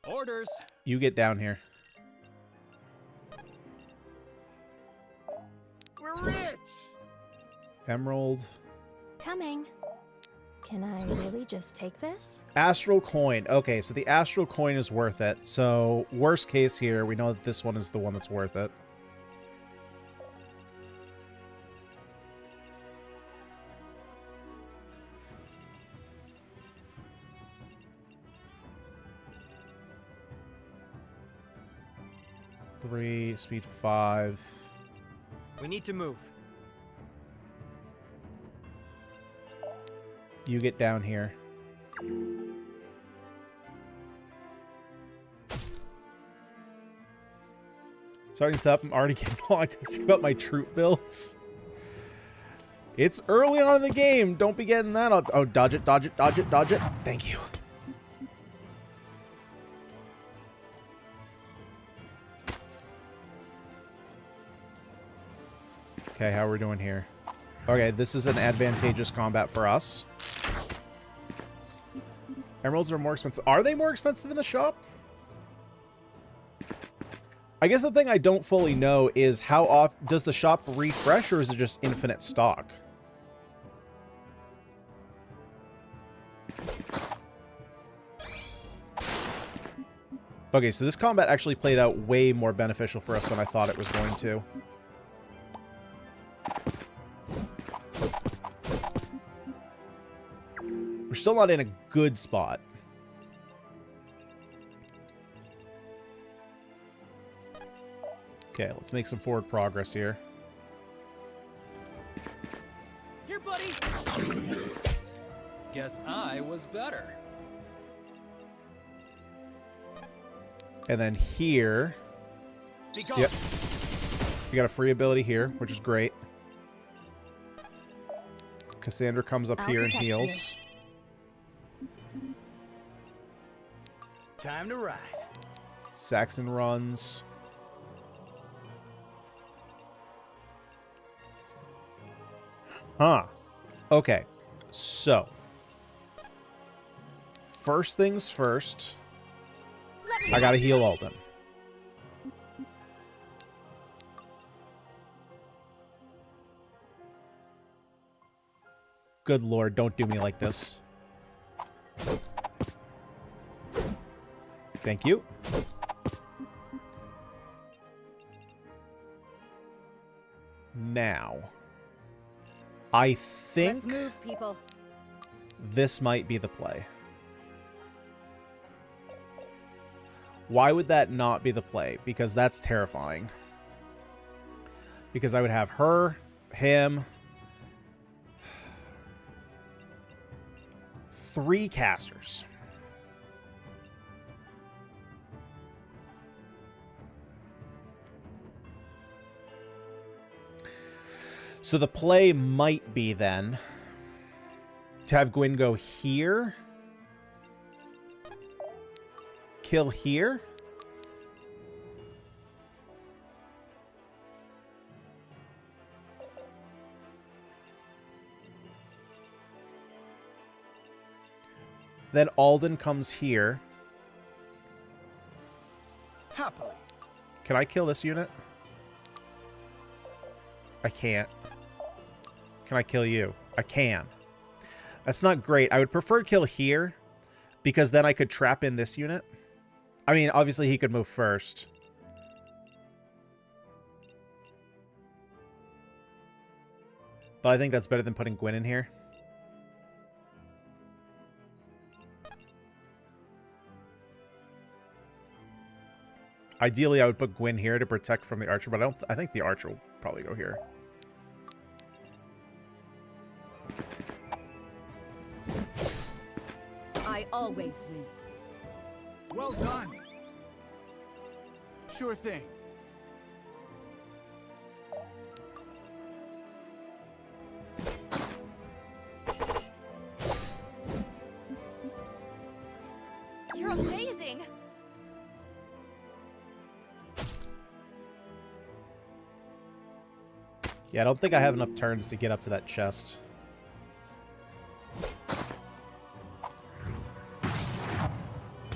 Orders. You get down here. We're rich! Emerald. Coming. Can I really just take this? Astral coin. Okay, so the astral coin is worth it. So, worst case here, we know that this one is the one that's worth it. Three, speed 5. We need to move. You get down here. Starting this up, I'm already getting all autistic about my troop builds. It's early on in the game. Don't be getting that. Oh, dodge it, dodge it, dodge it, dodge it. Thank you. Okay, how are we doing here? Okay, this is an advantageous combat for us. Emeralds are more expensive. Are they more expensive in the shop? I guess the thing I don't fully know is how often does the shop refresh, or is it just infinite stock? Okay, so this combat actually played out way more beneficial for us than I thought it was going to. We're still not in a good spot. Okay, let's make some forward progress here. Here, buddy. Guess I was better. And then here... Yep. We got a free ability here, which is great. Cassandra comes up I'll here and protect heals. Time to ride. Saxon runs. Huh. Okay. So. First things first. I gotta heal Alden. Good lord, don't do me like this. Thank you. Now, I think Let's move, people. this might be the play. Why would that not be the play? Because that's terrifying. Because I would have her, him, 3 casters. So the play might be then to have Gwyn go here, kill here, then Alden comes here. Happily. Can I kill this unit? I can't. Can I kill you? I can. That's not great. I would prefer kill here, because then I could trap in this unit. I mean, obviously he could move first. But I think that's better than putting Gwyn in here. Ideally, I would put Gwyn here to protect from the archer, but I think the archer will probably go here. I always win. Well done. Sure thing. You're amazing! Yeah, I don't think I have enough turns to get up to that chest.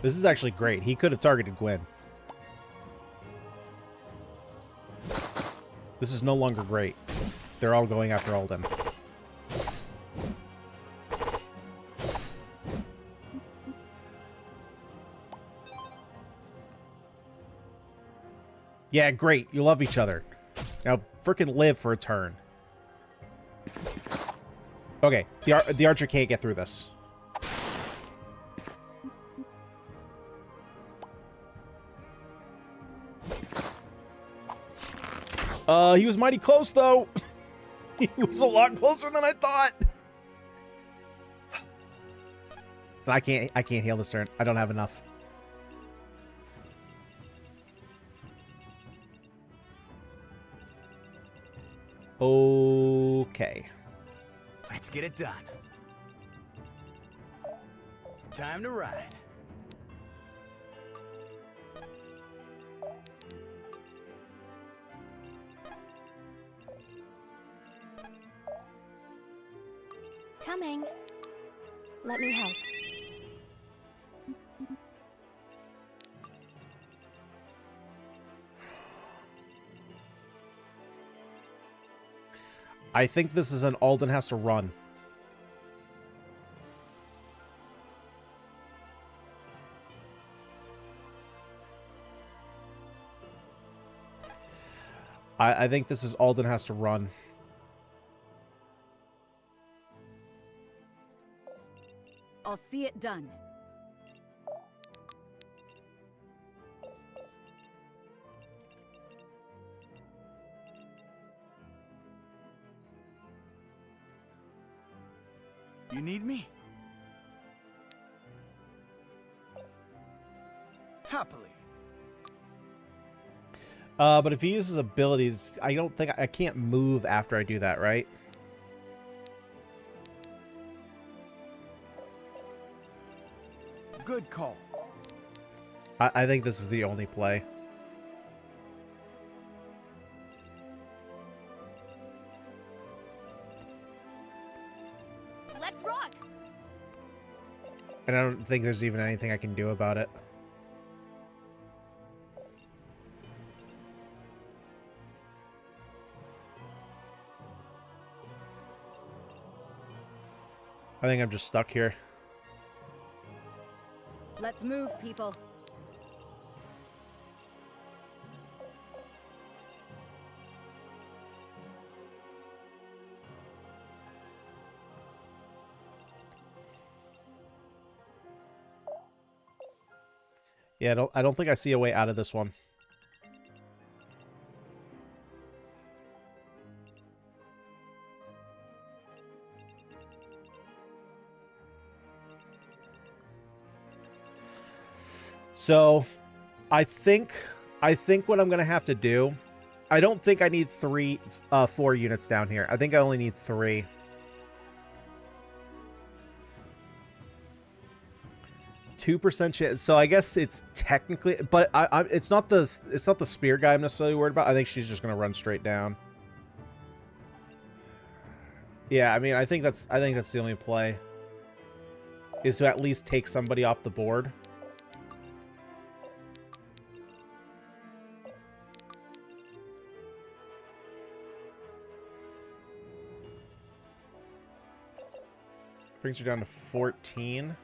This is actually great. He could have targeted Gwyn. This is no longer great. They're all going after Alden. Yeah, great. You love each other. Now, frickin' live for a turn. Okay, the archer can't get through this. He was mighty close, though. He was a lot closer than I thought. But I can't heal this turn. I don't have enough. Okay. Let's get it done. Time to ride. Coming. Let me help. I think this is an Alden has to run. I think this is Alden has to run. I'll see it done. You need me? Happily. But if he uses abilities, I don't think I can't move after I do that, right? Good call. I think this is the only play. Let's rock! And I don't think there's even anything I can do about it. I think I'm just stuck here. Let's move, people. Yeah, I don't think I see a way out of this one. So, I think what I'm gonna have to do, I don't think I need 4 units down here. I think I only need 3. %, chance. So I guess it's technically, but it's not the spear guy I'm necessarily worried about. I think she's just gonna run straight down. Yeah, I mean, I think that's the only play, is to at least take somebody off the board. Brings you down to 14.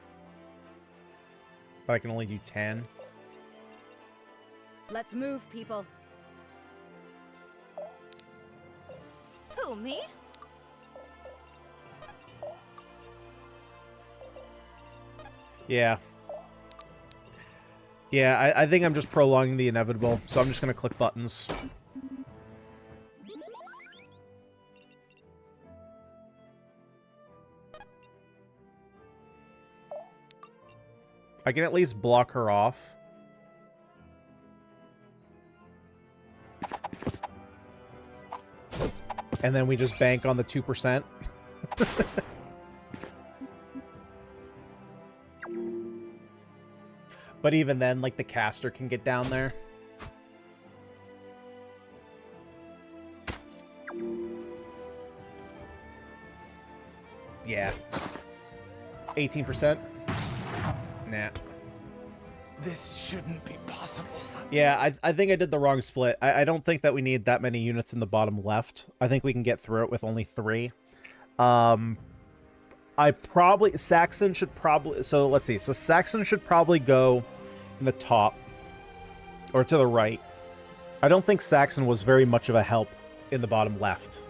But I can only do 10. Let's move, people. Who, me? Yeah. Yeah, I think I'm just prolonging the inevitable, so I'm just going to click buttons. I can at least block her off. And then we just bank on the 2%. But even then, like, the caster can get down there. Yeah. 18%. Nah. This shouldn't be possible. Yeah, I think I did the wrong split. I don't think that we need that many units in the bottom left. I think we can get through it with only 3. Saxon should probably... So, let's see. So, Saxon should probably go in the top. Or to the right. I don't think Saxon was very much of a help in the bottom left.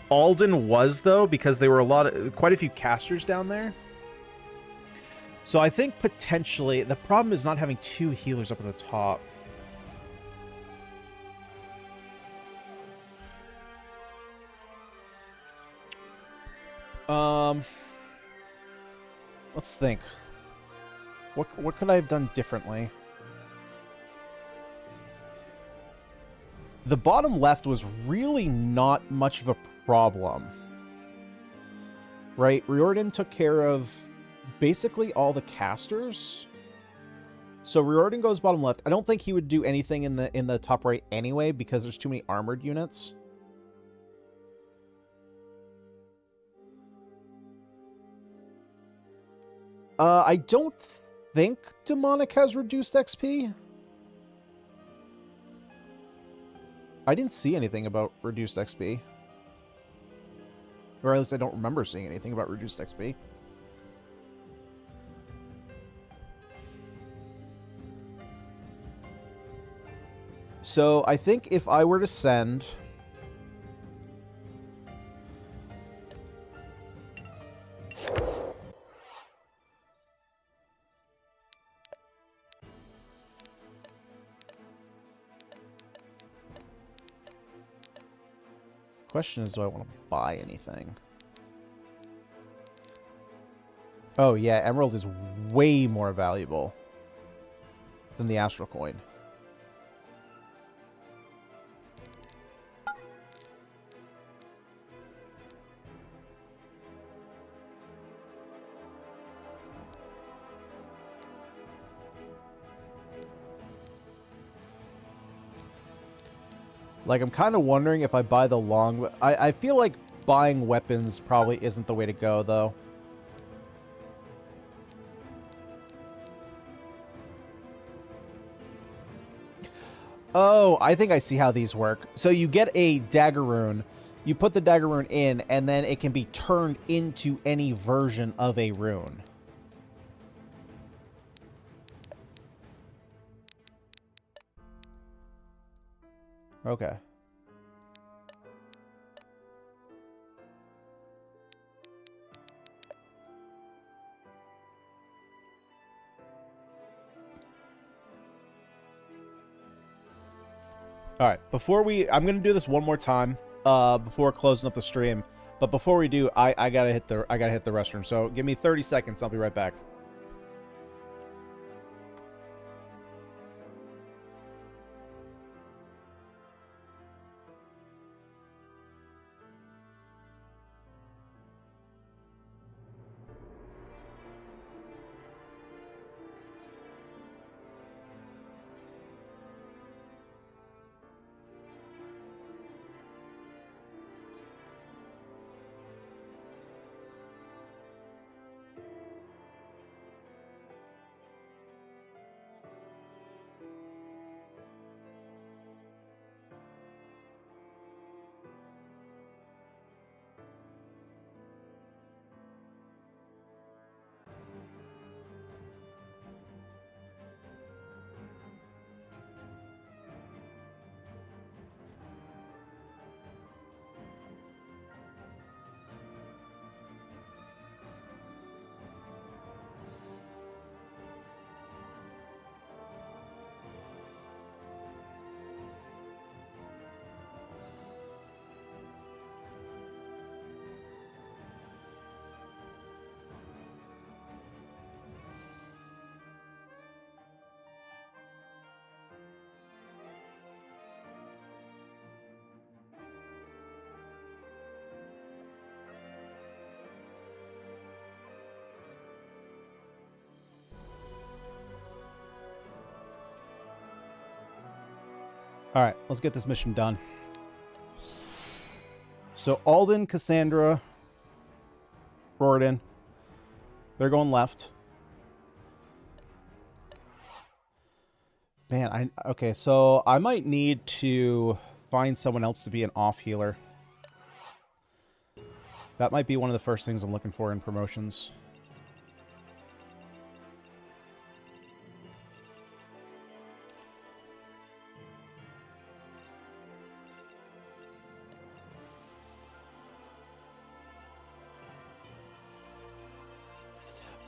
Alden was, though, because there were quite a few casters down there. So I think potentially the problem is not having 2 healers up at the top. Let's think. What could I have done differently? The bottom left was really not much of a problem. Right? Riordan took care of basically all the casters. So Riordan goes bottom left. I don't think he would do anything in the top right anyway, because there's too many armored units. I don't think Demonic has reduced XP. I didn't see anything about reduced XP. Or at least I don't remember seeing anything about reduced XP. So I think if I were to send... Question is, do I want to buy anything? Oh yeah, Emerald is way more valuable than the Astral Coin. Like, I'm kind of wondering if I buy the long... I feel like buying weapons probably isn't the way to go, though. Oh, I think I see how these work. So you get a dagger rune, you put the dagger rune in, and then it can be turned into any version of a rune. Okay. All right, I'm gonna do this one more time before closing up the stream. But before we do, I gotta hit the restroom. So give me 30 seconds. I'll be right back. All right, let's get this mission done. So Alden, Cassandra, Rordan, they're going left. Man, okay, so I might need to find someone else to be an off healer. That might be one of the first things I'm looking for in promotions.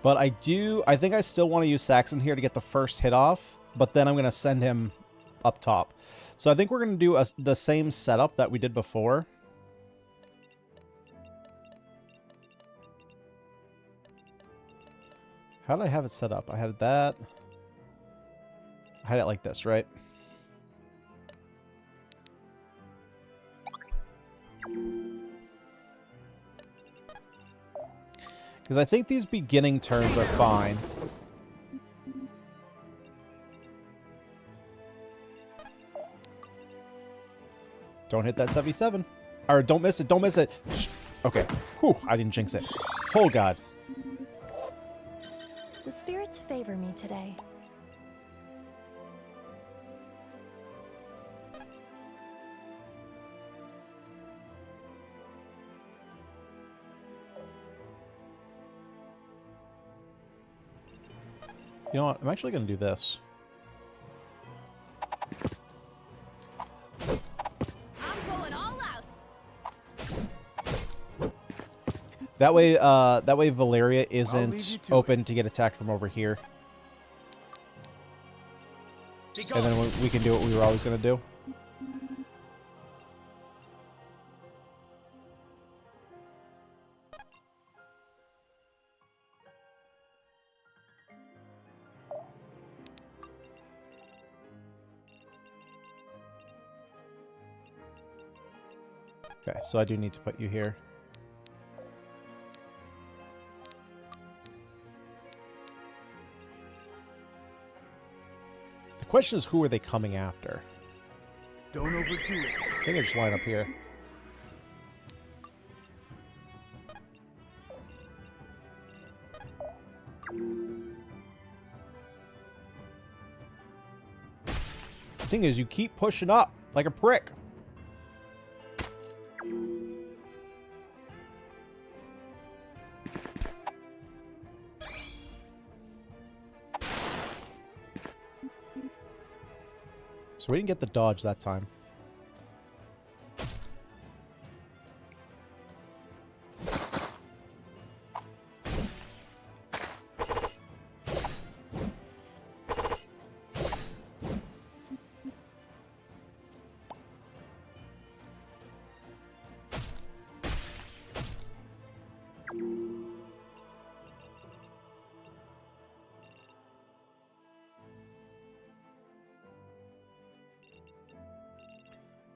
But I think I still want to use Saxon here to get the first hit off, but then I'm going to send him up top. So I think we're going to do the same setup that we did before. How did I have it set up? I had that. I had it like this, right? Because I think these beginning turns are fine. Don't hit that 77. Or don't miss it, don't miss it. Shh. Okay. Whew, I didn't jinx it. Oh, God. The spirits favor me today. You know what? I'm actually going to do this. I'm going all out. That way Valeria isn't open to get attacked from over here. And then we can do what we were always going to do. Okay, so I do need to put you here. The question is, who are they coming after? don't overdo it. I think I just line up here. The thing is, you keep pushing up like a prick. So we didn't get the dodge that time.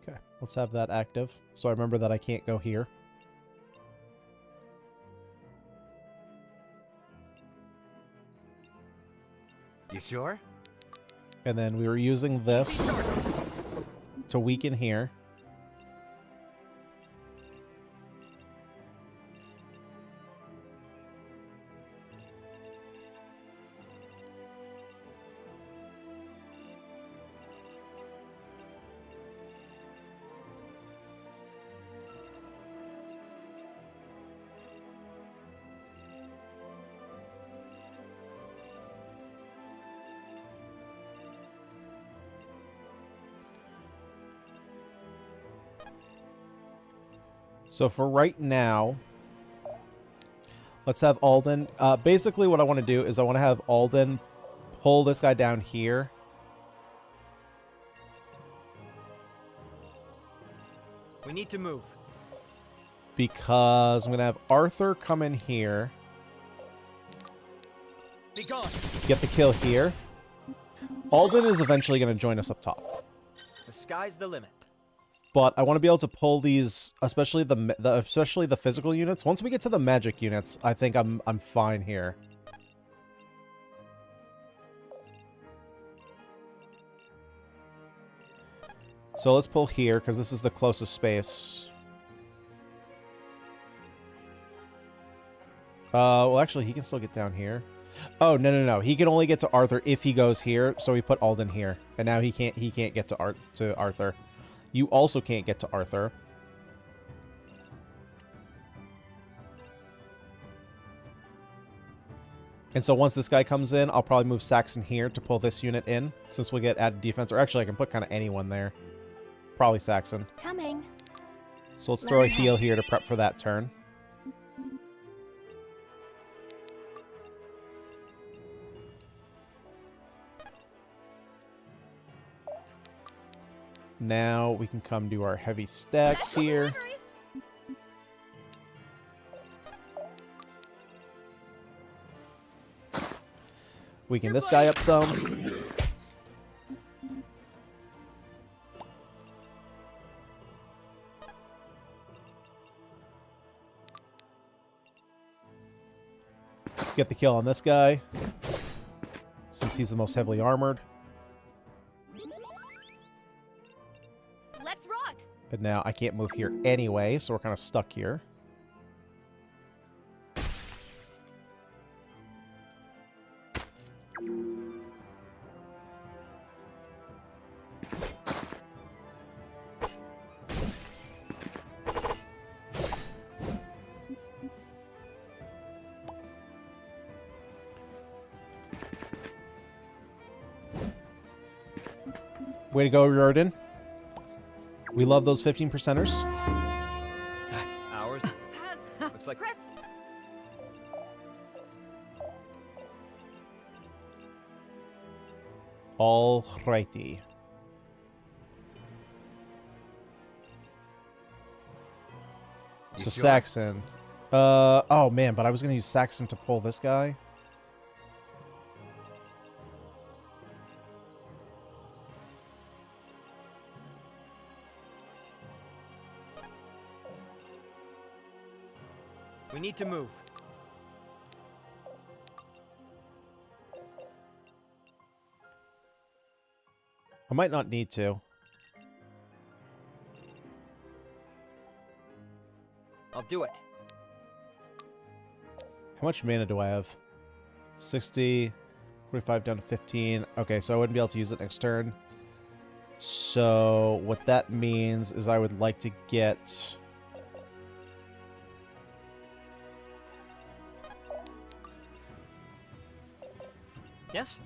Okay, let's have that active. So I remember that I can't go here. You sure? And then we were using this to weaken here. So for right now, let's have Alden. Basically what I want to do is I want to have Alden pull this guy down here. We need to move. Because I'm going to have Arthur come in here. Be gone. Get the kill here. Alden is eventually going to join us up top. The sky's the limit. But I want to be able to pull these, especially the physical units. Once we get to the magic units, I think I'm fine here. So let's pull here because this is the closest space. Well, actually, he can still get down here. Oh, no. He can only get to Arthur if he goes here. So we put Alden here, and now he can't get to Arthur. You also can't get to Arthur. And so once this guy comes in, I'll probably move Saxon here to pull this unit in, since we'll get added defense. Or actually, I can put kind of anyone there. Probably Saxon. Coming. So let's throw a heal here to prep for that turn. Now we can come do our heavy stacks here. Weaken this guy up some. Get the kill on this guy, since he's the most heavily armored. Let's rock! And now I can't move here anyway, so we're kind of stuck here. Way to go, Jordan. We love those 15%ers. That's ours. Looks like... All righty. So sure? Saxon. Oh man, but I was gonna use Saxon to pull this guy. We need to move. I might not need to. do it. How much mana do I have? 60, 45 down to 15. Okay, so I wouldn't be able to use it next turn. So what that means is I would like to get... Yes?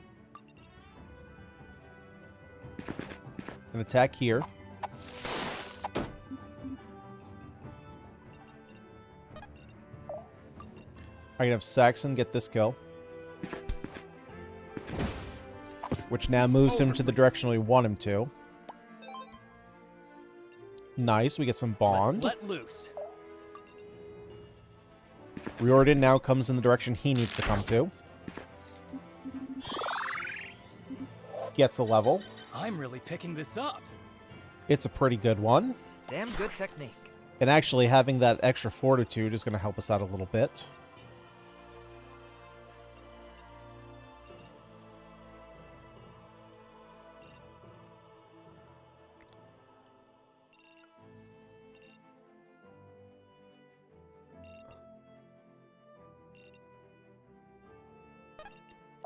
an attack here. I can have Saxon get this kill. Which now moves him to the direction we want him to. Nice, we get some bond. Let's let loose. Riordan now comes in the direction he needs to come to. Gets a level. I'm really picking this up. It's a pretty good one. Damn good technique. And actually having that extra fortitude is going to help us out a little bit.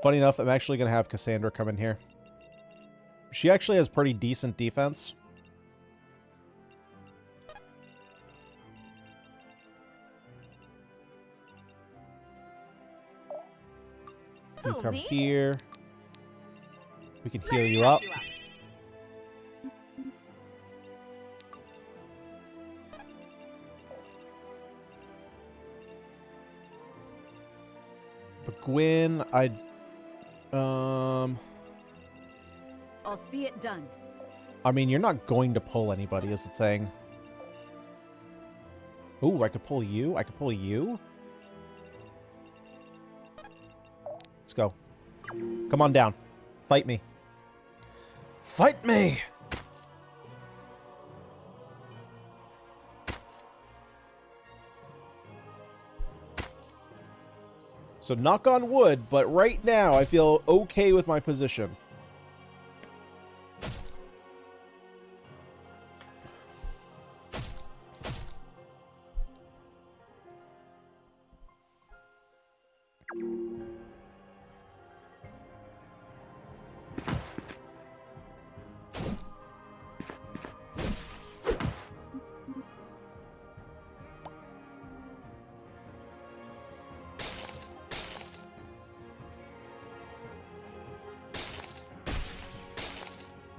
Funny enough, I'm actually going to have Cassandra come in here. She actually has pretty decent defense. You come here. We can heal you up. But Gwyn, I'll see it done. I mean, you're not going to pull anybody is the thing. Ooh, I could pull you. I could pull you. Let's go. Come on down. Fight me. Fight me! So knock on wood, but right now I feel okay with my position.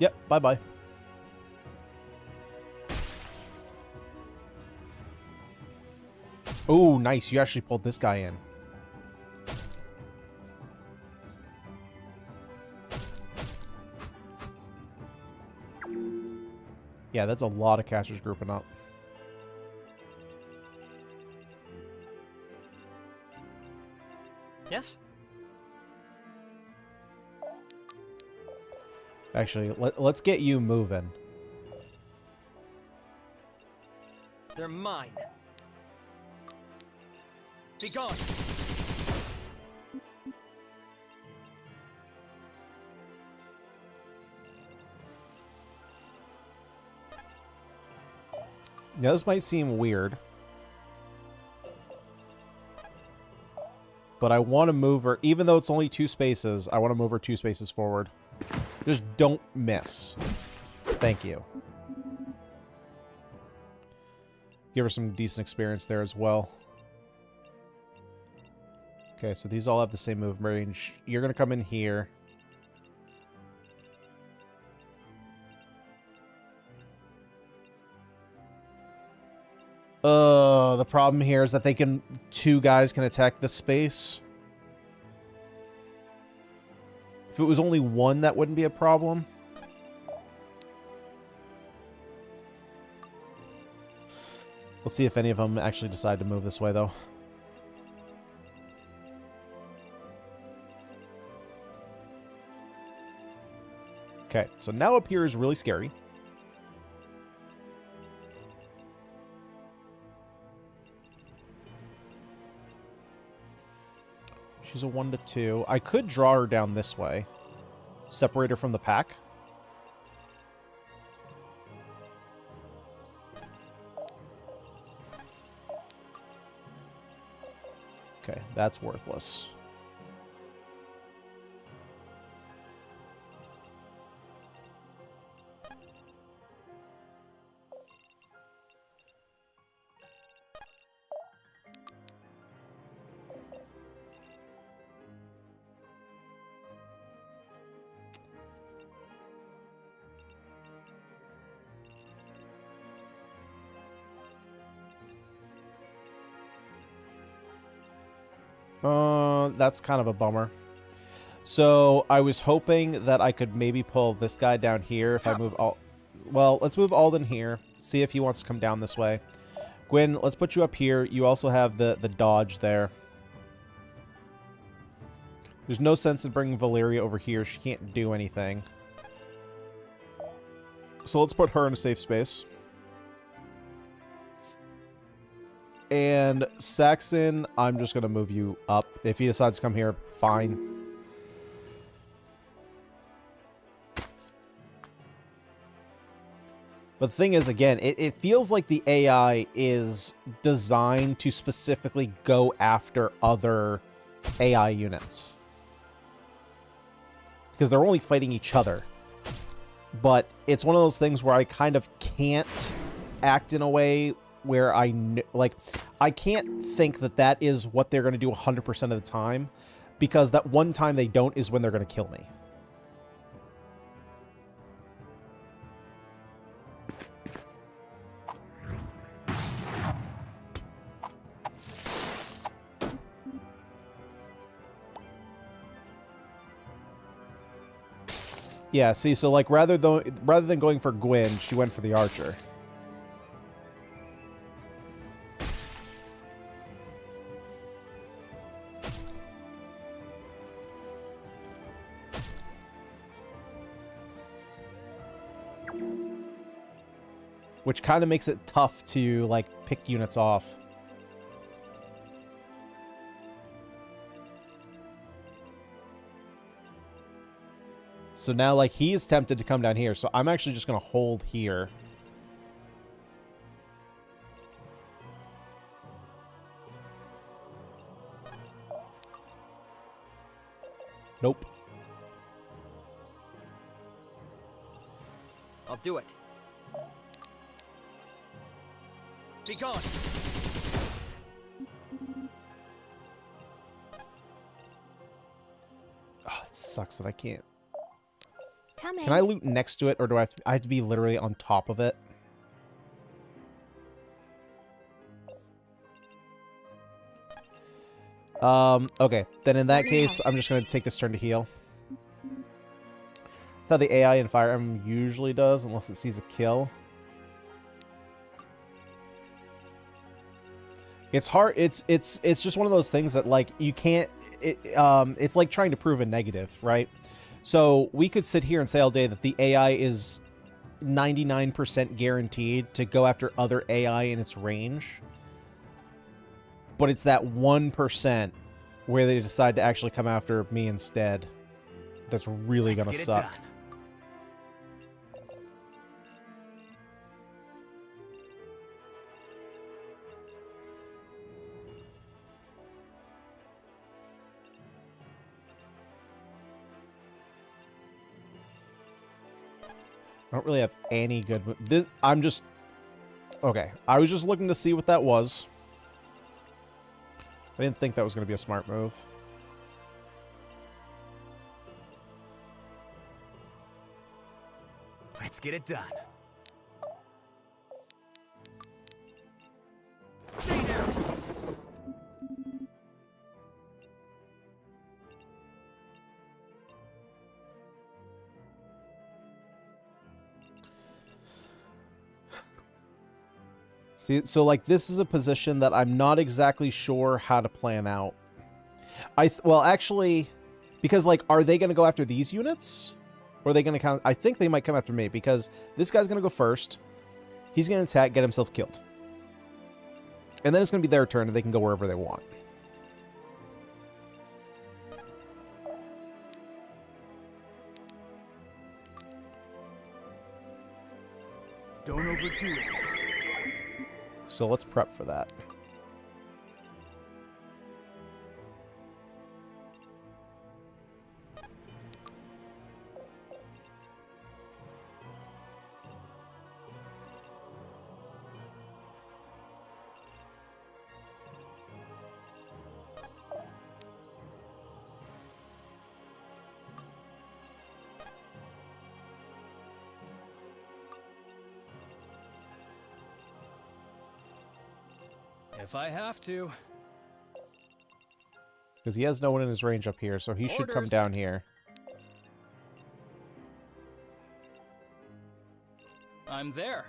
Yep, bye-bye. Oh, nice. You actually pulled this guy in. Yeah, that's a lot of casters grouping up. Yes? Actually, let's get you moving. They're mine. Be gone. Now, this might seem weird, but I want to move her, even though it's only 2 spaces, I want to move her 2 spaces forward. Just don't miss. Thank you. Give her some decent experience there as well. Okay, so these all have the same move range. You're going to come in here. The problem here is that 2 guys can attack this space. If it was only 1, that wouldn't be a problem. Let's see if any of them actually decide to move this way, though. Okay, so now up here is really scary. She's a 1-2. I could draw her down this way. Separate her from the pack. That's worthless. That's kind of a bummer. So I was hoping that I could maybe pull this guy down here if I move all. Well, let's move Alden here. See if he wants to come down this way. Gwyn, let's put you up here. You also have the dodge there. There's no sense in bringing Valeria over here. She can't do anything. So let's put her in a safe space. And Saxon, I'm just going to move you up. If he decides to come here, fine. But the thing is, again, it feels like the AI is designed to specifically go after other AI units. Because they're only fighting each other. But it's one of those things where I kind of can't act in a way where I can't think that that is what they're going to do 100% of the time, because that one time they don't is when they're going to kill me. Yeah, see, so like rather than going for Gwyn, she went for the archer. Which kind of makes it tough to, like, pick units off. So now, like, he is tempted to come down here, so I'm actually just going to hold here. Nope. I'll do it. Be gone. Oh, it sucks that I can't. Coming. Can I loot next to it, or do I have to be literally on top of it? Okay. Then in that case, I'm just going to take this turn to heal. That's how the AI in Fire Emblem usually does, unless it sees a kill. It's hard. It's just one of those things that, like, you can't. It's like trying to prove a negative, right? So we could sit here and say all day that the AI is 99% guaranteed to go after other AI in its range, but it's that 1% where they decide to actually come after me instead that's really gonna suck. I don't really have any good... I'm just... Okay. I was just looking to see what that was. I didn't think that was going to be a smart move. Let's get it done. Stay there. See, so, like, this is a position that I'm not exactly sure how to plan out. Well, actually, because, like, are they going to go after these units? Or are they going to count? I think they might come after me, because this guy's going to go first. He's going to attack, get himself killed. And then it's going to be their turn, and they can go wherever they want. Don't overdo it. So let's prep for that. If I have to. Because he has no one in his range up here, so he should come Orders. down here. I'm there.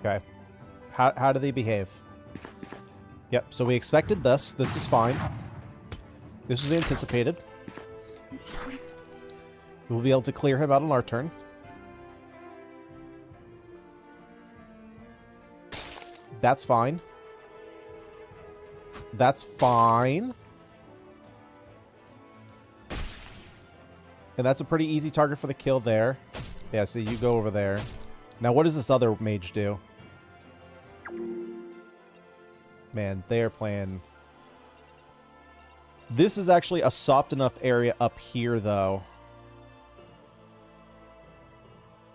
Okay. How do they behave? Yep, so we expected this. This is fine. This was anticipated. We'll be able to clear him out on our turn. That's fine. That's fine. And that's a pretty easy target for the kill there. Yeah, so you go over there. Now, what does this other mage do? Man, they're playing... This is actually a soft enough area up here, though.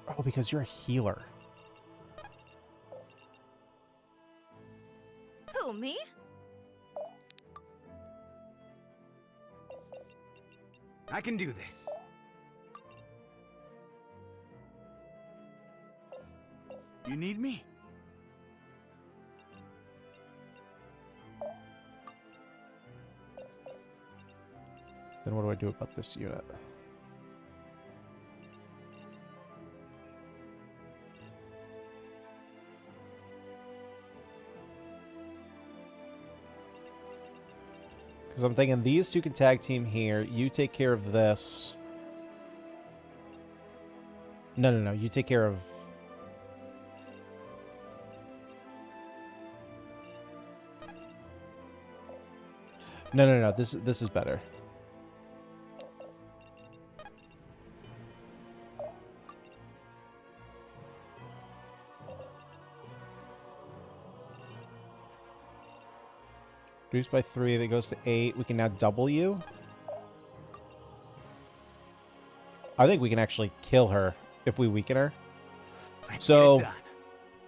Oh, because you're a healer. Who, me? I can do this. You need me? Then what do I do about this unit? Because I'm thinking these two can tag team here. You take care of this. No. You take care of... No. This is better. Reduced by 3, that goes to 8. We can now double you. I think we can actually kill her if we weaken her. So,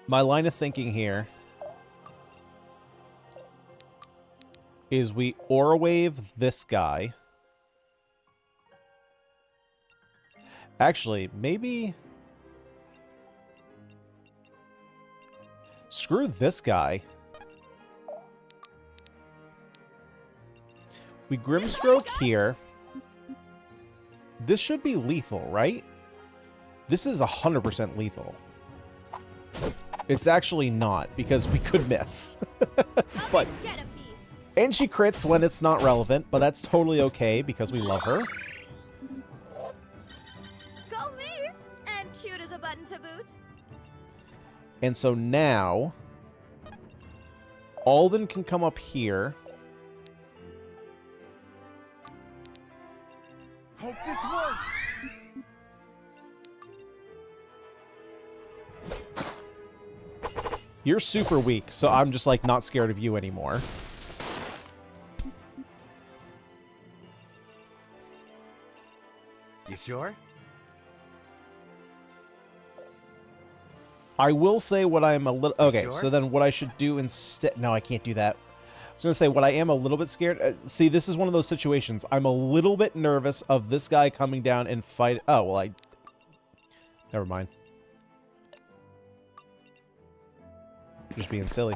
my line of thinking here is we aura wave this guy. Actually, maybe... Screw this guy. We Grimstroke here. This should be lethal, right? This is 100% lethal. It's actually not, because we could miss. But, and she crits when it's not relevant, but that's totally okay, because we love her. Go me! And cute as a button to boot. And so now, Alden can come up here. Hope this works! You're super weak, so I'm just, like, not scared of you anymore. You sure? I will say what I'm a little... Okay, Sure? so then what I should do instead... No, I can't do that. I was going to say, what I am a little bit scared... see, this is one of those situations. I'm a little bit nervous of this guy coming down and fight... Oh, well, I... Never mind. Just being silly.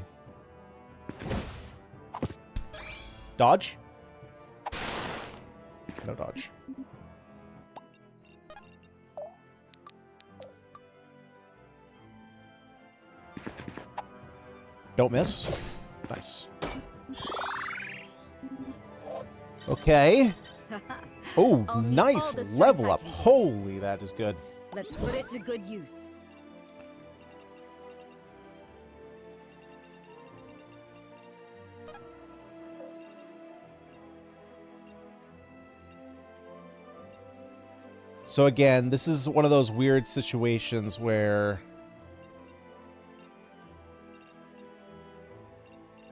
Dodge? No dodge. Don't miss. Nice. Okay. Oh, I'll need nice all the strength level I up. can get. Holy, that is good. Let's put it to good use. So again, this is one of those weird situations where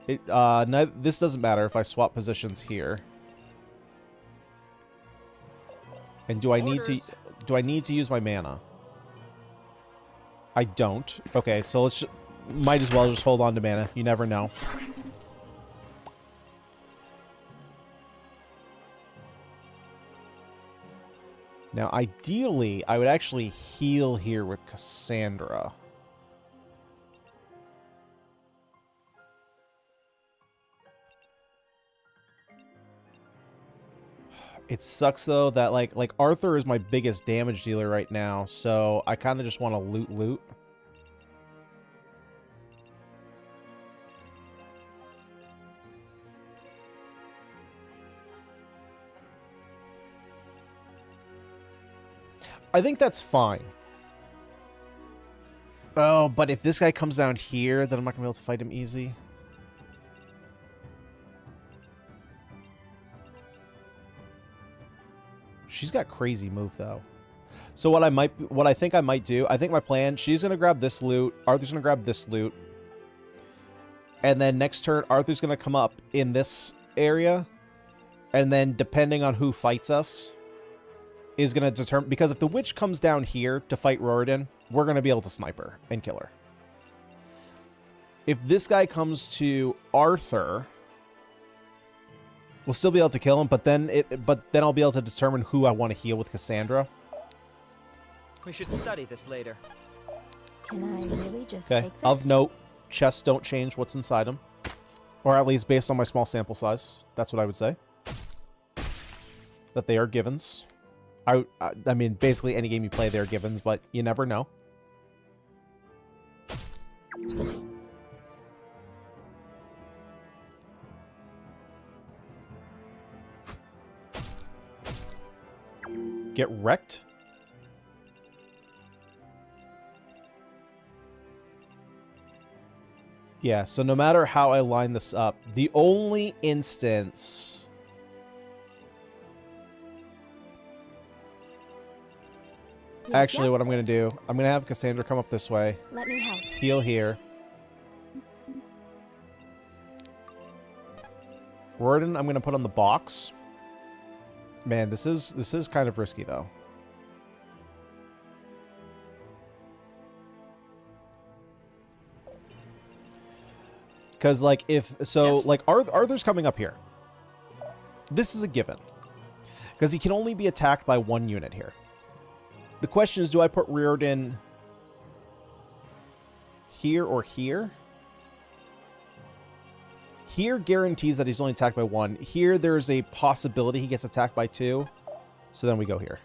it this doesn't matter if I swap positions here. And do I need to use my mana? I don't. Okay, so let's might as well just hold on to mana. You never know. Now, ideally, I would actually heal here with Cassandra. It sucks, though, that, like Arthur is my biggest damage dealer right now, so I kind of just want to loot. I think that's fine. Oh, but if this guy comes down here, then I'm not going to be able to fight him easy. She's got crazy move, though. So what I think I might do, I think my plan, she's going to grab this loot, Arthur's going to grab this loot, and then next turn, Arthur's going to come up in this area, and then depending on who fights us, is going to determine, because if the witch comes down here to fight Roridan, we're going to be able to snipe her and kill her. If this guy comes to Arthur, we'll still be able to kill him, but then I'll be able to determine who I want to heal with Cassandra. We should study this later. Can I really just take this? Of note, chests don't change what's inside them. Or at least based on my small sample size. That's what I would say. That they are givens. I mean, basically any game you play, they're givens, but you never know. Get wrecked? Yeah, so no matter how I line this up, the only instance... Actually, what I'm going to do, I'm going to have Cassandra come up this way. Let me help. Heal here. Roridan, I'm going to put on the box. Man, this is kind of risky, though. Because, like, Arthur's coming up here. This is a given. Because he can only be attacked by one unit here. The question is, do I put Riordan here or here? Here guarantees that he's only attacked by one. Here, there's a possibility he gets attacked by two. So then we go here.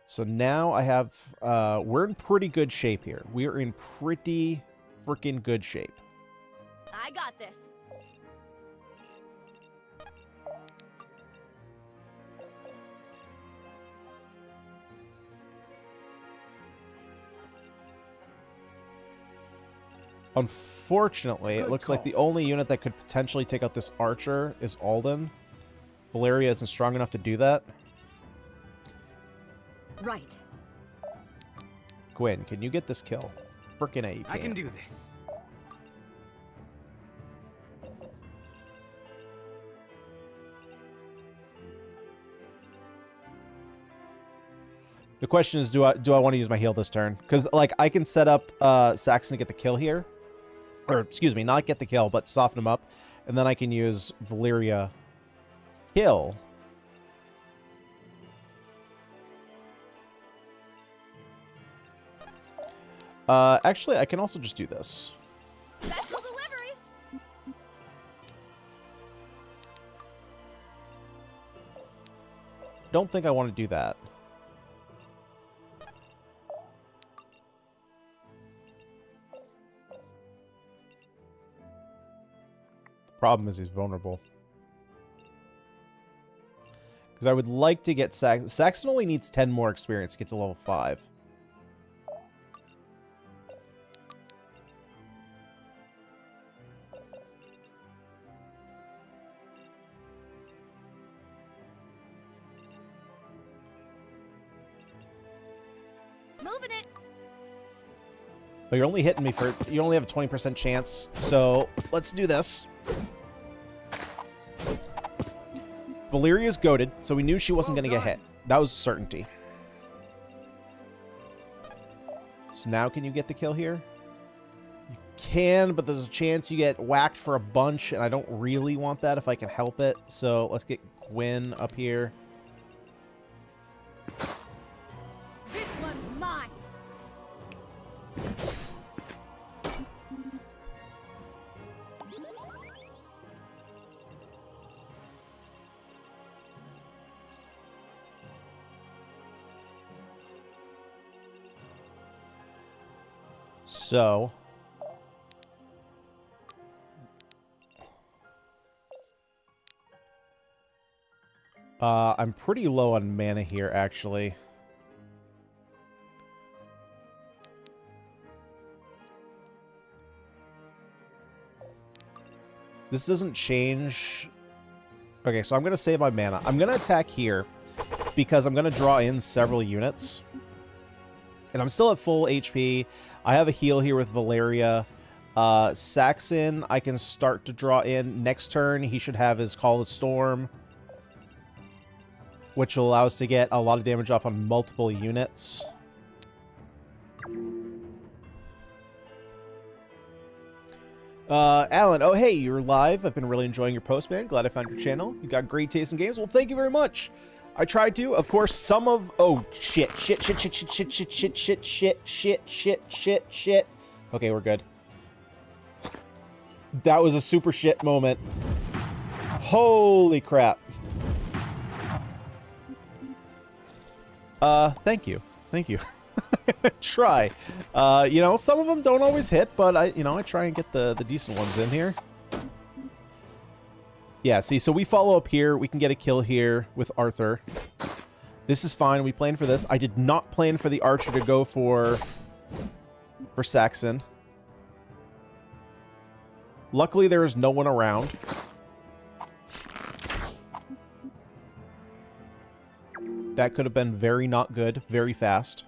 So now I have... we're in pretty good shape here. We are in pretty freaking good shape. I got this. Unfortunately, it looks like the only unit that could potentially take out this archer is Alden. Valeria isn't strong enough to do that. Right. Gwen, can you get this kill? Frickin' A, you I can do this. The question is, do I want to use my heal this turn? Because, like, I can set up Saxon to get the kill here. Or, excuse me, not get the kill, but soften him up. And then I can use Valeria to kill. Actually, I can also just do this. Special delivery. Don't think I want to do that. Problem is he's vulnerable. Because I would like to get Saxon. Saxon only needs 10 more experience to get to level 5. Moving it. But you're only hitting me for... You only have a 20% chance. So, let's do this. Valeria's goated, so we knew she wasn't going to get hit. That was a certainty. So now can you get the kill here? You can, but there's a chance you get whacked for a bunch, and I don't really want that if I can help it. So let's get Gwen up here. This one's mine. So I'm pretty low on mana here, actually. This doesn't change. Okay, so I'm going to save my mana. I'm going to attack here because I'm going to draw in several units. And I'm still at full HP. I have a heal here with Valeria. Saxon, I can start to draw in. Next turn, he should have his Call of Storm, which will allow us to get a lot of damage off on multiple units. Alan, oh hey, you're live. I've been really enjoying your post, man. Glad I found your channel. You got great taste in games. Well, thank you very much. I tried to. Of course, some of... Oh, shit. Shit. Okay, we're good. That was a super shit moment. Holy crap. Thank you. Thank you. Try. You know, some of them don't always hit, but I try and get the decent ones in here. Yeah, see, so we follow up here. We can get a kill here with Arthur. This is fine. We planned for this. I did not plan for the archer to go for Saxon. Luckily, there is no one around. That could have been very not good, very fast.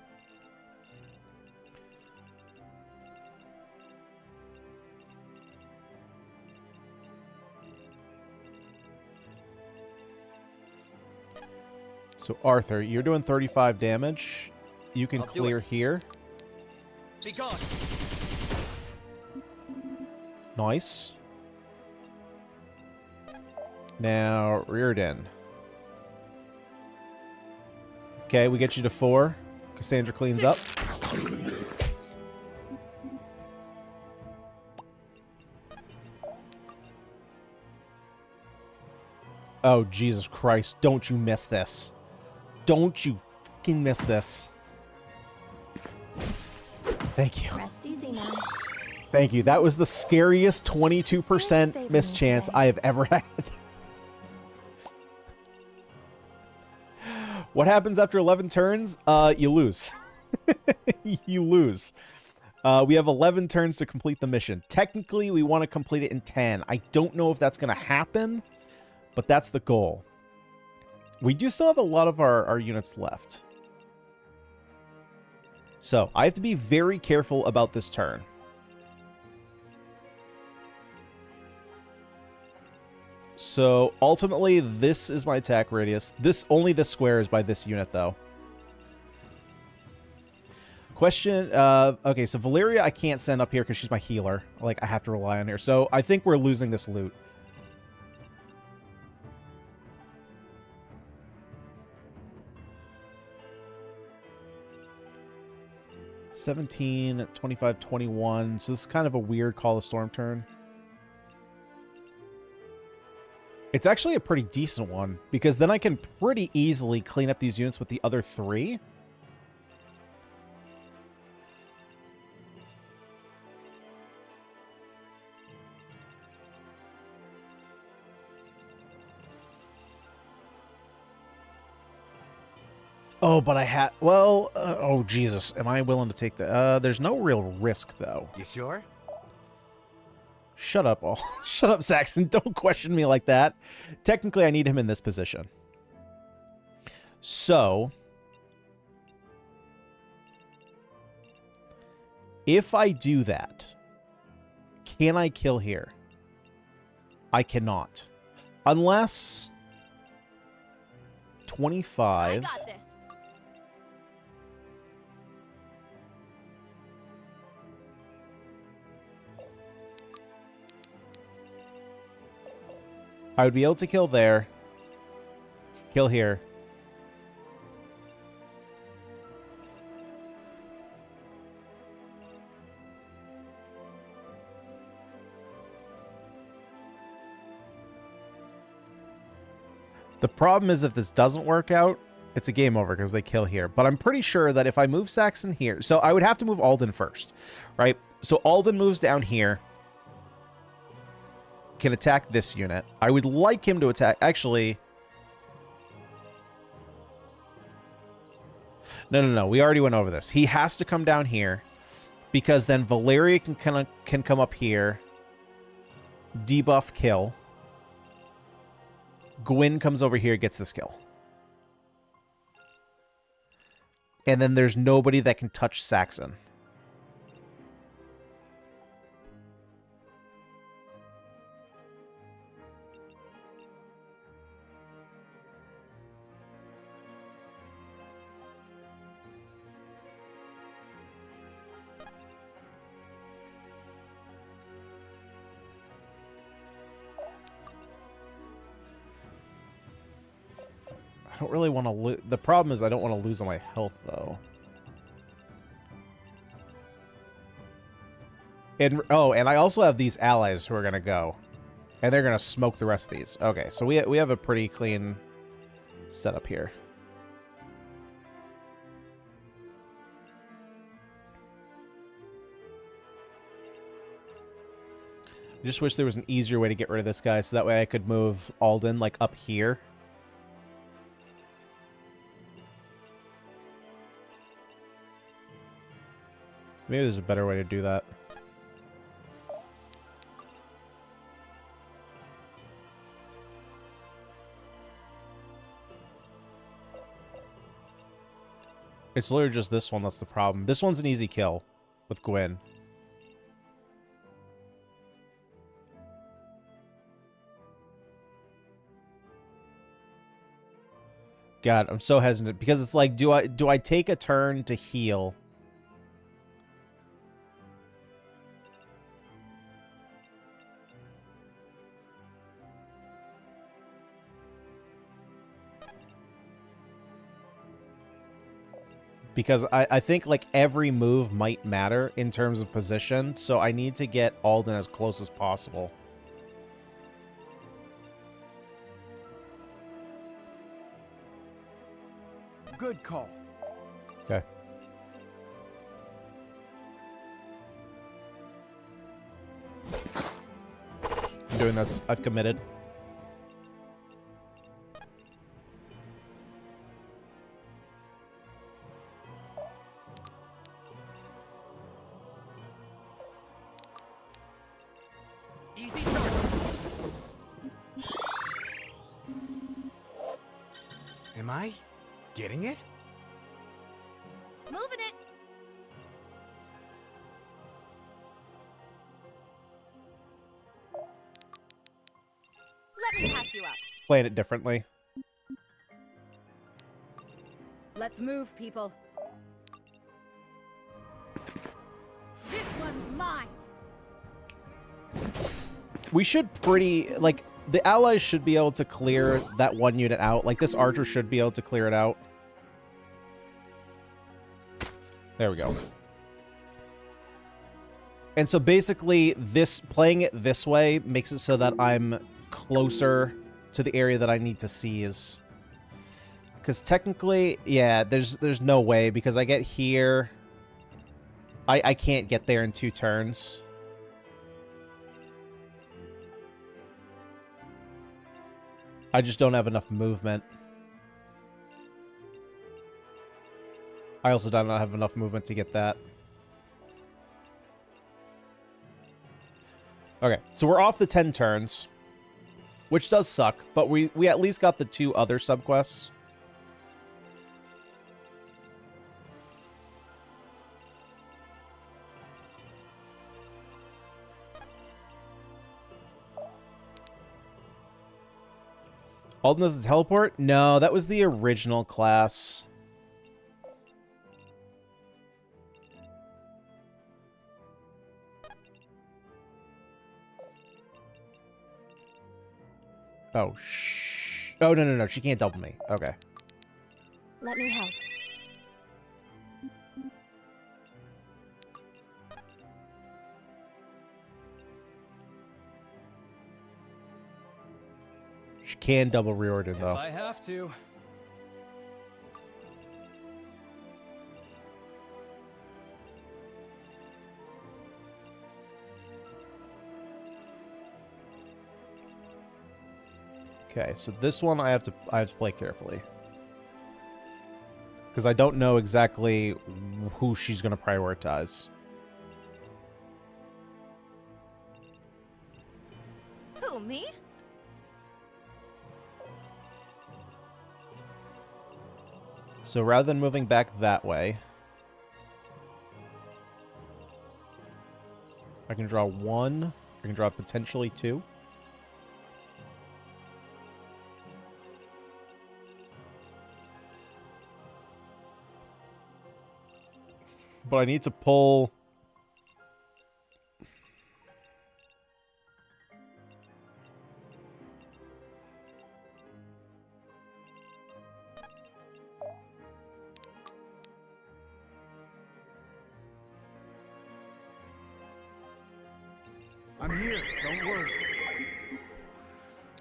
So, Arthur, you're doing 35 damage. You can clear here. Be gone. Nice. Now, Rearden. Okay, we get you to 4. Cassandra cleans up. Oh, Jesus Christ. Don't you miss this. Don't you fucking miss this. Thank you. Rest easy now. Thank you. That was the scariest 22% miss chance I have ever had. What happens after 11 turns? You lose. You lose. We have 11 turns to complete the mission. Technically, we want to complete it in 10. I don't know if that's going to happen, but that's the goal. We do still have a lot of our units left. So, I have to be very careful about this turn. So, ultimately, this is my attack radius. Only this square is by this unit, though. Question, okay, so Valeria I can't send up here because she's my healer. Like, I have to rely on her. So, I think we're losing this loot. $17, 25, 21. So this is kind of a weird Call of Storm turn. It's actually a pretty decent one, because then I can pretty easily clean up these units with the other 3. Oh, but I had... Well, oh, Jesus. Am I willing to take the... there's no real risk, though. You sure? Shut up, all. Shut up, Saxon. Don't question me like that. Technically, I need him in this position. So... if I do that, can I kill here? I cannot. Unless... 25. I got this. I would be able to kill there. Kill here. The problem is if this doesn't work out, it's a game over because they kill here. But I'm pretty sure that if I move Saxon here... So I would have to move Alden first, right? So Alden moves down here. Can attack this unit. I would like him to attack... Actually... No. We already went over this. He has to come down here because then Valeria can come up here. Debuff kill. Gwyn comes over here, gets this kill. And then there's nobody that can touch Saxon. I don't really want to lose. The problem is I don't want to lose on my health, though. And I also have these allies who are going to go. And they're going to smoke the rest of these. Okay, so we have a pretty clean setup here. I just wish there was an easier way to get rid of this guy, so that way I could move Alden, like, up here. Maybe there's a better way to do that. It's literally just this one that's the problem. This one's an easy kill with Gwyn. God, I'm so hesitant because it's like, do I take a turn to heal? Because I think, like, every move might matter in terms of position, so I need to get Alden as close as possible. Good call. Okay. I'm doing this. I've committed. Am I getting it? Moving it. Let me patch you up. Playing it differently. Let's move, people. This one's mine. We should like, the allies should be able to clear that one unit out. Like, this archer should be able to clear it out. There we go. And so basically, playing it this way makes it so that I'm closer to the area that I need to seize. Because technically, yeah, there's no way, because I get here. I can't get there in 2 turns. I just don't have enough movement. I also do not have enough movement to get that. Okay, so we're off the 10 turns, which does suck, but we at least got the 2 other subquests. Alden does the teleport? No, that was the original class. Oh, oh, no. She can't double me. Okay. Let me help. She can double reorder, If though. I have to. Okay, so this one I have to play carefully. Because I don't know exactly who she's going to prioritize. Who, me? So rather than moving back that way, I can draw one. I can draw potentially two. But I need to pull... I'm here, don't worry.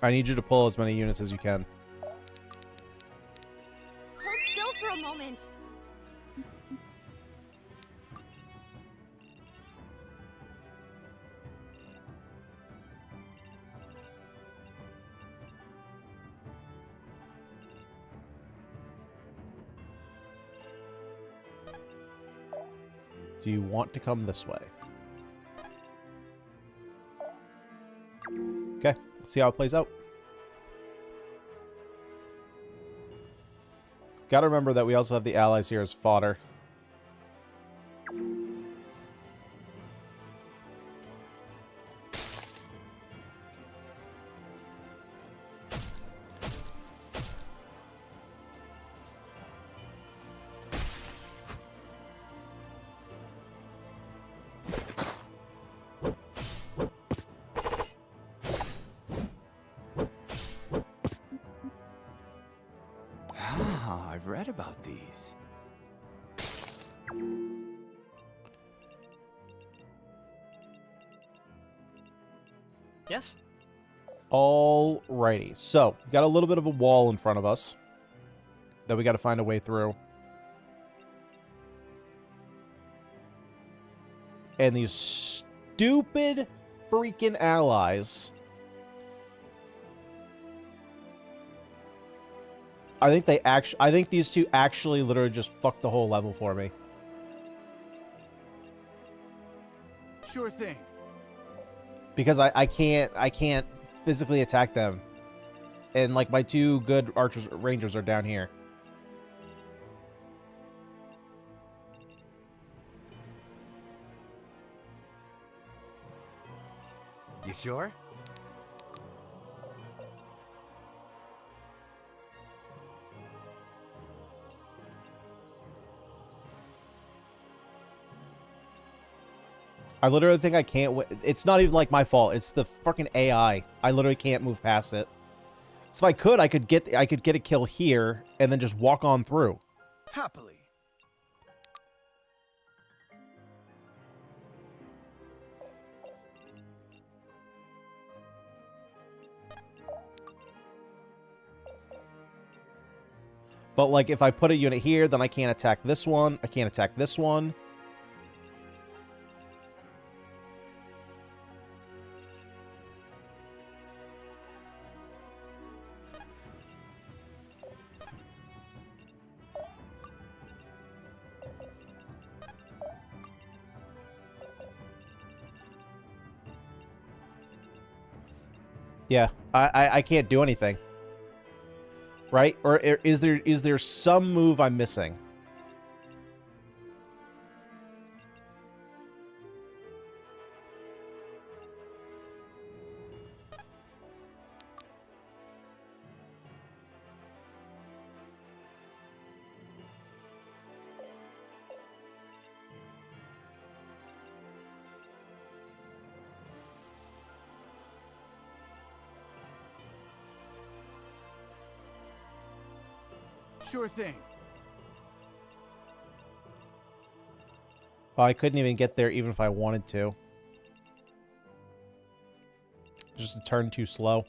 I need you to pull as many units as you can. Hold still for a moment. Do you want to come this way? Okay, let's see how it plays out. Gotta remember that we also have the allies here as fodder. Ah, I've read about these. Yes? Alrighty, so we got a little bit of a wall in front of us that we got to find a way through. And these stupid freaking allies. I think these two actually literally just fucked the whole level for me. Sure thing. Because I can't physically attack them. And like my two good archers rangers are down here. You sure? I literally think I can't it's not even like my fault. It's the fucking AI. I literally can't move past it. So if I could get a kill here and then just walk on through. Happily. But like if I put a unit here, then I can't attack this one. I can't attack this one. Yeah, I can't do anything. Right? Or is there some move I'm missing? Sure thing. Oh, I couldn't even get there even if I wanted to. Just a turn too slow.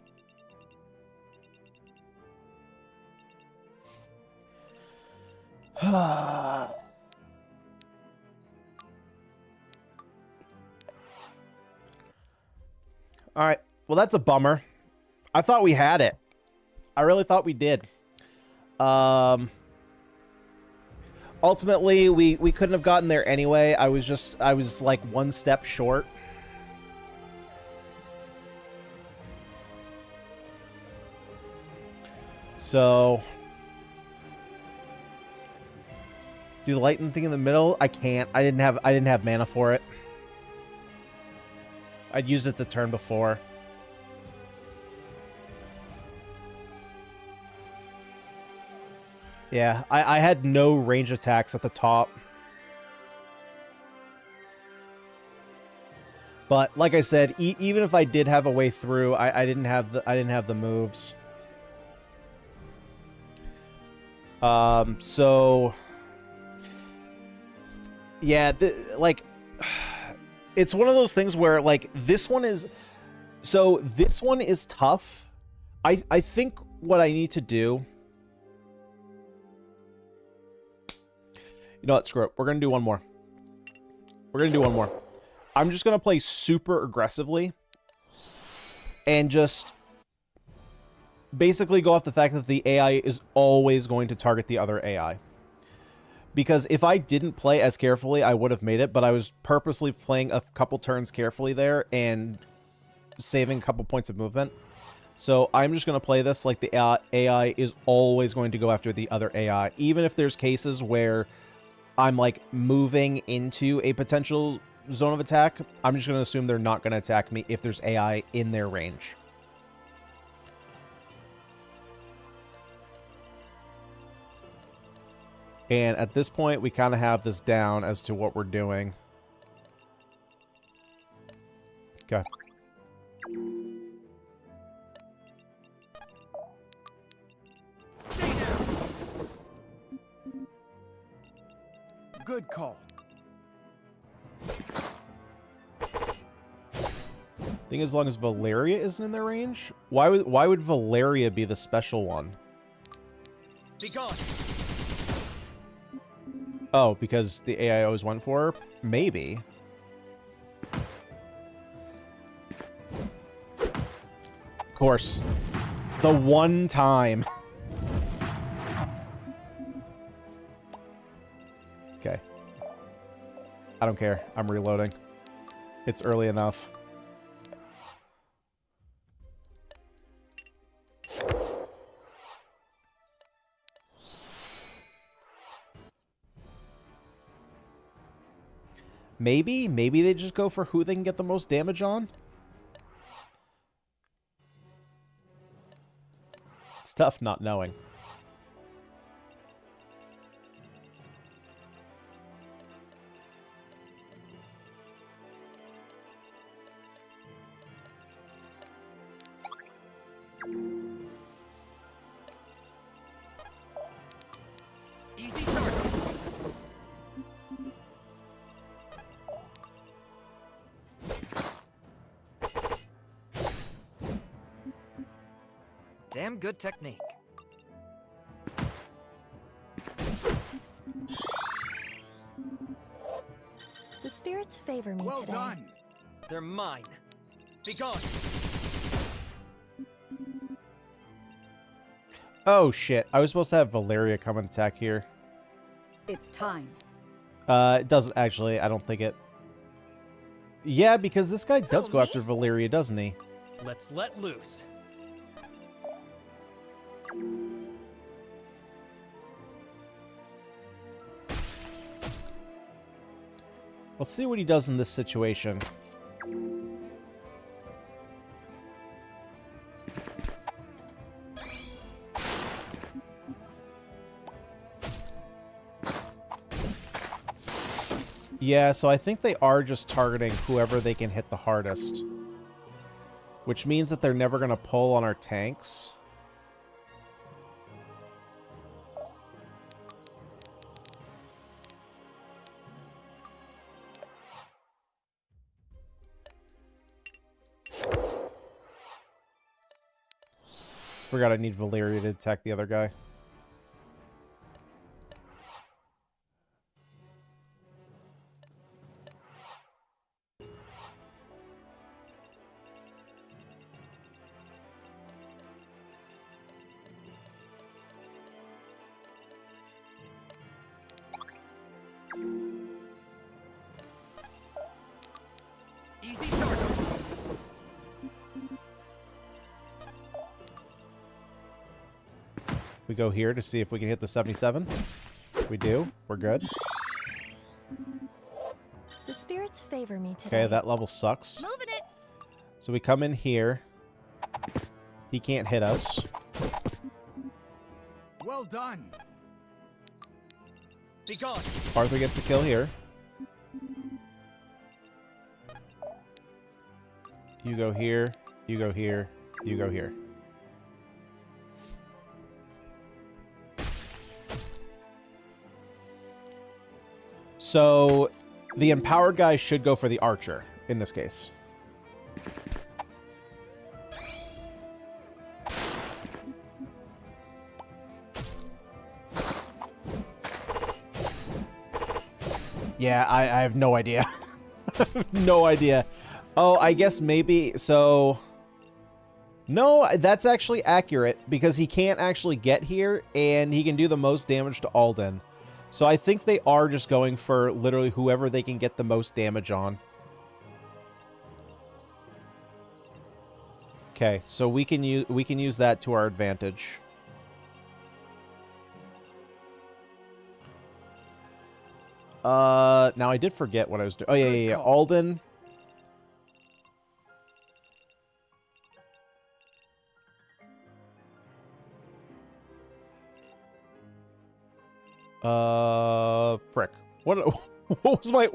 Alright, well that's a bummer. I thought we had it. I really thought we did. Ultimately, we couldn't have gotten there anyway. I was like one step short. So do the lightning thing in the middle? I can't. I didn't have mana for it. I'd used it the turn before. Yeah, I had no range attacks at the top. But like I said, even if I did have a way through, I didn't have the moves. So yeah, like it's one of those things where like this one is tough. I think what I need to do, you know what, screw it. We're going to do one more. I'm just going to play super aggressively and just basically go off the fact that the AI is always going to target the other AI. Because if I didn't play as carefully, I would have made it, but I was purposely playing a couple turns carefully there and saving a couple points of movement. So I'm just going to play this like the AI is always going to go after the other AI. Even if there's cases where I'm like moving into a potential zone of attack, I'm just going to assume they're not going to attack me if there's AI in their range. And at this point, we kind of have this down as to what we're doing. Okay. Stay down. Good call. I think as long as Valeria isn't in their range, why would Valeria be the special one? Be gone. Oh, because the AI always went for her? Maybe. Of course. The one time. Okay. I don't care. I'm reloading. It's early enough. Maybe they just go for who they can get the most damage on. It's tough not knowing. Easy target. Damn good technique. The spirits favor me Well today. done. They're mine. Be gone. Oh shit, I was supposed to have Valeria come and attack here. It's time. It doesn't actually, I don't think it... Yeah, because this guy does go me? after Valeria, doesn't he? Let's let loose. Let's see what he does in this situation. Yeah, so I think they are just targeting whoever they can hit the hardest. Which means that they're never going to pull on our tanks. Forgot I need Valeria to attack the other guy. Easy target. We go here to see if we can hit the 77. We do. We're good. The spirits favor me today. Okay, that level sucks. Moving it. So we come in here. He can't hit us. Well done. Be gone. Arthur gets the kill here. You go here. You go here. You go here. So, the empowered guy should go for the archer, in this case. Yeah, I have no idea. No idea. Oh, I guess maybe, so... No, that's actually accurate, because he can't actually get here, and he can do the most damage to Alden. So I think they are just going for literally whoever they can get the most damage on. Okay, so we can use that to our advantage. Now I did forget what I was doing. Oh yeah. Alden. Frick. What was my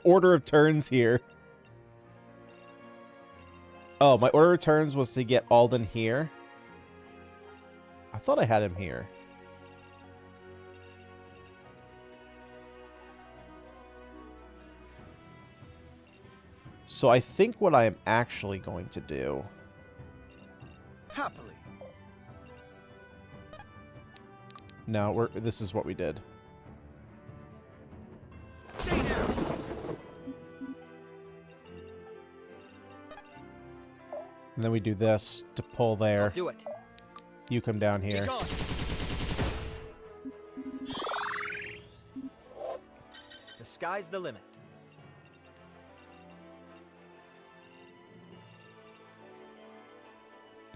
order of turns here? Oh, my order of turns was to get Alden here. I thought I had him here. So I think what I am actually going to do... Happily. No, this is what we did. Stay down. And then we do this to pull there. I'll do it. You come down here. Be gone. The sky's the limit.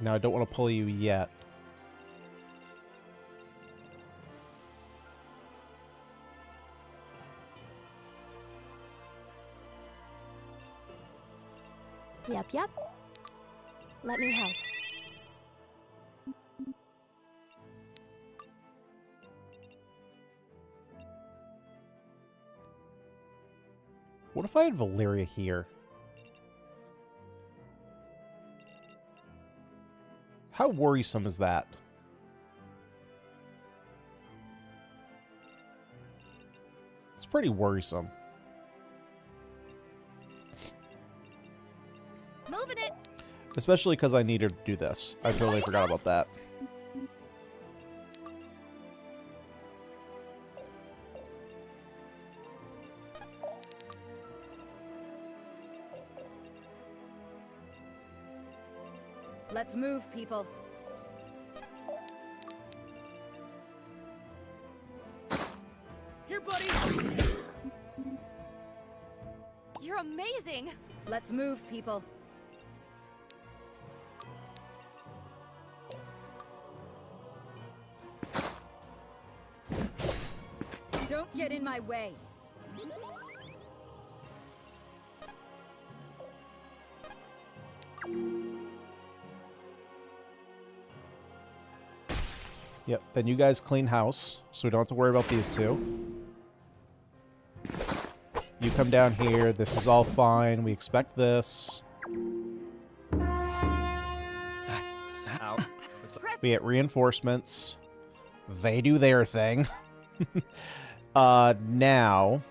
Now I don't want to pull you yet. Yep. Let me help. What if I had Valeria here? How worrisome is that? It's pretty worrisome. Moving it. Especially because I need her to do this. I totally forgot about that. Let's move, people. Here, buddy. You're amazing. Let's move, people. Don't get in my way. Yep, then you guys clean house, so we don't have to worry about these two. You come down here, this is all fine, we expect this. That's out. We get reinforcements. They do their thing. Now...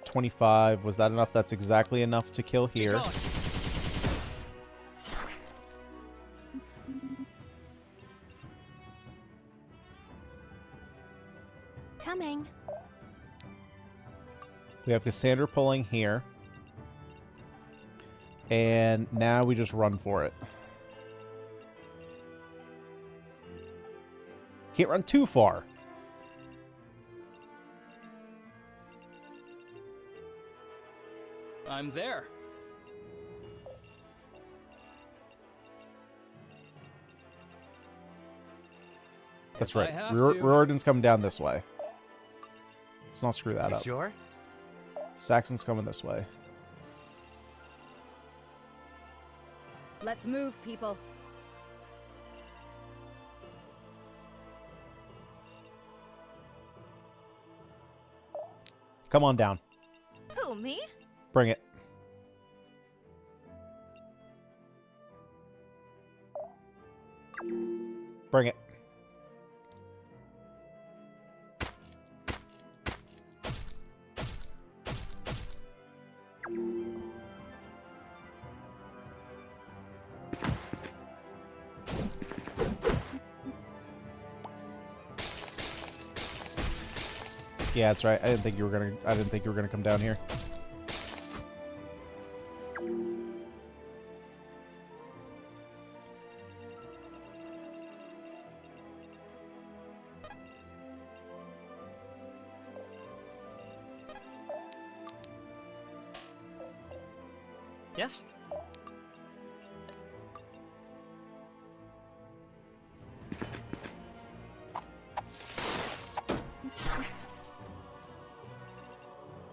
$25, was that enough? That's exactly enough to kill here. Coming. We have Cassandra pulling here. And now we just run for it. Can't run too far. I'm there. That's If I right. have to. Riordan's coming down this way. Let's not screw that You up. sure? Saxon's coming this way. Let's move, people. Come on down. Who, me? Bring it. Bring it. Yeah, that's right. I didn't think you were gonna come down here. Yes?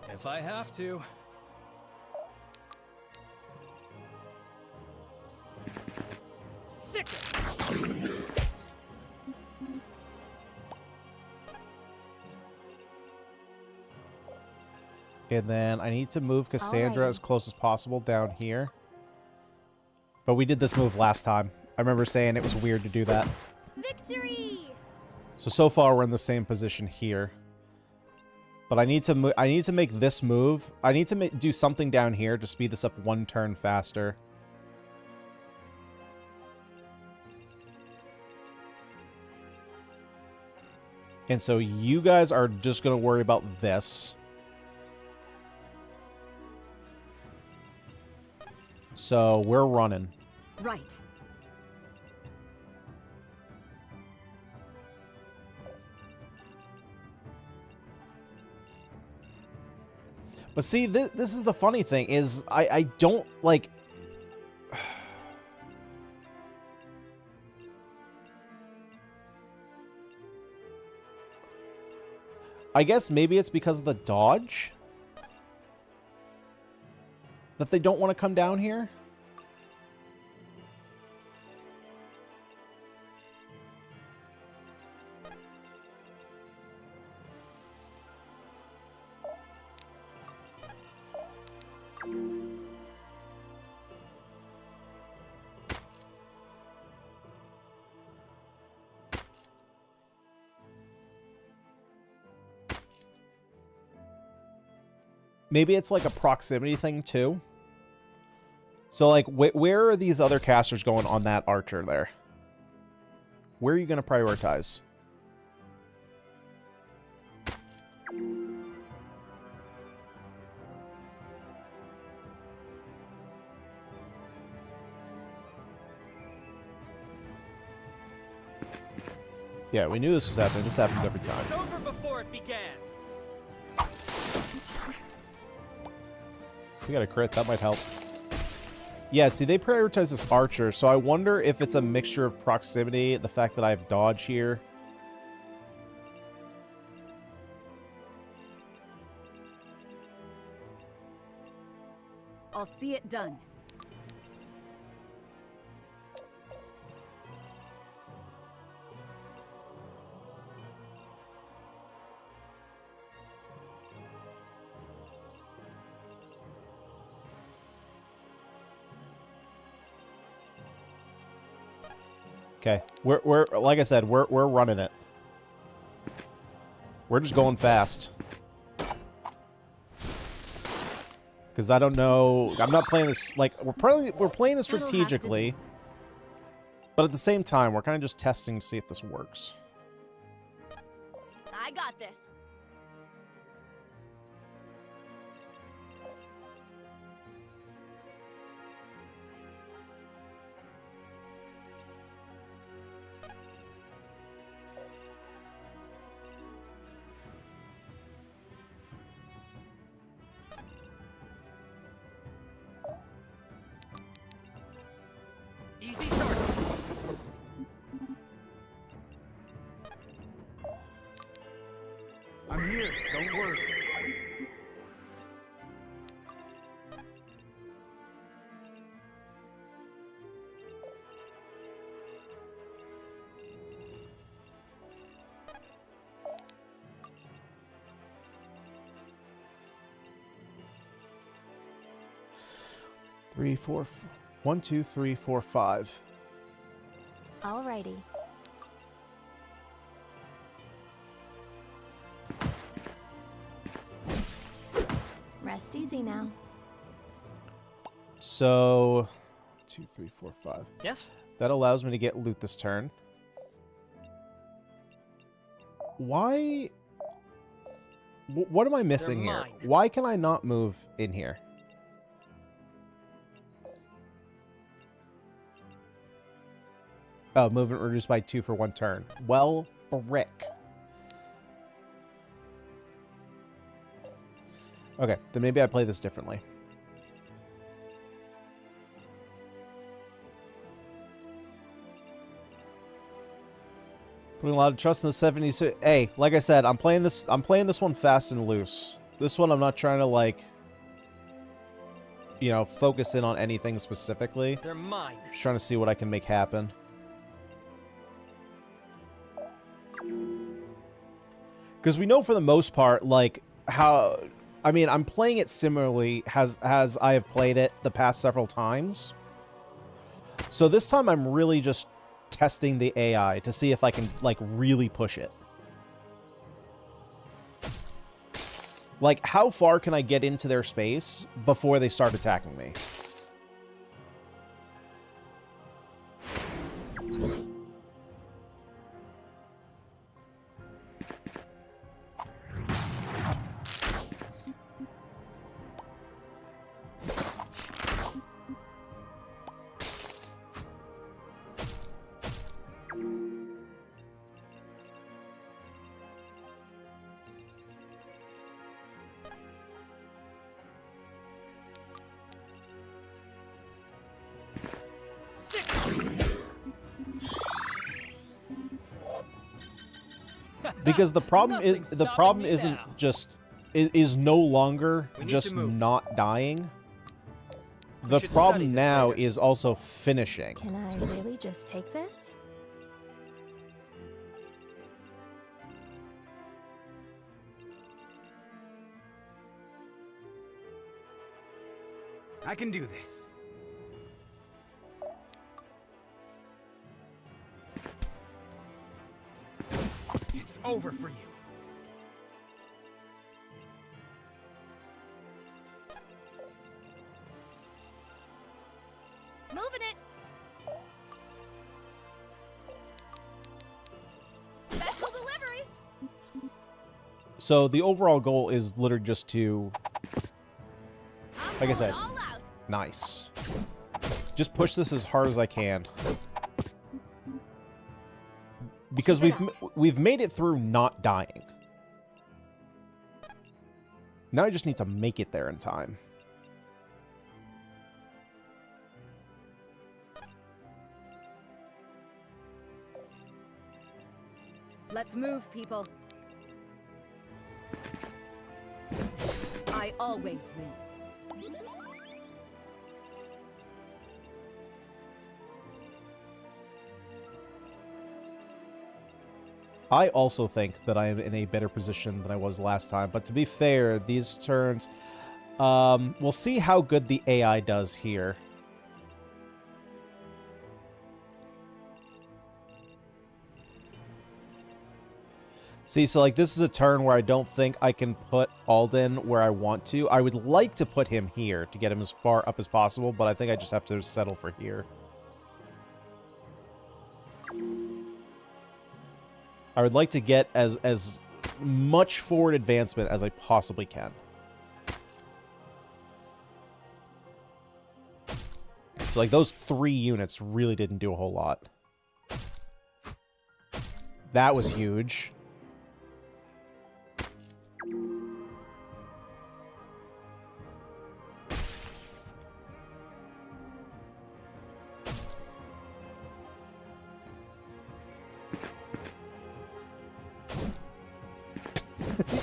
If I have to. Sick it! And then I need to move Cassandra Alrighty. as close as possible down here. But we did this move last time. I remember saying it was weird to do that. Victory! So far we're in the same position here. But I need to I need to make this move. I need to do something down here to speed this up one turn faster. And so you guys are just going to worry about this. So we're running. Right. But see, this is the funny thing, is I don't, like... I guess maybe it's because of the dodge? That they don't want to come down here? Maybe it's like a proximity thing too. So like, where are these other casters going on that archer there? Where are you going to prioritize? Yeah, we knew this was happening. This happens every time. It was over before it began. We got a crit. That might help. Yeah, see, they prioritize this archer, so I wonder if it's a mixture of proximity, the fact that I have dodge here. I'll see it done. Okay, we're like I said, we're running it. We're just going fast. Because I don't know, I'm not playing this like we're playing it strategically, but at the same time we're kind of just testing to see if this works. I got this. I'm here, don't worry. Three, four, 1, 2, 3, 4, 5. Alrighty. Rest easy now. So, 2, 3, 4, 5. Yes? That allows me to get loot this turn. Why? What am I missing here? mine. Why can I not move in here? Oh, movement reduced by 2 for 1 turn. Well, brick. Okay, then maybe I play this differently. Putting a lot of trust in the 70s. Hey, like I said, I'm playing this one fast and loose. This one I'm not trying to, like, you know, focus in on anything specifically. They're mine. Just trying to see what I can make happen. Because we know for the most part, like, how... I mean, I'm playing it similarly as I have played it the past several times. So this time I'm really just testing the AI to see if I can, like, really push it. Like, how far can I get into their space before they start attacking me? Because the problem isn't just is no longer just not dying. The problem now is also finishing. Can I really just take this? I can do this. It's over for you. Moving it. Special delivery. So the overall goal is literally just to, like I said, All out. nice. Just push this as hard as I can. Because we've made it through not dying. Now I just need to make it there in time. Let's move, people. I always win. I also think that I am in a better position than I was last time. But to be fair, these turns... we'll see how good the AI does here. See, so like this is a turn where I don't think I can put Alden where I want to. I would like to put him here to get him as far up as possible, but I think I just have to settle for here. I would like to get as much forward advancement as I possibly can. So like those 3 units really didn't do a whole lot. That was huge.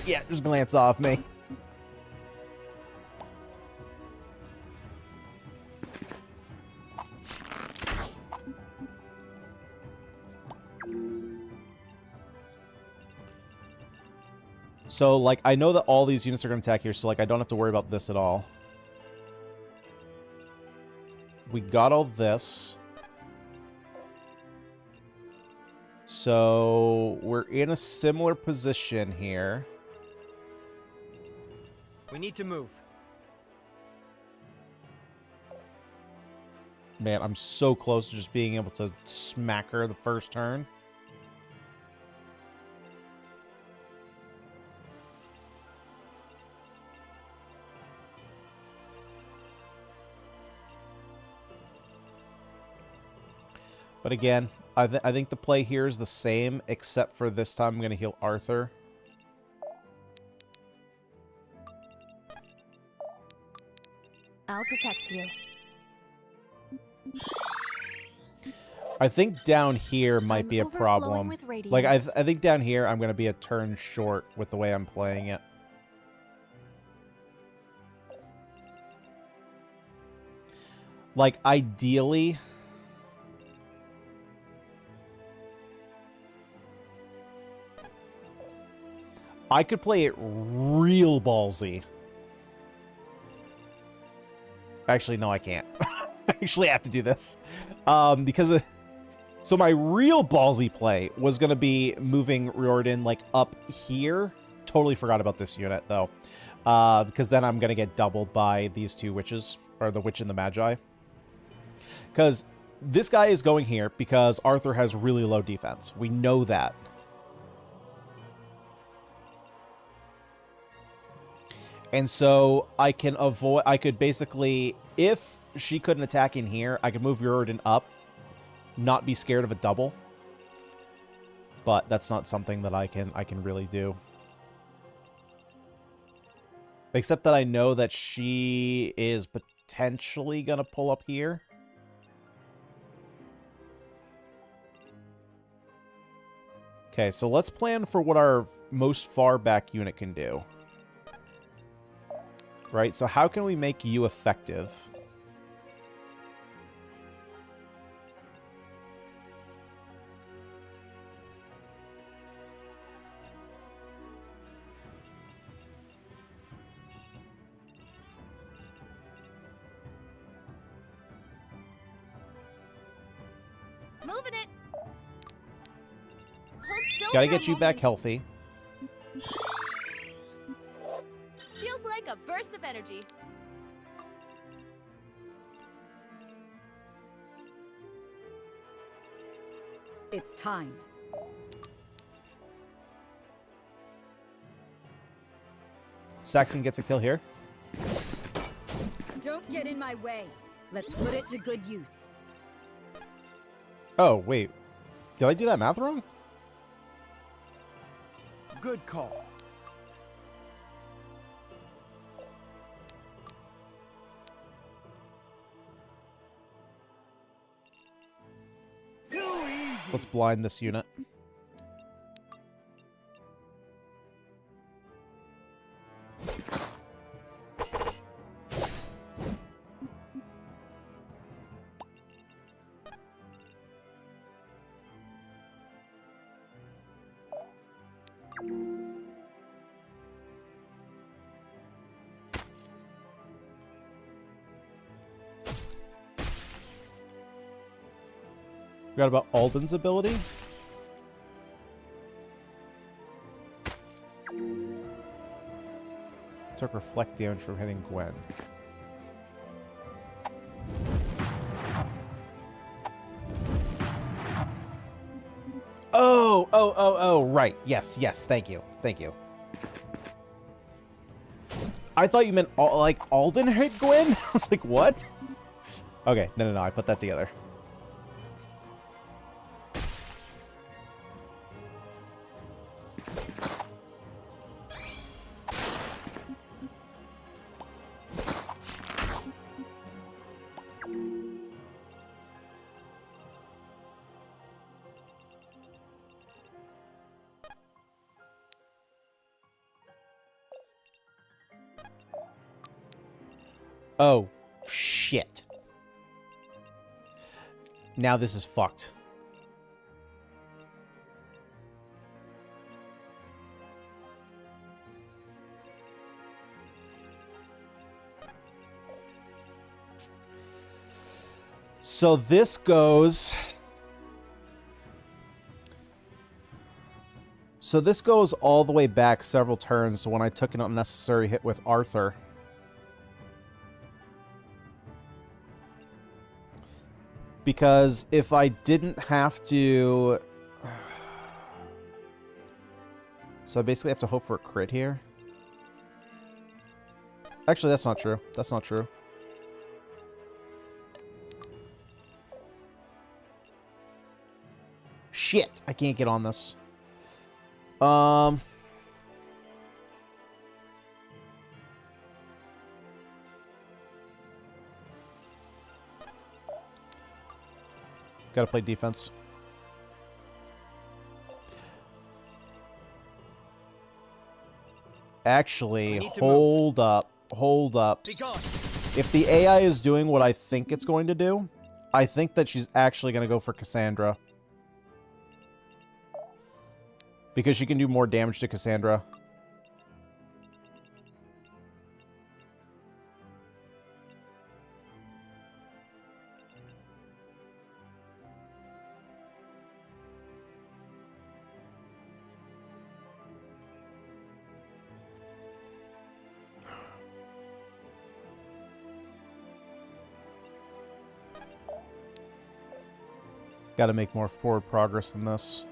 Yeah, just glance off me. So, like, I know that all these units are going to attack here, so, like, I don't have to worry about this at all. We got all this. So, we're in a similar position here. We need to move. Man, I'm so close to just being able to smack her the first turn. But again, I think the play here is the same, except for this time I'm going to heal Arthur. I'll protect you. I think down here might be a overflowing problem. with Like, I radiance. think down here I'm going to be a turn short with the way I'm playing it. Like, ideally... I could play it real ballsy. Actually, no, I can't. I actually have to do this. Because so my real ballsy play was going to be moving Riordan, like, up here. Totally forgot about this unit, though. Because then I'm going to get doubled by these two witches, or the witch and the magi. Because this guy is going here because Arthur has really low defense. We know that. And so I can avoid, I could basically, if she couldn't attack in here, I could move Riordan up, not be scared of a double. But that's not something that I can really do. Except that I know that she is potentially going to pull up here. Okay, so let's plan for what our most far back unit can do. Right, so how can we make you effective? Moving it. Hold still Gotta for a get you back moment. healthy. Feels like a burst of energy. It's time. Saxon gets a kill here. Don't get in my way. Let's put it to good use. Oh, wait. Did I do that math wrong? Good call. Too easy. Let's blind this unit. Forgot about Alden's ability. Took reflect damage from hitting Gwen. Oh, right. Yes, thank you. I thought you meant, like, Alden hit Gwen? I was like, what? Okay, no, I put that together. Oh, shit. Now this is fucked. So this goes... So this goes all the way back several turns when I took an unnecessary hit with Arthur. Because if I didn't have to... So I basically have to hope for a crit here. Actually, that's not true. That's not true. Shit! I can't get on this. Gotta play defense. Actually, hold up. Hold up. If the AI is doing what I think it's going to do, I think that she's actually going to go for Cassandra. Because she can do more damage to Cassandra. Got to make more forward progress than this.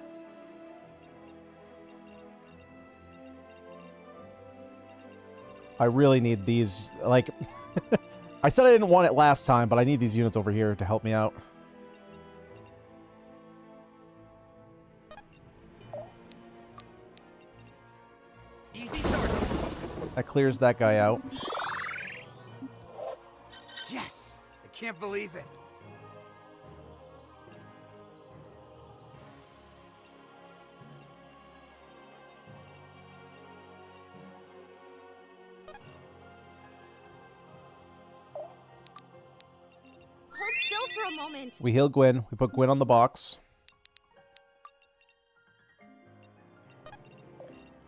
I really need these, like... I said I didn't want it last time, but I need these units over here to help me out. Easy start. That clears that guy out. Yes! I can't believe it. Hold still for a moment. We heal Gwyn. We put Gwyn on the box.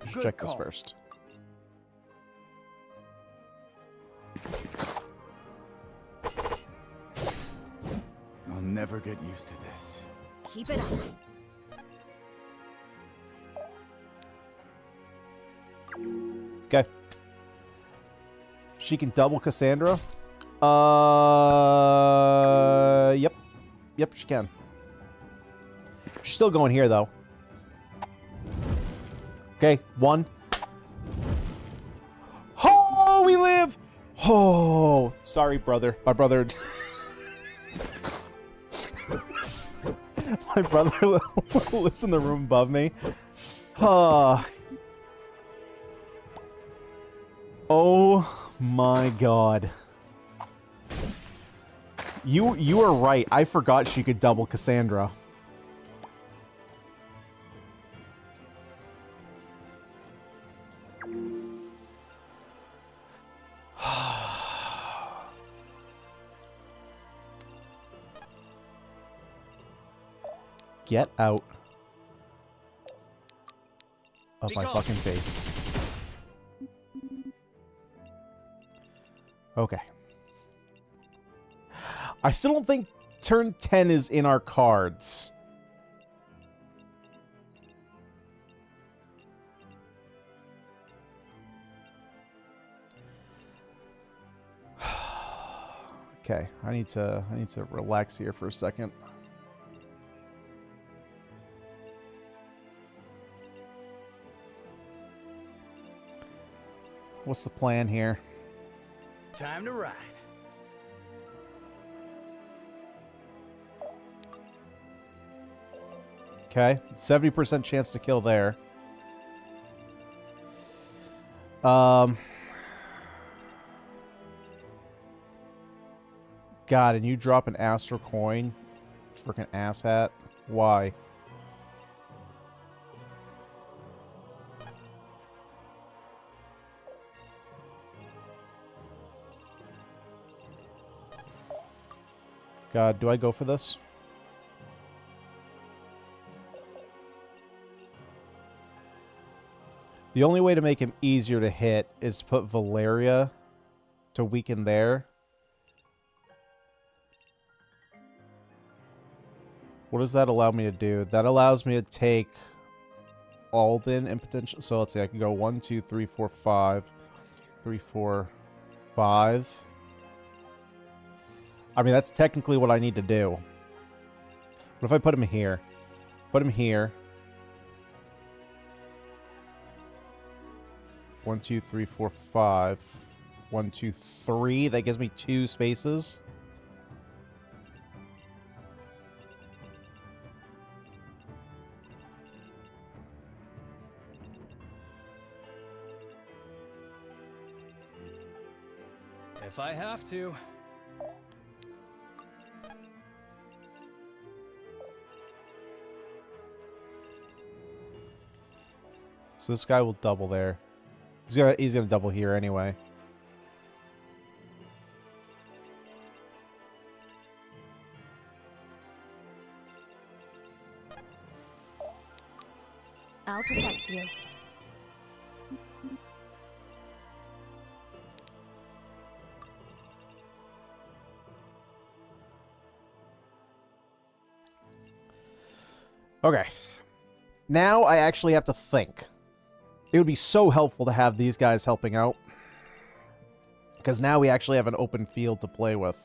Let's check this first. I'll never get used to this. Keep it up. Okay. She can double Cassandra. Yep. Yep, she can. She's still going here, though. Okay, one. Oh, we live! Oh, sorry, brother. My brother... My brother lives in the room above me. Oh my god. You are right. I forgot she could double Cassandra. Get out of my fucking face. Okay. I still don't think turn 10 is in our cards. Okay, I need to relax here for a second. What's the plan here? Time to ride. Okay, 70% chance to kill there. God, and you drop an astral coin? Freaking asshat. Why? God, do I go for this? The only way to make him easier to hit is to put Valeria to weaken there. What does that allow me to do? That allows me to take Alden and potential. So let's see, I can go 1, 2, 3, 4, 5. 3, 4, 5. I mean, that's technically what I need to do. What if I put him here? Put him here. 1, 2, 3, 4, 5. 1, 2, 3. That gives me 2 spaces. If I have to. So this guy will double there. He's gonna double here anyway. I'll protect you. Okay. Now I actually have to think. It would be so helpful to have these guys helping out. Because now we actually have an open field to play with.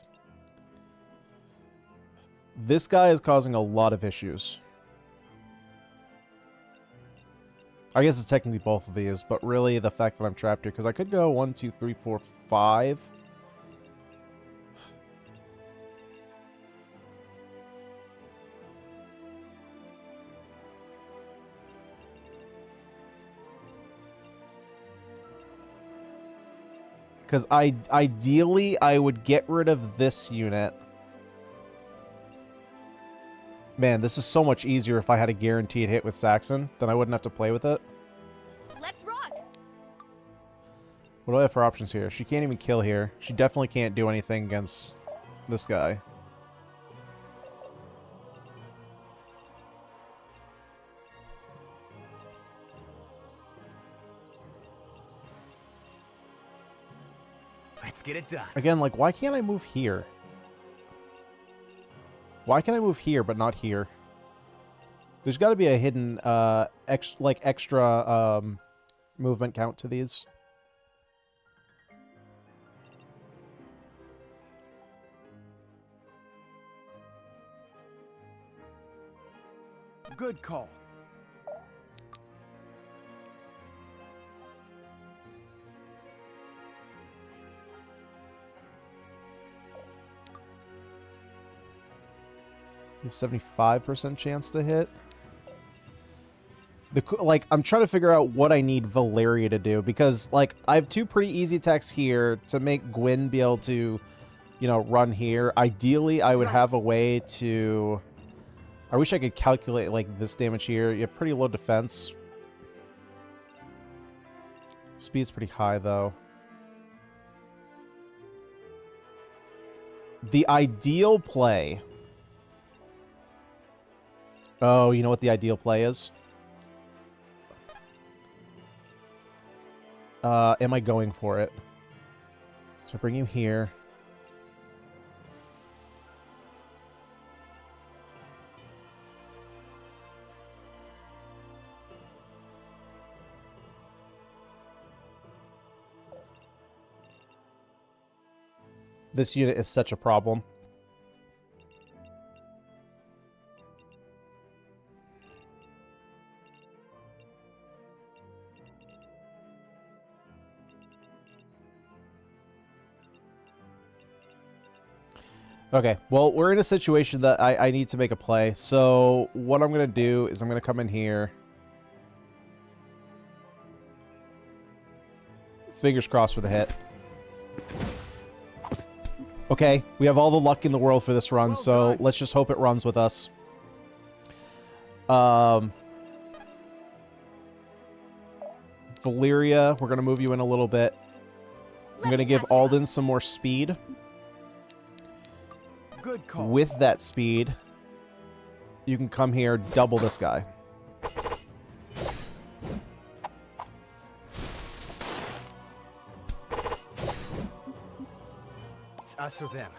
This guy is causing a lot of issues. I guess it's technically both of these, but really the fact that I'm trapped here. Because I could go 1, 2, 3, 4, 5. Because ideally, I would get rid of this unit. Man, this is so much easier if I had a guaranteed hit with Saxon. Then I wouldn't have to play with it. Let's rock! What do I have for options here? She can't even kill here. She definitely can't do anything against this guy. Let's get it done. Again, like, why can't I move here? Why can I move here but not here? There's got to be a hidden, extra movement count to these. Good call. You have 75% chance to hit. Like, I'm trying to figure out what I need Valeria to do. Because, like, I have 2 pretty easy attacks here to make Gwyn be able to, you know, run here. Ideally, I would have a way to... I wish I could calculate, like, this damage here. You have pretty low defense. Speed's pretty high, though. The ideal play... Oh, you know what the ideal play is? Am I going for it? So bring you here. This unit is such a problem. Okay, well, we're in a situation that I need to make a play. So what I'm going to do is I'm going to come in here. Fingers crossed for the hit. Okay, we have all the luck in the world for this run, so let's just hope it runs with us. Valeria, we're going to move you in a little bit. I'm going to give Alden some more speed. Good call. with that speed, you can come here, double this guy. It's us or them.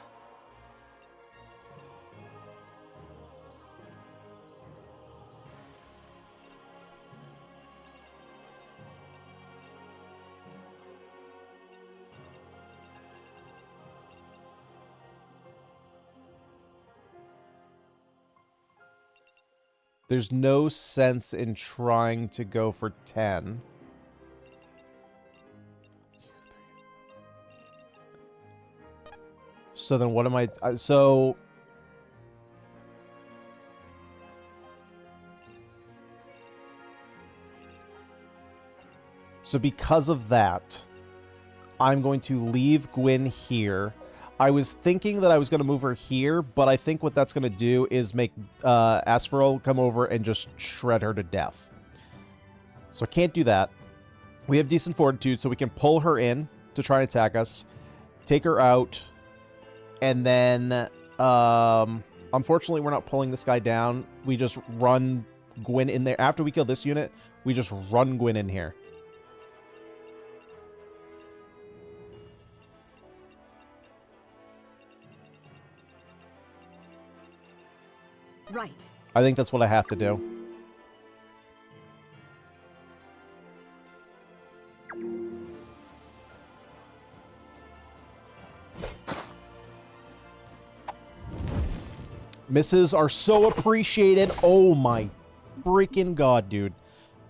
There's no sense in trying to go for 10. So then what am I... So... So because of that, I'm going to leave Gwyn here. I was thinking that I was going to move her here, but I think what that's going to do is make Asverell come over and just shred her to death. So I can't do that. We have decent fortitude, so we can pull her in to try and attack us, take her out, and then, unfortunately, we're not pulling this guy down. We just run Gwyn in there. After we kill this unit, we just run Gwyn in here. Right. I think that's what I have to do. Misses are so appreciated. Oh my freaking god, dude.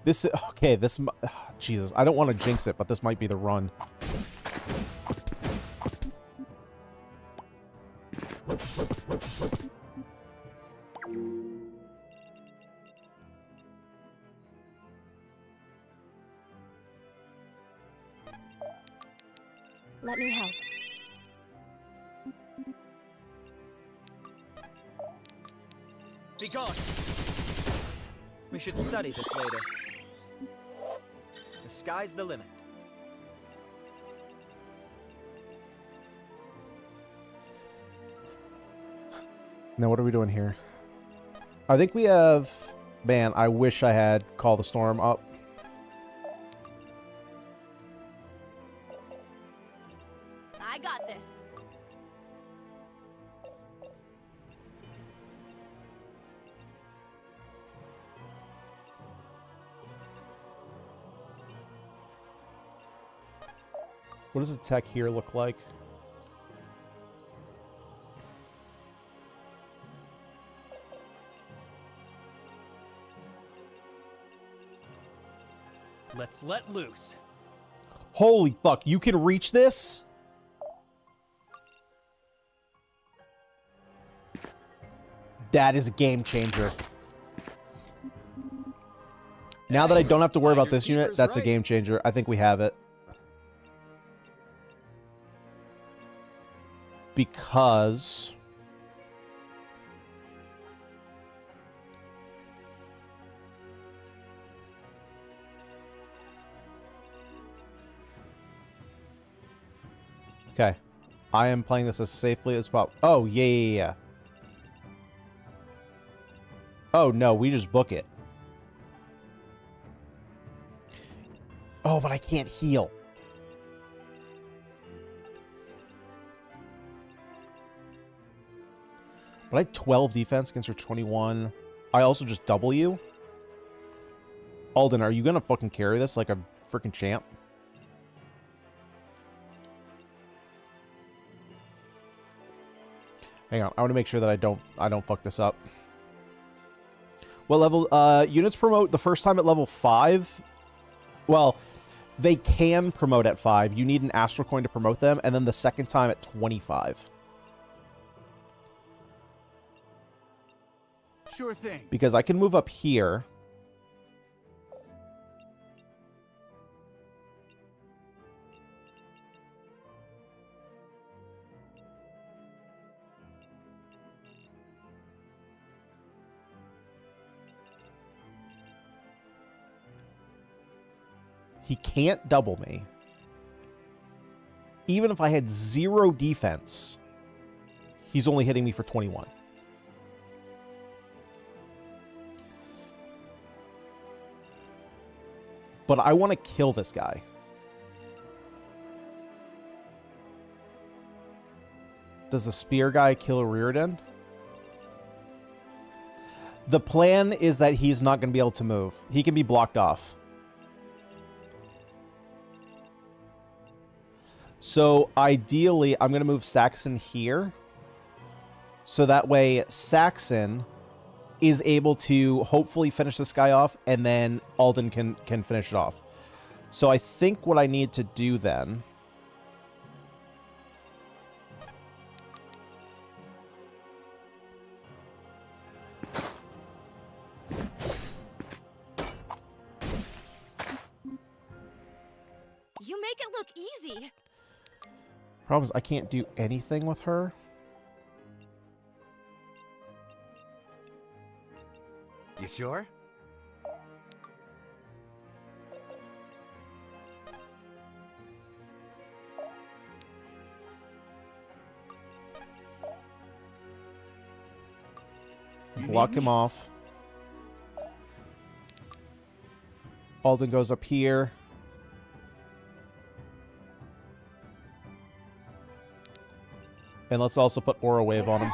This, okay, this, Jesus, I don't want to jinx it, but this might be the run. Let me help. Be gone! We should study this later. The sky's the limit. Now, what are we doing here? I think we have... Man, I wish I had Call the Storm up. I got this. What does the tech here look like? Let's let loose. Holy fuck, you can reach this? That is a game changer. Now that I don't have to worry about this unit, that's a game changer. I think we have it. Because... Okay. I am playing this as safely as possible. Oh, yeah. Oh, no, we just book it. Oh, but I can't heal. But I had 12 defense against her 21. I also just double you. Alden, are you gonna fucking carry this like a freaking champ? Hang on, I want to make sure that I don't fuck this up. What level? Units promote the first time at level 5. Well, they can promote at 5. You need an Astral Coin to promote them, and then the second time at 25. Sure thing. Because I can move up here. He can't double me. Even if I had 0 defense, He's only hitting me for 21. But I want to kill this guy. Does the spear guy kill Rearden? The plan is that he's not going to be able to move. He can be blocked off. So ideally, I'm going to move Saxon here. So that way Saxon is able to hopefully finish this guy off, and then Alden can finish it off. So I think what I need to do then... You make it look easy. Problem is, I can't do anything with her. You sure? Block him off. Alden goes up here. And let's also put Aura Wave on him.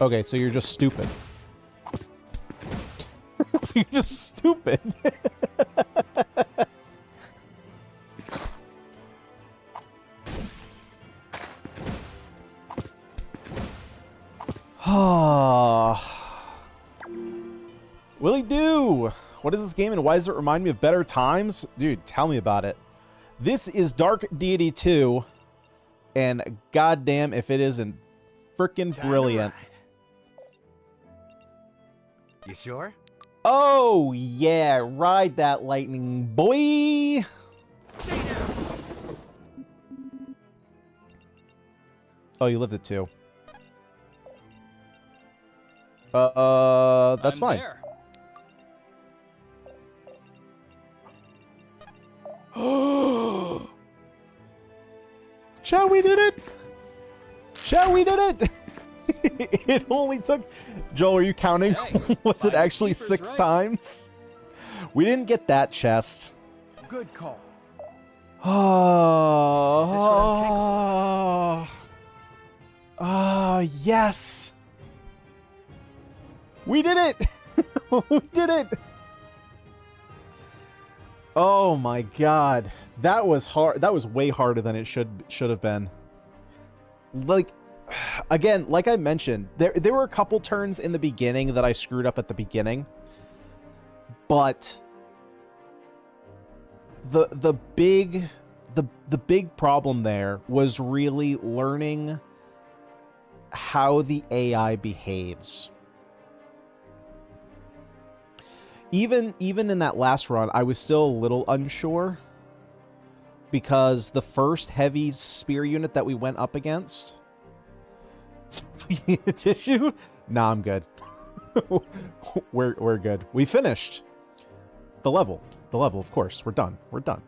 Okay, so you're just stupid. So you're just stupid. Willie do. What is this game and why does it remind me of better times? Dude, tell me about it. This is Dark Deity 2, and goddamn if it isn't freaking brilliant. You sure? Oh yeah, ride that lightning, boy. Oh, you lived it too. That's fine. There. Shall we did it? Shall we did it? It only took... Joel, are you counting? Hey, Was it actually keeper's 6 right. times? We didn't get that chest. Good call. Yes. We did it. We did it. Oh my god. That was hard. That was way harder than it should have been. Like, again, like I mentioned, there were a couple turns in the beginning that I screwed up at the beginning. But the big problem there was really learning how the AI behaves. Even in that last run, I was still a little unsure because the first heavy spear unit that we went up against... Tissue? Nah, I'm good. We're good. We finished the level. The level, of course. We're done. We're done.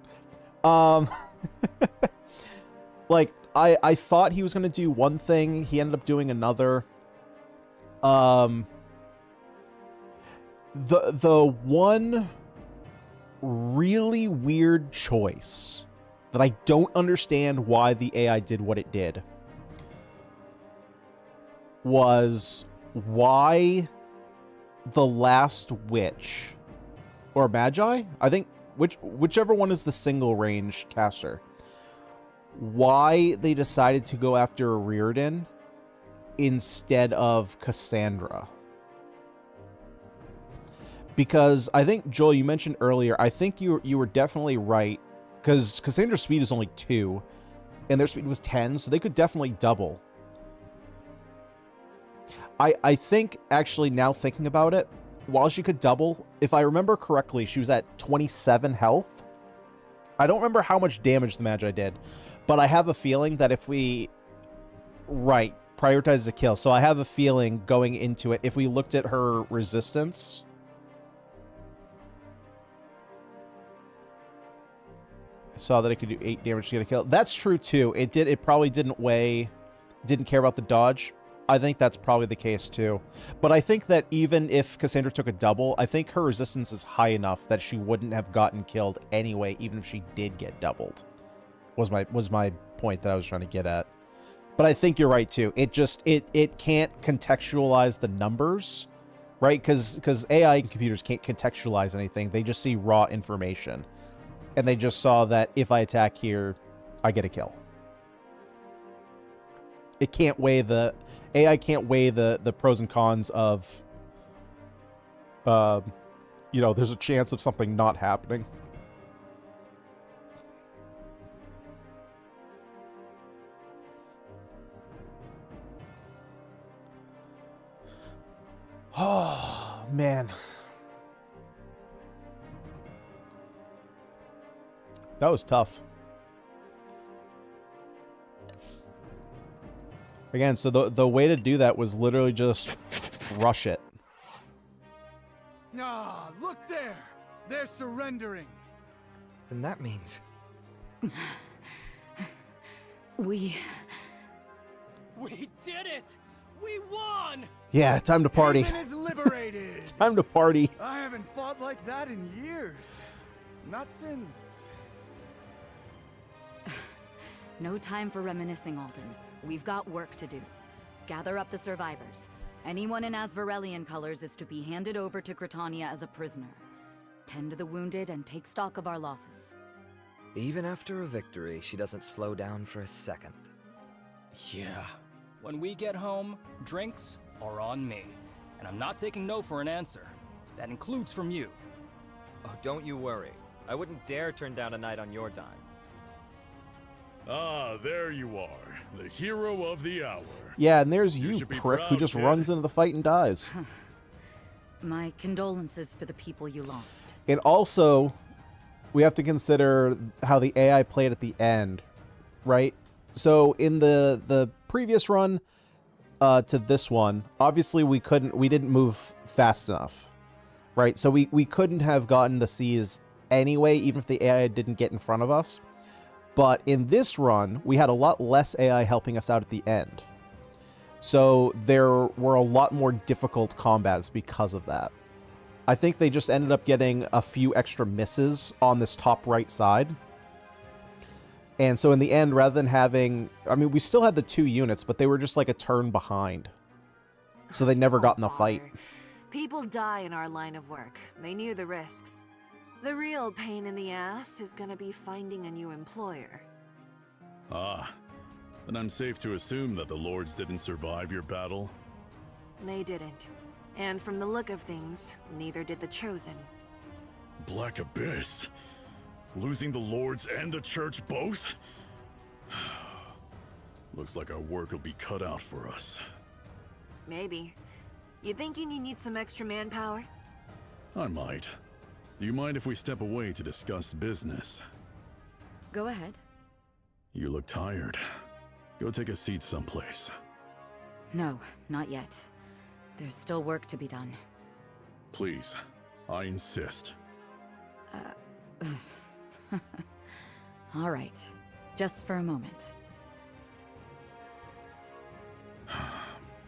Like, I thought he was going to do one thing. He ended up doing another. The one really weird choice that I don't understand why the AI did what it did was why the last witch or magi, I think whichever one is the single range caster, why they decided to go after Rearden instead of Cassandra. Because I think, Joel, you mentioned earlier, I think you were definitely right, because Cassandra's speed is only 2, and their speed was 10, so they could definitely double. I think, actually, now thinking about it, while she could double, if I remember correctly, she was at 27 health. I don't remember how much damage the Magi did, but I have a feeling that if we... Right. prioritizes a kill. So I have a feeling going into it, if we looked at her resistance, I saw that it could do 8 damage to get a kill. That's true too. It probably didn't care about the dodge. I think that's probably the case too. But I think that even if Cassandra took a double, I think her resistance is high enough that she wouldn't have gotten killed anyway, even if she did get doubled. Was my point that I was trying to get at. But I think you're right too. It can't contextualize the numbers, right? Because AI and computers can't contextualize anything. They just see raw information. And they just saw that if I attack here, I get a kill. It can't weigh AI can't weigh the pros and cons of, there's a chance of something not happening. Oh, man. That was tough. Again, so the way to do that was literally just rush it. Ah, look there! They're surrendering! Then that means... We did it! We won! Yeah, time to party. Haven is liberated! Time to party. I haven't fought like that in years. Not since... No time for reminiscing, Alden. We've got work to do. Gather up the survivors. Anyone in Asverellian colors is to be handed over to Gritania as a prisoner. Tend to the wounded and take stock of our losses. Even after a victory, she doesn't slow down for a second. Yeah. When we get home, drinks are on me. And I'm not taking no for an answer. That includes from you. Oh, don't you worry. I wouldn't dare turn down a night on your dime. Ah, there you are. The hero of the hour. Yeah, and there's you should be prick, who proud, just kid. runs into the fight and dies. My condolences for the people you lost. And also, we have to consider how the AI played at the end, right? So in the previous run to this one, obviously we didn't move fast enough, right? So we couldn't have gotten the C's anyway, even if the AI didn't get in front of us. But in this run, we had a lot less AI helping us out at the end. So there were a lot more difficult combats because of that. I think they just ended up getting a few extra misses on this top right side. And so in the end, rather than having... I mean, we still had the 2 units, but they were just like a turn behind. So they never got in the fight. People die in our line of work. They knew the risks. The real pain in the ass is gonna be finding a new employer. Ah, then I'm safe to assume that the Lords didn't survive your battle? They didn't. And from the look of things, neither did the Chosen. Black Abyss? Losing the Lords and the Church both? Looks like our work will be cut out for us. Maybe. You thinking you need some extra manpower? I might. Do you mind if we step away to discuss business? Go ahead. You look tired. Go take a seat someplace. No, not yet. There's still work to be done. Please, I insist. All right. Just for a moment.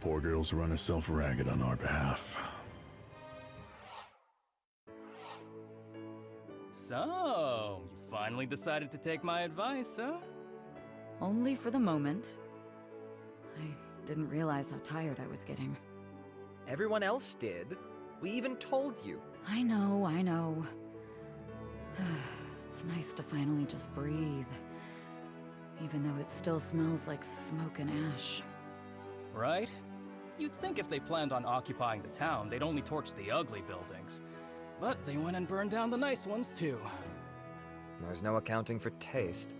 Poor girl's run herself ragged on our behalf. So, you finally decided to take my advice, huh? Only for the moment. I didn't realize how tired I was getting. Everyone else did. We even told you. I know. It's nice to finally just breathe. Even though it still smells like smoke and ash. Right? You'd think if they planned on occupying the town, they'd only torch the ugly buildings. But they went and burned down the nice ones, too. There's no accounting for taste.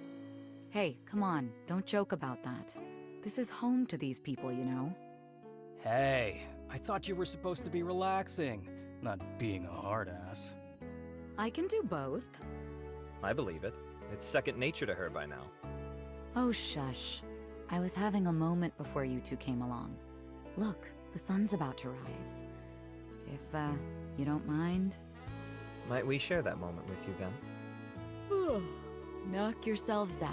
Hey, come on. Don't joke about that. This is home to these people, you know? Hey, I thought you were supposed to be relaxing, not being a hard-ass. I can do both. I believe it. It's second nature to her by now. Oh, shush. I was having a moment before you two came along. Look, the sun's about to rise. If, you don't mind? Might we share that moment with you then? Knock yourselves out.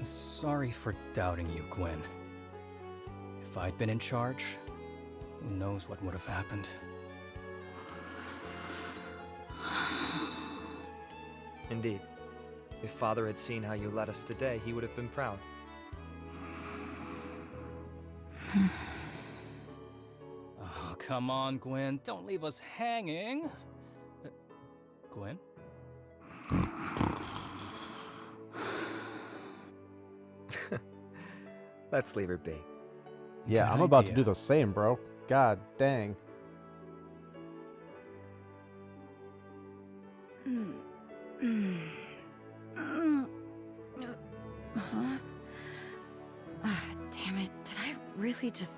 Sorry for doubting you, Gwen. If I'd been in charge, who knows what would have happened. Indeed. If Father had seen how you led us today, he would have been proud. Oh, come on, Gwen. Don't leave us hanging. Gwen? Let's leave her be. Yeah, Good I'm about to idea. do the same, bro. God dang. Huh? Damn it, did I really just...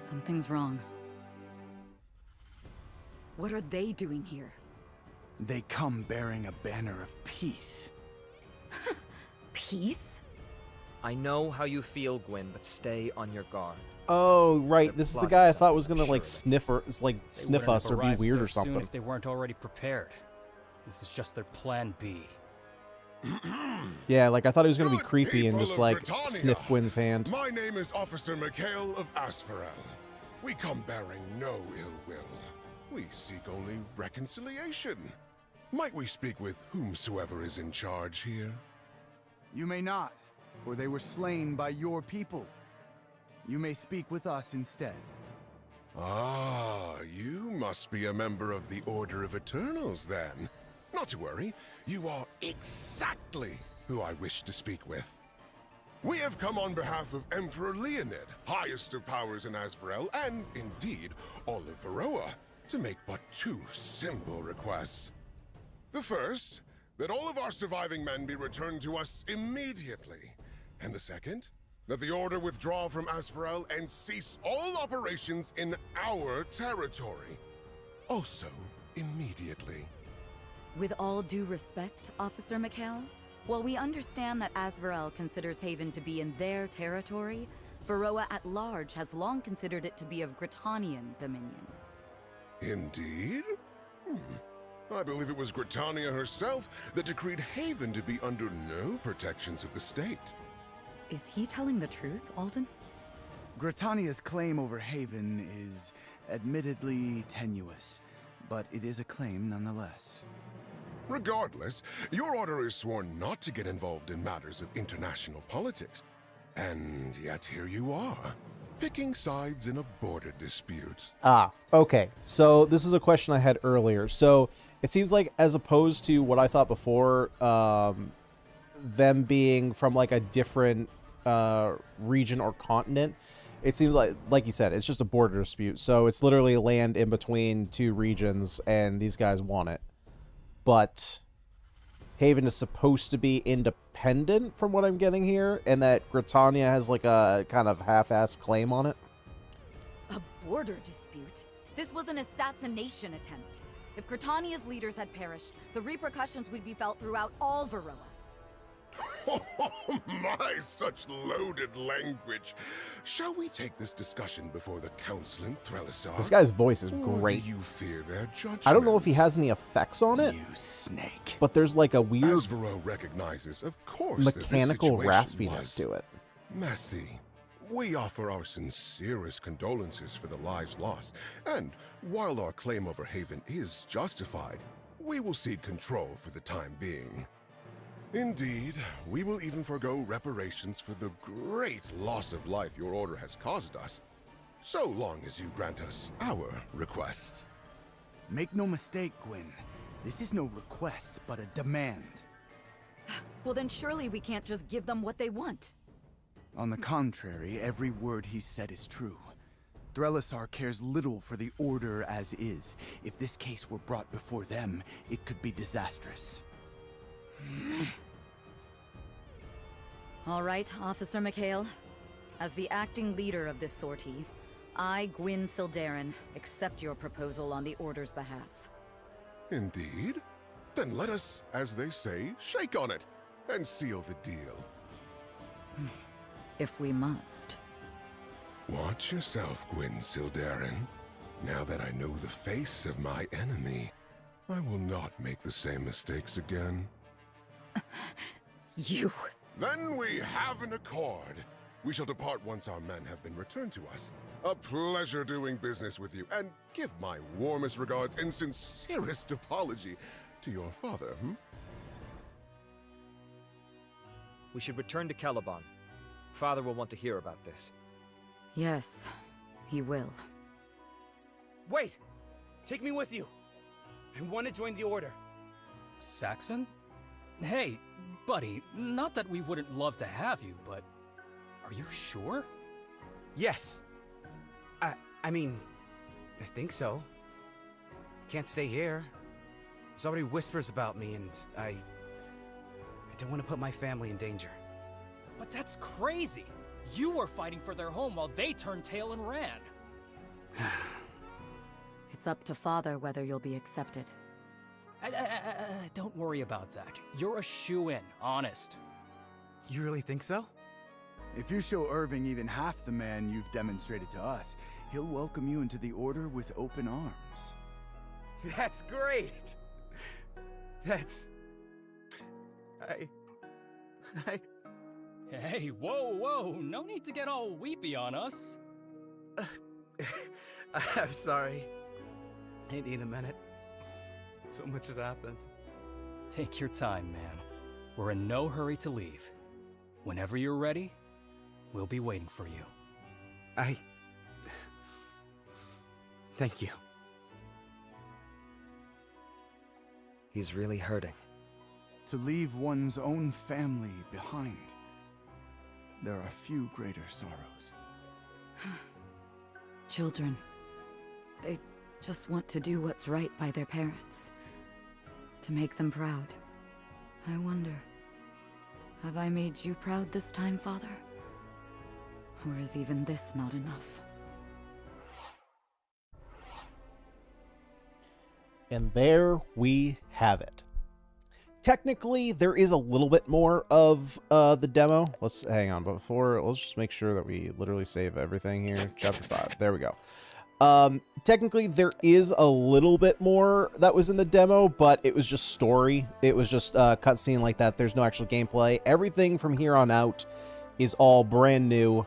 Something's wrong. What are they doing here? They come bearing a banner of peace. Peace? I know how you feel, Gwen, but stay on your guard. Oh, right. They're This is the plotting guy I thought was something, gonna like surely. sniff or like They sniff wouldn't us have or be arrived weird so or soon something. if they weren't already prepared. This is just their plan B. Yeah, like I thought he was gonna be Good creepy and people just of like Britannia. sniff Gwen's hand. My name is Officer Mikhail of Asverell. We come bearing no ill will. We seek only reconciliation. Might we speak with whomsoever is in charge here? You may not, for they were slain by your people. You may speak with us instead. Ah, you must be a member of the Order of Eternals then. Not to worry, you are exactly who I wish to speak with. We have come on behalf of Emperor Leonid, highest of powers in Asverell, and indeed all of Verroa, to make but two simple requests. The first, that all of our surviving men be returned to us immediately. And the second, that the Order withdraw from Asverell and cease all operations in our territory. Also, immediately. With all due respect, Officer Mikhail, while we understand that Asverell considers Haven to be in their territory, Verroa at large has long considered it to be of Gritanian dominion. Indeed? I believe it was Gritania herself that decreed Haven to be under no protections of the state. Is he telling the truth, Alden? Gritania's claim over Haven is admittedly tenuous, but it is a claim nonetheless. Regardless, your order is sworn not to get involved in matters of international politics. And yet here you are, picking sides in a border dispute. Ah, okay. So this is a question I had earlier. So it seems like as opposed to what I thought before, them being from like a different region or continent, it seems like you said, it's just a border dispute. So it's literally land in between two regions, and these guys want it. But Haven is supposed to be independent from what I'm getting here, and that Gritania has like a kind of half-assed claim on it. A border dispute? This was an assassination attempt. If Gritania's leaders had perished, the repercussions would be felt throughout all Verroa. Oh my, such loaded language. Shall we take this discussion before the council in Threlisar? This guy's voice is Or great. do you fear their judgment? I don't know if he has any effects on it, You snake. but there's like a weird Asverell recognizes, of course, mechanical that this situation raspiness was to it. messy. We offer our sincerest condolences for the lives lost, and while our claim over Haven is justified, we will cede control for the time being. Indeed, we will even forego reparations for the great loss of life your order has caused us, so long as you grant us our request. Make no mistake, Gwen. This is no request, but a demand. Well, then surely we can't just give them what they want. On the contrary, every word he said is true. Threlisar cares little for the Order as is. If this case were brought before them, it could be disastrous. All right, Officer Mikhail. As the acting leader of this sortie, I, Gwyn Sildarin, accept your proposal on the Order's behalf. Indeed? Then let us, as they say, shake on it and seal the deal. If we must. Watch yourself, Gwyn Sildarin. Now that I know the face of my enemy, I will not make the same mistakes again. You... Then we have an accord. We shall depart once our men have been returned to us. A pleasure doing business with you, and give my warmest regards and sincerest apology to your father, We should return to Caliban. Father will want to hear about this. Yes, he will. Wait! Take me with you! I want to join the Order. Saxon? Hey, buddy, not that we wouldn't love to have you, but are you sure? Yes. I mean, I think so. Can't stay here. There's already whispers about me, and I don't want to put my family in danger. But that's crazy! You were fighting for their home while they turned tail and ran. It's up to Father whether you'll be accepted. Don't worry about that. You're a shoo-in, honest. You really think so? If you show Irving even half the man you've demonstrated to us, he'll welcome you into the Order with open arms. That's great! That's... Hey, whoa, no need to get all weepy on us. I'm sorry. I need a minute. So much has happened. Take your time, man. We're in no hurry to leave. Whenever you're ready, we'll be waiting for you. Thank you. He's really hurting. To leave one's own family behind. There are few greater sorrows. Children. They just want to do what's right by their parents. To make them proud. I wonder, have I made you proud this time, Father? Or is even this not enough? And there we have it. Technically, there is a little bit more of the demo. Let's hang on, but before, let's just make sure that we literally save everything here. Chapter 5. There we go. Technically, there is a little bit more that was in the demo, but it was just story. It was just a cutscene like that. There's no actual gameplay. Everything from here on out is all brand new.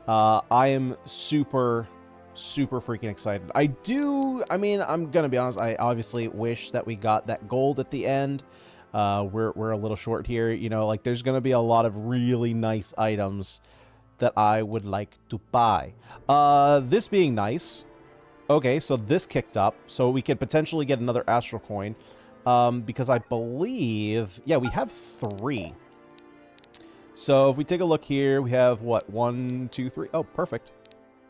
I am super freaking excited. I mean, I'm gonna be honest, I obviously wish that we got that gold at the end. We're a little short here, you know, like there's gonna be a lot of really nice items that I would like to buy. This being nice, okay, so this kicked up, so we could potentially get another astral coin, because I believe, yeah, we have 3. So if we take a look here, we have what, 1, 2, 3. Oh, perfect.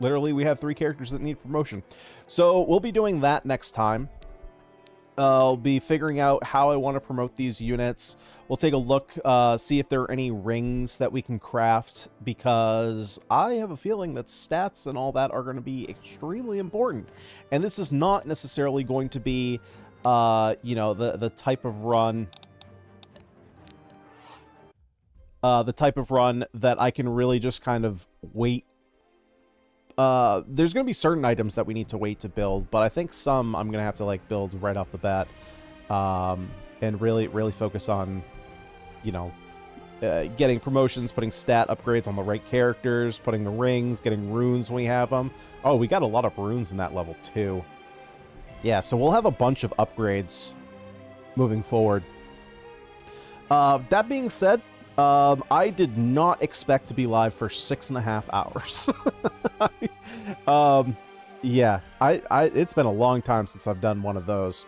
Literally, we have 3 characters that need promotion. So we'll be doing that next time. I'll be figuring out how I want to promote these units. We'll take a look, see if there are any rings that we can craft, because I have a feeling that stats and all that are going to be extremely important. And this is not necessarily going to be, you know, the type of run... the type of run that I can really just kind of wait. There's going to be certain items that we need to wait to build, but I think some I'm going to have to like build right off the bat, and really focus on, you know, getting promotions, putting stat upgrades on the right characters, putting the rings, getting runes when we have them. Oh, we got a lot of runes in that level too. Yeah, so we'll have a bunch of upgrades moving forward. That being said, I did not expect to be live for 6.5 hours. Yeah, it's been a long time since I've done one of those.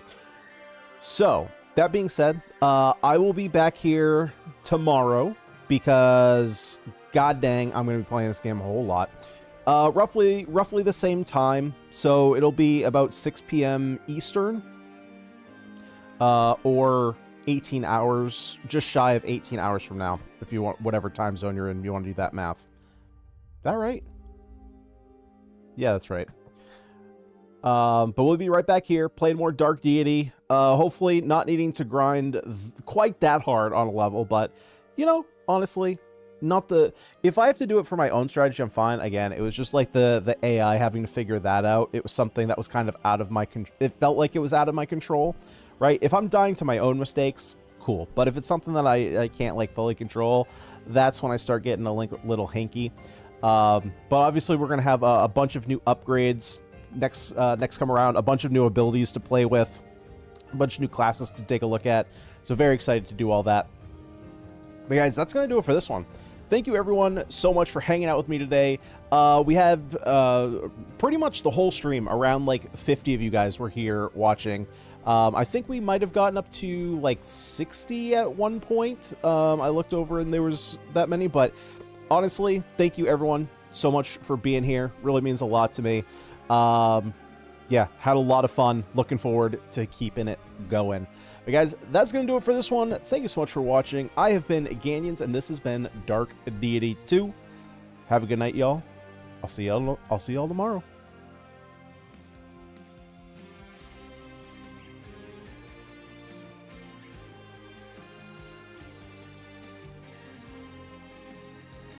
So, that being said, I will be back here tomorrow because, god dang, I'm going to be playing this game a whole lot. Roughly the same time, so it'll be about 6 p.m. Eastern, or 18 hours, just shy of 18 hours from now, if you want, whatever time zone you're in, you want to do that math. Is that right? Yeah, that's right. But we'll be right back here, playing more Dark Deity, hopefully not needing to grind quite that hard on a level, but, you know, honestly, not the... If I have to do it for my own strategy, I'm fine. Again, it was just like the AI having to figure that out. It was something that was kind of out of my... It felt like it was out of my control, right? If I'm dying to my own mistakes, cool. But if it's something that I can't, like, fully control, that's when I start getting a little hinky. But obviously, we're going to have a bunch of new upgrades next come around, a bunch of new abilities to play with, a bunch of new classes to take a look at. So very excited to do all that. But guys, that's going to do it for this one. Thank you everyone so much for hanging out with me today. We have pretty much the whole stream, around like 50 of you guys were here watching. I think we might have gotten up to like 60 at one point. I looked over and there was that many, but honestly, thank you everyone so much for being here. Really means a lot to me. Yeah, had a lot of fun. Looking forward to keeping it going. But guys, that's going to do it for this one. Thank you so much for watching. I have been Ganyonz, and this has been Dark Deity 2. Have a good night, y'all. I'll see y'all tomorrow.